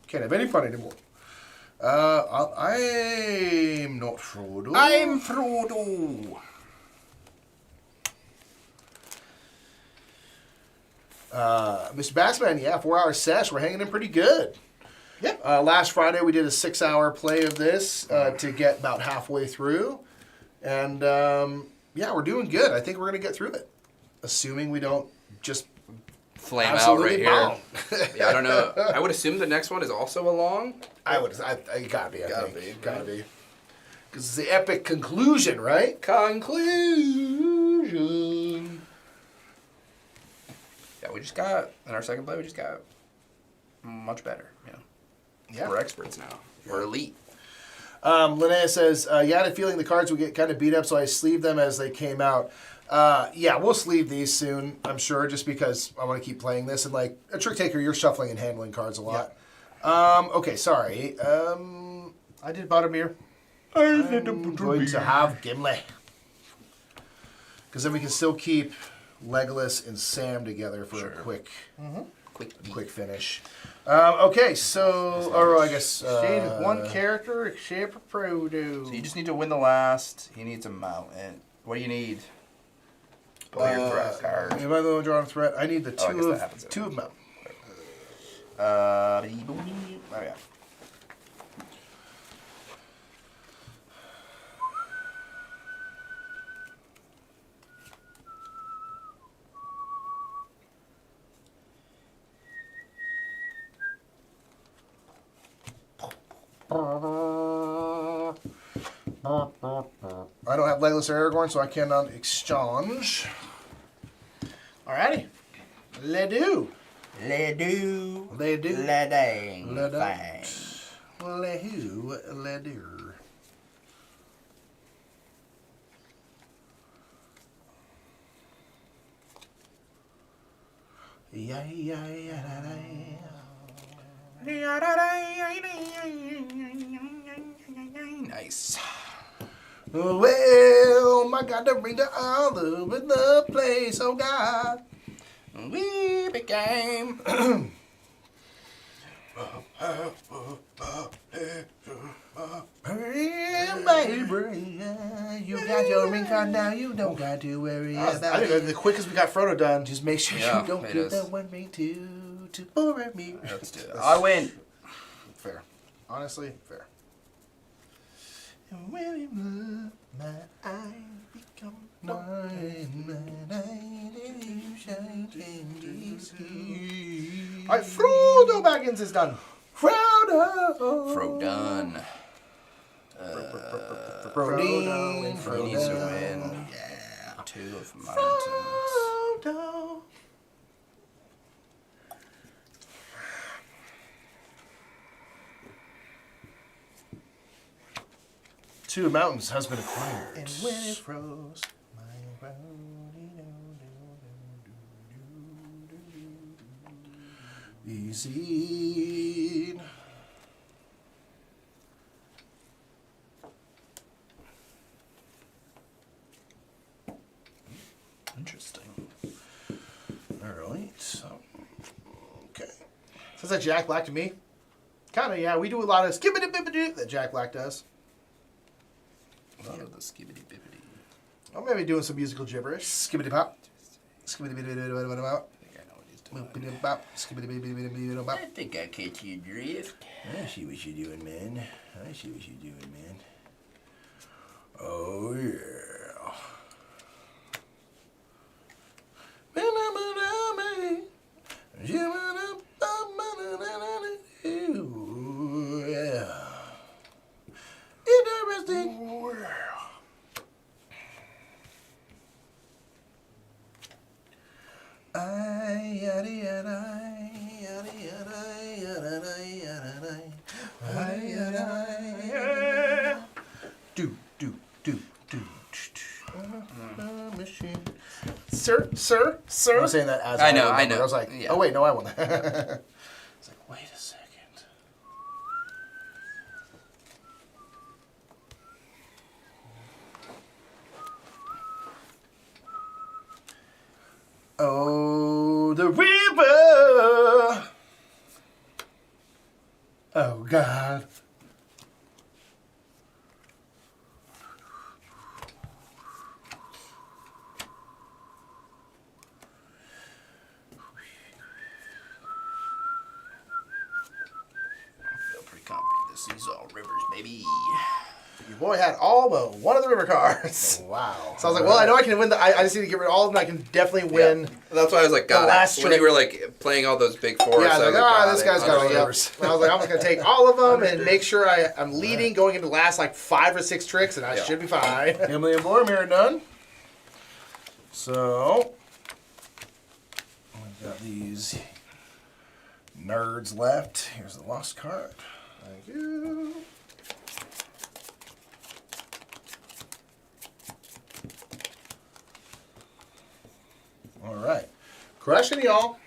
Can't have any fun anymore. I'm not Frodo. I'm Frodo. Mr. Bassman. Yeah, 4-hour sesh. We're hanging in pretty good. Yeah. Last Friday we did a 6-hour play of this to get about halfway through, and yeah, we're doing good. I think we're gonna get through it, assuming we don't just Flame out right absolutely here. bomb. Yeah, I don't know. I would assume the next one is also a long. I gotta be. I Gotta think. be, Gotta right? be. Because it's the epic conclusion, right? Conclusion. Yeah, we just got in our second play. We just got much better. Yeah, Yeah. we're experts now. We're elite. Linnea says, yeah, I had a feeling the cards would get kind of beat up, so I sleeved them as they came out. Yeah, we'll sleeve these soon, I'm sure, just because I want to keep playing this. And like a trick taker, you're shuffling and handling cards a lot. Okay, sorry. I did Buttermere. I'm going to have Gimli. Because then we can still keep Legolas and Sam together for a quick finish. Okay, so, or I guess... Exchange with one character except for Frodo. So you just need to win the last. He needs a mountain. What do you need? Play your threat card. Am I the one drawing a threat? I need the Oh, I guess two that happens of every them. Oh yeah. I don't have Legolas or Aragorn, so I cannot exchange. Alrighty. Let do. Ledu. They do. Ledang. Let Fang. Lehu, Ledur. Yeah, yeah, yeah, Nice. Well, my God, to bring the all over the place, oh God. We became. Baby, you got your ring card now, you don't got to worry I about think it. the quickest we got Frodo done. Just make sure Yeah, you don't it give is. that one ring to Boromir. Let's do it. I win. Fair. Honestly, fair. And when you look, my eyes become Alright, Frodo Baggins is done. Frodo. Frodon. Frodine. He needs to win. Yeah. 2 of mountains. Frodo. Two mountains has been acquired. And when it froze, my road. Easy. Interesting. All right. So, okay. Sounds like Jack Black to me. Kind of, yeah. We do a lot of skibbity bibbity that Jack Black does. A lot of the skibbity bibbity. Or maybe doing some musical gibberish. Skibbity pop. Skibbity bibbity I think I know what he's doing. bibbity bop. Skibbity bibbity bibbity bop. I think I catch your drift. I see what you're doing, man. I see what you're doing, man. Oh, yeah. Ooh, yeah. Interesting. Ay, yada, yada, yada, yada, yada, yada, ay, yada, yada. Do. Machine. Sir. I was saying that as I know, remembered. I know. I was like, Yeah. oh wait, no, I won that. It's like, wait a second. Oh, the river. Oh God. Feel pretty confident this is all rivers, baby. Your boy had all but one of the river cards. Wow. So I was like, well, I know I can win the. I just need to get rid of all of them. I can definitely win. That's why I was like, God, last when trick. you were like playing all those big fours, Yeah, I was like, God, this guy's got all the Yep. rivers. And I was like, I'm just gonna take all of them and make sure I'm leading going into the last like 5 or 6 tricks, and I Yeah. should be fine. Emily and Boromir are done. So, we've got these nerds left. Here's the lost card. Thank you. All right. Crushing y'all.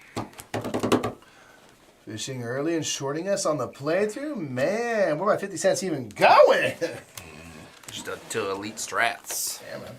Fishing early and shorting us on the playthrough. Man, where my 50 cents even going? just to elite strats. Yeah, man.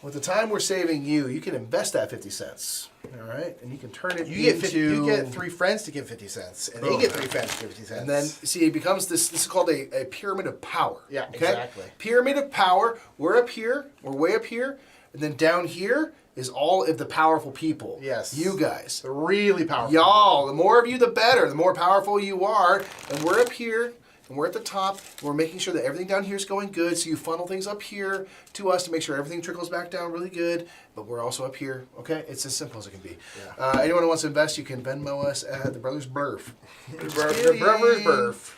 With the time we're saving you, you can invest that 50 cents. All right? And you can turn it You into... get 3 friends to give 50 cents, and they Boom. get 3 friends to give 50 cents. And then, see, it becomes this is called a pyramid of power. Yeah, okay? exactly. Pyramid of power. We're up here. We're way up here. And then down here is all of the powerful people. Yes. You guys. the really powerful. Y'all, the more of you, the better. The more powerful you are. And we're up here, and we're at the top. And we're making sure that everything down here is going good. So you funnel things up here to us to make sure everything trickles back down really good. But we're also up here. Okay? It's as simple as it can be. Yeah. Anyone who wants to invest, you can Venmo us at the Brothers Blurf. The Brothers Burf.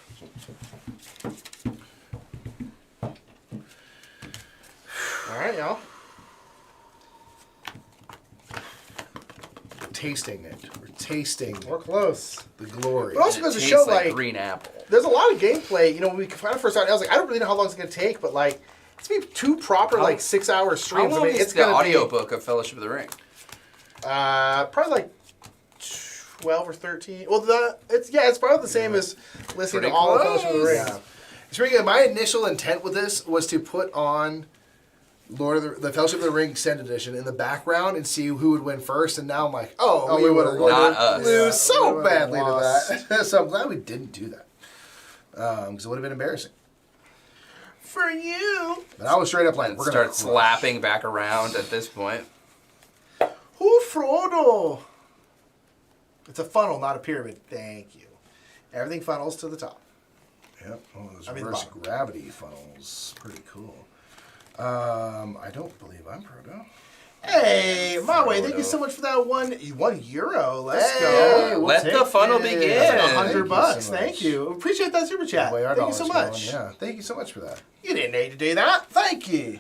All right, y'all. Tasting it. We're tasting We're close. the glory. But also It goes to tastes show, like like, green apple. there's a lot of gameplay. You know, when we kind of first started, I was like, I don't really know how long it's going to take, but like, it's going to be 2 proper, like, 6-hour How streams. long I mean, is it's the going to audiobook of Fellowship of the Ring? probably like 12 or 13. Well, it's probably the same as listening Pretty to all of close. Fellowship of the Ring. Yeah. It's pretty good. My initial intent with this was to put on Lord of the Fellowship of the Ring Extended Edition in the background and see who would win first. And now I'm like, we we would would've have Not us. lose Yeah, so we would've badly lost. to that. So I'm glad we didn't do that because it would have been embarrassing. For you. But I was straight up like, And we're start gonna slapping back around at this point. Who Frodo? It's a funnel, not a pyramid. Thank you. Everything funnels to the top. Yep. Oh, those I mean, reverse bottom. gravity funnels, pretty cool. I don't believe I'm Frodo. Hey, Maui, thank you Frodo. so much for that €1. Let's Hey, go. we'll Let take the funnel it. begin. That's like Thank you $100. so Thank much. you. Appreciate that super chat. The way our Thank you so dollars much. going, yeah, thank you so much for that. You didn't need to do that. Thank you.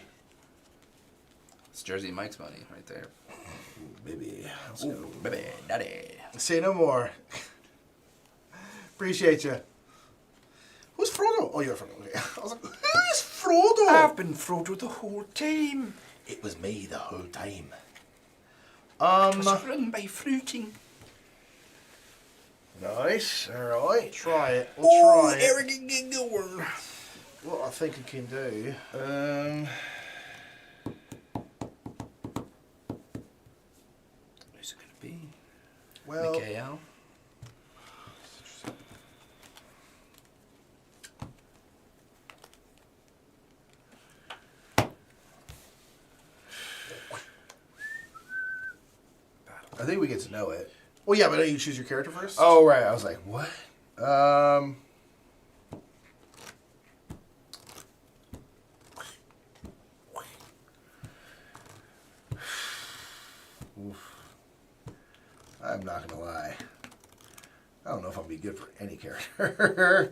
It's Jersey Mike's money right there. Baby, let's Ooh, go. baby, daddy. Say no more. Appreciate you. Who's Frodo? Oh, you're Frodo. Okay. I was like, who is Frodo? I've been Frodo the whole time. It was me the whole time. Run by fruiting. Nice. All right. Try it. We'll try it. arrogant giggler. What I think I can do. Who's it gonna be? Well, Mikhail. I think we get to know it. well, yeah, but don't you choose your character first? Oh, right. I was like, what? Oof. I'm not gonna lie. I don't know if I'll be good for any character.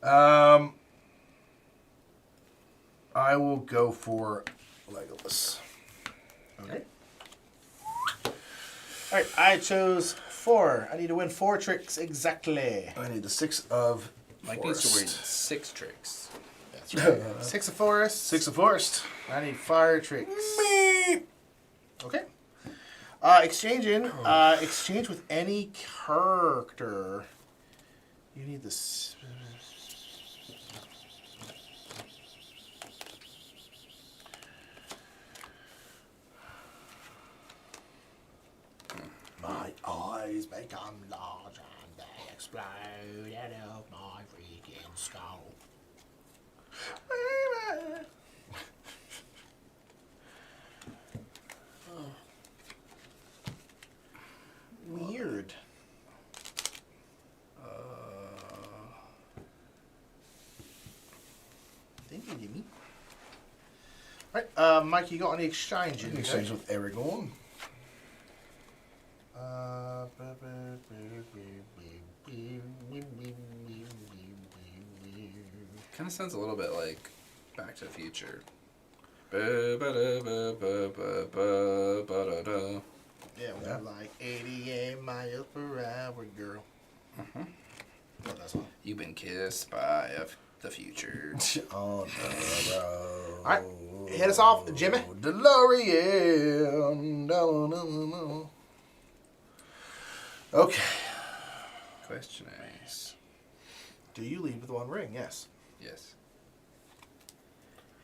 I will go for Legolas. Okay. All right, I chose 4. I need to win 4 tricks exactly. I need the 6 of Mike needs to win forest. 6 tricks. That's right. 6 of forest. 6 of forest. I need fire tricks. Okay. Exchanging. Exchange with any character. You need this. My eyes become large and they explode out of my freaking skull. Weird. Thank you, Jimmy. Alright, Mike, you got any exchange You in can exchange with Aragorn. Kind of sounds a little bit like Back to the Future. Yeah, we're like 88 miles per hour, girl. Love that song. You've been kissed by the future. On the road. Alright, hit us off, Jimmy. DeLorean. No. Okay. Question is, Do you lead with 1 ring? Yes. yes.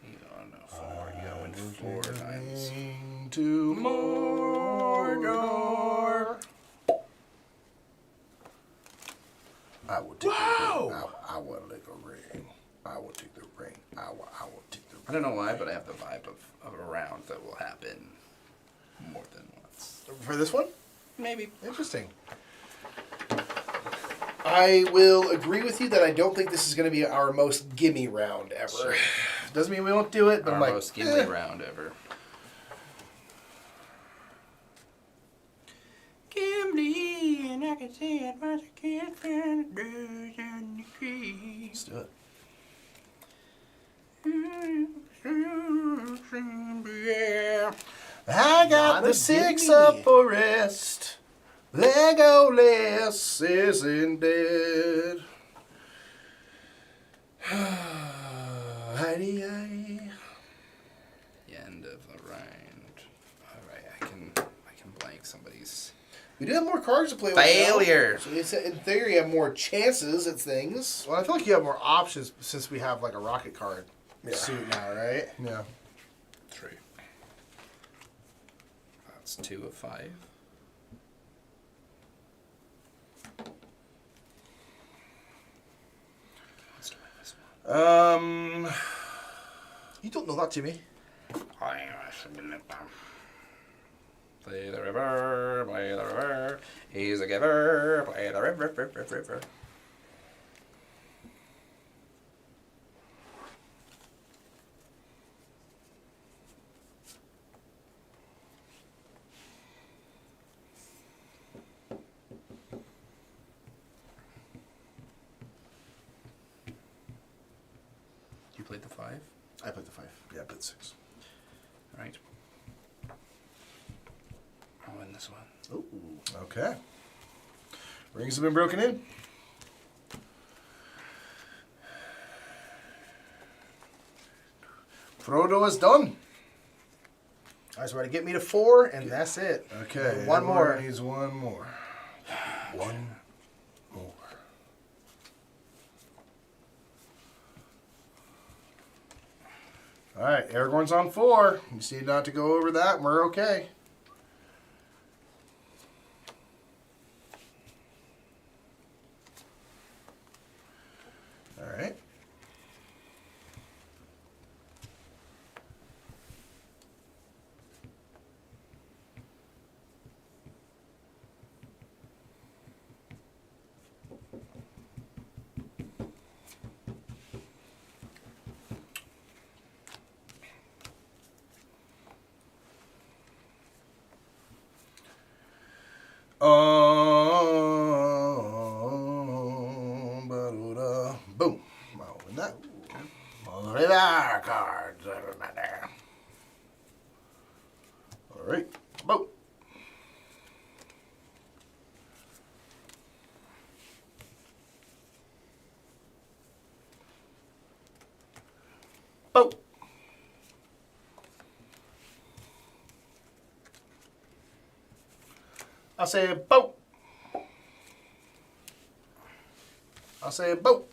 You don't know 4. You gotta win 4 times. To Mordor. I will take the ring. I will take a ring. I will take the ring. I will take the ring. I don't know why, but I have the vibe of a round that will happen more than once. For this one? Maybe. Interesting. I will agree with you that I don't think this is going to be our most gimme round ever. Sure. Doesn't mean we won't do it, but Our I'm like, most Gimli round ever. Gimli, and I can see it, but I can't find the doors and the keys. let's do it. I got Not the a 6 gimme. of forest. Legolas isn't dead. Heidi, The end of the round. Alright, I can blank somebody's. we do have more cards to play with. Failure. now. So it's, in theory, you have more chances at things. Well, I feel like you have more options since we have like a rocket card Yeah. suit now, right? Yeah. 3. That's 2 of 5. Let's try this one. You don't know that, Jimmy. Play the river, play the river. He's a giver, play the river. You played the 5? I played the 5. Yeah, I played 6. Right. I'll win this one. Ooh. Okay. Rings have been broken in. Frodo is done. All right, so we're gonna get me to 4, and that's it. Okay. One more. Needs one more. One more. All right, Aragorn's on 4. You just need not to go over that, and we're okay. All right. Boom. Open that. All the radar cards. All right. Boom. Boom. I'll say boat. I'll say boat.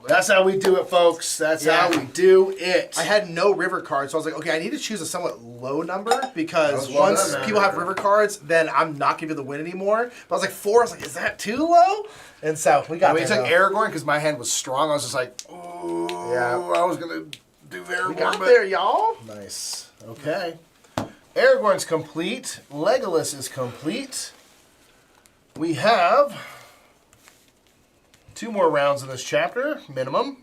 That's how we do it, folks. That's how we do it. I had no river cards, so I was like, okay, I need to choose a somewhat low number because That was well once done, man. people have river cards, then I'm not giving the win anymore. But I was like 4, I was like, is that too low? And so we got We there. took though. Aragorn because my hand was strong. I was just like, oh, Yeah. I was gonna do Aragorn. We got but- there, y'all. Nice. Okay. Aragorn's complete. Legolas is complete. We have 2 more rounds in this chapter, minimum.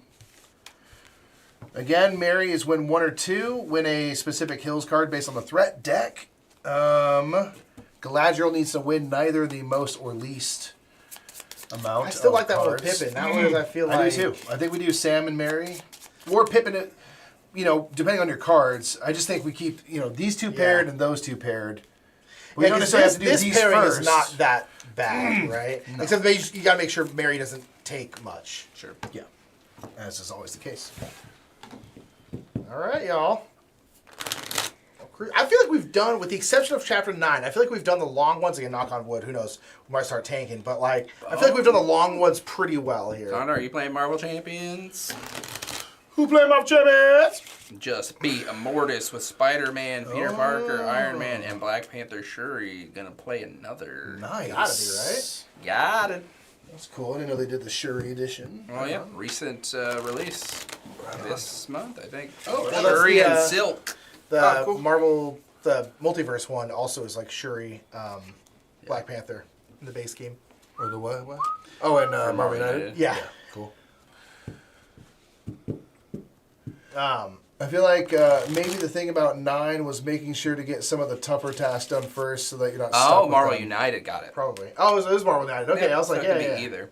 Again, Merry is win 1 or 2. Win a specific Hills card based on the threat deck. Galadriel needs to win neither the most or least amount. I still of like that one with cards. Pippin. That one is, I feel like. I do too. I think we do Sam and Mary. Or Pippin, you know, depending on your cards. I just think we keep, you know, these 2 paired and those 2 paired. We Yeah, don't 'cause necessarily have to do this these pairing first. is not that bad, right? Except you got to make sure Mary doesn't take much. Sure. Yeah, as is always the case. All right, y'all. I feel like we've done, with the exception of chapter 9, I feel like we've done the long ones. Again, knock on wood, who knows? We might start tanking, but like, I feel like we've done the long ones pretty well here. Connor, are you playing Marvel Champions? Who played my champions? Just beat Immortus with Spider-Man, Peter Parker, Iron Man, and Black Panther Shuri. Gonna play another. Nice. Gotta be, right? Got it. That's cool. I didn't know they did the Shuri edition. Oh yeah, recent release this month, I think. Oh, that's Shuri the, and uh, Silk. The cool. Marvel, the multiverse one also is like Shuri, Black Panther in the base game. Or the what? Oh, and Marvel United. Yeah. Cool. Um, I feel like maybe the thing about 9 was making sure to get some of the tougher tasks done first so that you're not stuck Oh, with Marvel them. United got it. probably. Oh, it was Marvel United. Okay, I was so like, it yeah, could yeah. be either.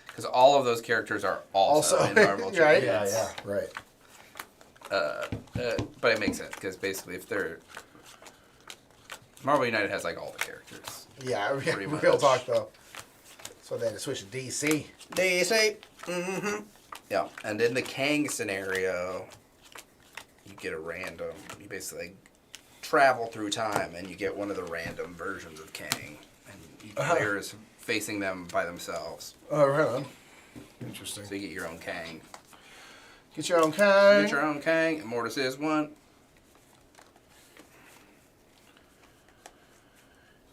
Because all of those characters are also, Also, in Marvel right? Champions. Yeah, right. But it makes sense because basically, if they're Marvel United has like all the characters. Yeah, Pretty real much. talk though. So they had to switch to DC. DC. Mm-hmm. Yeah, and in the Kang scenario, you get a random. You basically travel through time, and you get one of the random versions of Kang, and each player is facing them by themselves. Oh, right on. Interesting. So you get your own Kang. Get your own You kind. get your own Kang. Immortus is one.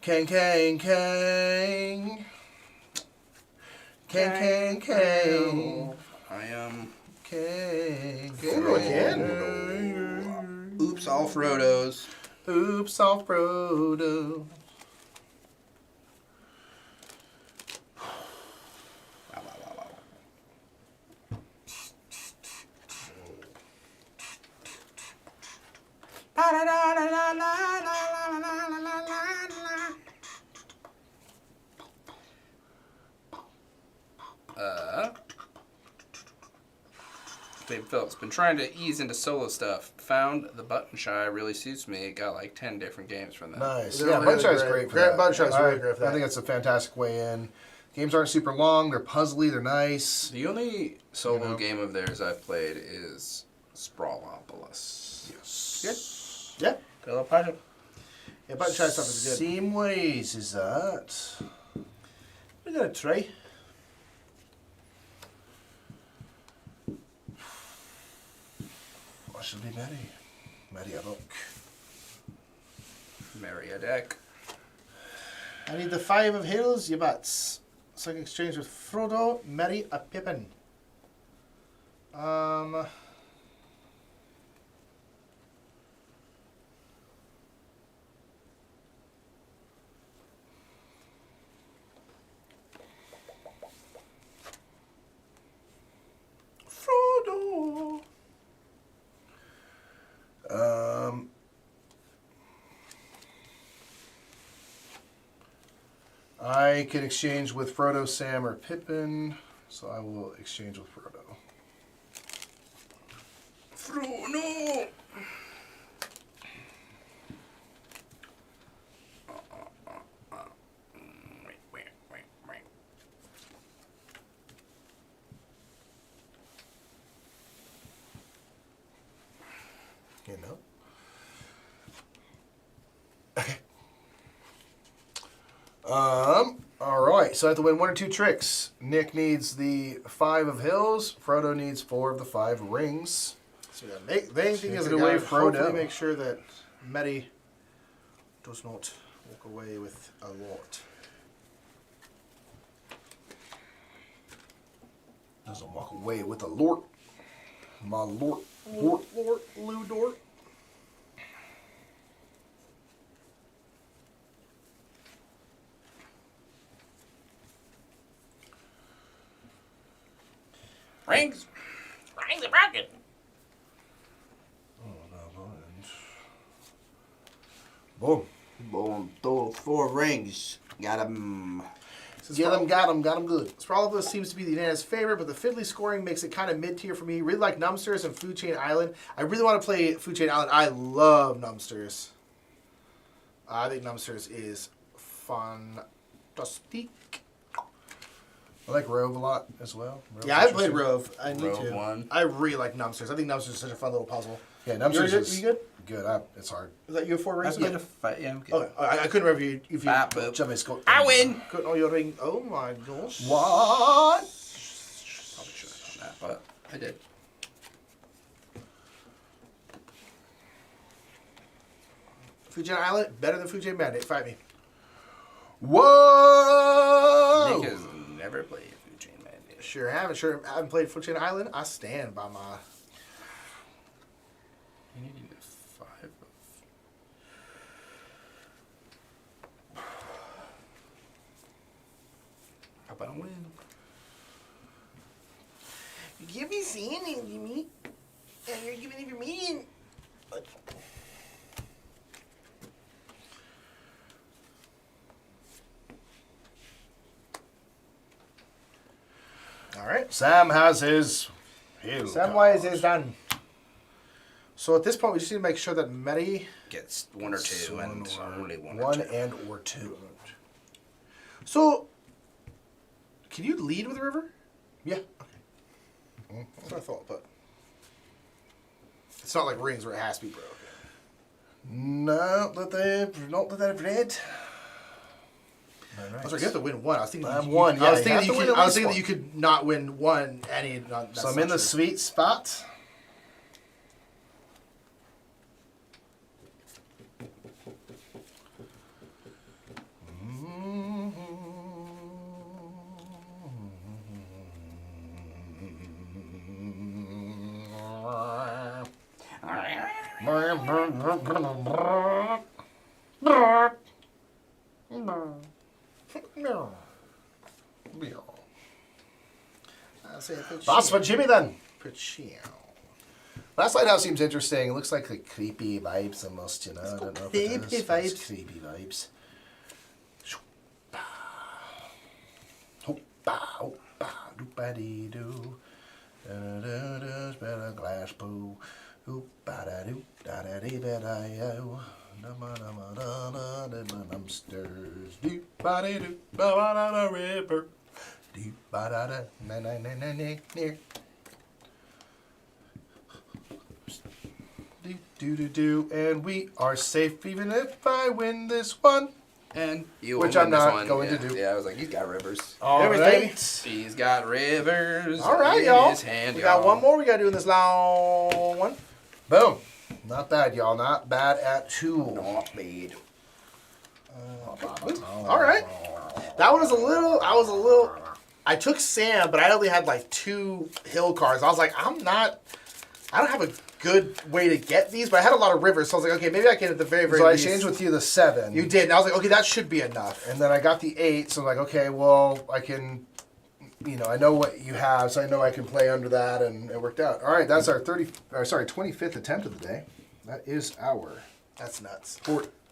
Kang, Kang, Kang. Kang, Kang, Kang. I am. Kang, Frodo Kang. Oops, all Frodos. Oops, all Frodo. Wow, wow, wow, wow. Babe Phillips, been trying to ease into solo stuff. Found the Button Shy really suits me. Got like 10 different games from them. Nice. They're Yeah, really Bunch is great. great for Great- that. Bunch is really great for I that. think it's a fantastic way in. Games aren't super long. They're puzzly. They're nice. The only solo game of theirs I've played is Sprawlopolis. Yes. Yeah. Got a little pleasure. Yeah, Button Shy stuff is good. Same ways as that. We're gonna try. What should be Mary? Mary a book. Marry a deck. I need the 5 of Hills, you butts. So I can exchange with Frodo, marry a Pippin. Frodo. I can exchange with Frodo, Sam, or Pippin, so I will exchange with Frodo. Frodo! You know? All right. So I have to win 1 or 2 tricks. Nick needs the 5 of Hills. Frodo needs 4 of the 5 rings. So yeah, the main thing Take is it I away, gotta hopefully Frodo. make sure that Mary does not walk away with a lot. Doesn't walk away with a lord. My lord. Lord Ludor. Rings! Rings are broken! Boom. Boom, total 4 rings. Got him. Get him, got him good. Sprawlopolis seems to be the unanimous favorite, but the fiddly scoring makes it kind of mid-tier for me. Really like Numsters and Food Chain Island. I really want to play Food Chain Island. I love Numsters. I think Numsters is fantastic. I like Rove a lot as well. Rove's Yeah, I played interesting. Rove. I need Rove to. won. I really like Numsters. I think Numsters is such a fun little puzzle. Yeah, Numsters You're is you good? good. It's hard. Is that your 4 I rings? played a fight. Yeah, I'm good. Okay, I couldn't remember if you Bap, boop. Jump and I win! couldn't know your ring. Oh my gosh. What? Probably should have done that, but I did. Food Chain Island better than Food Chain Bandit. Fight me. Whoa! Nick has never played Food Chain Bandit. Sure haven't played Food Chain Island. I stand by my. You need a 5 of... How about a win? You give me Sandy, Jimmy. And you're giving it your meeting. Alright. Sam has his. Samwise is done. So at this point, we just need to make sure that Mary. Gets 1 or 2 and only 1 or One 2. and or 2. So, can you lead with the river? Yeah. Okay. That's what I thought, but it's not like rings where it has to be broken. Not that I've read. I was like, you have to win one. I was thinking. I have one, yeah, I was you thinking, have you to win could, at I was least thinking one. that you could not win one. So I'm in the sweet spot. No. That's for Jimmy then. Pachino. Last Lighthouse seems interesting. It looks like creepy vibes almost, you know. I don't know if it creepy is, but it's vibes. creepy vibes. Hoppa, hoppa, doop-a-dee-doo. Da-da-da-da, spell a glass pool. Oop-a-da-doo, da-da-dee-ba-da-yo. Da-ma-da-ma-da-da-da-ma-numsters. Doop-a-dee-doo, ba-ba-da-da, river. And we are safe even if I win this one. And you Which will I'm win this not one. going yeah. to do. Yeah, I was like, he's got rivers. All Everything. right. He's got rivers. All right, in y'all. His hand, We got y'all. one more we got to do in this long one. Boom. Not bad, y'all. Not bad at all. Not bad. All right. That one was a little. I took Sam, but I only had like 2 hill cards. I was like, I don't have a good way to get these, but I had a lot of rivers, so I was like, okay, maybe I can at the very, very So I least. changed with you the 7. You did, and I was like, okay, that should be enough. And then I got the 8, so I'm like, okay, well, I can, I know what you have, so I know I can play under that, and it worked out. All right, that's our 25th attempt of the day. That is our That's nuts.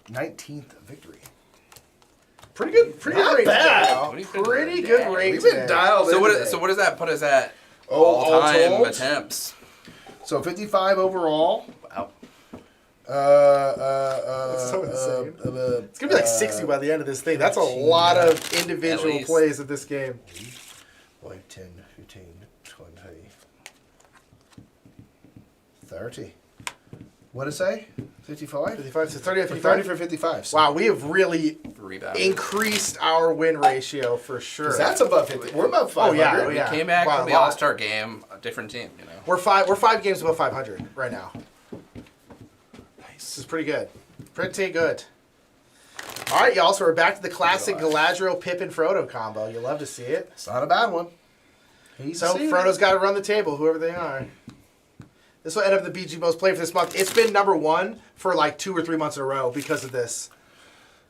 19th victory. Pretty good. Pretty Not good rate bad. today, y'all. Pretty good. Pretty good rate We've been today. dialed So in what? today. So what does that put us at? Oh, all All-time told? attempts. So 55 overall. Wow. so insane. It's gonna be like 60 by the end of this thing. That's a lot of individual least. plays of this game. 5, 10, 15, 20, 30. What did it say? 55? 55 to 30 or 30 55. for 55. So Wow, we have really Rebound. increased our win ratio for sure. that's above 50. We're above 500. yeah, We yeah. came back Wow, from the a lot. All-Star game, a different team. We're 5 games above 500 right now. This is pretty good. Pretty good. All right, y'all. So we're back to the classic Galadriel, Pippin, Frodo combo. You love to see it. It's not a bad one. So Frodo's got to run the table, whoever they are. This will end up the BG most played for this month. It's been number 1 for like 2 or 3 months in a row because of this.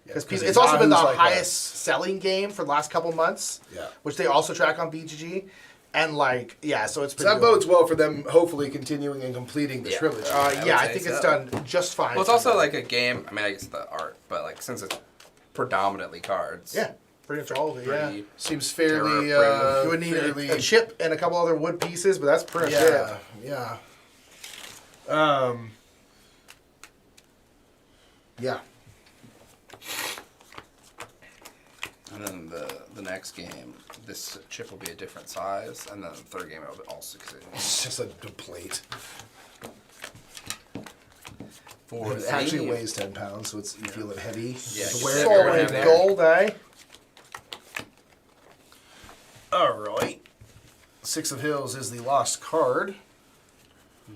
Because it's also been the Yahoo's like highest selling game for the last couple months. Yeah. Which they also track on BGG. And like, yeah, so it's So been that doing- bodes well for them hopefully continuing and completing the trilogy. yeah, would I say think it's so. done just fine. Well, it's also like a game. I mean, I guess the art, but like since it's predominantly cards. yeah, pretty much all of it. Yeah, pretty- Seems fairly... Terra-proof. you would need fairly, a chip and a couple other wood pieces, but that's pretty much it. Yeah. Yeah. And then the next game, this chip will be a different size, and then the third game it'll be all 16. It's just a plate. For It actually weighs 10 pounds, so you feel it heavy. Yeah, To it wear gets it heavier around and Solid there. gold, eh? All right. 6 of Hills is the lost card.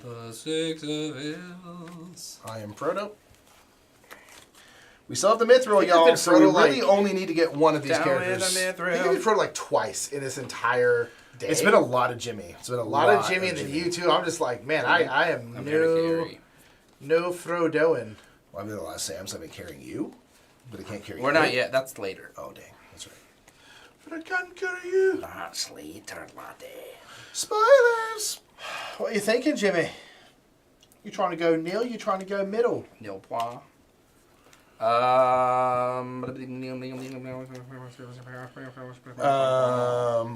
The Six of Hills. I am Frodo. We still have the Mithril, think y'all, it's so been we Frodo, really only need to get one of these Down in the characters. I think Mithril. we've Frodo like twice in this entire day. It's been a lot of Jimmy. It's been a A lot of Jimmy and then you too. I'm just like, man, I am I'm here to no carry. Frodoing. Well, I mean, the last Sam's I've been carrying you, but I can't carry you. We're not yet. That's later. Oh, dang. That's right. But I can't carry you. That's later, laddie. Spoilers! What are you thinking, Jimmy? You trying to go nil? You trying to go middle? Nil point.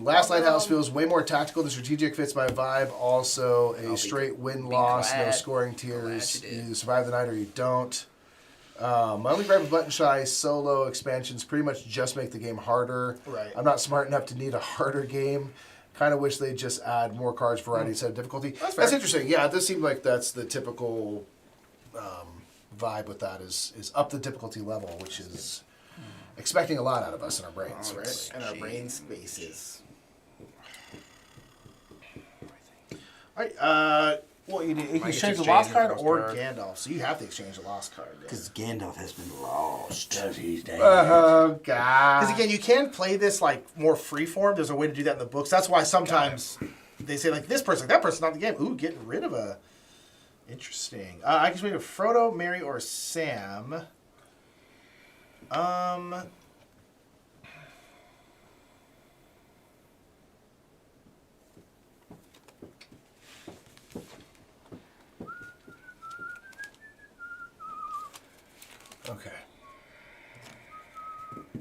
Last Lighthouse feels way more tactical. The strategic fits my vibe. Also, a straight win-loss, no glad- scoring tiers. glad you did. You survive the night or you don't. My only gripe with Button Shy solo expansions pretty much just make the game harder. Right. I'm not smart enough to need a harder game. Kind of wish they'd just add more cards, variety instead of difficulty. That's fair. interesting. Yeah, it does seem like that's the typical vibe with that is up the difficulty level, which is expecting a lot out of us in our brains. Right? And our brain spaces. All right, what you do? You can get exchange to the lost exchange card the or lost card. Gandalf. So you have to exchange the lost card. Because Gandalf has been lost. He's dead. Oh God! Because again, you can play this like more freeform. There's a way to do that in the books. That's why sometimes they say like this person, that person's not in the game. Ooh, getting rid of a. Interesting. I can swing to Frodo, Mary, or Sam. Okay.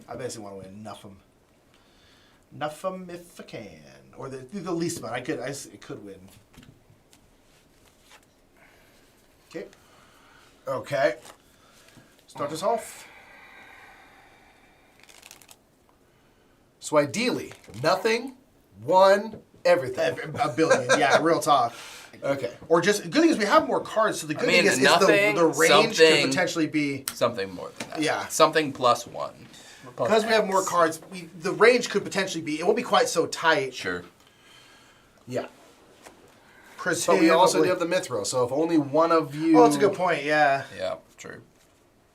I basically want to win Nuffum. Nuffum if I can, or the least amount. I could win. Okay, Okay. start us off. So ideally, nothing, one, everything. A billion. Yeah, real talk. Okay. Or just good thing is we have more cards, so the good thing is nothing, the range something- could potentially be Something more than that. Yeah. Something plus one. because we have more cards. The range could potentially be. It won't be quite so tight. Sure. Yeah. But we also do Presumably. have the Mithril, so if only one of you... Oh, that's a good point. Yeah. Yeah, true.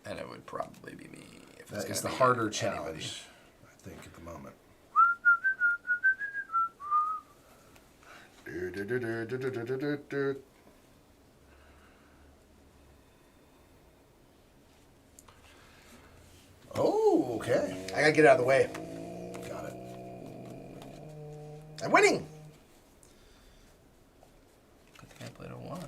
And it would probably be me. If That it's is the gonna be harder anybody. challenge, I think, at the moment. Oh, okay. I gotta get it out of the way. Got it. I'm winning. I think I played a one.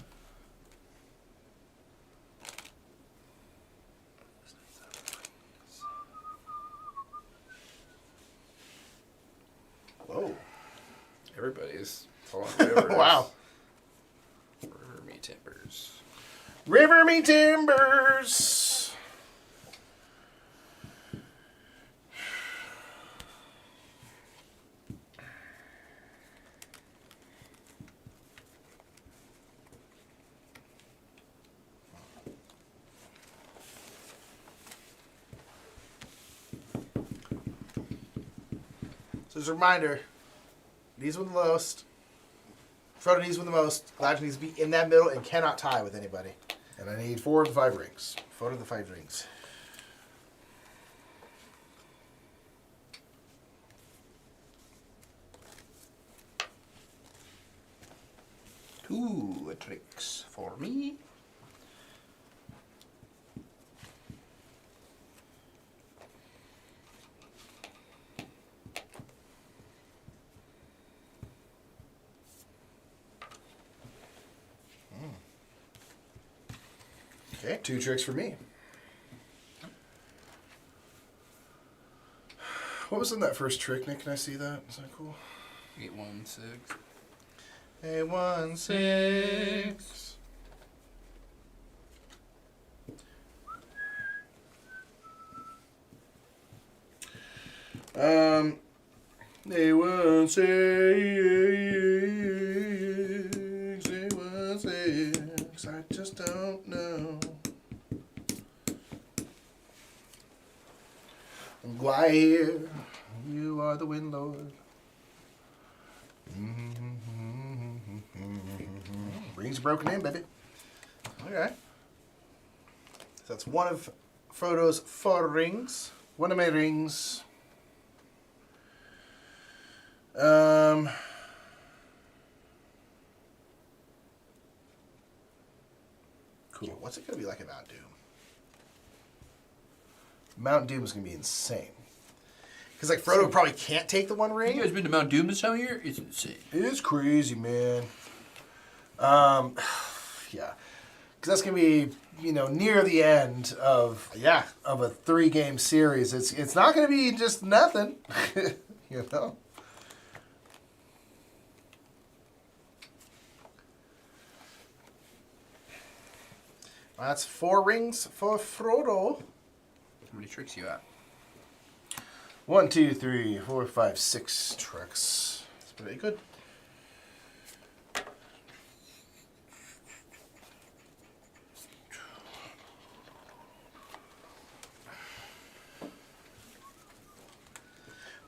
Whoa. Everybody's falling rivers. Wow. River me timbers. River me timbers. So just a reminder, these win the most. Frodo needs to win the most. Galadriel needs to be in that middle and cannot tie with anybody. And I need 4 of the 5 rings. Frodo the 5 rings. Two tricks for me. Okay. 2 tricks for me. What was in that first trick, Nick? Can I see that? Is that cool? 8, 1, 6. 816. They will say 816. I just don't know. Gwyer, you are the wind lord. Rings broken in, baby. Okay. So that's one of Frodo's 4 rings. One of my rings. Cool. What's it gonna be like about Doom? Mount Doom is gonna be insane. Because like Frodo probably can't take the 1 You ring. guys been to Mount Doom this time of year? It's insane. It is crazy, man. Yeah, because that's gonna be near the end of Yeah. a 3-game series. It's not gonna be just nothing, That's 4 rings for Frodo. How many tricks you at? 1, 2, 3, 4, 5, 6 tricks. That's pretty good.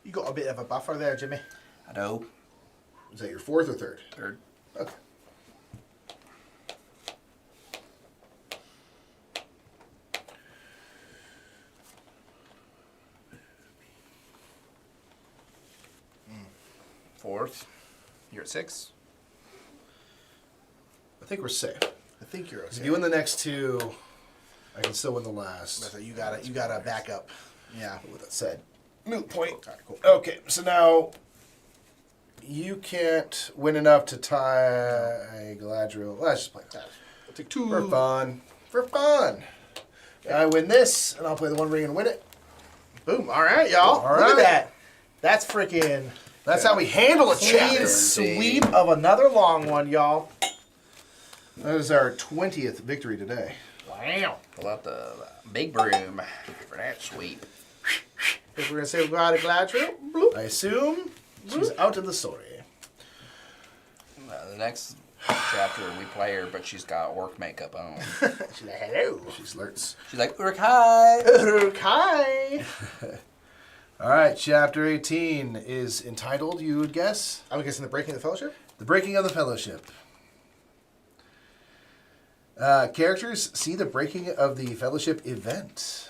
You got a bit of a buffer there, Jimmy. I know. Is that your 4th or 3rd? Third. Okay. Fourth. You're at 6. I think we're safe. I think you're okay. If you win the next 2, I can still win the last. So you got a backup. Yeah. With that said, moot point. All right, cool. Okay, so now you can't win enough to tie Galadriel. Let's just play that. I'll take 2. For fun. For fun. I win this, and I'll play the 1 ring and win it. Boom. All right, y'all. All Look at right. that. That's freaking That's how we handle a clean chapter. sweep of another long one, y'all. That is our 20th victory today. Wow. Pull out the big broom for that sweep. If we're gonna say goodbye to Galadriel, bloop. I assume she's out of the story. The next chapter we play her, but she's got orc makeup on. She's like, hello. She slurts. She's like, Uruk, hi! Hi. All right, chapter 18 is entitled, you would guess, I'm guessing the Breaking of the Fellowship? The Breaking of the Fellowship. Characters see the Breaking of the Fellowship event.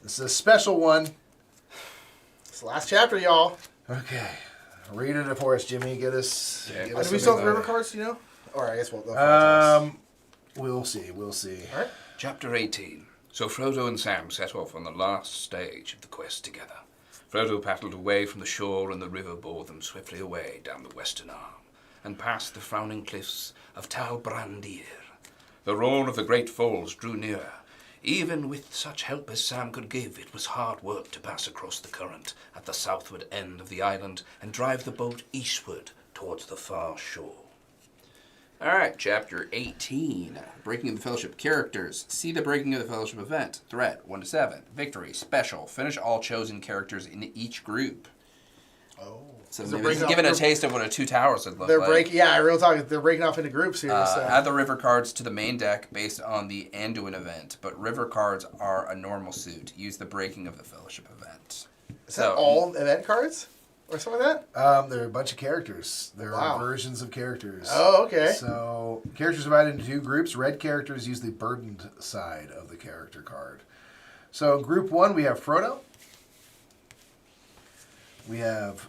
This is a special one. It's the last chapter, y'all. Okay. Read it for us, Jimmy. Get us. Yeah. Give Do us we some still have the info. river cards, do you know? Or I guess we'll find out. We'll see. We'll see. All right. Chapter 18. So Frodo and Sam set off on the last stage of the quest together. Frodo paddled away from the shore, and the river bore them swiftly away down the western arm, and past the frowning cliffs of Tal Brandir. The roar of the great falls drew nearer. Even with such help as Sam could give, it was hard work to pass across the current at the southward end of the island and drive the boat eastward towards the far shore. Alright, chapter 18. Breaking of the Fellowship characters. See the Breaking of the Fellowship event. Threat 1 to 7. Victory. Special. Finish all chosen characters in each group. Oh. So Is it maybe breaking it's giving off a group- taste of what a Two Towers would look They're like. breaking, yeah, real talk. They're breaking off into groups here. So. Add the river cards to the main deck based on the Anduin event, but river cards are a normal suit. Use the Breaking of the Fellowship event. Is that all event cards? Or something like that? There are a bunch of characters. There Wow. are versions of characters. Oh, okay. So, characters divided into two groups. Red characters use the burdened side of the character card. So, in group 1, we have Frodo. We have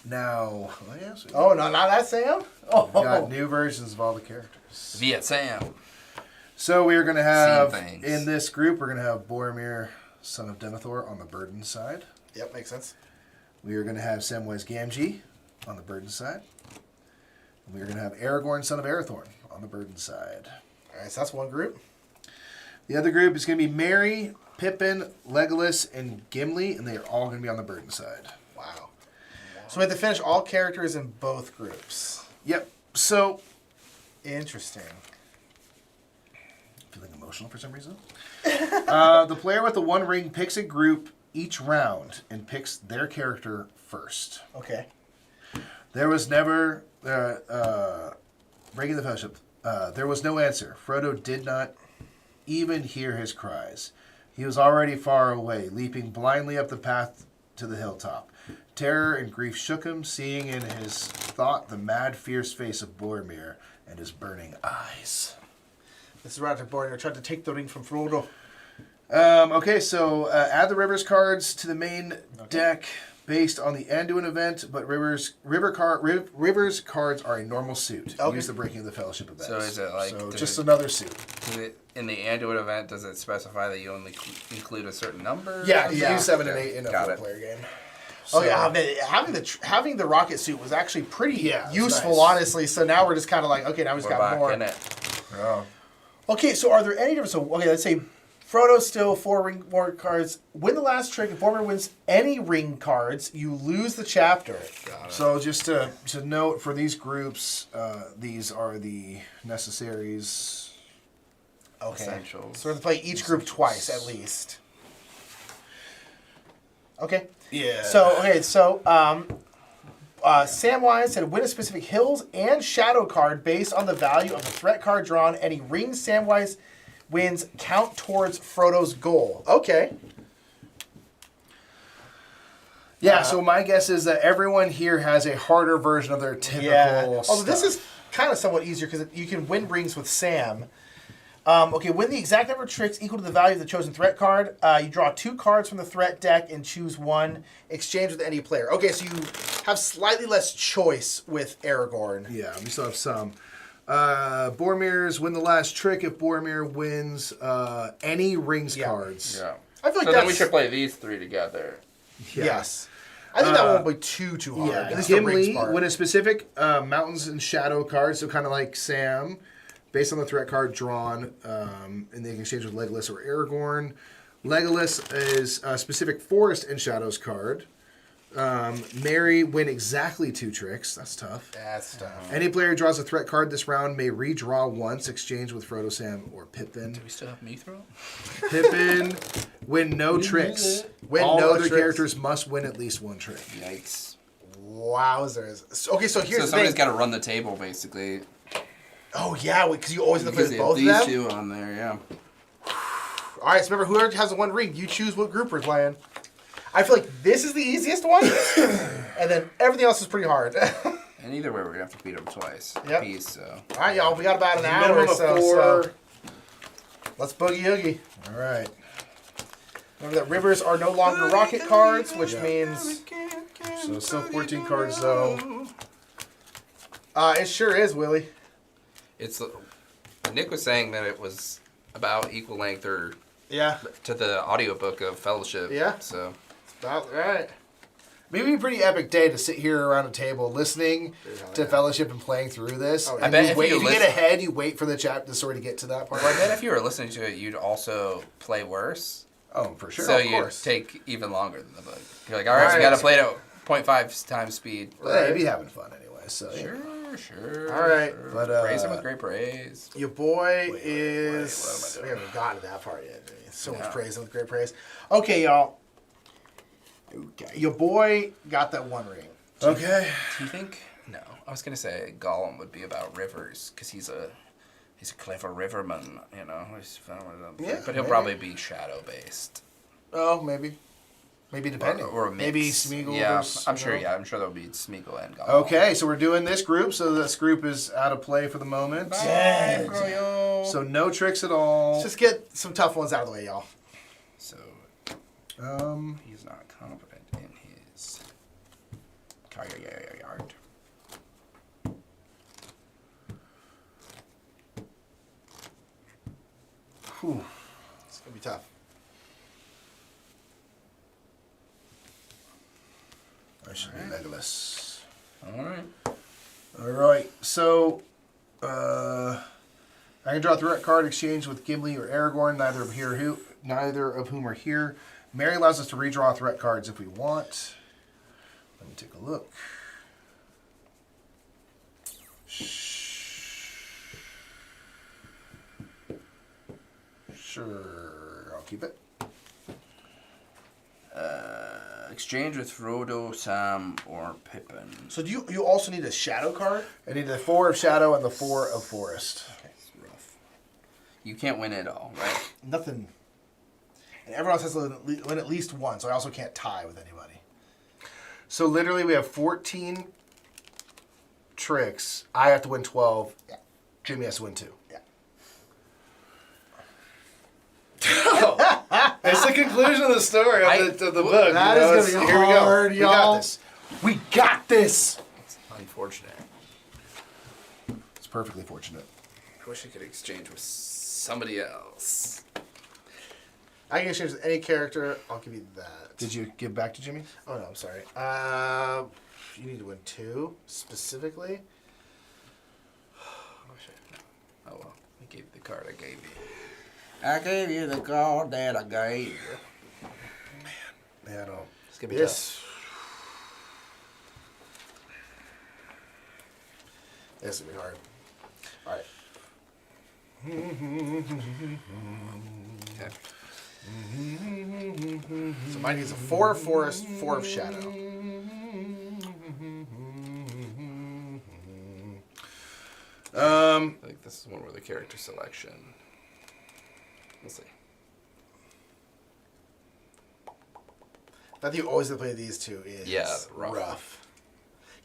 now... Oh, yes. Oh, no, not that Sam? Oh. We've got new versions of all the characters. Viet Sam. So, we are going to have... Same things. In this group, we're going to have Boromir, son of Denethor, on the burdened side. Yep, makes sense. We are going to have Samwise Gamgee on the burden side. And we are going to have Aragorn, son of Arathorn, on the burden side. All right, so that's one group. The other group is going to be Merry, Pippin, Legolas, and Gimli, and they are all going to be on the burden side. Wow. So we have to finish all characters in both groups. Yep. So, Interesting. feeling emotional for some reason. The player with the one ring picks a group each round and picks their character first. Okay. There was never Breaking the Fellowship. There was no answer. Frodo did not even hear his cries. He was already far away, leaping blindly up the path to the hilltop. Terror and grief shook him, seeing in his thought the mad, fierce face of Boromir and his burning eyes. This is Roger Boromir tried to take the ring from Frodo. Okay, so add the Rivers cards to the main deck based on the Anduin event, but Rivers cards are a normal suit. Okay. Use the Breaking of the Fellowship event. So is it like- So does just it- another suit. In the Anduin event, does it specify that you only include a certain number? Yeah, Yeah. use 7 and Okay, 8 in a got it. four-player game. Oh yeah, I mean, having the rocket suit was actually pretty Yeah, it's useful, nice. honestly. So now we're just kind of like, okay, now we just We're got back more. in it. Oh. Okay, so are there any different? So okay, let's say Frodo's still 4 ring more cards. Win the last trick. If Boromir wins any ring cards, you lose the chapter. So just to note for these groups, these are the necessaries. Okay. Essentials. So we're gonna play each group twice at least. Okay. Yeah. So Samwise said win a specific hills and shadow card based on the value of the threat card drawn. Any ring Samwise wins count towards Frodo's goal. Okay. Yeah, so my guess is that everyone here has a harder version of their typical Although this stuff. is kind of somewhat easier because you can win rings with Sam. Okay, win the exact number of tricks equal to the value of the chosen threat card. You draw 2 cards from the threat deck and choose one. Exchange with any player. Okay, so you have slightly less choice with Aragorn. Yeah, we still have some. Boromir's win the last trick if Boromir wins any rings Yeah. cards. Yeah. I feel like So then that's... we should play these 3 together. Yeah. Yes. I think that won't be too hard. Yeah, At least the rings Gimli part. win a specific mountains and shadow card, so kind of like Sam, based on the threat card drawn, and they can exchange with Legolas or Aragorn. Legolas is a specific forest and shadows card. Merry win exactly 2 tricks. That's tough. That's tough. Any player who draws a threat card this round may redraw once, exchange with Frodo, Sam, or Pippin. Do we still have Mithril? Pippin Win no tricks. Win All no other tricks. characters must win at least one trick. Yikes. Wowzers. Okay, so here's So the somebody's thing. got to run the table, basically. Oh yeah, because you always have to Because play they with have both of these them. two on there, yeah. All right, so remember, whoever has the one ring, you choose what group we're playing. I feel like this is the easiest one, and then everything else is pretty hard. All And either way, we're going to have to beat them twice. Yep. Piece, so. right, y'all, we got about an hour Minimum or of so, 4. so let's boogie oogie. All right. Remember that rivers are no longer rocket cards, which means So still 14 cards though. it sure is, Willie. It's Nick was saying that it was about equal length or Yeah, to the audiobook of Fellowship. Yeah. So about right. Maybe it'd be a pretty epic day to sit here around a table listening to yeah. Fellowship and playing through this. Oh, yeah. And I bet you if wait, you if you get listen- ahead, you wait for the chapter story to get to that part. I bet if you were listening to it, you'd also play worse. Oh, for sure. so of you course. take even longer than the book. You're like, all right, so we Right. got to play it at 0.5 times speed. Well, you'd be having fun anyway. So yeah. Sure. All right. Sure. But, praise him with great praise. Your boy wait, is. what am I We haven't gotten to that part yet. Jimmy. So much Yeah. praise with great praise. Okay, y'all. Okay, your boy got that one ring. Okay. Do you think? No, I was gonna say Gollum would be about rivers because he's a clever riverman. You know, Yeah, but he'll maybe. probably be shadow based. Oh, maybe. Maybe depending. Or a maybe mix. Smeagol. Yeah, versus, I'm you sure. know. Yeah, I'm sure there'll be Smeagol and Gollum. Okay, so we're doing this group. So this group is out of play for the moment. So no tricks at all. Let's just get some tough ones out of the way, y'all. So He's he's not confident in his yard. whew, It's gonna be tough. I should be Legolas. All right. All right, so I can draw a threat card exchange with Gimli or Aragorn. Neither of whom are here. Mary allows us to redraw threat cards if we want. Let me take a look. Sure, I'll keep it. Exchange with Frodo, Sam, or Pippin. So do you also need a shadow card? I need the 4 of Shadow and the 4 of Forest. It's rough. You can't win it all, right? Nothing. And everyone else has to win at least one, so I also can't tie with anybody. So literally, we have 14 tricks. I have to win 12. Yeah. Jimmy has to win 2. Yeah. It's the conclusion of the story of the book. That is gonna be here hard, we go. We y'all. got this. We got this. Unfortunate. It's perfectly fortunate. I wish I could exchange with somebody else. I can exchange with any character. I'll give you that. Did you give back to Jimmy? Oh no, I'm sorry. You need to win 2 specifically. Oh well, I gave you the card I gave you. I gave you the card that I gave you. Yeah, I don't. It's gonna be This. This is gonna be hard. All right. tough. Okay. So mine is a 4 of Forest, 4 of Shadow. I think this is one where the character selection. We'll see. I think you always have to play these two is Yeah, rough. rough.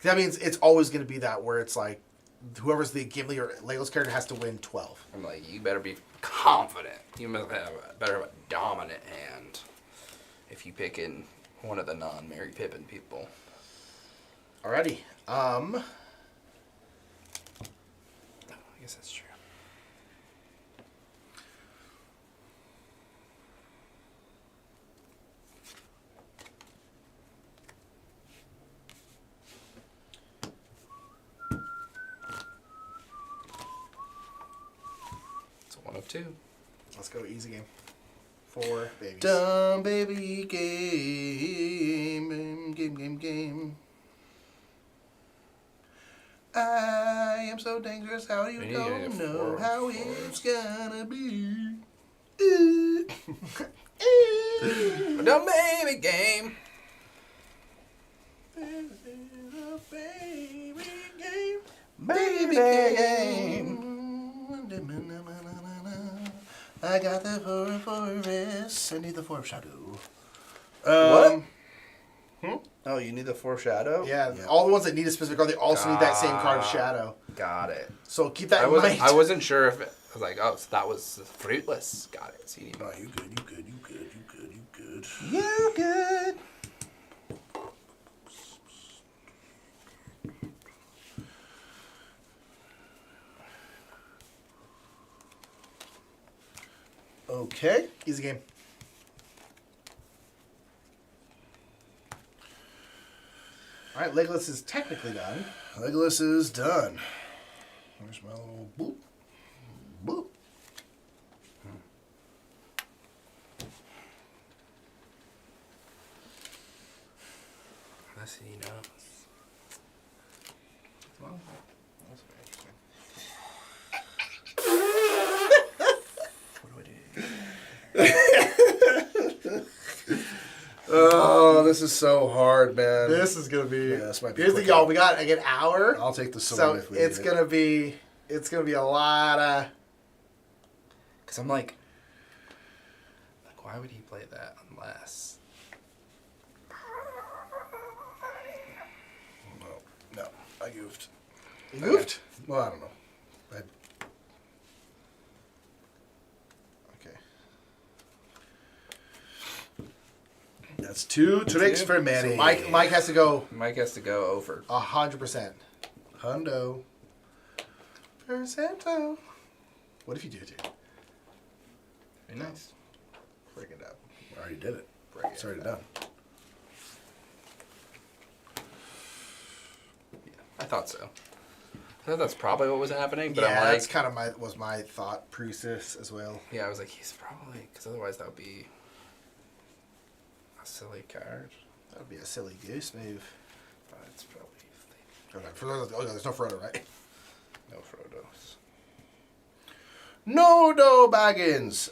That means it's always going to be that where it's like whoever's the Gimli or Legolas character has to win 12. I'm like, you better be confident. You must better have a dominant hand if you pick in one of the non-Mary Pippin people. Alrighty. I guess that's true. It's a 1 of 2. Let's go easy game. 4 babies. Dumb baby game. I am so dangerous. How you We need don't a know 4 how of it's gonna be. The baby game. Baby game. I got the forest. I need the foreshadow. What? Oh, you need the foreshadow? Yeah, all the ones that need a specific card, they also need that same card of shadow. Got it. So keep that I in wasn't. mind. I wasn't sure if it, I was like, oh, so that was fruitless. Got it. So you need. Oh, you good, you good, you good, you good, you good. You good. Okay, easy game. All right, Legolas is technically done. Legolas is done. Where's my little boop? Boop. Let's see, you know. Well, that's very interesting. What do I do? Oh, this is so hard, man. This is gonna be. Yeah, this might be Here's the quick. y'all. We got like an hour, I'll take the sword so if we it's need it. gonna be. It's gonna be a lot of. Because I'm like, why would he play that unless? No, I goofed. You moved. Well, I don't know. Okay. That's two tricks for Manny. So Mike has to go Mike has to go over. 100%. Hundo. Percento. What if you do it, dude? Very nice. Break it up. I already did it. Break It's it already up. done. I thought so. I thought that's probably what was happening, but Yeah, I'm like, that's kind of my thought process as well. yeah, I was like, he's probably, because otherwise that would be a silly card. That would be a silly goose move. But it's probably Okay. There's no Frodo, right? no Frodo's. No, Baggins.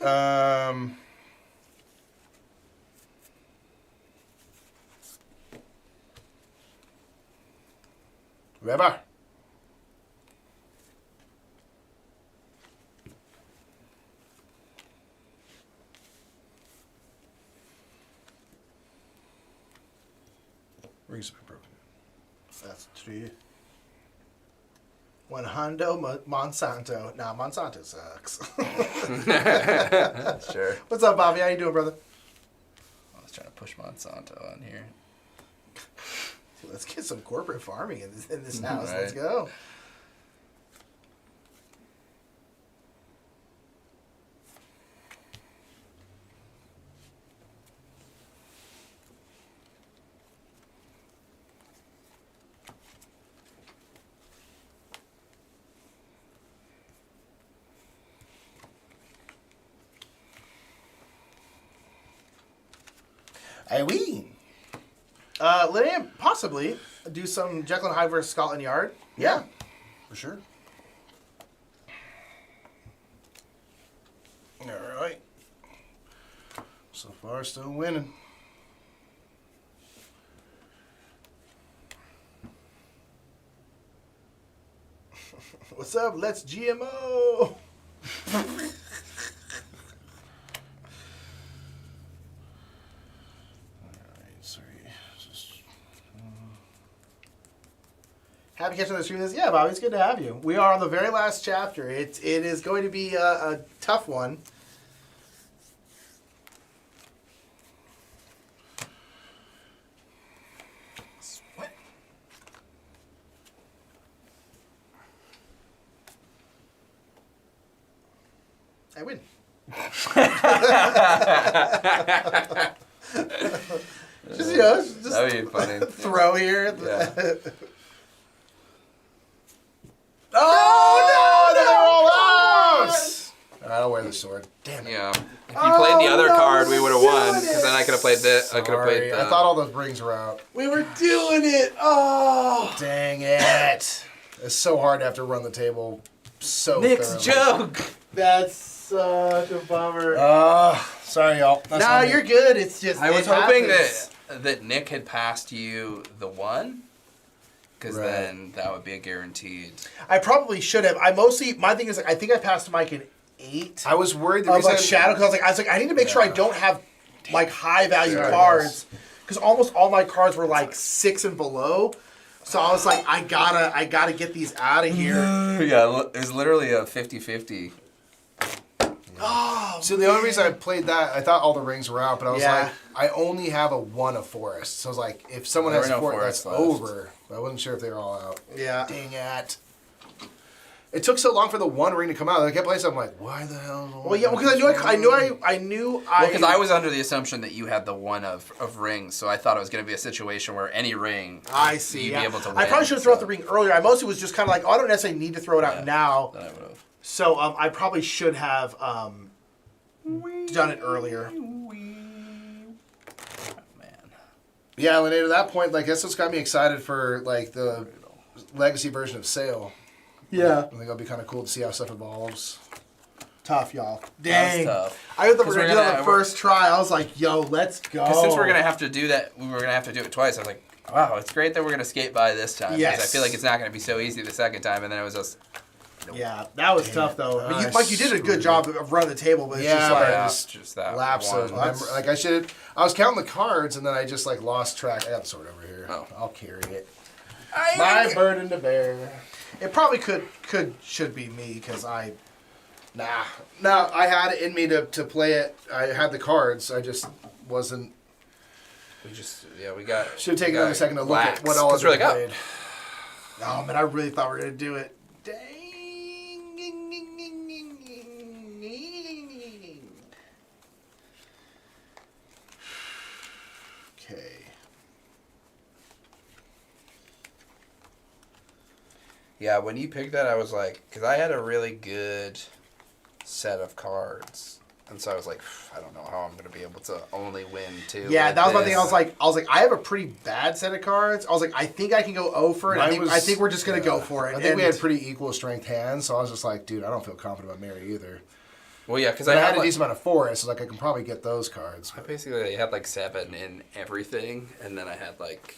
River. Rings have been broken. That's true. When Hondo Monsanto. Nah, Monsanto sucks. Sure. What's up, Bobby? How you doing, brother? I was trying to push Monsanto on here. Let's get some corporate farming in this house. Right. Let's go. I win. Liam, possibly do some Jekyll and Hyde versus Scotland Yard. Yeah. For sure. All right. So far, still winning. What's up? Let's GMO. Sorry. Happy catching the stream. Yeah, Bobby, it's good to have you. We are on the very last chapter. It is going to be a tough one. What? I win. Just, you know, just That would be funny. throw here. Yeah. Oh, no, they're all out! I'll wear the sword. Damn it. Yeah. If you played the other no, card, we would have won. doing Because then I could have played this. I could have Sorry, played the... I thought all those rings were out. We were doing it. Oh. Dang it. It's so hard to have to run the table so Nick's thoroughly. joke! That's such a bummer. Sorry, y'all. That's No, on me. you're good. It's just I was it hoping happens. that Nick had passed you the 1, because Right. then that would be a guaranteed. I probably should have. My thing is like I think I passed Mike an 8 I was worried. of like Shadow because I was like I need to make sure I don't have like high value There it cards because almost all my cards were like 6 and below. So I was like I gotta get these out of here. Yeah, it was literally a 50-50. Oh, So the only reason I played that, I thought all the rings were out, but I was Yeah. like, I only have a 1 of forest. So I was like, if someone There has were a no forest, that's forests left. over. But I wasn't sure if they were all out. yeah. Dang it. It took so long for the 1 ring to come out. I kept playing something like, why the hell? is the Well, yeah, one because I knew Well, because I was under the assumption that you had the 1 of rings, so I thought it was going to be a situation where any ring, I see. you'd Yeah. be able to win. I probably should have thrown out so the ring earlier. I mostly was just kind of like, oh, I don't necessarily need to throw it out Yeah. now. Then I would have. So I probably should have done it earlier. Man. Yeah, and at that point, like, that's what's got me excited for, like, the legacy version of Sail. Yeah. I think it'll be kind of cool to see how stuff evolves. Tough, y'all. That Dang. was tough. I thought we 'Cause were going to we're do that gonna- the first try. I was like, yo, let's go. Because since we're going to have to do that, we were going to have to do it twice. I was like, wow, it's great that we're going to skate by this time. Yes. Because I feel like it's not going to be so easy the second time, and then it was just... Yeah, that was tough, though. But you, I Mike, you did a screwed good job of running the table, but it's Yeah, just but like... I just that Lapse one. of memory. Like, I was counting the cards, and then I just, like, lost track. I got the sword over here. Oh. I'll carry it. My My burden to bear. It probably should be me, because I... Nah. No, I had it in me to play it. I had the cards. I just wasn't... We got... Should have taken we got another second to look lax. at what all Because has we're been like, oh, played. Oh, man, I really thought we were going to do it. Dang. Okay. Yeah, when you picked that, I was like, because I had a really good set of cards, and so I was like, I don't know how I'm gonna be able to only win 2. Yeah, with that was my this. thing. I was like, I have a pretty bad set of cards. I was like, I think I can go 0 for it. I think we're just gonna go for it. I think we And- had pretty equal strength hands, so I was just like, dude, I don't feel confident about Mary either. Well, yeah, because But I I had had a like, decent amount of forest, so like I can probably get those cards. I basically had like 7 in everything, and then I had like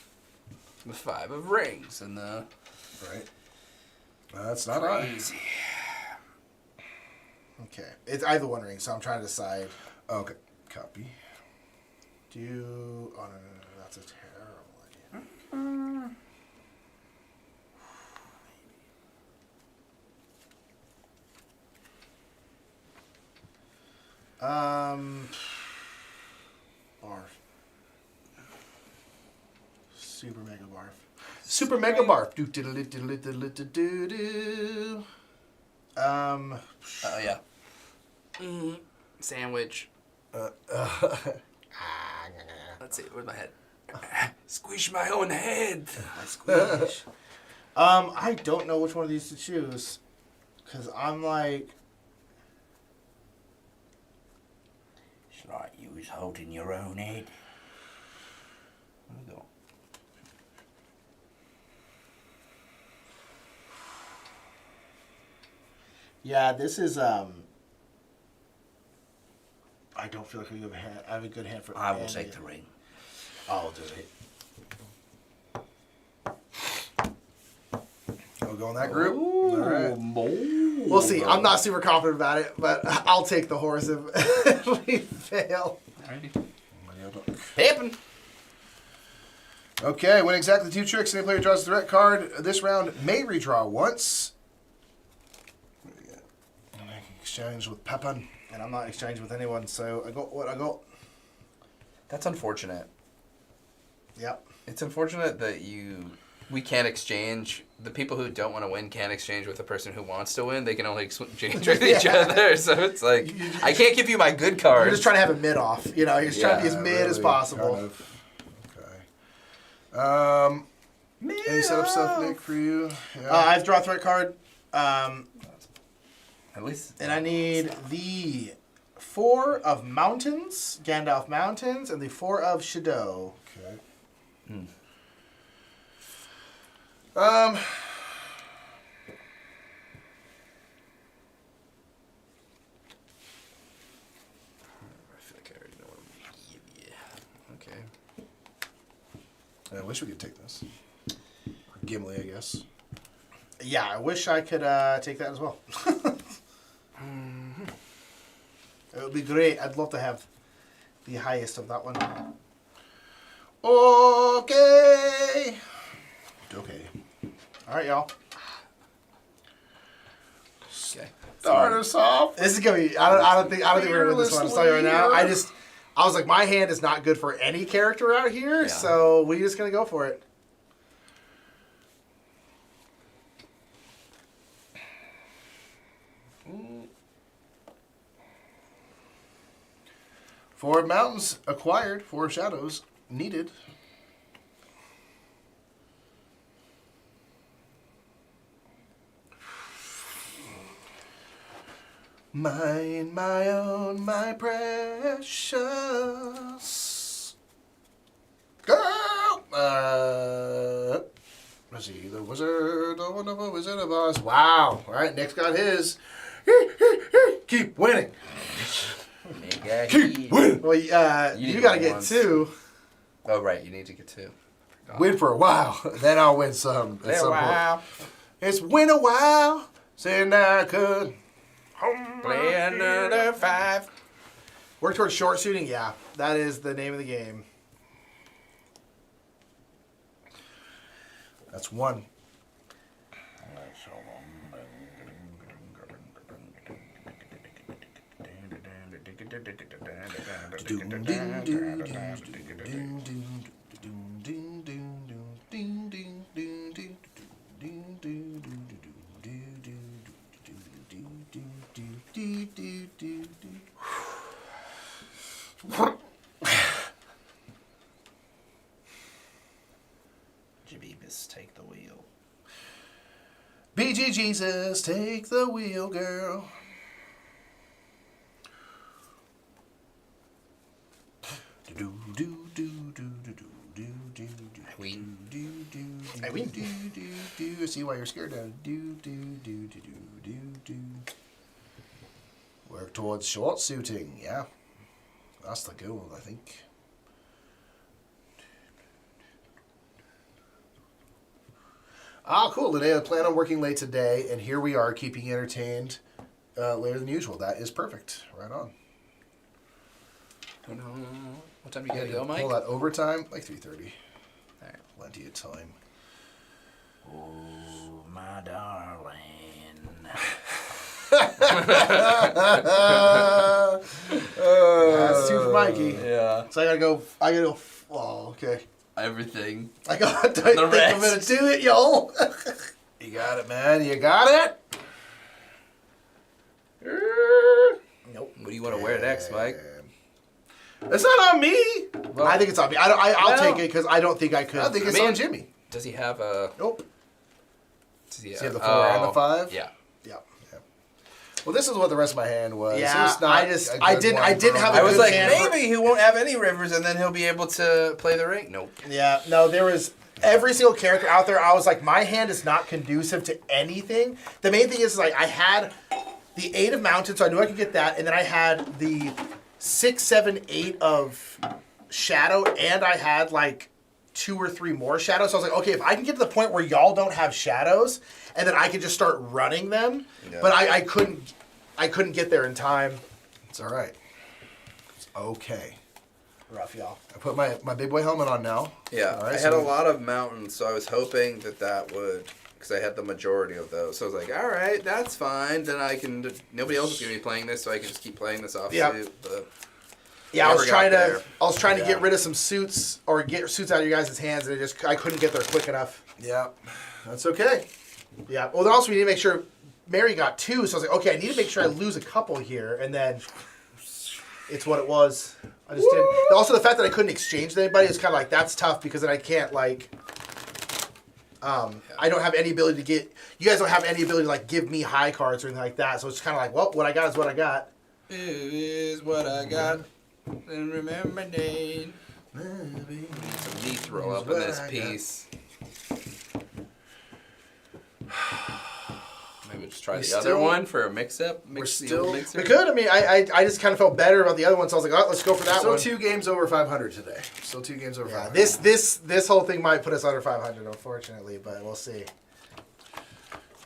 the 5 of rings and the Right. That's not right. crazy. Okay, I have the One Ring, so I'm trying to decide. Okay. Copy. Oh no, that's a terrible idea. Barf. Super mega barf. Super Mega Barf. Do diddle it, diddle it, diddle it, do do. Oh yeah. Sandwich. Let's see. Where's my head? Squish my own head. I squeeze. I don't know which one of these to choose, cause I'm like, It's like you was holding your own head. There we go. yeah, this is I don't feel like I have a good hand for. I will any take of the it. ring. I'll do it. We'll go in that group. All right. We'll see. I'm not super confident about it, but I'll take the horse if we fail. Happen. Okay, when exactly 2 tricks, any player draws a threat card. This round may redraw once. What do we got? And I can exchange with Pepin. And I'm not exchanging with anyone, so I got what I got. That's unfortunate. Yep. It's unfortunate that we can't exchange. The people who don't want to win can't exchange with the person who wants to win. They can only exchange with each other. So it's like, I can't give you my good cards. You're just trying to have a mid off. You know, you're just trying to be as mid as Really, possible. kind of. Okay. Any setup stuff, Nick, for you? Yeah. I've drawn a threat card. At least. And I need the 4 of Mountains, Gandalf Mountains, and the 4 of Shadow. Okay. I wish we could take this. Or Gimli, I guess. Yeah, I wish I could take that as well. It would be great. I'd love to have the highest of that one. Okay. Okay. All right, y'all. Okay. Start us off. This is gonna be. I don't think we're gonna win this one. I'll tell you right now. I was like, my hand is not good for any character out here, Yeah. so we're just gonna go for it. Four mountains acquired, four shadows needed. Mine, my own, my precious girl. Let's see, the wizard, the wonderful Wizard of Oz. Wow. All right, Nick's got his. Keep winning. Keep winning. Well, You you need gotta to get once. 2. Oh, right. You need to get 2. Win for a while, then I'll win some. At some point. It's win a while, saying I could. Play another 5. Work towards short shooting. Yeah, that is the name of the game. That's one. Jabibus, take the wheel. BG Jesus, take the wheel, girl. I win. See why you're scared now. Work towards short suiting. Yeah, that's the goal, I think. Ah, cool. Today I plan on working late today, and here we are keeping you entertained later than usual. That is perfect. Right on. What time do you gotta go, Mike? Pull that overtime, like 3:30. All right. Plenty of time. Oh, my darling. That's 2 for Mikey. Yeah. So I gotta go. Oh, okay. Everything. I gotta think I'm rest. gonna do it, y'all. You got it, man. You got it. Nope. What do you want to wear next, Mike? It's not on me. Well, I think it's on me. I'll Well, take it because I don't think I could. I think it's Man. on Jimmy. does he have a? Nope. Does he Does he have the 4 and the 5? Yeah. Yeah. Well, this is what the rest of my hand was. Yeah, It's not I a good didn't one have for a I was good like, hand for- maybe he won't have any rivers, and then he'll be able to play the ring. Nope. Yeah, no, there was every single character out there. I was like, my hand is not conducive to anything. The main thing is like I had the 8 of mountains, so I knew I could get that, and then I had the 6, 7, 8 of shadow, and I had like 2 or 3 more shadows. So I was like, okay, if I can get to the point where y'all don't have shadows, and then I can just start running them, Yeah. but I couldn't get there in time. It's all right. It's okay. Rough, y'all. I put my big boy helmet on now. Yeah, All right, I had so- a lot of mountains, so I was hoping that would, because I had the majority of those. So I was like, all right, that's fine. Then I can. Nobody else is gonna be playing this, so I can just keep playing this offsuit. Yep. But Yeah, I was Never trying got to. there. I was trying to Yeah. get rid of some suits or get suits out of your guys' hands, and I couldn't get there quick enough. Yeah, that's okay. Yeah. Well, then also we need to make sure Mary got 2, so I was like, okay, I need to make sure I lose a couple here, and then it's what it was. I just didn't. Also, the fact that I couldn't exchange with anybody is kind of like that's tough because then I can't like. I don't have any ability to get. You guys don't have any ability to like give me high cards or anything like that, so it's kind of like, well, what I got is what I got. It is what I got. And remember, Dane. Some mithril up in this piece. Maybe just try We the other still- one for a mix-up? we're Mix the still- old mixer? We could. I mean, I just kind of felt better about the other one, so I was like, oh, let's go for that Still one. 2 games over 500 today. Still 2 games over Yeah, 500. this whole thing might put us under 500, unfortunately, but we'll see.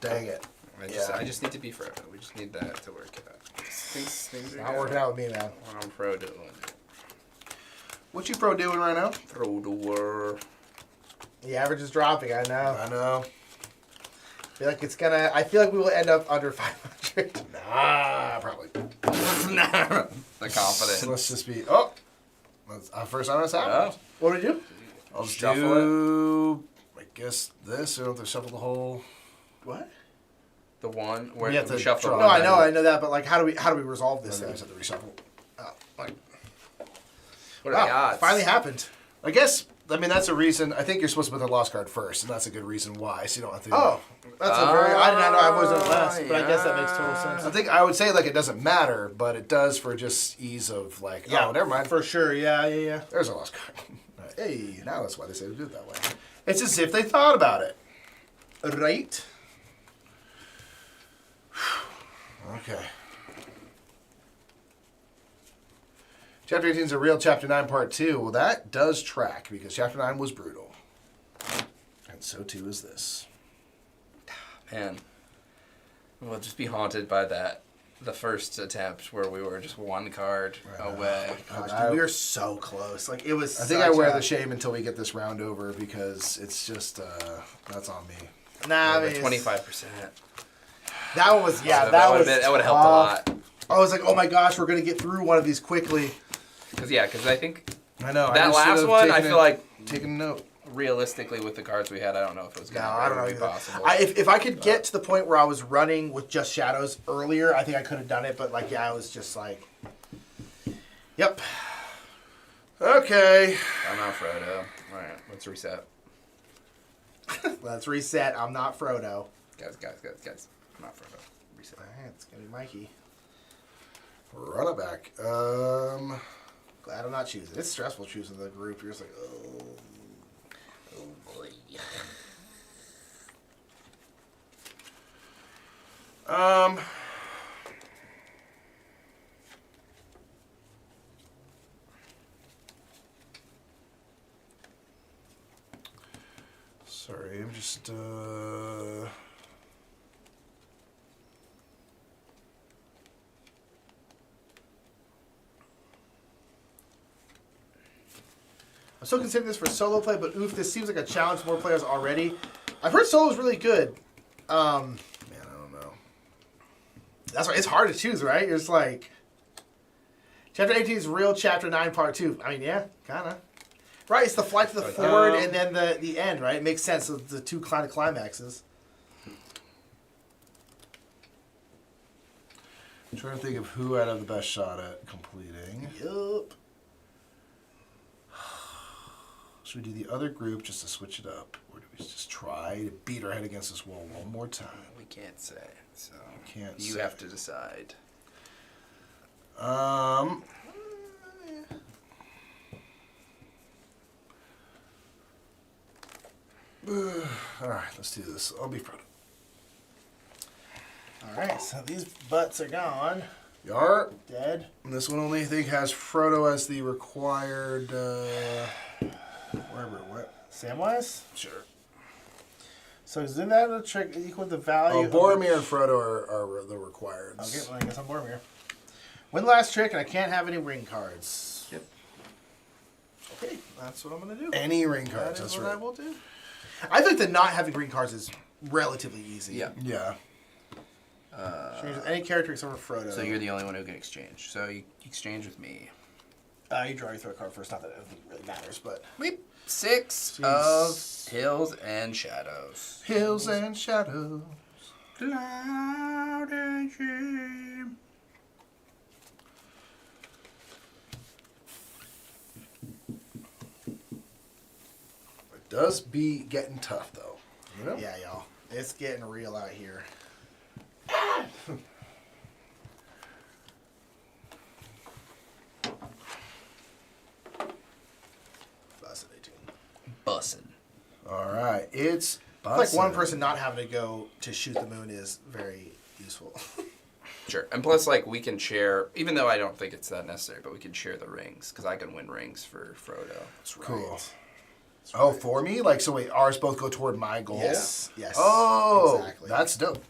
Dang it. I just need to be Frodo. We just need that to work out. Things are Not working out with me, man. I'm Frodo. What you pro doing right now? Frodo. The average is dropping. I know. I know. I feel like we will end up under 500. Nah, probably. The confidence. Let's just be. Oh! That's our first time it's happened. Oh. What did you do? I'll just Shuffle do. I guess this. I don't have to shuffle the whole. What? The one where We have to shuffle. draw. No, I know that, but like, how do we resolve this? This Then? thing have to reshuffle. Oh, like, What are the wow, odds? it finally happened. I guess. I mean, that's a reason. I think you're supposed to put the lost card first, and that's a good reason why. So you don't have to. Oh, that's a very. I did not know I've always done it last, but I guess that makes total sense. I think I would say like it doesn't matter, but it does for just ease of like. Oh, never mind. For sure. Yeah. There's a lost card. Hey, Now that's why they say to do it that way. It's as if they thought about it. right. Okay. Chapter 18 is a real Chapter 9 Part 2. Well, that does track because Chapter 9 was brutal. And so too is this. Man, we'll just be haunted by that. The first attempt where we were just one card away. Gosh, dude, we were so close. Like it was. I think I wear the shame until we get this round over because it's just, that's on me. Nah, I mean, 25%. that one was that that would was have helped a lot. I was like, oh my gosh, we're gonna get through one of these quickly. Because I think I know. that last one, I feel like taking a note. realistically with the cards we had, I don't know if it was No, going I don't know to be either. possible. If I could get to the point where I was running with just shadows earlier, I think I could have done it. But like, yeah, I was just like, yep. Okay. I'm not Frodo. All right, let's reset. Let's reset. I'm not Frodo. Guys. I'm not Frodo. Reset. All right, it's gonna be Mikey. Run it back. Glad I'm not choosing. It's stressful choosing the group. You're just like, oh boy. Sorry, I'm just, I'm still considering this for solo play, but oof, this seems like a challenge for more players already. I've heard solo's really good. man, I don't know. That's why it's hard to choose, right? It's like Chapter 18 is real. Chapter 9, Part 2. I mean, yeah, kind of. Right, it's the flight to the forward and then the end, right? It makes sense. So the two kind of climaxes. I'm trying to think of who I'd have the best shot at completing. Yup. Should we do the other group just to switch it up? Or do we just try to beat our head against this wall one more time? We can't say. So Can't you say. have to decide. Alright, let's do this. I'll be Frodo. All right, so these butts are gone. Yar. Dead. And this one only, I think, has Frodo as the required, wherever it went. Samwise? Sure. So isn't that a trick equal the value? Oh, of Boromir and Frodo are the required. Okay, well, I guess I'm Boromir. Win the last trick, and I can't have any ring cards. Yep. Okay, that's what I'm going to do. Any ring That cards, is that's what right. I will do. I think that not having green cards is relatively easy. Yeah. Yeah. Change with any character except for Frodo. So you're the only one who can exchange. So you exchange with me. You draw your throw card first. Not that it really matters, but Weep. 6 of hills and shadows. Hills and shadows. Cloud and shame. It does be getting tough, though. You know? yeah, y'all, it's getting real out here. Bussin' 18. Bussin'. All right. It's Like one bussin'. person not having to go to shoot the moon is very useful. Sure. And plus, like, we can share, even though I don't think it's that necessary, but we can share the rings, because I can win rings for Frodo. Cool. Oh, for me? Like, so wait, ours both go toward my goal? Yes. Yes. Oh, exactly. that's dope.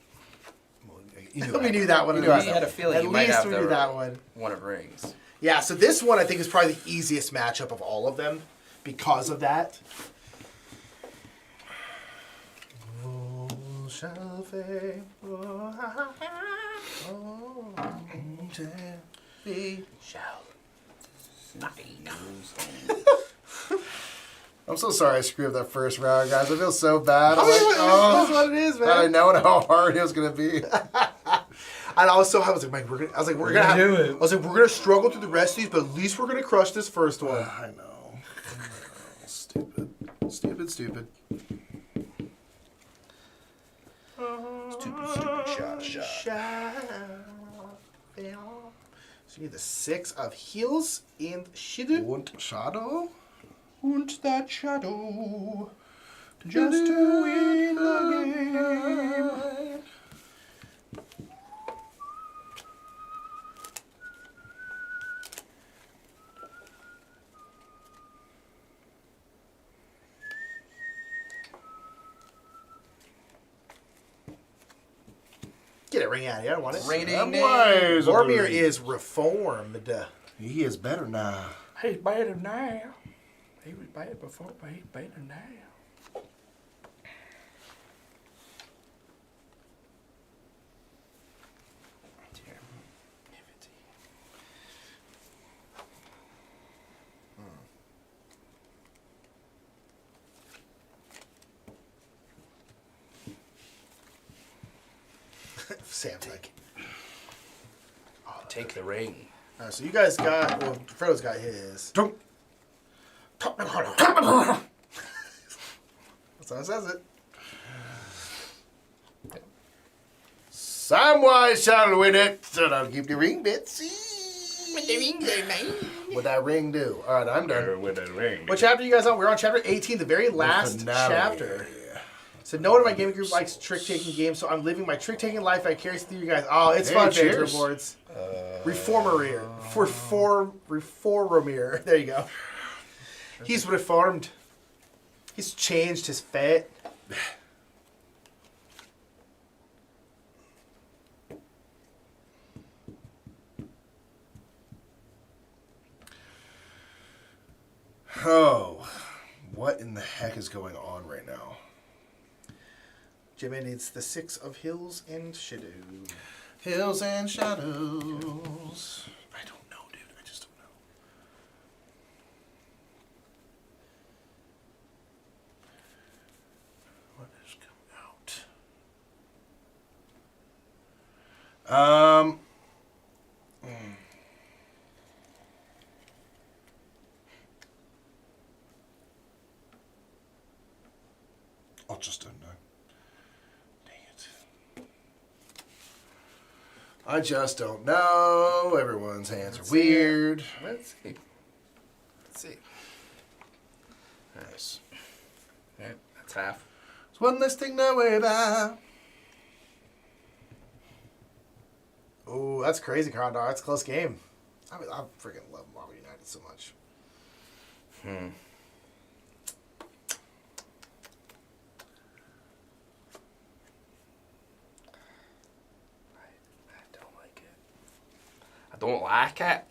You knew we that. knew that one. You at knew least. that had a feeling At you might least have we the knew that one. one of rings. Yeah, so this one I think is probably the easiest matchup of all of them because of that. Shall fade, I'm so sorry I screwed up that first round, guys. I feel so bad. That's what it is, man. I know how hard it was gonna be. And also, I was like, Mike, we're gonna do it. I was like, we're gonna struggle through the rest of these, but at least we're gonna crush this first one. I know. Stupid. Stupid, stupid. Stupid shot. So you need the 6 of heals and shield. Und Shadow? Und that shadow, just to win the game. Get it, ring out of here. I don't want it. Rating Wise. Boromir is reformed. He is better now. He's better now. He was bad before, but he's better now. Sam's like, Take the ring. all right, so you guys got, well, Frodo's got his. Don't. That's how it says it. Samwise shall win it. So don't keep the ring, Bitsy. What that ring do? All right, I'm done. With a ring. What chapter you guys on? We're on chapter 18, the very last finale. chapter. So no one in my gaming group likes trick-taking games, so I'm living my trick-taking life vicariously through you guys. Oh, it's Hey, fun, cheers. Banter Boards. Reformir. There you go. He's reformed. He's changed his fate. Oh, what in the heck is going on right now? Jimmy needs the 6 of hills and shadow. Hills and shadows. I don't know, dude. I just don't know. What has come out? I just don't know. Dang it. I just don't know. Everyone's hands are weird. Let's see. Let's see. Nice. Right, that's half. It's one less thing to worry about. Oh, that's crazy, Condor. That's a close game. I freaking love Marvel United so much. I don't like it. I don't like it.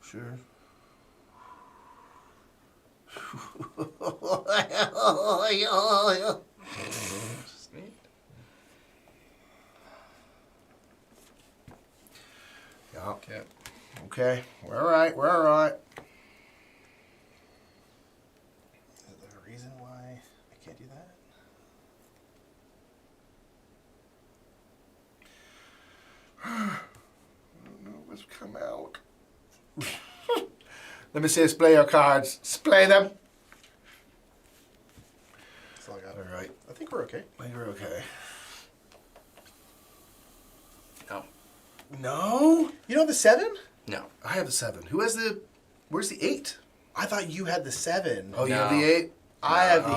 Sure. Just neat. Yeah. Okay. Okay. We're all right. We're all right. Is there a reason why I can't do that? I don't know what's come out. Let me see. Display your cards. Display them. That's all I got. All right. I think we're okay. I think we're okay. No. No. You know the 7? No. I have the 7. Who has the? Where's the 8? I thought you had the 7. Oh, you have No. the 8. I have the 8.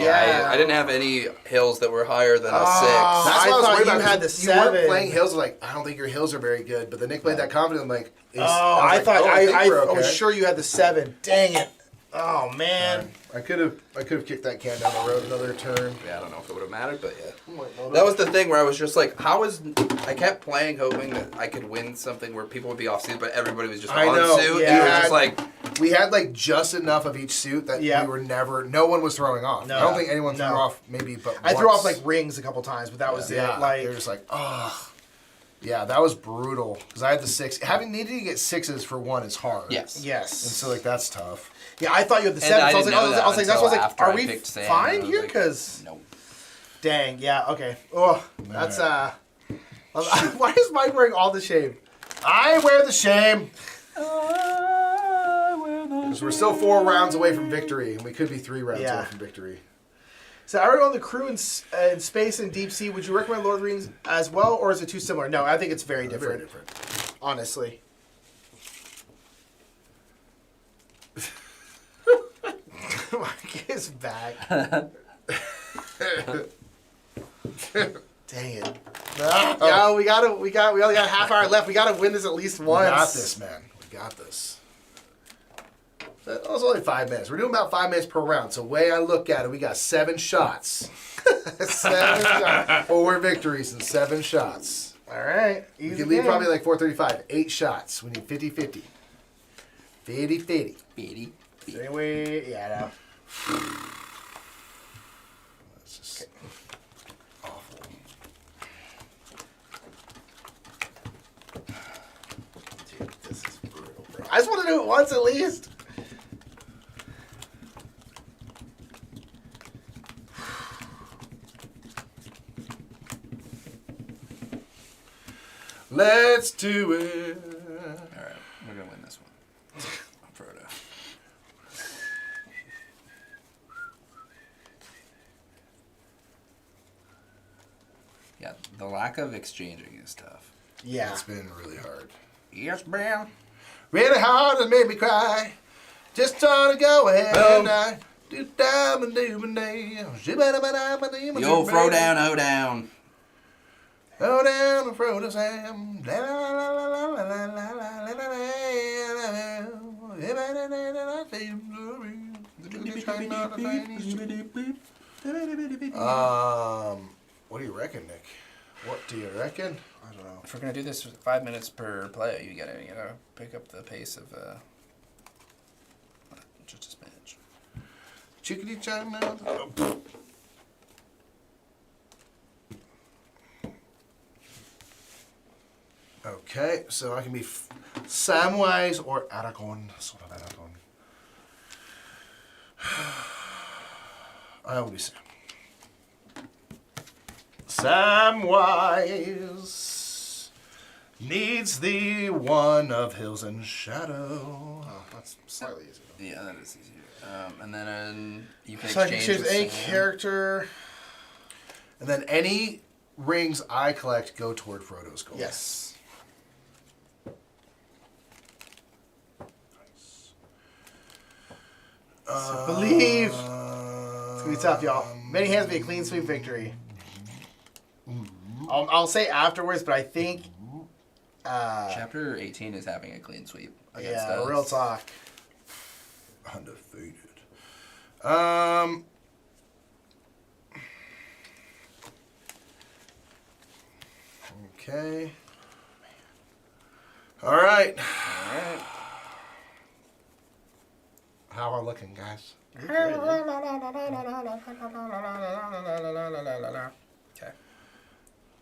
Yeah, I didn't have any hills that were higher than a 6. That's I what I was thought worried you about. had the You weren't 7. playing hills. Like, I don't think your hills are very good. But then Nick played that confident. I'm like, I thought I I was sure you had the 7. Dang it. Oh man. I could have kicked that can down the road another turn. Yeah, I don't know if it would have mattered, but yeah. That was the thing where I was just like, I kept playing hoping that I could win something where people would be off suit, but everybody was just I on know, suit. yeah. And it was just like, We had like just enough of each suit that Yeah. we were never. No one was throwing off. No. I don't think anyone threw No. off. Maybe, but I threw once. off like rings a couple times, but that was Yeah, it. Like, they were just like, oh, yeah, that was brutal because I had the 6. Having needed to get 6s for one is hard. yes. and yes. so like that's tough. Yeah, I thought you had the And 7. I So I was didn't like, know that I was like, that's what I was until like, after are I we picked Sam, fine and I was here? like, Because Nope. dang, yeah, okay. Oh, that's why is Mike wearing all the shame? I wear the shame. Because we're still 4 rounds away from victory, and we could be 3 rounds Yeah. away from victory. So I already on the crew in space and deep sea. Would you recommend Lord of the Rings as well, or is it too similar? No, I think it's very different. Very different. Honestly. Mike is back. Dang it. No, we only got half hour left. We gotta win this at least We once. got this, man. We got this. That was only 5 minutes. We're doing about 5 minutes per round. So, way I look at it, we got 7 shots. 7 shots. 4 victories and 7 shots. All right. We Easy can leave game. probably like 435. 8 shots. We need 50-50. 50-50. Beatty. Anyway, yeah, That's just awful. Dude, this is brutal, bro. I just want to do it once at least. Let's do it. All right, we're gonna win this one. Frodo. Yeah, the lack of exchanging is tough. Yeah. It's been really hard. Yes, ma'am. Really hard and made me cry. Just trying to go ahead and I do diamond do my name. Yo, throw down, oh down. Go down and throw the Sam. What do you reckon, Nick? What do you reckon? I don't know. If we're gonna do this 5 minutes per play, you gotta pick up the pace of just a smidge. Chickadee China. Okay, so I can be Samwise or Aragorn. Sort of Aragorn. I will be Sam. Samwise needs the one of hills and shadow. Oh, that's slightly easier. Yeah, that is easier. And then you can So I can exchange choose with any Sam. character. And then any rings I collect go toward Frodo's goal. Yes. So believe. It's gonna be tough, y'all. Many hands be a clean sweep victory. I'll say afterwards, but I think. Chapter 18 is having a clean sweep against Yeah, us. real talk. Undefeated. Okay. All right. How am I looking, guys? Okay.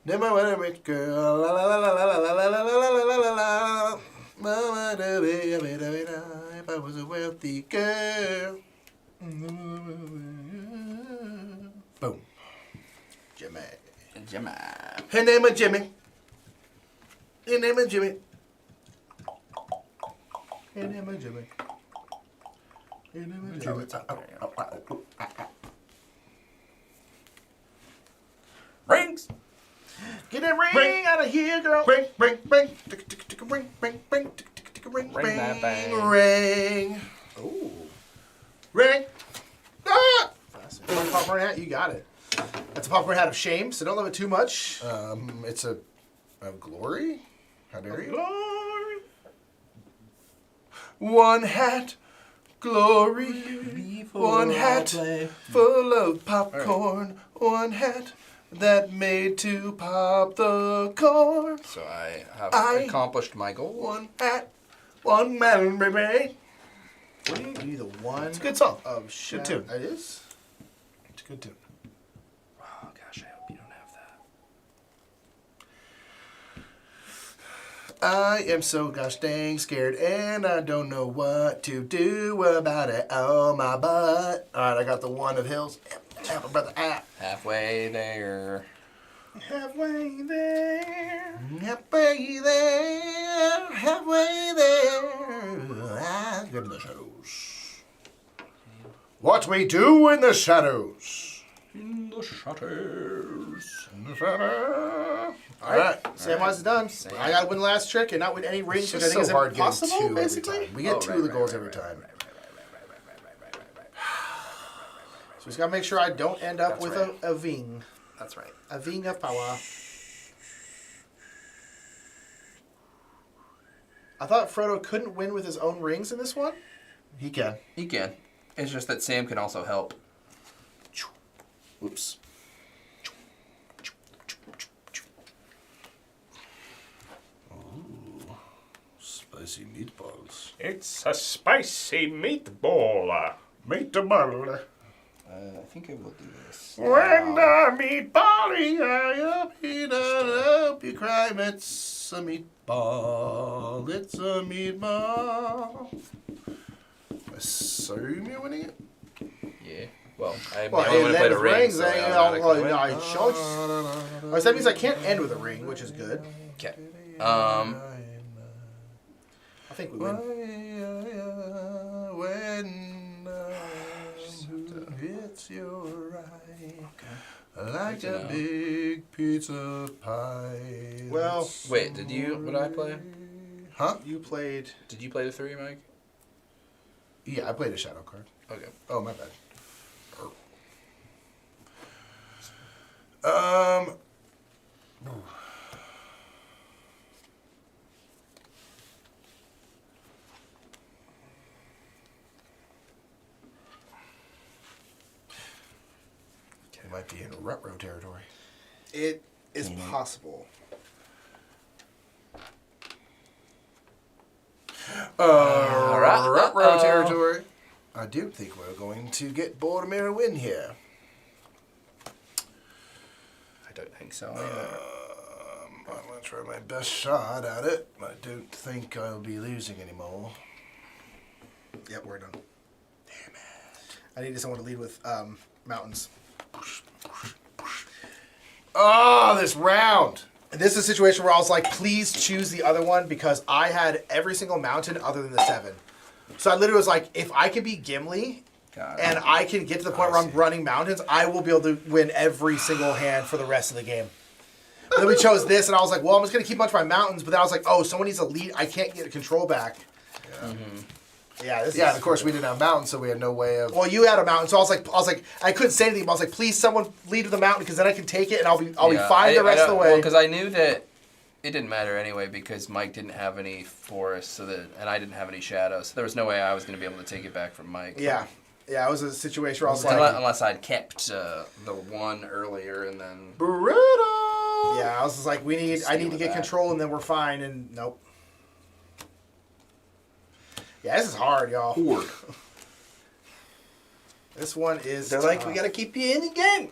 Never went a rich girl. La la la la la la la la la la la la la. Mama, da, ba, ba, da, ba, da. If I was a wealthy girl. Boom. Jimmy. Jimmy. Her name is Jimmy. Her name is Jimmy. Her name is Jimmy. Her name is Jimmy. Rings! Get that ring out of here, girl. Ring, ring, ring. Tick, tick, tick, ring, ring, ring. Tick, tick, tick, ring, Ring that ring, thing. ring. Ooh. Ring. Ah! popcorn hat. You got it. That's a popcorn hat of shame, so don't love it too much. It's a glory. How dare you? Glory. One hat, glory. One hat full of popcorn. One hat that made to pop the corn. So I have I- accomplished my goal. One hat, one man, baby. What do you do? The one It's a good song. of Good shame. tune. It is. It's a good tune. Oh gosh, I hope you don't have that. I am so gosh dang scared, and I don't know what to do about it. Oh my butt! All right, I got the one of hills. Help a brother out. Halfway there. Halfway there. Halfway there, halfway there. I go to the shadows. What we do in the shadows. In the shutters. In the shadows. All right. Samwise is done. I got to win the last trick and not win any rings, It's which I just think so is hard getting impossible, two every basically. time. We get two of the goals every time. So we just got to make sure I don't end up That's with right. a Ving. That's right. A Ving of power. I thought Frodo couldn't win with his own rings in this one. He can. He can. It's just that Sam can also help. Oops. Ooh, spicy meatballs. It's a spicy meatball. Meatball. I think I will do this. When the meatball up, eat up, you cry. It's a meatball. It's a meatball. I assume you're winning it. Yeah. Well, I Well, only and then played a with ring, rings, so I I automatically win. chose. So that means I can't end with a ring, which is good. Okay. I think we win. When hits your eye like Good to a know. big pizza pie. Well, Wait, did you? What did I play? Huh? you played. Did you play the 3, Mike? Yeah, I played a shadow card. Okay. Oh, my bad. Um. It might be in Rutro territory. It is possible. Rutro uh-oh. territory. I do think we're going to get Boromir a win here. I don't think so. I'm going to try my best shot at it. I don't think I'll be losing anymore. Yep, we're done. Damn it. I needed someone to lead with mountains. Oh, this round! And this is a situation where I was like, please choose the other one because I had every single mountain other than the 7. So I literally was like, if I can be Gimli and I can get to the point where I'm running mountains, I will be able to win every single hand for the rest of the game. But then we chose this, and I was like, well, I'm just going to keep a bunch of my mountains. But then I was like, oh, someone needs to lead. I can't get control back. Yeah, this Yeah, is and of course we didn't have mountains, so we had no way of. Well, you had a mountain, so I was like, I couldn't say anything. But I was like, please, someone lead to the mountain because then I can take it and I'll be fine the rest of the way. Because I knew that it didn't matter anyway because Mike didn't have any forests, and I didn't have any shadows. So there was no way I was going to be able to take it back from Mike. Yeah, it was a situation where I was Unless, like, unless I'd kept the one earlier and then. Brutal! yeah, I was just like, I need Steal to get that. control and then we're fine. And nope. Yeah, this is hard, y'all. Horde. This one is. They're like, tough. we got to keep you in the game.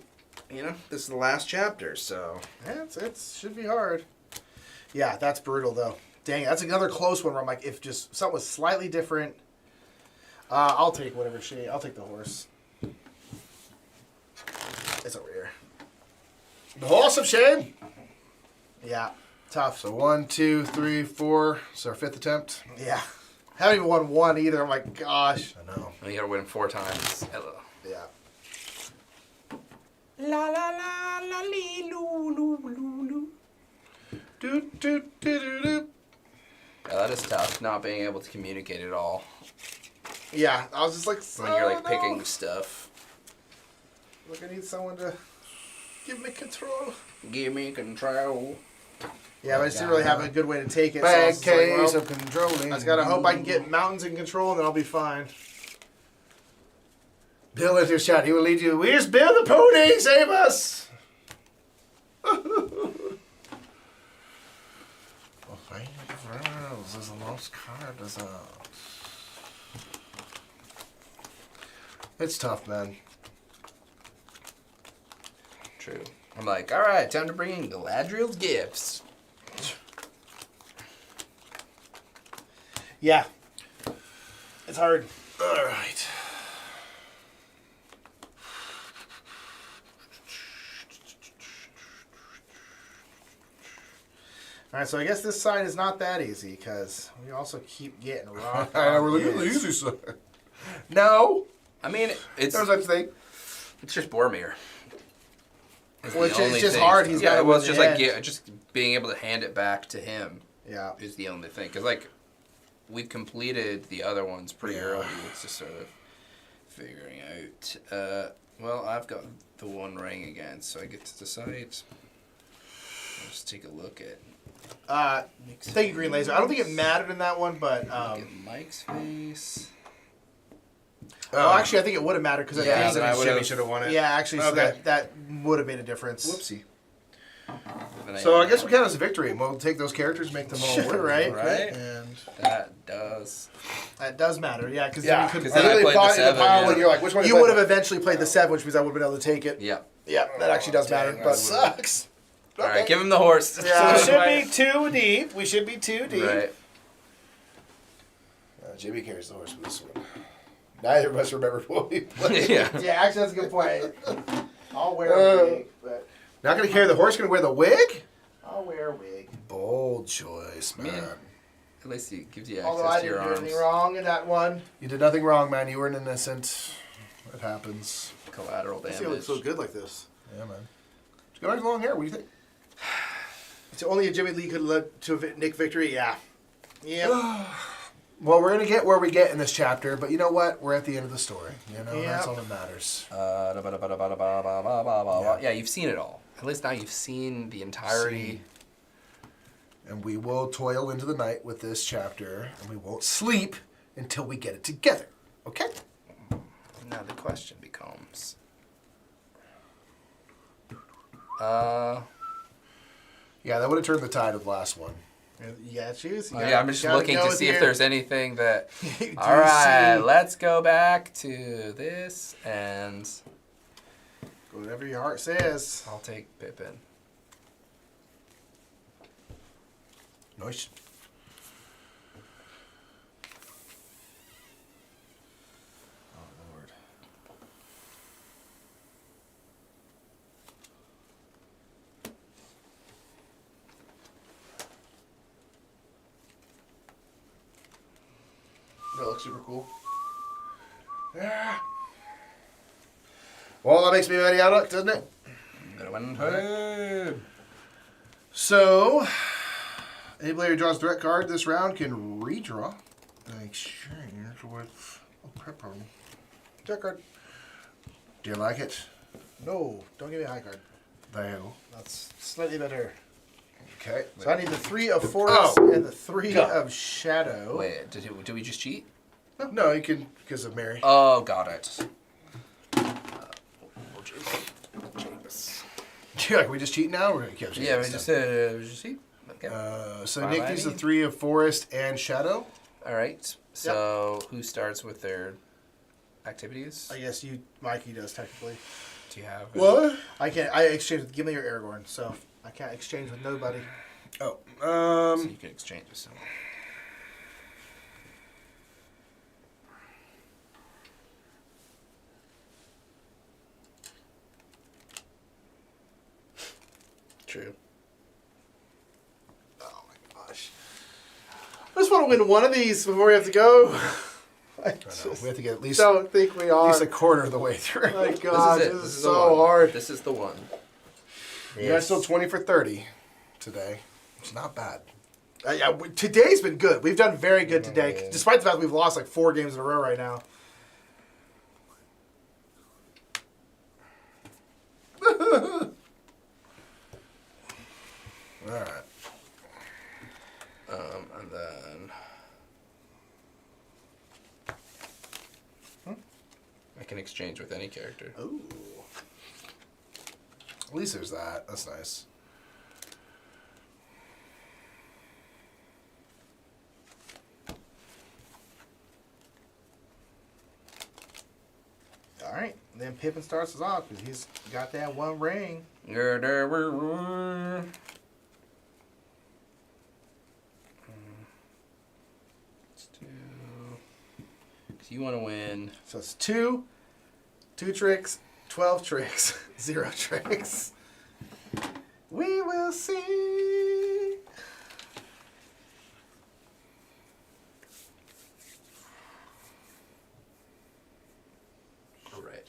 You know, this is the last chapter, so. Yeah, it should be hard. Yeah, that's brutal though. Dang, that's another close one where I'm like, if just something was slightly different, I'll take whatever shade. I'll take the horse. It's over here. The horse of shame! Yeah, tough. So 1, 2, 3, 4. It's our 5th attempt. Yeah, haven't even won one either. I'm like, gosh. I know. You got to win 4 times. Yeah. La la la la lee loo loo loo loo. Do, do, do, do, do. Yeah, that is tough. Not being able to communicate at all Yeah, I was just like, when you're like oh, no. picking stuff. Look, I need someone to give me control. Give me control. Yeah, but I just didn't really have a good way to take it. So I Bad was just like, case well, of controlling. I just gotta hope I can get mountains in control, and then I'll be fine. Bill with your shot. He will lead you. Where's Bill the pony? Save us! There's a lost card. It's tough, man. True. I'm like, all right, time to bring in Galadriel's gifts. Yeah. It's hard. All right. All right, so I guess this side is not that easy because we also keep getting rock. I know we're looking at the easy side. No, I mean, it's no such thing. it's just Boromir. It's the Which is only just thing. hard. He's yeah, got well, it it's in just the like end. just being able to hand it back to him Yeah. is the only thing. Because like we've completed the other ones pretty Yeah. early. It's just sort of figuring out. Well, I've got the One Ring again, so I get to decide. Let's take a look at. Thank you, Green Laser. I don't think it mattered in that one, but Look at Mike's face. well, actually, I think it would have mattered because Yeah, I think but I would've- Jimmy should have won it. yeah, actually, so Okay. that would have made a difference. Whoopsie. But So I guess we count as a victory. We'll take those characters, make them all Sure, work, right? Right. And That does. That does matter, yeah, because yeah, you could. Because then I really played the pile in the 7, pile yeah. when you're like, which one? You would have eventually played the 7, which means I would have been able to take it. Yeah. Yeah, that actually does matter. Dang, But that sucks. All right, give him the horse. Yeah. So we should be 2 deep. We should be 2 deep. Right. Jimmy carries the horse for this one. Neither of us remembered what we played. yeah. yeah, actually, that's a good point. I'll wear Uh, a wig, but Not going to carry the horse, going to wear the wig? I'll wear a wig. Bold choice, man. Man. At least it gives you Although I access to your didn't do arms. anything wrong in that one. You did nothing wrong, man. You were an innocent. It happens. Collateral See, it damage. looks so good like this. Yeah, man. She's got nice long hair. What do you think? So only a Jimmy Lee could lead to a Nick victory. Yeah. Yep. Well, we're going to get where we get in this chapter, but you know what? We're at the end of the story. You know, Yep. that's all that matters. Yeah, you've seen it all. At least now you've seen the entirety. And we will toil into the night with this chapter, and we won't sleep until we get it together. Okay? Now the question becomes. Yeah, that would have turned the tide of the last one. You gotta choose. You Yeah, I'm just gotta looking go to with see if your- there's anything that. Do you All right, see- let's go back to this, and Whatever your heart says. I'll take Pippin. Nice. Oh, Lord. That looks super cool. Yeah. Well, that makes me very out of luck, doesn't it? So, any player who draws a direct card this round can redraw and exchange with a pepper. Direct card. Do you like it? No, don't give me a high card. The hell. That's slightly better. Okay. So I need the 3 of Forest Oh. and the 3 Go. of Shadow. Wait, did we just cheat? No, you can because of Mary. Oh, got it. Like we just cheat now? We're gonna keep cheating Yeah, we this just time. cheat. Okay. So Fine Nick by gives the me. 3 of Forest and Shadow. All right. So who starts with their activities? I guess you, Mikey, does technically. Do you have? What? I can't. I exchange with Gimli or Aragorn, so I can't exchange with nobody. Oh, So you can exchange with someone. True. Oh my gosh. I just want to win one of these before we have to go. I just we have to get at least don't think we at are. least a quarter of the way through. My God, This this is is the so one. hard. This is the one. You guys still 20 for 30 today. It's not bad. Yeah, today's been good. We've done very good today, despite the fact we've lost like 4 games in a row right now. All right. And then I can exchange with any character. Ooh. At least there's that. That's nice. All right. Then Pippin starts us off because he's got that one ring. Because you want to win. So it's 2 tricks, 12 tricks, 0 tricks. We will see. All right.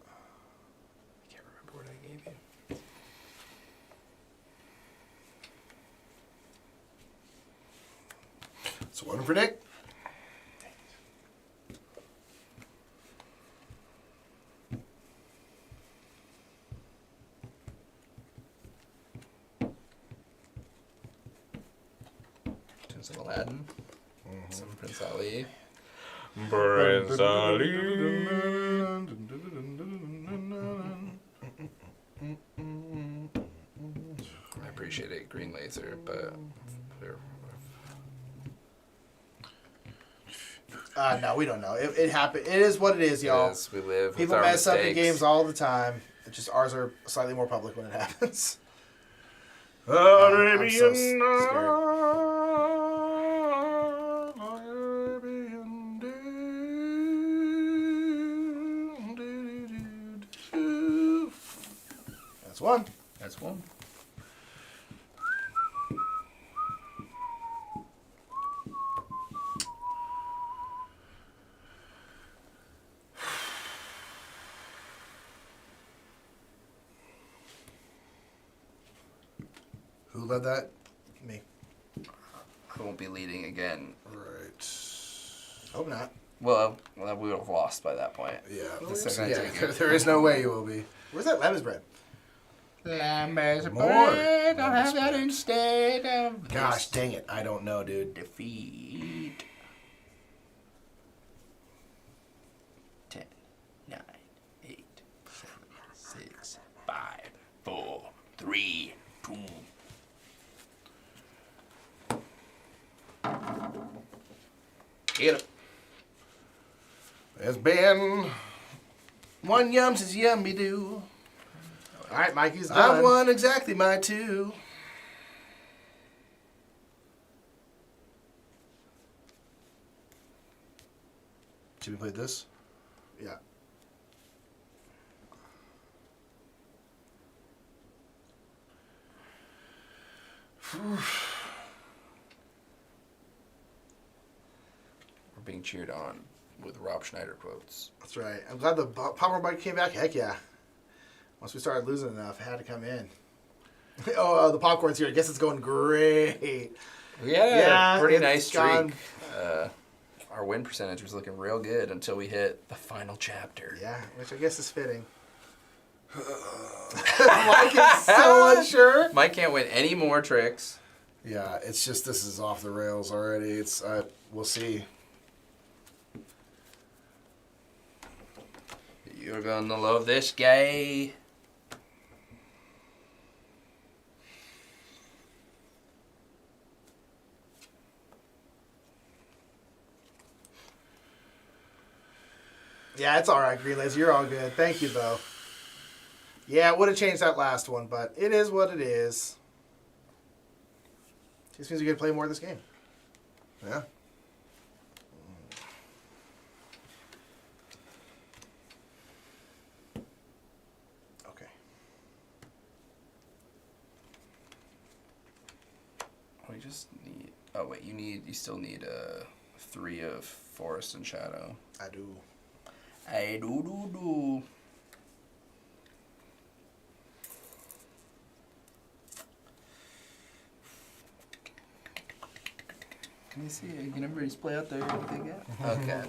I can't remember what I gave you. So one to predict. Some Aladdin. Some Prince Ali. Prince Ali. I appreciate it, Green Laser, but No, we don't know. It happened. It is what it is, y'all. yes, we live People with our mess up in mistakes. games all the time. It's just ours are slightly more public when it happens. I'm so Arabian scared. That's one. That's one. Who led that? Me. I won't be leading again. Right. Hope not. Well, we would have lost by that point. Yeah. Oh, So yeah. Yeah. There is no way you will be. Where's that lemon bread? Lamb's More. bread, I'll have Lamb's that bread. instead of Gosh dang it! I don't know, dude. defeat. 10, 9, 8, 7, 6, 5, 4, 3, 2. Hit him. There's been one yum since yummy do. All right, Mikey's I done. won exactly my 2. Jimmy played this. Yeah. We're being cheered on with Rob Schneider quotes. That's right. I'm glad the popcorn bike came back. Heck yeah. Once we started losing enough, it had to come in. The popcorn's here. I guess it's going great. We had Yeah, a pretty it's nice gone. streak. Our win percentage was looking real good until we hit the final chapter. Yeah, which I guess is fitting. Mike is so unsure. Mike can't win any more tricks. Yeah, it's just this is off the rails already. It's we'll see. You're gonna love this guy. Yeah, it's all right, Green Laser. You're all good. Thank you, though. Yeah, it would have changed that last one, but it is what it is. Just means we get to play more of this game. Yeah. Okay. We just need. Oh wait, you still need 3 of Forest and Shadow. I do. I do. Can you see? Can everybody play out there? What they get? Okay.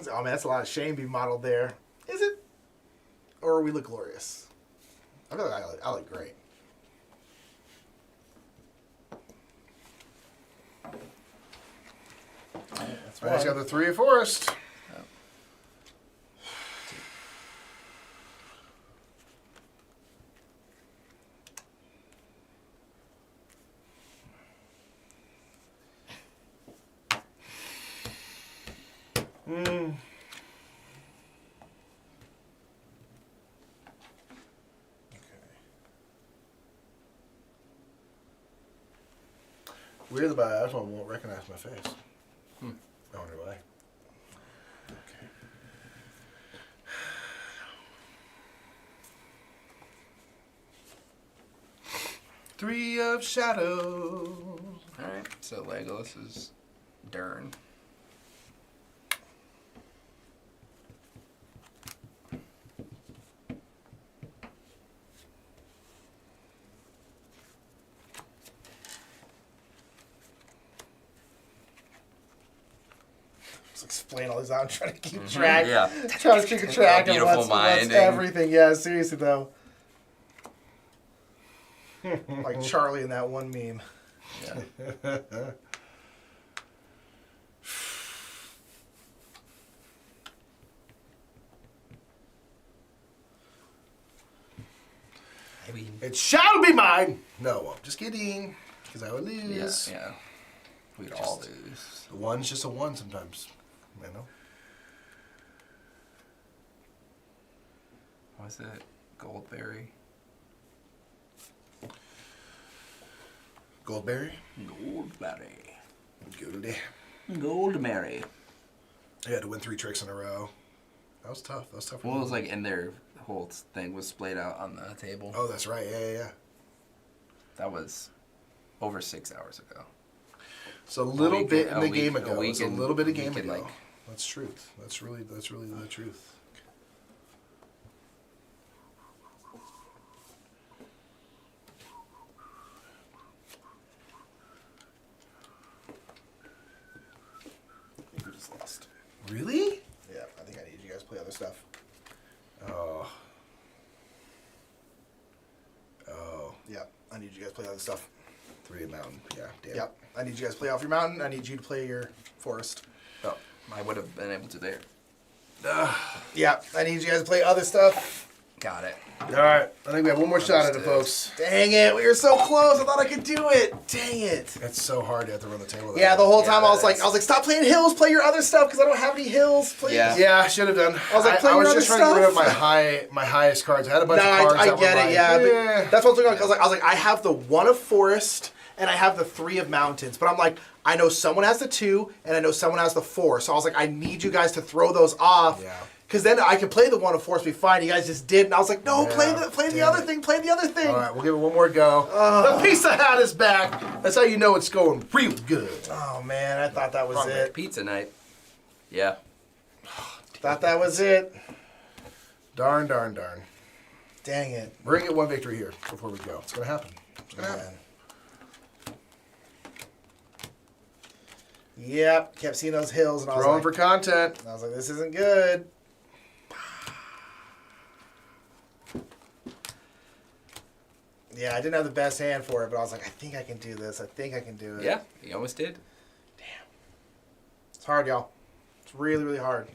Oh man, that's a lot of shame being modeled there. Is it? Or we look glorious? I feel like I look great. That's All right, he's got the 3 of Forest. Weird about it, won't recognize my face. I wonder why. Okay. Three of Shadows. All right. So Legolas is Dern. Just explain all these out. I'm trying to keep track. Yeah. Trying to keep track of Beautiful what's minding. everything. Yeah, seriously though. Like Charlie in that one meme. Yeah. I mean, It shall be mine! No, I'm just kidding. Because I would lose. yeah. We'd all lose. The one's just a 1 sometimes. You know? What was it? Goldberry? Goldberry? Goldberry. Goldie. Goldberry. I had to win 3 tricks in a row. That was tough. That was tough. Well, it was like in their whole thing was splayed out on the table. Oh, that's right. Yeah. That was over 6 hours ago. It's a little week- bit a in the week- game a ago. week It's a and- little bit of a game week and, ago. like- That's truth. That's really the truth. You just lost. Really? Yeah, I think I need you guys to play other stuff. Oh. Yeah, I need you guys to play other stuff. 3 of Mountain. Yeah, damn. Yep, I need you guys to play off your mountain. I need you to play your forest. Oh, I would have been able to there. Yeah, I need you guys to play other stuff. Got it. All right. I think we have one more shot at it, Understood. folks. Dang it, we were so close. I thought I could do it. Dang it. It's so hard to have to run the table. that Yeah, the way. whole time Yeah, I was like, that's- stop playing hills, play your other stuff because I don't have any hills. Please. Yeah. Yeah, I should have done. I was like, play I was your just other trying to get rid of stuff. my highest cards. I had a bunch No, of cards I that get were it. like, Yeah, eh. but that's what I'm doing. I was like, I have the 1 of forest and I have the 3 of mountains, but I'm like, I know someone has the 2 and I know someone has the 4, so I was like, I need you guys to throw those off. Yeah. Because then I could play the 1 of forest, be fine. You guys just didn't. I was like, no, Yeah, play the damn other it. thing. Play the other thing. All right, we'll give it one more go. The pizza hat is back. That's how you know it's going real good. Oh man, I thought that was Wrong it. Pizza night. Yeah. Thought that was it. Darn. Dang it. We're gonna get 1 victory here before we go. It's gonna happen. It's gonna happen. Man. Yep, kept seeing those hills, and I was Throwing like, for content. this isn't good. Yeah, I didn't have the best hand for it, but I was like, I think I can do this. I think I can do it. Yeah, you almost did. It's hard, y'all. It's really, really hard.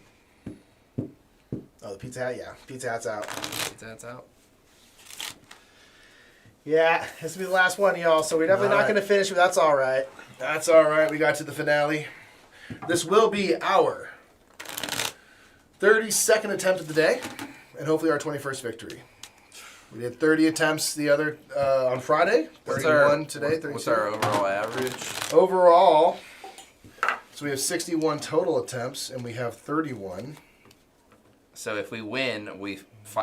Oh, the pizza hat? Yeah, pizza hat's out. Pizza Hut's out. Yeah, this will be the last one, y'all, so we're definitely not Alright. going to finish, but that's all right. That's all right. We got to the finale. This will be our 32nd attempt of the day, and hopefully our 21st victory. We did 30 attempts the other on Friday. 31 today. 32. What's our overall average? Overall, so we have 61 total attempts, and we have 31. So if we win, we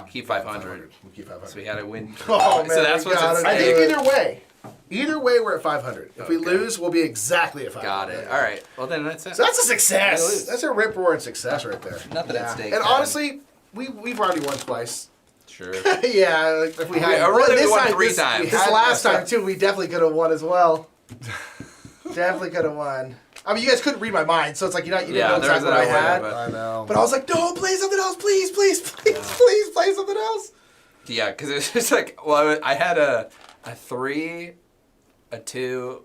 keep 500. We keep 500. So we had to win. Oh, man, so that's we what's gotta at I stake. think either way, we're at 500. If we Okay. lose, we'll be exactly at 500. Got it. All right. Well, then that's it. So that's a We success. lose. That's a rip roaring success right there. Nothing Yeah. at stake. And then. honestly, we've already won twice. Sure. Yeah, like, If we had, I really this won time- 3 this- times. This had last messed time up. too, we definitely could have won as well. Definitely could have won. I mean, you guys couldn't read my mind, so it's like you didn't Yeah, know there was exactly what I that had. word, I know. But I was like, no, play something else, please, please, please, please play something else. Yeah, because it was just like, well, I had a 3, a 2,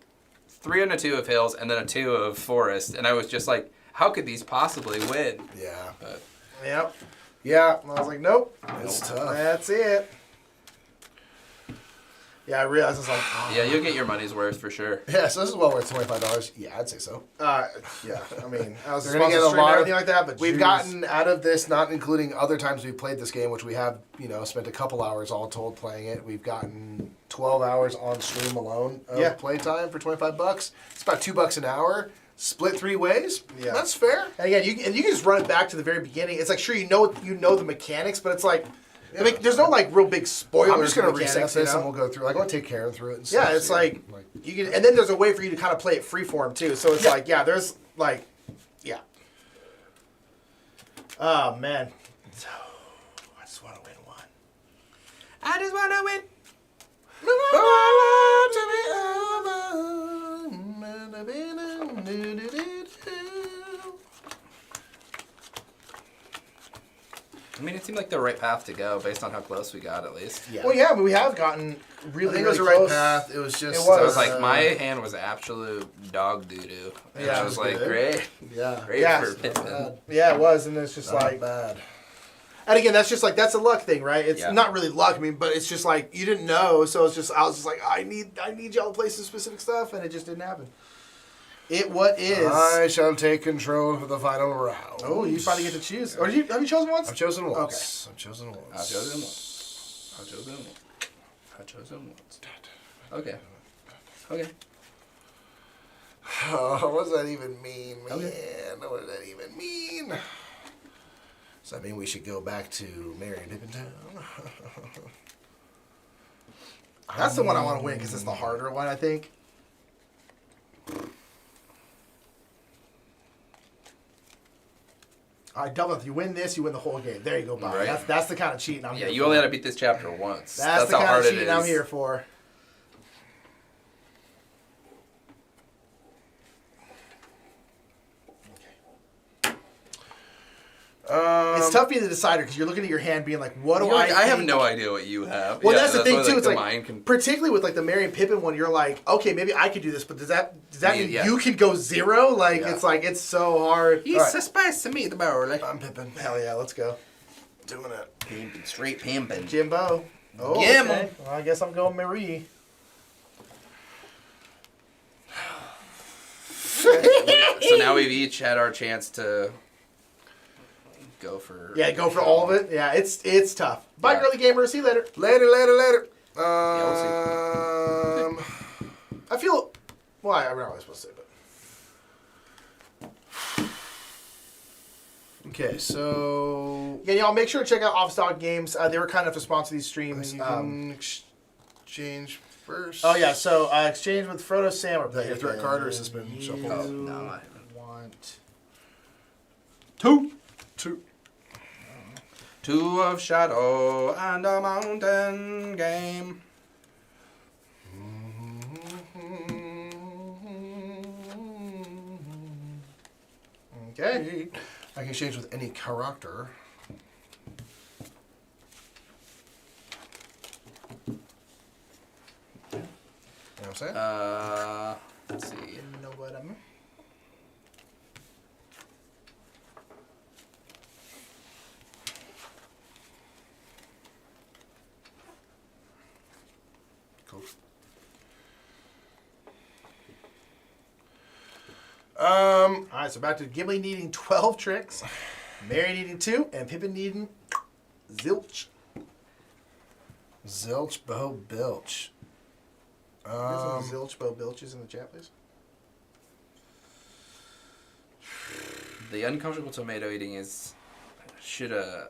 3 and a 2 of hills, and then a 2 of forest, and I was just like, how could these possibly win? Yeah. But Yep. Yeah. And I was like, nope. It's tough. That's it. Yeah, I realized I was like, yeah, you'll get your money's worth for sure. Yeah, so this is well worth $25. Yeah, I'd say so. yeah. I mean, I was They're supposed gonna get to a stream lot of everything like that, but we've jeez. gotten out of this, not including other times we've played this game, which we have, spent a couple hours all told playing it. We've gotten 12 hours on stream alone of Yeah. playtime for $25. It's about $2 an hour, split 3 ways. Yeah. That's fair. And again, you can just run it back to the very beginning. It's like sure you know the mechanics, but it's like there's no like real big spoilers. I'm just gonna for reset mechanics, this you know? and we'll go through. Like, I'll take Karen through it. And Yeah, stuff, it's so, like you can, and then there's a way for you to kind of play it freeform too. So it's like there's like yeah. Oh man, so I just want to win one. I just want to win. I mean, it seemed like the right path to go based on how close we got, at least. Yeah. Well, yeah, but we have gotten I really, think it was the really right close. path. It was just. It was. So it was like uh, my hand was absolute dog doo doo. And Yeah, I it was was like, good. great, Yeah. great Yeah. for Pittman. Yeah, it was, and it's just Not like, bad. and again, that's just like that's a luck thing, right? It's Yeah. not really luck, I mean, but it's just like you didn't know, so it's just I was just like I need y'all to play some specific stuff, and it just didn't happen. It what is? I shall take control for the final round. Oh, you finally get to choose. Or have you chosen once? I've chosen once. I've chosen once. I've chosen once. I've chosen once. I've chosen once. Okay. Okay. Oh, what does that even mean, man? Okay. What does that even mean? Does that mean we should go back to Mary and Pippin Town? That's the one I want to win because it's the harder one, I think. All right, double. If you win this, you win the whole game. There you go, Bob. Right. That's the kind of cheating I'm Yeah, here you for. only had to beat this chapter once. That's the how kind hard of it cheating is. I'm here for. It's tough being the decider because you're looking at your hand, being like, "What do You're like, I have think?" no idea what you have. Well, Yeah, that's the thing why, too. It's the like, mind can. particularly with like the Merry and Pippin one, you're like, okay, maybe I could do this, but does that mean Yeah. you can go 0? Like, Yeah. it's like it's so hard. He's All right. a spice to me, the barrel. I'm Pippin. Hell yeah, let's go, Doing it. Pimpin', straight pimping. Jimbo. Oh, Yeah, okay. man. Well, I guess I'm going Marie. So now we've each had our chance to go for. Yeah, go for all of it. Yeah, it's tough. Bye, Yeah. girly gamer. See you later. Later. we'll I feel. Well, I'm not really supposed to say, but Okay, so yeah, y'all make sure to check out Offstock Games. They were kind enough to sponsor these streams. you can exchange first. Oh yeah, so exchange with Frodo Sam. Is that your threat card, or has this been shuffled? You No, I haven't. want 2. Two of Shadow and a Mountain Game. okay. I can exchange with any character. You know what I'm saying? Let's see. You know what I mean? Cool. All right, so back to Gimli needing 12 tricks, Merry needing 2, and Pippin needing zilch. Zilch, Bo, Bilch. Zilch, Bo, Bilches in the chat, please. The uncomfortable tomato eating is. Should a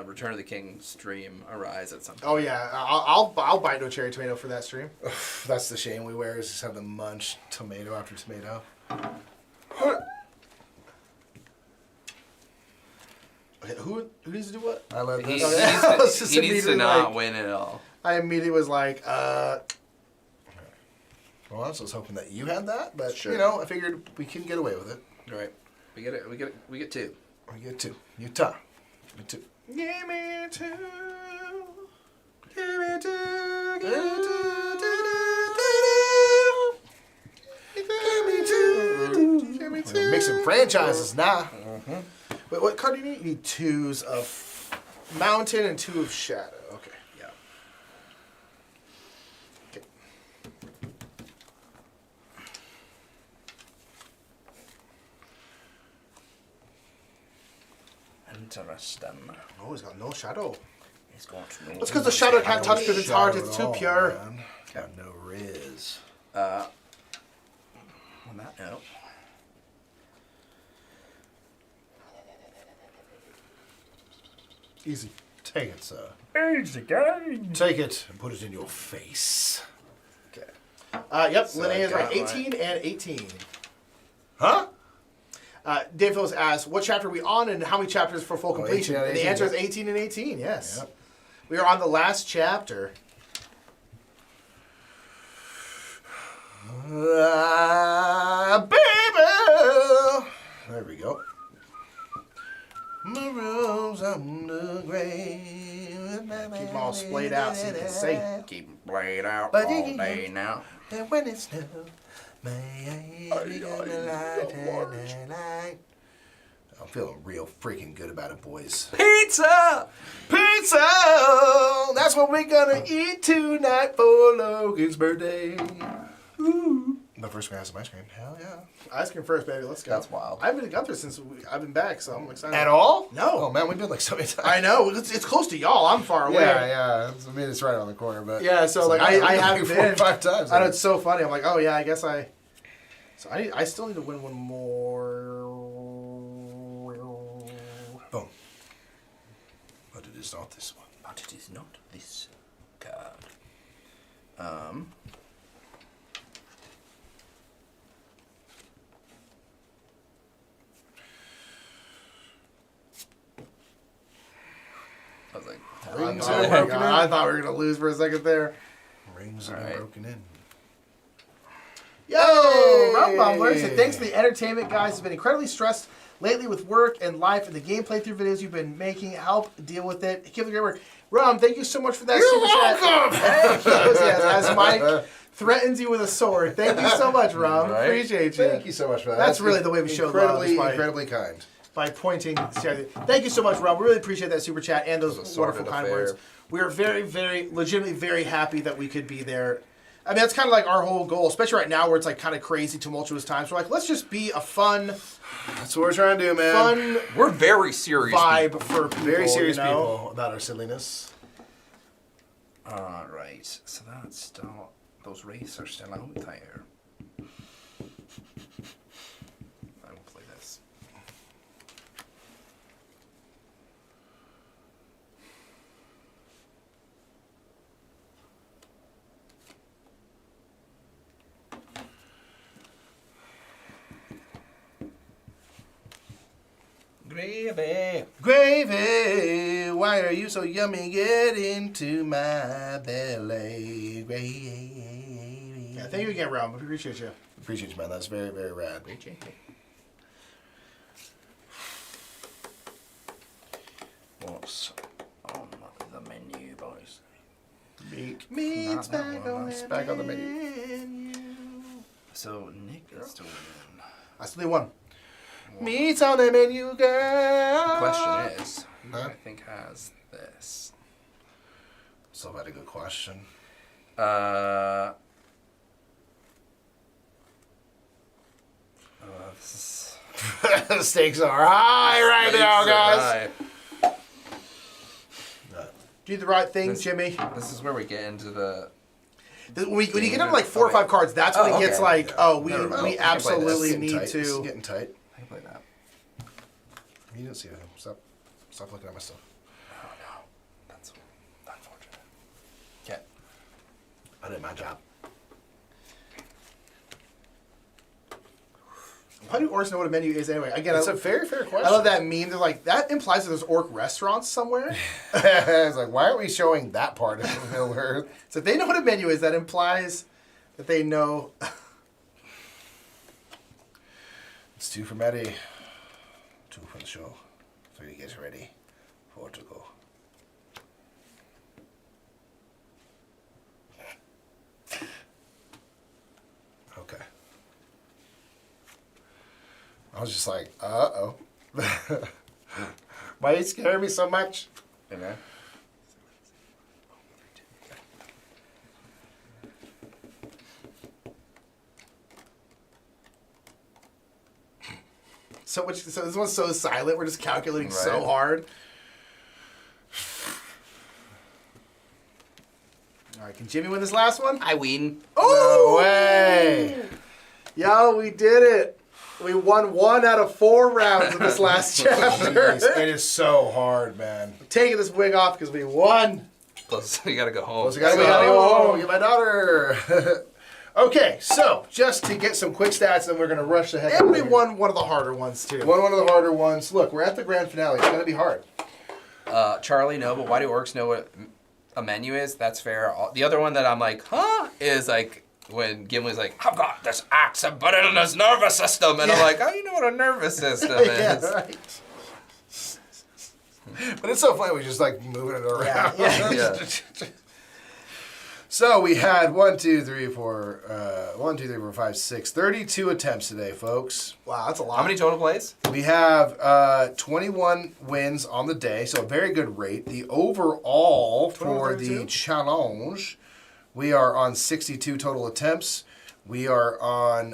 Return of the King stream arise at some point? Oh yeah, I'll bite no cherry tomato for that stream. That's the shame we wear, is just have to munch tomato after tomato. Okay, who needs to do what? I love He, this. Okay. needs I to, was just he needs to immediately not like- win it all. I immediately was like, Well, I was hoping that you had that, but Sure. you know, I figured we can get away with it. Right. We get it. We get 2. We get 2. Utah. Give me 2. Give me 2. Give me 2. Give me 2. Give me 2. We're mixing franchises now. Wait, what card do you need? You need 2s of Mountain and 2 of Shadow. Okay. Yeah. Okay. Interesting. Oh, he's got no Shadow. He's going to know. That's because the Shadow can't touch because it's hard. It's too Shadow at all, pure. man. Got no riz. On that note. Easy. Take it, sir. Age the game. Take it and put it in your face. Okay. Yep, So Linnea I is right. got my- 18 and 18. Huh? Dave Phillips asks, what chapter are we on and how many chapters for full completion? 18 and And the 18, answer is yep. 18 and 18, yes. Yep. We are on the last chapter. Baby! There we go. Maroons on the grave. Keep them all splayed out so you can say. Keep them played out But all you- day now. And when it snows, may I be on the light and night. I'm feeling real freaking good about it, boys. Pizza! Pizza! That's what we're gonna eat tonight for Logan's birthday. Ooh. But first, we're gonna have some ice cream. Hell yeah. Ice cream first, baby. Let's go. That's wild. I haven't got there since I've been back, so I'm excited. At all? No. Oh man, we've been like so many times. I know. It's close to y'all. I'm far away. Yeah. I mean, it's right on the corner, but Yeah, so it's like I we've have been been 4 or 5 times. I know it's so funny. I'm like, oh yeah, I guess I. So I still need to win one more. Boom. But it is not this one. But it is not this card. I was like, Rings Oh are my broken God, in. I thought we were gonna lose for a second there. Rings have All been right. broken in. Yo, Rum Bumbler said, thanks to the entertainment guys. Has been incredibly stressed lately with work and life, and the game playthrough videos you've been making help deal with it. Keep up the great work. Rum, thank you so much for that super chat. Yes, as Mike threatens you with a sword. Thank you so much, Rum. Right? Appreciate you. Thank you so much for that. That's really the way we show love, incredibly, is by- incredibly kind. By pointing. Thank you so much, Rob. We really appreciate that super chat and those was a wonderful sordid kind affair. words. We are very, very, legitimately very happy that we could be there. I mean, that's kind of like our whole goal, especially right now where it's like kind of crazy, tumultuous times. We're like, let's just be a fun That's what we're trying to do, man. we're very serious. vibe for people. Very serious you know? people about our silliness. All right, so that's still those wraiths are still out there. I will play this. Gravy. Gravy, why are you so yummy? Get into my belly. Gravy. Yeah, thank you again, Rob. We appreciate you. Appreciate you, man. That's very, very rad. What's on the menu, boys? Meat's Not that back one, on that's the back on the menu. So Nick is still in. I still need one. Meat's on the menu, girl. Question is, who Huh? I think has this? So about a good question. This The stakes are high right now, guys. Do the right thing, This- Jimmy. This is where we get into the. When you get into like 4 or 5 cards, that's when Oh, it gets okay. like, oh, we Never mind. we You can play this. absolutely It's getting need tight. It's to. getting tight. I can play that. You didn't see it. Stop looking at my stuff. Oh no, that's unfortunate. Okay. I did my job. How do orcs know what a menu is anyway? Again, It's I, a very fair question. I love that meme. They're like, that implies that there's orc restaurants somewhere. It's like, why aren't we showing that part of Middle Earth? So if they know what a menu is, that implies that they know. It's 2 from Eddie. 2 from the show. 3 gets ready. 4 to go. Okay. I was just like, uh-oh. Why you scare me so much? Okay. So much. So this one's so silent. We're just calculating so Right. hard. All right, can Jimmy win this last one? I win. Oh No way! Yo, we did it. We won 1 out of 4 rounds of this last chapter. Jeez, it is so hard, man. Taking this wig off because we won. Plus, you gotta go home. We gotta go home. Get my daughter. Okay, so just to get some quick stats, then we're gonna rush the heck. And out of we here. won one of the harder ones too. Won one of the harder ones. Look, we're at the grand finale. It's gonna be hard. Charlie, no, but why do orcs know what a menu is? That's fair. The other one that I'm like, huh, is like when Gimli's like, I've got this axe embedded in his nervous system. And I'm like, oh, you know what a nervous system is. Yeah, right. But it's so funny. We just like moving it around. Yeah. Yeah. So we had 1, 2, 3, 4, 1, 2, 3, 4, 5, 6, 32 attempts today, folks. Wow, that's a lot. How many total plays? We have 21 wins on the day, so a very good rate. The overall for 32? the challenge, we are on 62 total attempts. We are on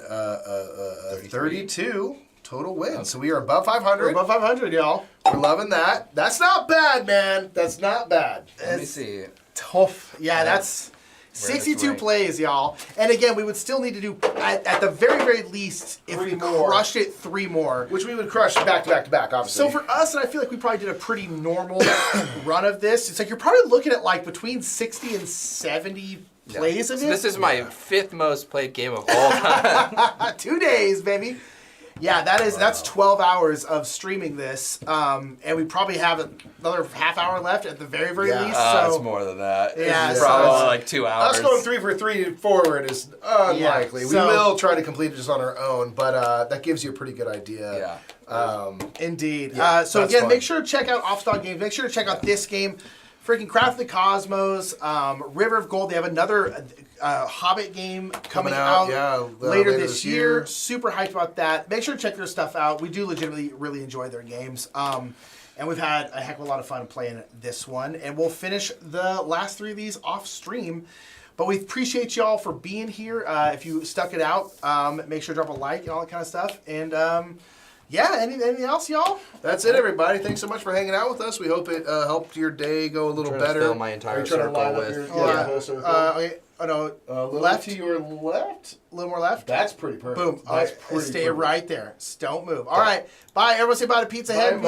32 total wins. So we are above 500. We're above 500, y'all. We're loving that. That's not bad, man. That's not bad. Let me It's see. tough. Yeah, that's Where it's 62 ranked. plays, y'all. And again, we would still need to do, at the very, very least, if 3 we more. crushed it, 3 more. Which we would crush back to back to back, obviously. So for us, and I feel like we probably did a pretty normal run of this, it's like you're probably looking at like between 60 and 70 plays of So it. this is my 5th most played game of all time. 2 days, baby. Yeah, that's 12 hours of streaming this, and we probably have another half hour left at the very, very Yeah. least. So It's more than that. Yeah, It's so probably it's- like 2 hours. us going 3 for 3 forward is unlikely. We so- will try to complete it just on our own, but that gives you a pretty good idea. Yeah. Indeed. Yeah, So that's again, fun. make sure to check out Offstock Games. Make sure to check out this game. Freaking Craft of the Cosmos, River of Gold. They have another Hobbit game coming out later this year. Super hyped about that. Make sure to check their stuff out. We do legitimately really enjoy their games. And we've had a heck of a lot of fun playing this one. And we'll finish the last 3 of these off stream. But we appreciate y'all for being here. If you stuck it out, make sure to drop a like and all that kind of stuff. And yeah, anything else, y'all? That's it, everybody. Thanks so much for hanging out with us. We hope it helped your day go a little Trying to better. fill my Are entire you trying to circle line up with- your- Yeah. whole circle? Okay. Oh no. A little left. to your left. A little more left. That's pretty perfect. Boom. That's All right, pretty stay perfect. right there. Don't move. All right. Bye. Everyone say bye to Pizza Head. Bye.